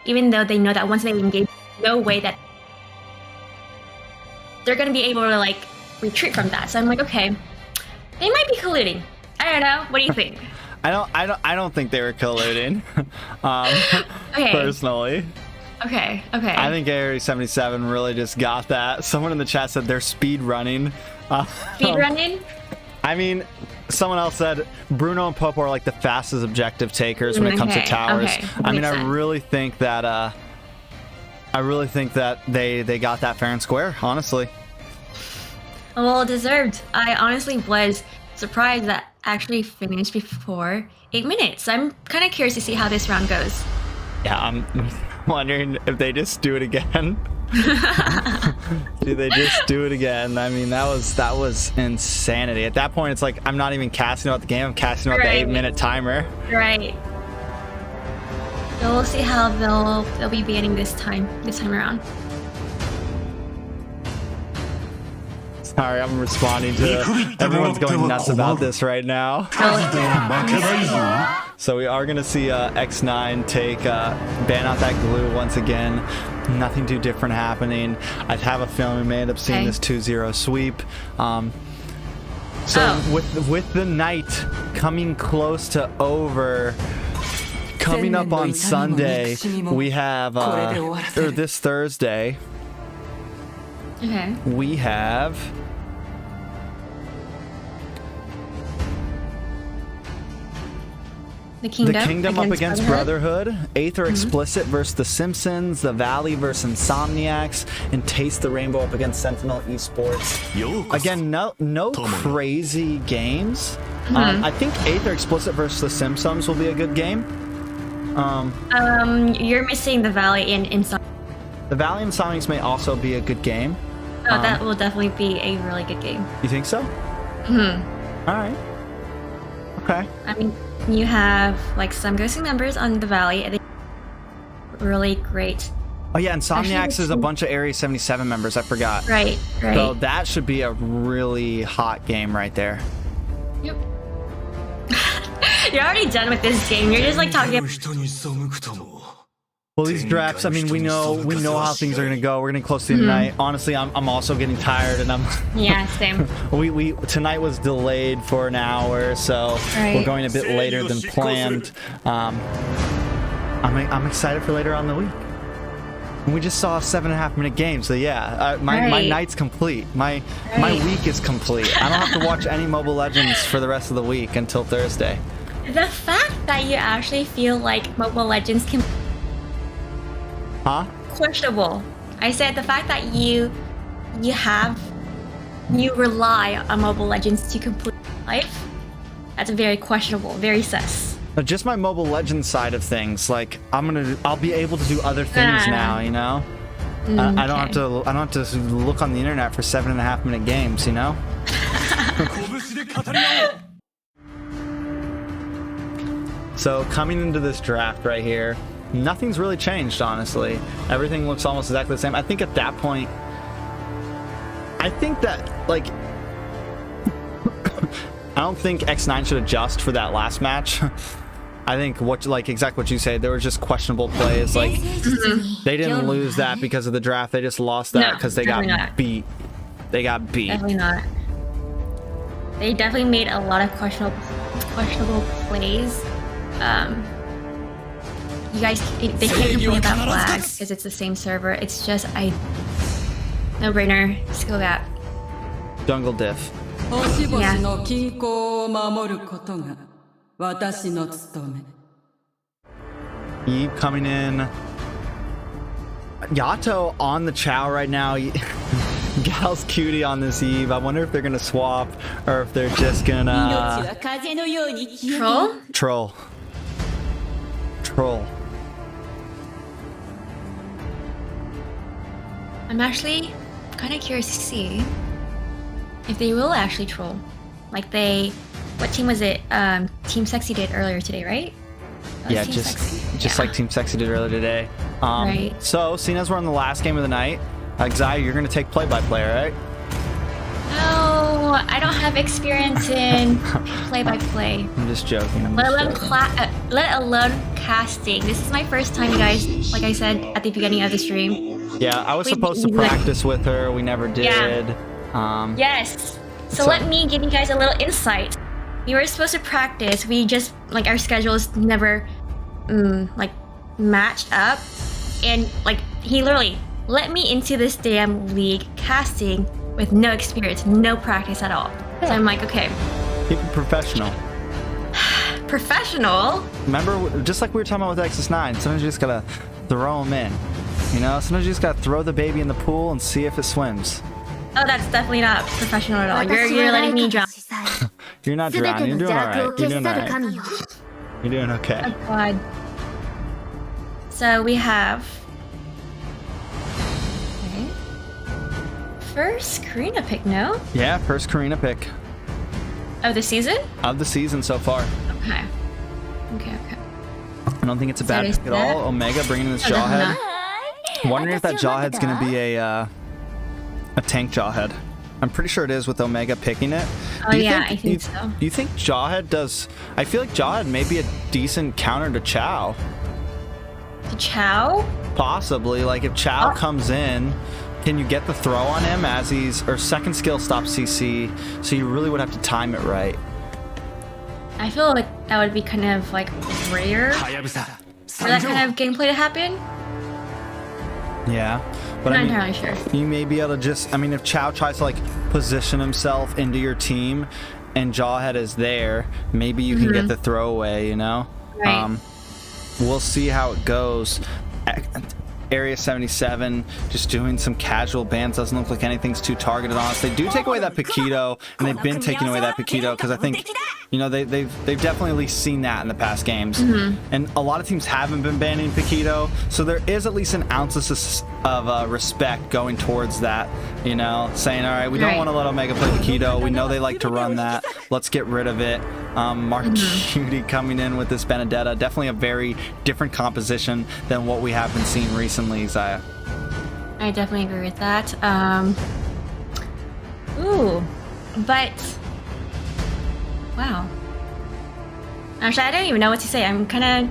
even though they know that once they engage, no way that they're gonna be able to like retreat from that. So I'm like, okay, they might be colluding. I don't know. What do you think? I don't think they were colluding. Okay. Personally. Okay. I think Area 77 really just got that. Someone in the chat said they're speed running. Speed running? I mean, someone else said Bruno and Popo are like the fastest objective takers when it comes to towers. I mean, I really think that they got that fair and square, honestly. Well deserved. I honestly was surprised that actually finished before 8 minutes. I'm kind of curious to see how this round goes. Yeah, I'm wondering if they just do it again. Do they just do it again? I mean, that was insanity. At that point, it's like I'm not even casting out the game. I'm casting out the 8-minute timer. Right. So we'll see how they'll be banning this time around. Sorry, I'm responding to everyone's going nuts about this right now. So we are gonna see X9 take ban out that glue once again. Nothing too different happening. I have a feeling we may end up seeing this 2-0 sweep. With the night coming close to over, coming up on Sunday, we have or this Thursday. Okay. We have The Kingdom up against Brotherhood. Aether Explicit versus The Simpsons. The Valley versus Insomniacs. And Taste the Rainbow up against Sentinel Esports. Again, no crazy games. I think Aether Explicit versus The Simpsons will be a good game. You're missing the Valley and Insomniacs. The Valley and Insomniacs may also be a good game. Oh, that will definitely be a really good game. You think so? All right. Okay. I mean, you have like some ghosting members on the Valley. And really great. Oh yeah, Insomniacs is a bunch of Area 77 members. I forgot. Right. So that should be a really hot game right there. Yep. You're already done with this game. You're just like talking about... Well, these drafts, I mean, we know how things are gonna go. We're getting close to the night. Honestly, I'm also getting tired, and yeah, same. we tonight was delayed for an hour, so we're going a bit later than planned. I'm excited for later on in the week. And we just saw a 7.5-minute game, so yeah, my night's complete. My week is complete. I don't have to watch any Mobile Legends for the rest of the week until Thursday. The fact that you actually feel like Mobile Legends can... Huh? Questionable. I said the fact that you rely on Mobile Legends to complete life, that's very questionable, very sus. But just my Mobile Legends side of things, like I'll be able to do other things now, you know? I don't have to look on the internet for 7.5-minute games, you know? So coming into this draft right here, nothing's really changed, honestly. Everything looks almost exactly the same. I think at that point, I think that, like, I don't think X9 should adjust for that last match. I think exactly what you said, there were just questionable plays. Like, they didn't lose that because of the draft. They just lost that because they got beat. They got beat. Definitely not. They definitely made a lot of questionable plays. You guys, they can't complain about lag because it's the same server. It's just no-brainer. Skill gap. Jungle diff. Eve coming in. Yato on the Chow right now. Gal's cutie on this Eve. I wonder if they're gonna swap or if they're just gonna Troll? troll. troll? I'm actually kind of curious to see if they will actually troll. Like what team was it? Team Sexy did earlier today, right? That was Yeah, Team just Sexy? like Team Sexy did earlier today. Right. So, seeing as we're on the last game of the night, Xia, you're going to take play-by-play, right? No, I don't have experience in play-by-play. I'm just joking. Let alone casting. This is my first time, you guys. Like I said at the beginning of the stream. Yeah, I was supposed to practice with her. We never did. Yeah. Yes. So let me give you guys a little insight. We were supposed to practice. We just like our schedules never like matched up, and like he literally let me into this damn league casting with no experience, no practice at all. So I'm like, okay. Keep it professional. Professional? Remember, just like we were talking about with X9, sometimes you just gotta throw them in. You know, sometimes you just gotta throw the baby in the pool and see if it swims. Oh, that's definitely not professional at all. You're letting me drown. You're not drowning. You're doing alright. You're doing alright. You're doing okay. Oh God. So we have. Okay. First Karina pick, no? Yeah, first Karina pick Of the season? of the season so far. Okay. Okay. I don't think it's a bad is pick at all. Omega bringing in this Jawhead. Wondering if that Jawhead's gonna be a tank Jawhead. I'm pretty sure it is with Omega picking it. Oh yeah, I think so. Do you think Jawhead does? I feel like Jawhead may be a decent counter to Chow. To Chow? Possibly. Like if Chow comes in, can you get the throw on him as or second skill stops CC? So you really would have to time it right. I feel like that would be kind of like rare for that kind of gameplay to happen. Yeah, but I'm not entirely sure. You may be able to just, I mean, if Chow tries to like position himself into your team and Jawhead is there, maybe you can get the throwaway, you know? Right. We'll see how it goes. Area 77 just doing some casual bans. Doesn't look like anything's too targeted on us. They do take away that Paquito, and they've been taking away that Paquito because I think, you know, they've definitely at least seen that in the past games. And a lot of teams haven't been banning Paquito, so there is at least an ounce of respect going towards that, you know, saying, all right, we don't want to let Omega play Paquito. We know they like to run that. Let's get rid of it. Mark Cutie coming in with this Benedetta. Definitely a very different composition than what we have been seeing recently, Xia. I definitely agree with that. Ooh, but wow. Actually, I don't even know what to say. I'm kind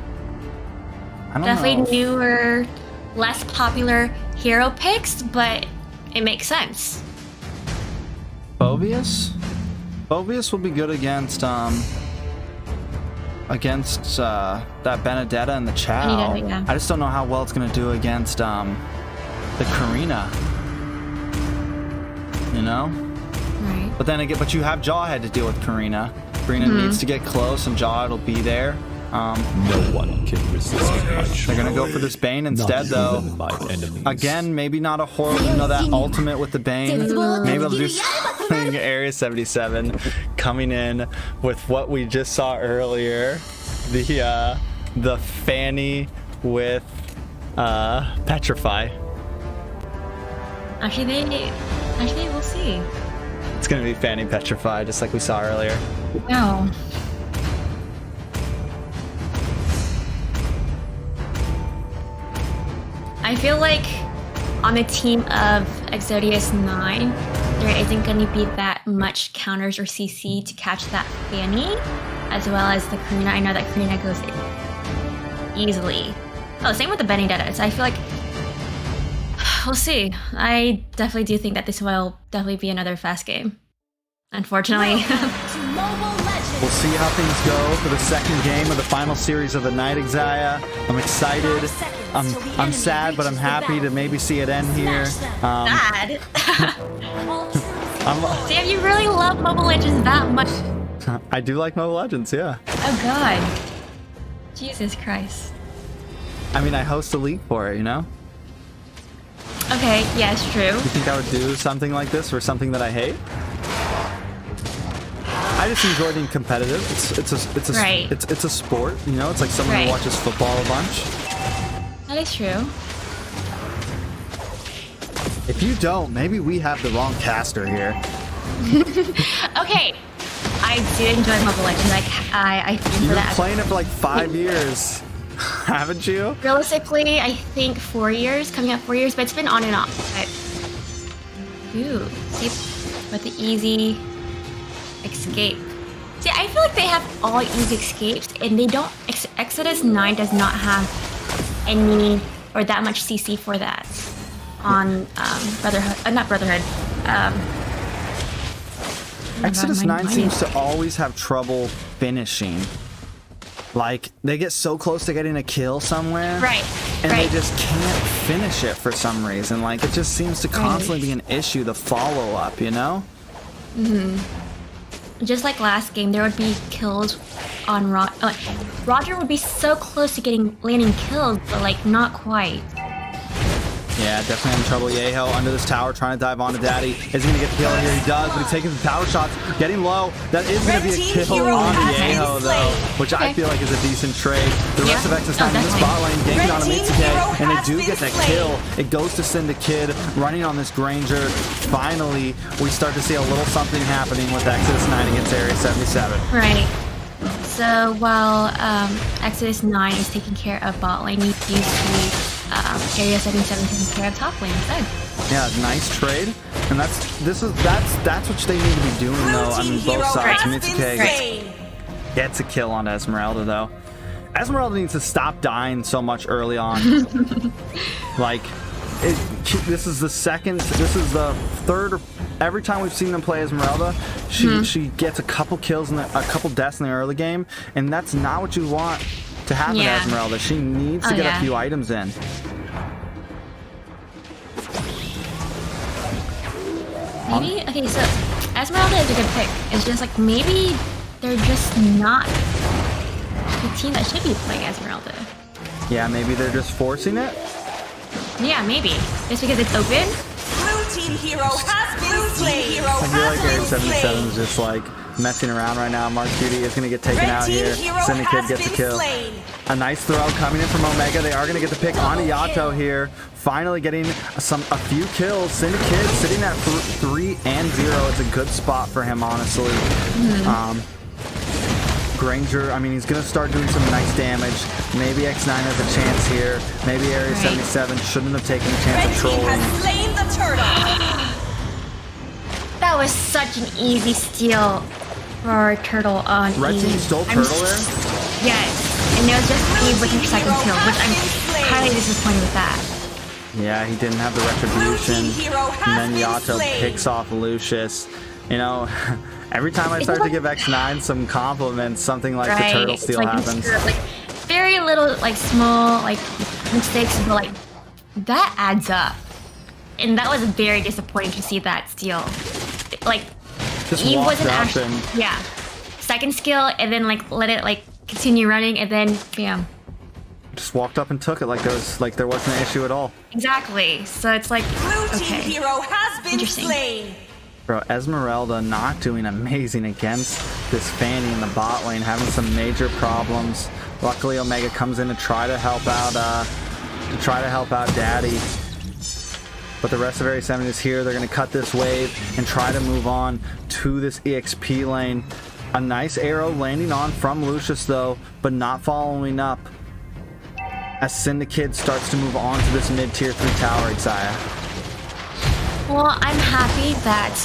of definitely newer, less popular hero picks, but it makes sense. Phobius? Phobius will be good against that Benedetta and the Chow. Yeah. I just don't know how well it's gonna do against the Karina. You know? Right. But then again, but you have Jawhead to deal with Karina. Karina needs to get close, and Jawhead will be there. No one can resist much. They're gonna go for this Bane instead, though. Again, maybe not a horrible, you know, that ultimate with the Bane. Maybe they'll do something. Area 77 coming in with what we just saw earlier, the Fanny with Petrify. Actually, we'll see. It's gonna be Fanny Petrify, just like we saw earlier. No. I feel like on the team of Exodius 9, there isn't going to be that much counters or CC to catch that Fanny, as well as the Karina. I know that Karina goes easily. Oh, same with the Benedetta. So I feel like we'll see. I definitely do think that this will definitely be another fast game. Unfortunately. We'll see how things go for the second game of the final series of the night, Xia. I'm excited. I'm sad, but I'm happy to maybe see it end here. Sad? Sam, you really love Mobile Legends that much. I do like Mobile Legends, yeah. Oh god. Jesus Christ. I mean, I host a league for it, you know? Okay, yeah, it's true. You think I would do something like this for something that I hate? I just enjoy being competitive. It's a sport, you know. It's like someone who watches football a bunch. That is true. If you don't, maybe we have the wrong caster here. Okay, I do enjoy Mobile Legends. I think You've for been that. playing it for like 5 years, haven't you? Realistically, I think 4 years, coming up 4 years, but it's been on and off. But, ooh, see, with the easy escape. See, I feel like they have all easy escapes, and they don't. Exodus 9 does not have any or that much CC for that on Brotherhood. Not Brotherhood. Exodus 9 seems to always have trouble finishing. Like, they get so close to getting a kill somewhere. Right. And they just can't finish it for some reason. Like, it just seems to constantly be an issue, the follow-up, you know? Just like last game, there would be kills on Roger would be so close to landing kills, but like not quite. Yeah, definitely having trouble. Yeho under this tower trying to dive onto Daddy. Is he going to get the kill here? He does, but he's taking the tower shots, getting low. That is going to be a kill onto Yeho, though, which I feel like is a decent trade. The rest of Exodus 9 in the spot lane, ganking on a Mitsuke, and they do get the kill. It goes to Syndicate running on this Granger. Finally, we start to see a little something happening with Exodus 9 against Area 77. Right. So while Exodus 9 is taking care of bot lane, you see Area 77 taking care of top lane instead. Yeah, nice trade. And that's what they need to be doing, though. I mean, both sides. Mitsuke gets a kill on Esmeralda, though. Esmeralda needs to stop dying so much early on. Like, this is the third. Every time we've seen them play Esmeralda, she gets a couple kills and a couple deaths in the early game, and that's not what you want to happen to Esmeralda. She needs to get a few items in. Maybe okay, so Esmeralda is a good pick. It's just like maybe they're just not the team that should be playing Esmeralda. Yeah, maybe they're just forcing it. Yeah, maybe just because it's open. Blue team hero has been slain. I feel like Area 77 is just like messing around right now. Mark Cutie is going to get taken out here. Syndicate gets a kill. A nice throw coming in from Omega. They are going to get the pick onto Yato here. Finally getting a few kills. Syndicate sitting at 3-0. It's a good spot for him, honestly. Granger, I mean, he's going to start doing some nice damage. Maybe X9 has a chance here. Maybe Area 77 shouldn't have taken the chance of trolling. Has slain the turtle. That was such an easy steal for Turtle on Red team stole Turtle there? Yes, and it was just Eve with her second kill, which I'm highly disappointed with that. Yeah, he didn't have the retribution. And then Yato picks off Lucius. You know, every time I start to give X9 some compliments, something like the turtle steal happens. Like very little, like small, like mistakes, but like that adds up. And that was very disappointing to see that steal. Like Just Eve walked wasn't up actually, and second skill, and then like let it like continue running, and then bam. just walked up and took it like there wasn't an issue at all. Exactly. So it's like Blue team hero has been Interesting. slain. Bro, Esmeralda not doing amazing against this Fanny in the bot lane, having some major problems. Luckily, Omega comes in to try to help out Daddy. But the rest of Area 7 is here. They're going to cut this wave and try to move on to this EXP lane. A nice arrow landing on from Lucius, though, but not following up as Syndicate starts to move on to this mid-tier 3 tower, Xayah. Well, I'm happy that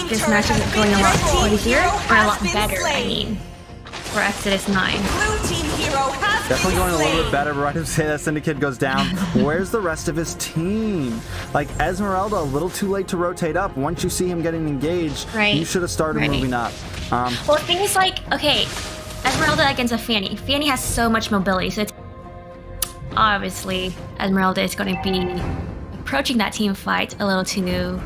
this match is going a lot easier, or a lot better, I mean, for Exodus 9. Blue team hero has Definitely going a been little bit slain. better, but right as that Syndicate goes down, where's the rest of his team? Like, Esmeralda, a little too late to rotate up. Once you see him getting engaged, you should have started moving up. Well, things like, okay, Esmeralda against a Fanny. Fanny has so much mobility, so it's obviously Esmeralda is going to be approaching that team fight a little too little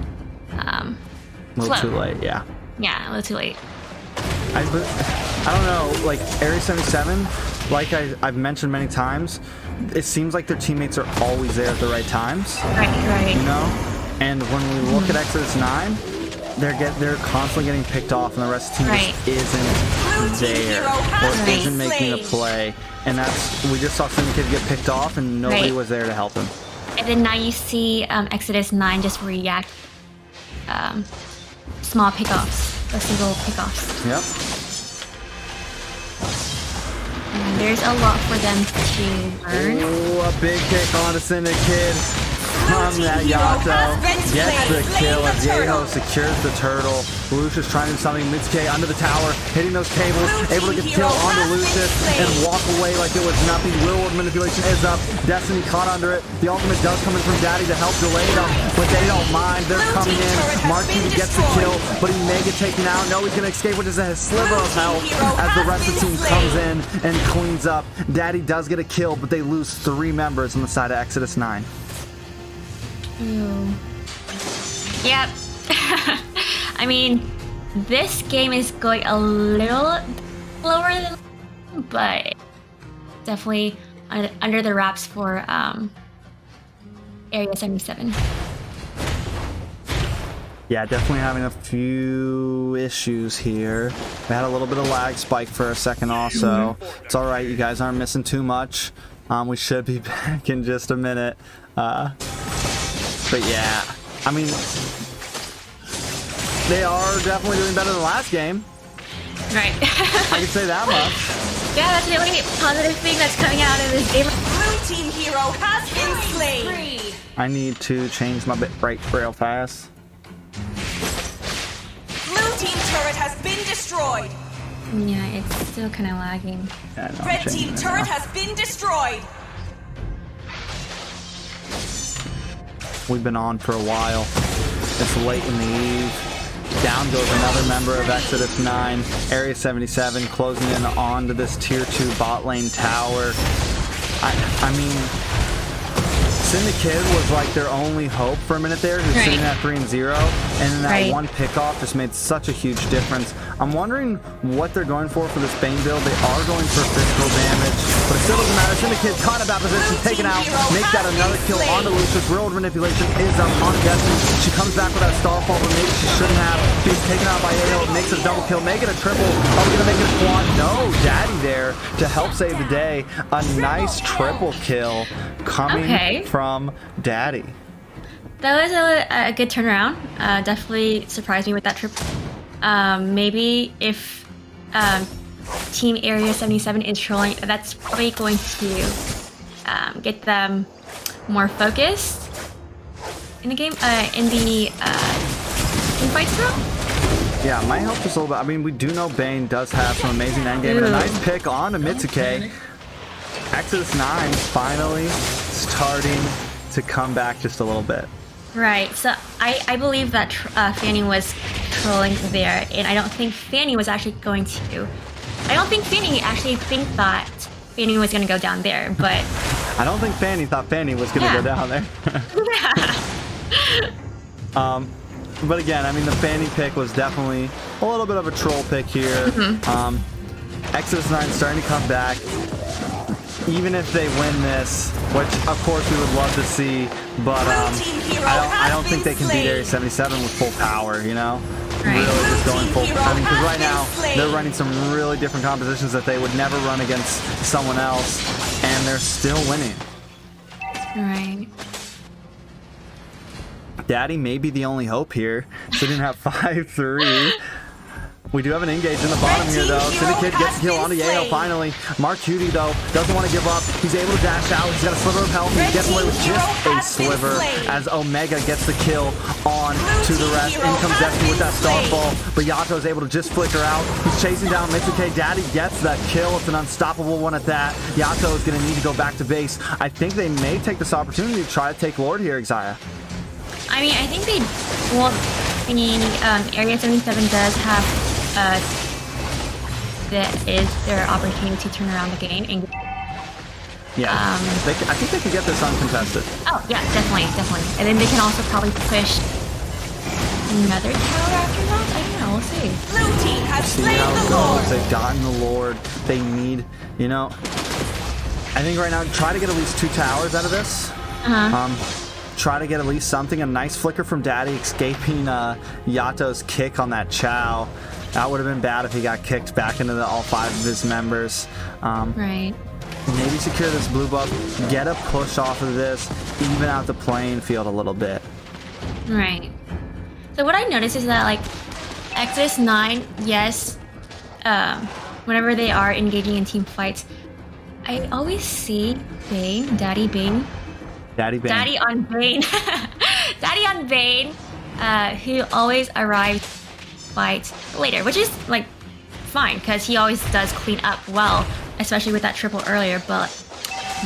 slow. too late, yeah. Yeah, a little too late. I don't know, like, Area 77, like I've mentioned many times, it seems like their teammates are always there at the right times. Right. You know? And when we look at Exodus 9, they're constantly getting picked off, and the rest of the team Right. just isn't there or isn't making a play. And we just saw Syndicate get picked off, and nobody was there to help him. And then now you see Exodus 9 just react small pickoffs, a single pickoffs. Yep. And there's a lot for them to learn. Oh, a big kick on to Syndicate. From that Yato gets the kill as Yeho secures the turtle. Lucius trying to do something. Mitsuke under the tower, hitting those cables, able to get the kill onto Lucius and walk away like it was nothing. Willowed manipulation is up. Destiny caught under it. The ultimate does come in from Daddy to help delay them, but they don't mind. They're coming in. Marquis gets the kill, but he may get taken out. No, he's gonna escape with just a sliver of health as the rest of the team comes in and cleans up. Daddy does get a kill, but they lose 3 members on the side of Exodus 9. Ooh. Yep. I mean, this game is going a little lower than, but definitely under the wraps for Area 77. Yeah, definitely having a few issues here. We had a little bit of lag spike for a second also. It's all right, you guys aren't missing too much. We should be back in just a minute. But yeah, I mean, they are definitely doing better than last game. Right. I can say that much. Yeah, that's the only positive thing that's coming out of this game. Blue team hero has been slain. I need to change my bitrate real fast. Blue team turret has been destroyed. Yeah, it's still kind of lagging. Yeah, no, Red team turret has been destroyed. We've been on for a while. It's late in the eve. Down goes another member of Exodus 9. Area 77 closing in onto this tier 2 bot lane tower. I mean, Syndicate was like their only hope for a minute there. He was sitting at 3-0, and then that one pickoff just made such a huge difference. I'm wondering what they're going for this Bane build. They are going for physical damage, but it still doesn't matter. Syndicate caught about position, taken out, make that another kill onto Lucius. Real manipulation is up on Destiny. She comes back with that starfall, but maybe she shouldn't have. She's taken out by Ayo, makes a double kill, make it a triple. Are we gonna make it a quad? No, Daddy there to help save the day. A nice triple kill coming from Daddy. That was a good turnaround. Definitely surprised me with that trip. Maybe if Team Area 77 is trolling, that's probably going to get them more focused in the game, in the infights room. Yeah, might help us a little bit. I mean, we do know Bane does have some amazing endgame and a nice pick on to Mitsuke. Exodus 9 finally starting to come back just a little bit. Right, so I believe that Fanny was trolling there, and I don't think Fanny was actually going to. I don't think Fanny actually thought Fanny was going to go down there, but... I don't think Fanny thought Fanny was going to go down there. But again, I mean, the Fanny pick was definitely a little bit of a troll pick here. Exodus 9 starting to come back. Even if they win this, which of course we would love to see, but I don't think they can beat Area 77 with full power, you know? Really just going full. I mean, because right now they're running some really different compositions that they would never run against someone else, and they're still winning. Right. Daddy may be the only hope here. Sitting at 5-3. We do have an engage in the bottom here, though. Syndicate gets a kill onto Yayo, finally. Mark Cutie, though, doesn't want to give up. He's able to dash out. He's got a sliver of health. He gets away with just a sliver as Omega gets the kill on to the rest. In comes Destiny with that starfall, but Yato is able to just flicker out. He's chasing down Mitsuke. Daddy gets that kill. It's an unstoppable one at that. Yato is going to need to go back to base. I think they may take this opportunity to try to take Lord here, Xayah. I mean, I think they... Well, I mean, Area 77 does have... that is their opportunity to turn around the game. And, yeah, I think they could get this uncontested. Oh, yeah, definitely. And then they can also probably push another tower after that? I don't know, we'll see. Blue team has slain the Lord. They've gotten the Lord. They need, you know... I think right now, try to get at least 2 towers out of this. try to get at least something. A nice flicker from Daddy, escaping Yato's kick on that Chow. That would have been bad if he got kicked back into all 5 of his members. Right. Maybe secure this blue buff, get a push off of this, even out the playing field a little bit. Right. So what I noticed is that like Exodus 9, yes, whenever they are engaging in team fights, I always see Bane, Daddy Bane. Daddy on Bane. Daddy on Bane, who always arrives fight later, which is like fine because he always does clean up well, especially with that triple earlier, but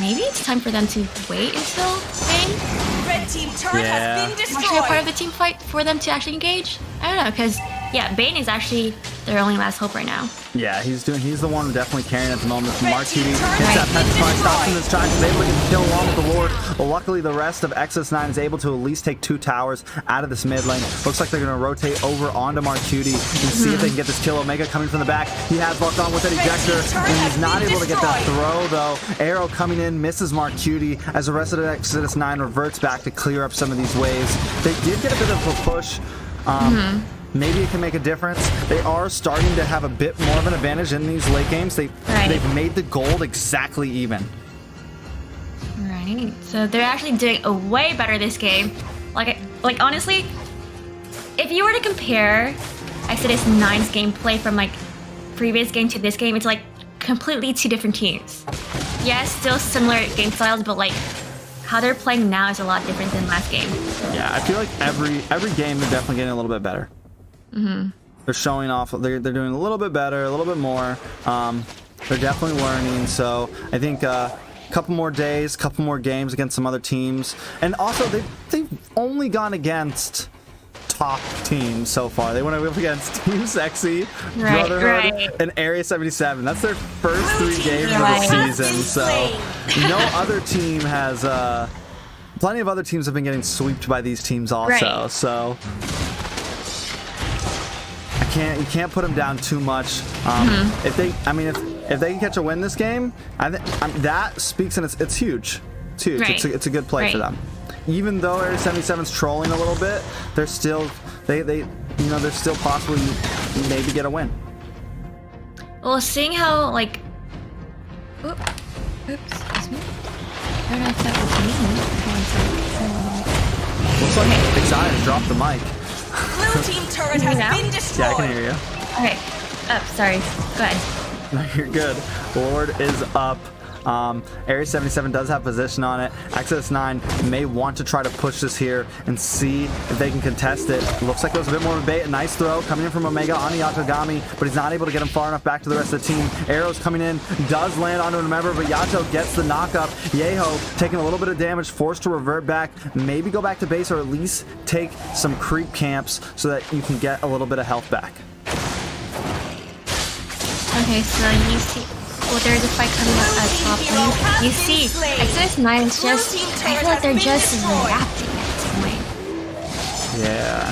maybe it's time for them to wait until Bane. Red team turret has been destroyed. Actually a part of the team fight for them to actually engage. I don't know, because yeah, Bane is actually their only last hope right now. Yeah, he's the one definitely carrying at the moment. Marquini hits that petrifying, stops in this time, is able to get the kill along with the Lord. But luckily the rest of Exodus 9 is able to at least take 2 towers out of this mid lane. Looks like they're going to rotate over onto Marcuti and see if they can get this kill. Omega coming from the back. He has locked on with that ejector, and he's not able to get that throw though. Arrow coming in, misses Marcuti as the rest of the Exodus 9 reverts back to clear up some of these waves. They did get a bit of a push. Maybe it can make a difference. They are starting to have a bit more of an advantage in these late games. They've made the gold exactly even. Right. So they're actually doing a way better this game. Like honestly, if you were to compare Exodus 9's gameplay from like previous game to this game, it's like completely 2 different teams. Yes, still similar game styles, but like how they're playing now is a lot different than last game. Yeah, I feel like every game they're definitely getting a little bit better. They're showing off. They're doing a little bit better, a little bit more. They're definitely learning. So I think a couple more days, couple more games against some other teams, and also they've only gone against top teams so far. They went up against Team SEXI, Brotherhood, and Area 77. That's their first 3 games of the season. So no other team has. Plenty of other teams have been getting swept by these teams also. So. You can't put them down too much. If they can catch a win this game, that speaks, and it's huge. It's huge. Right. It's a good play for them. Even though Area 77's trolling a little bit, they're still they're still possibly maybe get a win. Well, seeing how like, oops, excuse me. I don't know if that was me. Looks like Excited dropped the mic. Blue team turret has been destroyed. Yeah, I can hear you. Okay. Oh, sorry. Go ahead. No, you're good. Lord is up. Area 77 does have position on it. Exodus 9 may want to try to push this here and see if they can contest it. Looks like it was a bit more of a bait. A nice throw coming in from Omega on Yatogami, but he's not able to get him far enough back to the rest of the team. Arrows coming in, does land onto a member, but Yato gets the knockup. Yeho taking a little bit of damage, forced to revert back, maybe go back to base, or at least take some creep camps so that you can get a little bit of health back. Okay, so you see, well, there's a fight coming up at top lane. You see, Exodus 9 is just, I feel like they're just reacting at this point. Yeah,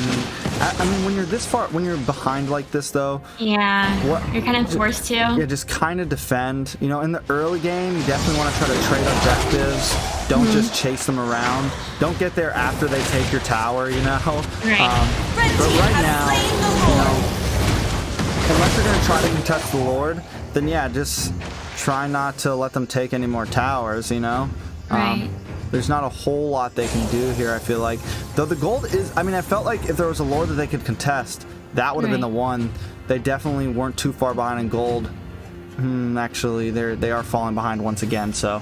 I mean, when you're this far, when you're behind like this, though. Yeah, you're kind of forced to. Yeah, just kind of defend. You know, in the early game, you definitely want to try to trade objectives. Don't just chase them around. Don't get there after they take your tower, you know? Right. But right now, you know, unless you're going to try to contest the Lord, then yeah, just try not to let them take any more towers, you know? Right. There's not a whole lot they can do here, I feel like. Though the gold is, I mean, I felt like if there was a Lord that they could contest, that would have been the one. They definitely weren't too far behind in gold. Actually, they are falling behind once again, so.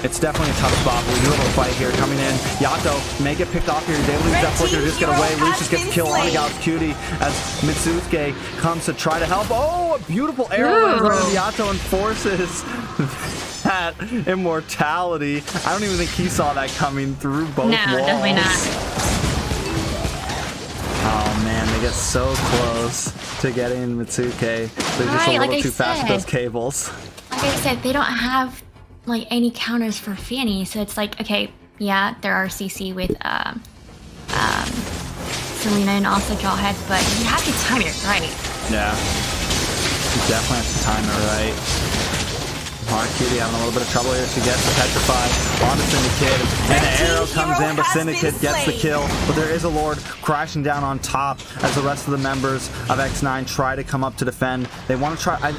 It's definitely a tough spot, but we do have a fight here coming in. Yato may get picked off here. He's able to use that flicker to just get away. Lucius gets the kill on Gal's Cutie as Mitsusuke comes to try to help. Oh, a beautiful arrow lands on Yato and forces that immortality. I don't even think he saw that coming through both walls. No, definitely not. Oh man, they get so close to getting Mitsuke. They're just a little too fast with those cables. Like I said, they don't have like any counters for Fanny, so it's like, okay, yeah, there are CC with Selena and also Jawhead, but you have to time it right. Yeah, you definitely have to time it right. Alright, Cutie having a little bit of trouble here. She gets the petrified on the Syndicate, and the arrow comes in, but Syndicate gets the kill. But there is a Lord crashing down on top as the rest of the members of X9 try to come up to defend. They want to try...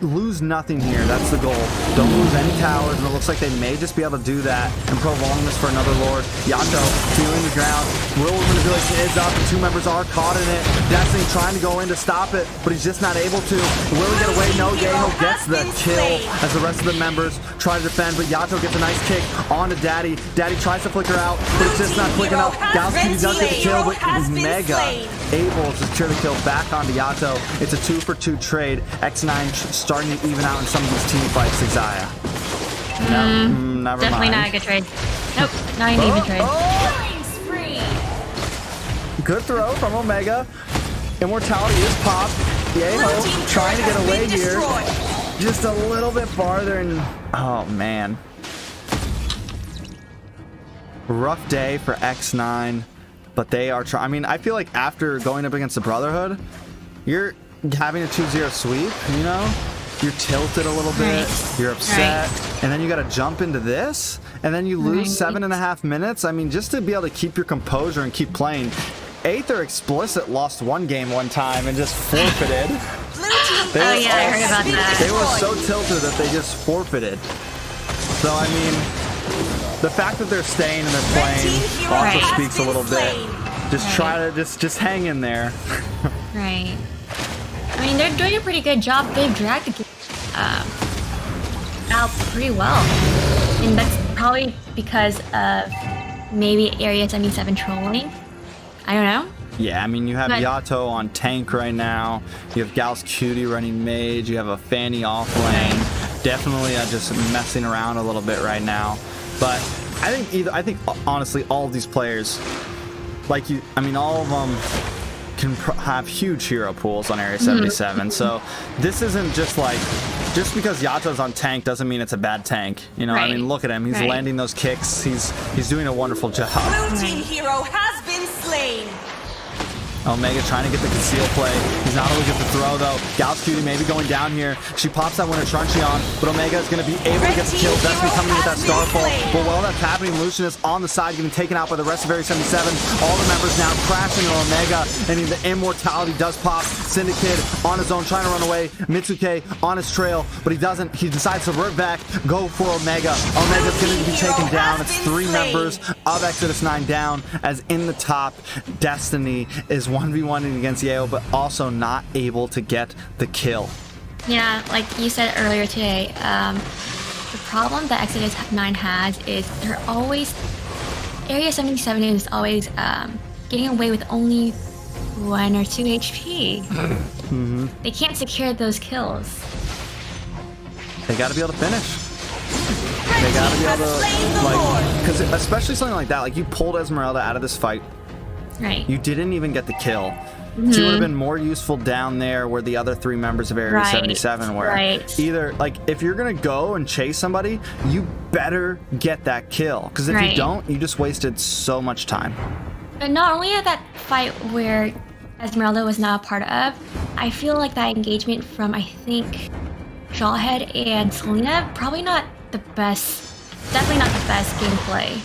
lose nothing here. That's the goal. Don't lose any towers, and it looks like they may just be able to do that and prolong this for another Lord. Yato feeling the ground. Real manipulation is up, and two members are caught in it. Destiny trying to go in to stop it, but he's just not able to. Will he get away? No. Yeho gets the kill as the rest of the members try to defend, but Yato gets a nice kick onto Daddy. Daddy tries to flicker out, but it's just not quick enough. Galsky does get the kill, but Mega able to secure the kill back onto Yato. It's a 2-for-2 trade. X9 starting to even out in some of these team fights, Xayah. No, never Definitely mind. not a good trade. Nope, not an even trade. Good throw from Omega. Immortality is popped. Yeho trying to get away here. Just a little bit farther, and oh man. Rough day for X9, but they are trying. I mean, I feel like after going up against the Brotherhood, you're having a 2-0 sweep, you know? You're tilted a little bit, you're upset, and then you got to jump into this, and then you lose 7.5 minutes. I mean, just to be able to keep your composure and keep playing. Aether Explicit lost one game one time and just forfeited. Oh yeah, I heard about that. They were so tilted that they just forfeited. So, I mean, the fact that they're staying and they're playing also speaks a little bit. Just try to, just hang in there. Right. I mean, they're doing a pretty good job. They've dragged the game out pretty well. And that's probably because of maybe Area 77 trolling. I don't know. Yeah, I mean, you have Yato on tank right now. You have Gals Cutie running mage. You have a Fanny off lane. Definitely just messing around a little bit right now. But I think honestly, all of these players, like you, I mean, all of them can have huge hero pools on Area 77. So this isn't just like, just because Yato's on tank doesn't mean it's a bad tank. You know, I mean, look at him. He's landing those kicks. He's doing a wonderful job. Blue team hero has been slain. Omega trying to get the conceal play. He's not able to get the throw though. Gals Cutie maybe going down here. She pops that winner Truncheon, but Omega is going to be able to get the kill. Destiny coming in with that Starfall. But while that's happening, Lucian is on the side getting taken out by the rest of Area 77. All the members now crashing on Omega, and the immortality does pop. Syndicate on his own trying to run away. Mitsuke on his trail, but he doesn't. He decides to revert back, go for Omega. Omega's going to be taken down. It's 3 members of Exodus 9 down, as in the top, Destiny is 1v1ing against Yale, but also not able to get the kill. Yeah, like you said earlier today, the problem that Exodus 9 has is they're always... Area 77 is always getting away with only 1 or 2 HP. They can't secure those kills. They gotta be able to finish. They gotta be able to, like, because especially something like that, like you pulled Esmeralda out of this fight. Right. You didn't even get the kill. She would have been more useful down there where the other 3 members of Area 77 were. Either, like, if you're gonna go and chase somebody, you better get that kill. Because if you don't, you just wasted so much time. But not only at that fight where Esmeralda was not a part of, I feel like that engagement from, I think, Jawhead and Selena, probably not the best, definitely not the best gameplay.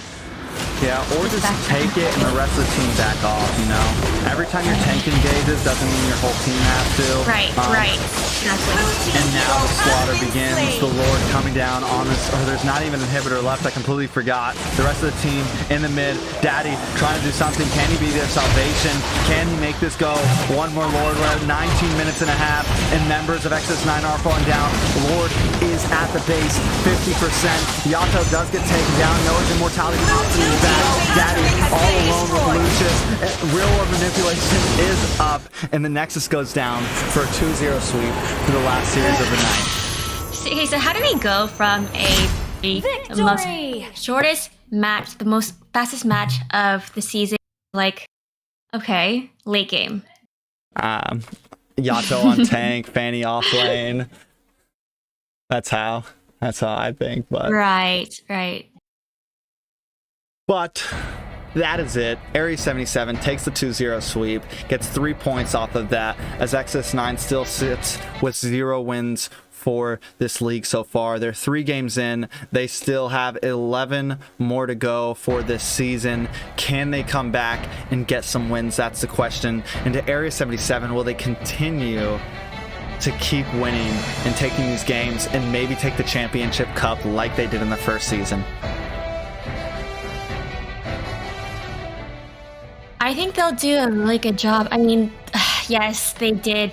Yeah, or just take it and the rest of the team back off, you know? Every time your tank engages doesn't mean your whole team has to. Right. Exactly. And now the slaughter begins. The Lord coming down on this. Oh, there's not even an inhibitor left. I completely forgot. The rest of the team in the mid. Daddy trying to do something. Can he be their salvation? Can he make this go? One more Lord. We're at 19 minutes and a half. And members of Exodus 9 are falling down. Lord is at the base. 50%. Yato does get taken down. Noah's immortality is back. Daddy all alone with Lucius. Real world manipulation is up. And the Nexus goes down for a 2-0 sweep for the last series of the night. Okay, so how do we go from the most shortest match, the most fastest match of the season, like, okay, late game? Yato on tank, Fanny off lane. That's how I think. But Right. But that is it. Area 77 takes the 2-0 sweep, gets 3 points off of that, as Exodus 9 still sits with 0 wins for this league so far. They're 3 games in. They still have 11 more to go for this season. Can they come back and get some wins? That's the question. Into Area 77, will they continue to keep winning and taking these games and maybe take the championship cup like they did in the first season? I think they'll do a really good job. I mean, yes, they did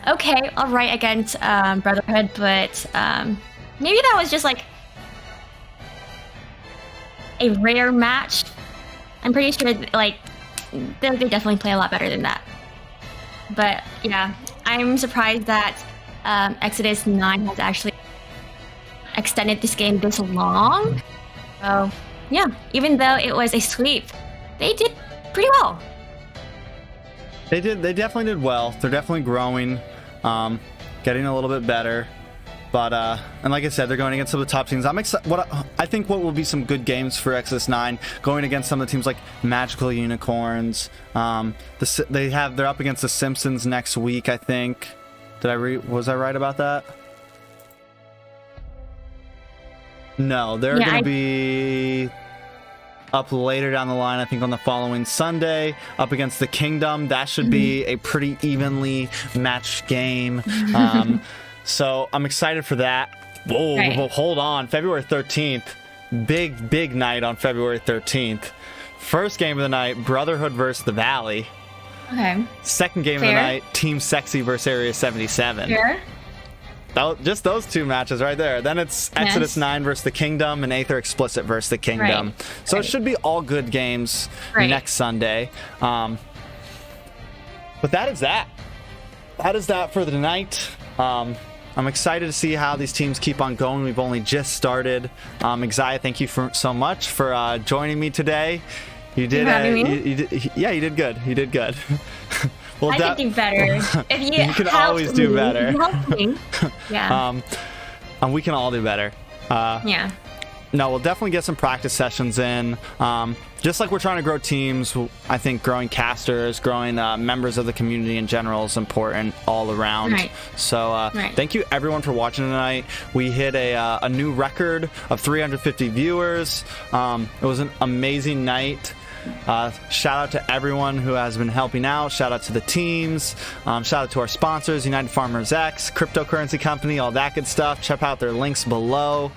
okay, all right against Brotherhood, but maybe that was just like a rare match. I'm pretty sure like they definitely play a lot better than that. But yeah, I'm surprised that Exodus 9 has actually extended this game this long. So yeah, even though it was a sweep, they did pretty well. They definitely did well. They're definitely growing, getting a little bit better. But and like I said, they're going against some of the top teams. I'm excited. I think what will be some good games for Exodus 9, going against some of the teams like Magical Unicorns. They're up against the Simpsons next week, I think. Was I right about that? No, they're going to be up later down the line, I think on the following Sunday, up against the Kingdom. That should be a pretty evenly matched game. So I'm excited for that. Whoa, right. Hold on. February 13th. Big night on February 13th. First game of the night, Brotherhood versus the Valley. Okay. Second game of the night, Team SEXI versus Area 77. Fair. Just those 2 matches right there. Then it's Exodus 9 versus the Kingdom and Aether Explicit versus the Kingdom. Right. So it should be all good games next Sunday. But that is that. That is that for the night. I'm excited to see how these teams keep on going. We've only just started. Exia, thank you so much for joining me today. You did. You did good. You did good. Well, I could do better. If you can always do better. Yeah. And we can all do better. Yeah. No, we'll definitely get some practice sessions in. Just like we're trying to grow teams, I think growing casters, growing members of the community in general is important all around. Right. So thank you everyone for watching tonight. We hit a new record of 350 viewers. It was an amazing night. Shout out to everyone who has been helping out. Shout out to the teams. Shout out to our sponsors, United Farmers X, Cryptocurrency Company, all that good stuff. Check out their links below.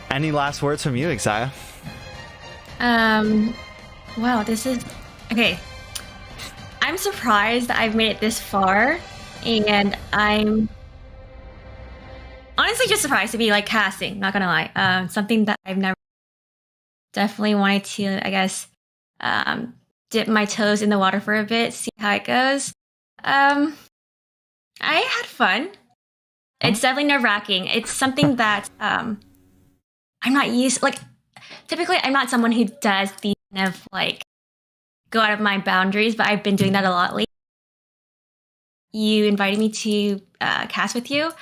Any last words from you, Exia? Wow, this is okay. I'm surprised that I've made it this far, and I'm honestly just surprised to be like casting, not gonna lie. Something that I've never definitely wanted to, I guess, dip my toes in the water for a bit, see how it goes. I had fun. It's definitely nerve-wracking. It's something that I'm not used, like, typically I'm not someone who does these kind of like go out of my boundaries, but I've been doing that a lot lately. You invited me to cast with you.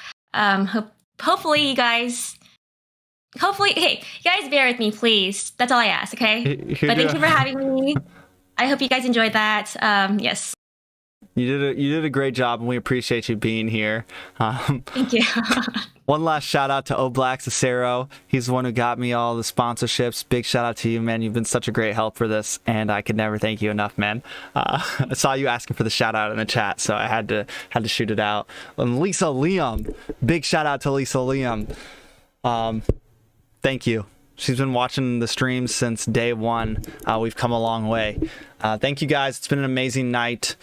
Hopefully you guys bear with me, please. That's all I ask, okay? But thank you for having me. I hope you guys enjoyed that. Yes. You did a great job, and we appreciate you being here. Thank you. One last shout out to Oblax Acero. He's the one who got me all the sponsorships. Big shout out to you, man. You've been such a great help for this, and I could never thank you enough, man. I saw you asking for the shout out in the chat, so I had to shoot it out. And Lisa Liam, big shout out to Lisa Liam. Thank you. She's been watching the streams since day one. We've come a long way. Thank you guys. It's been an amazing night.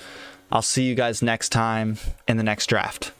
I'll see you guys next time in the next draft.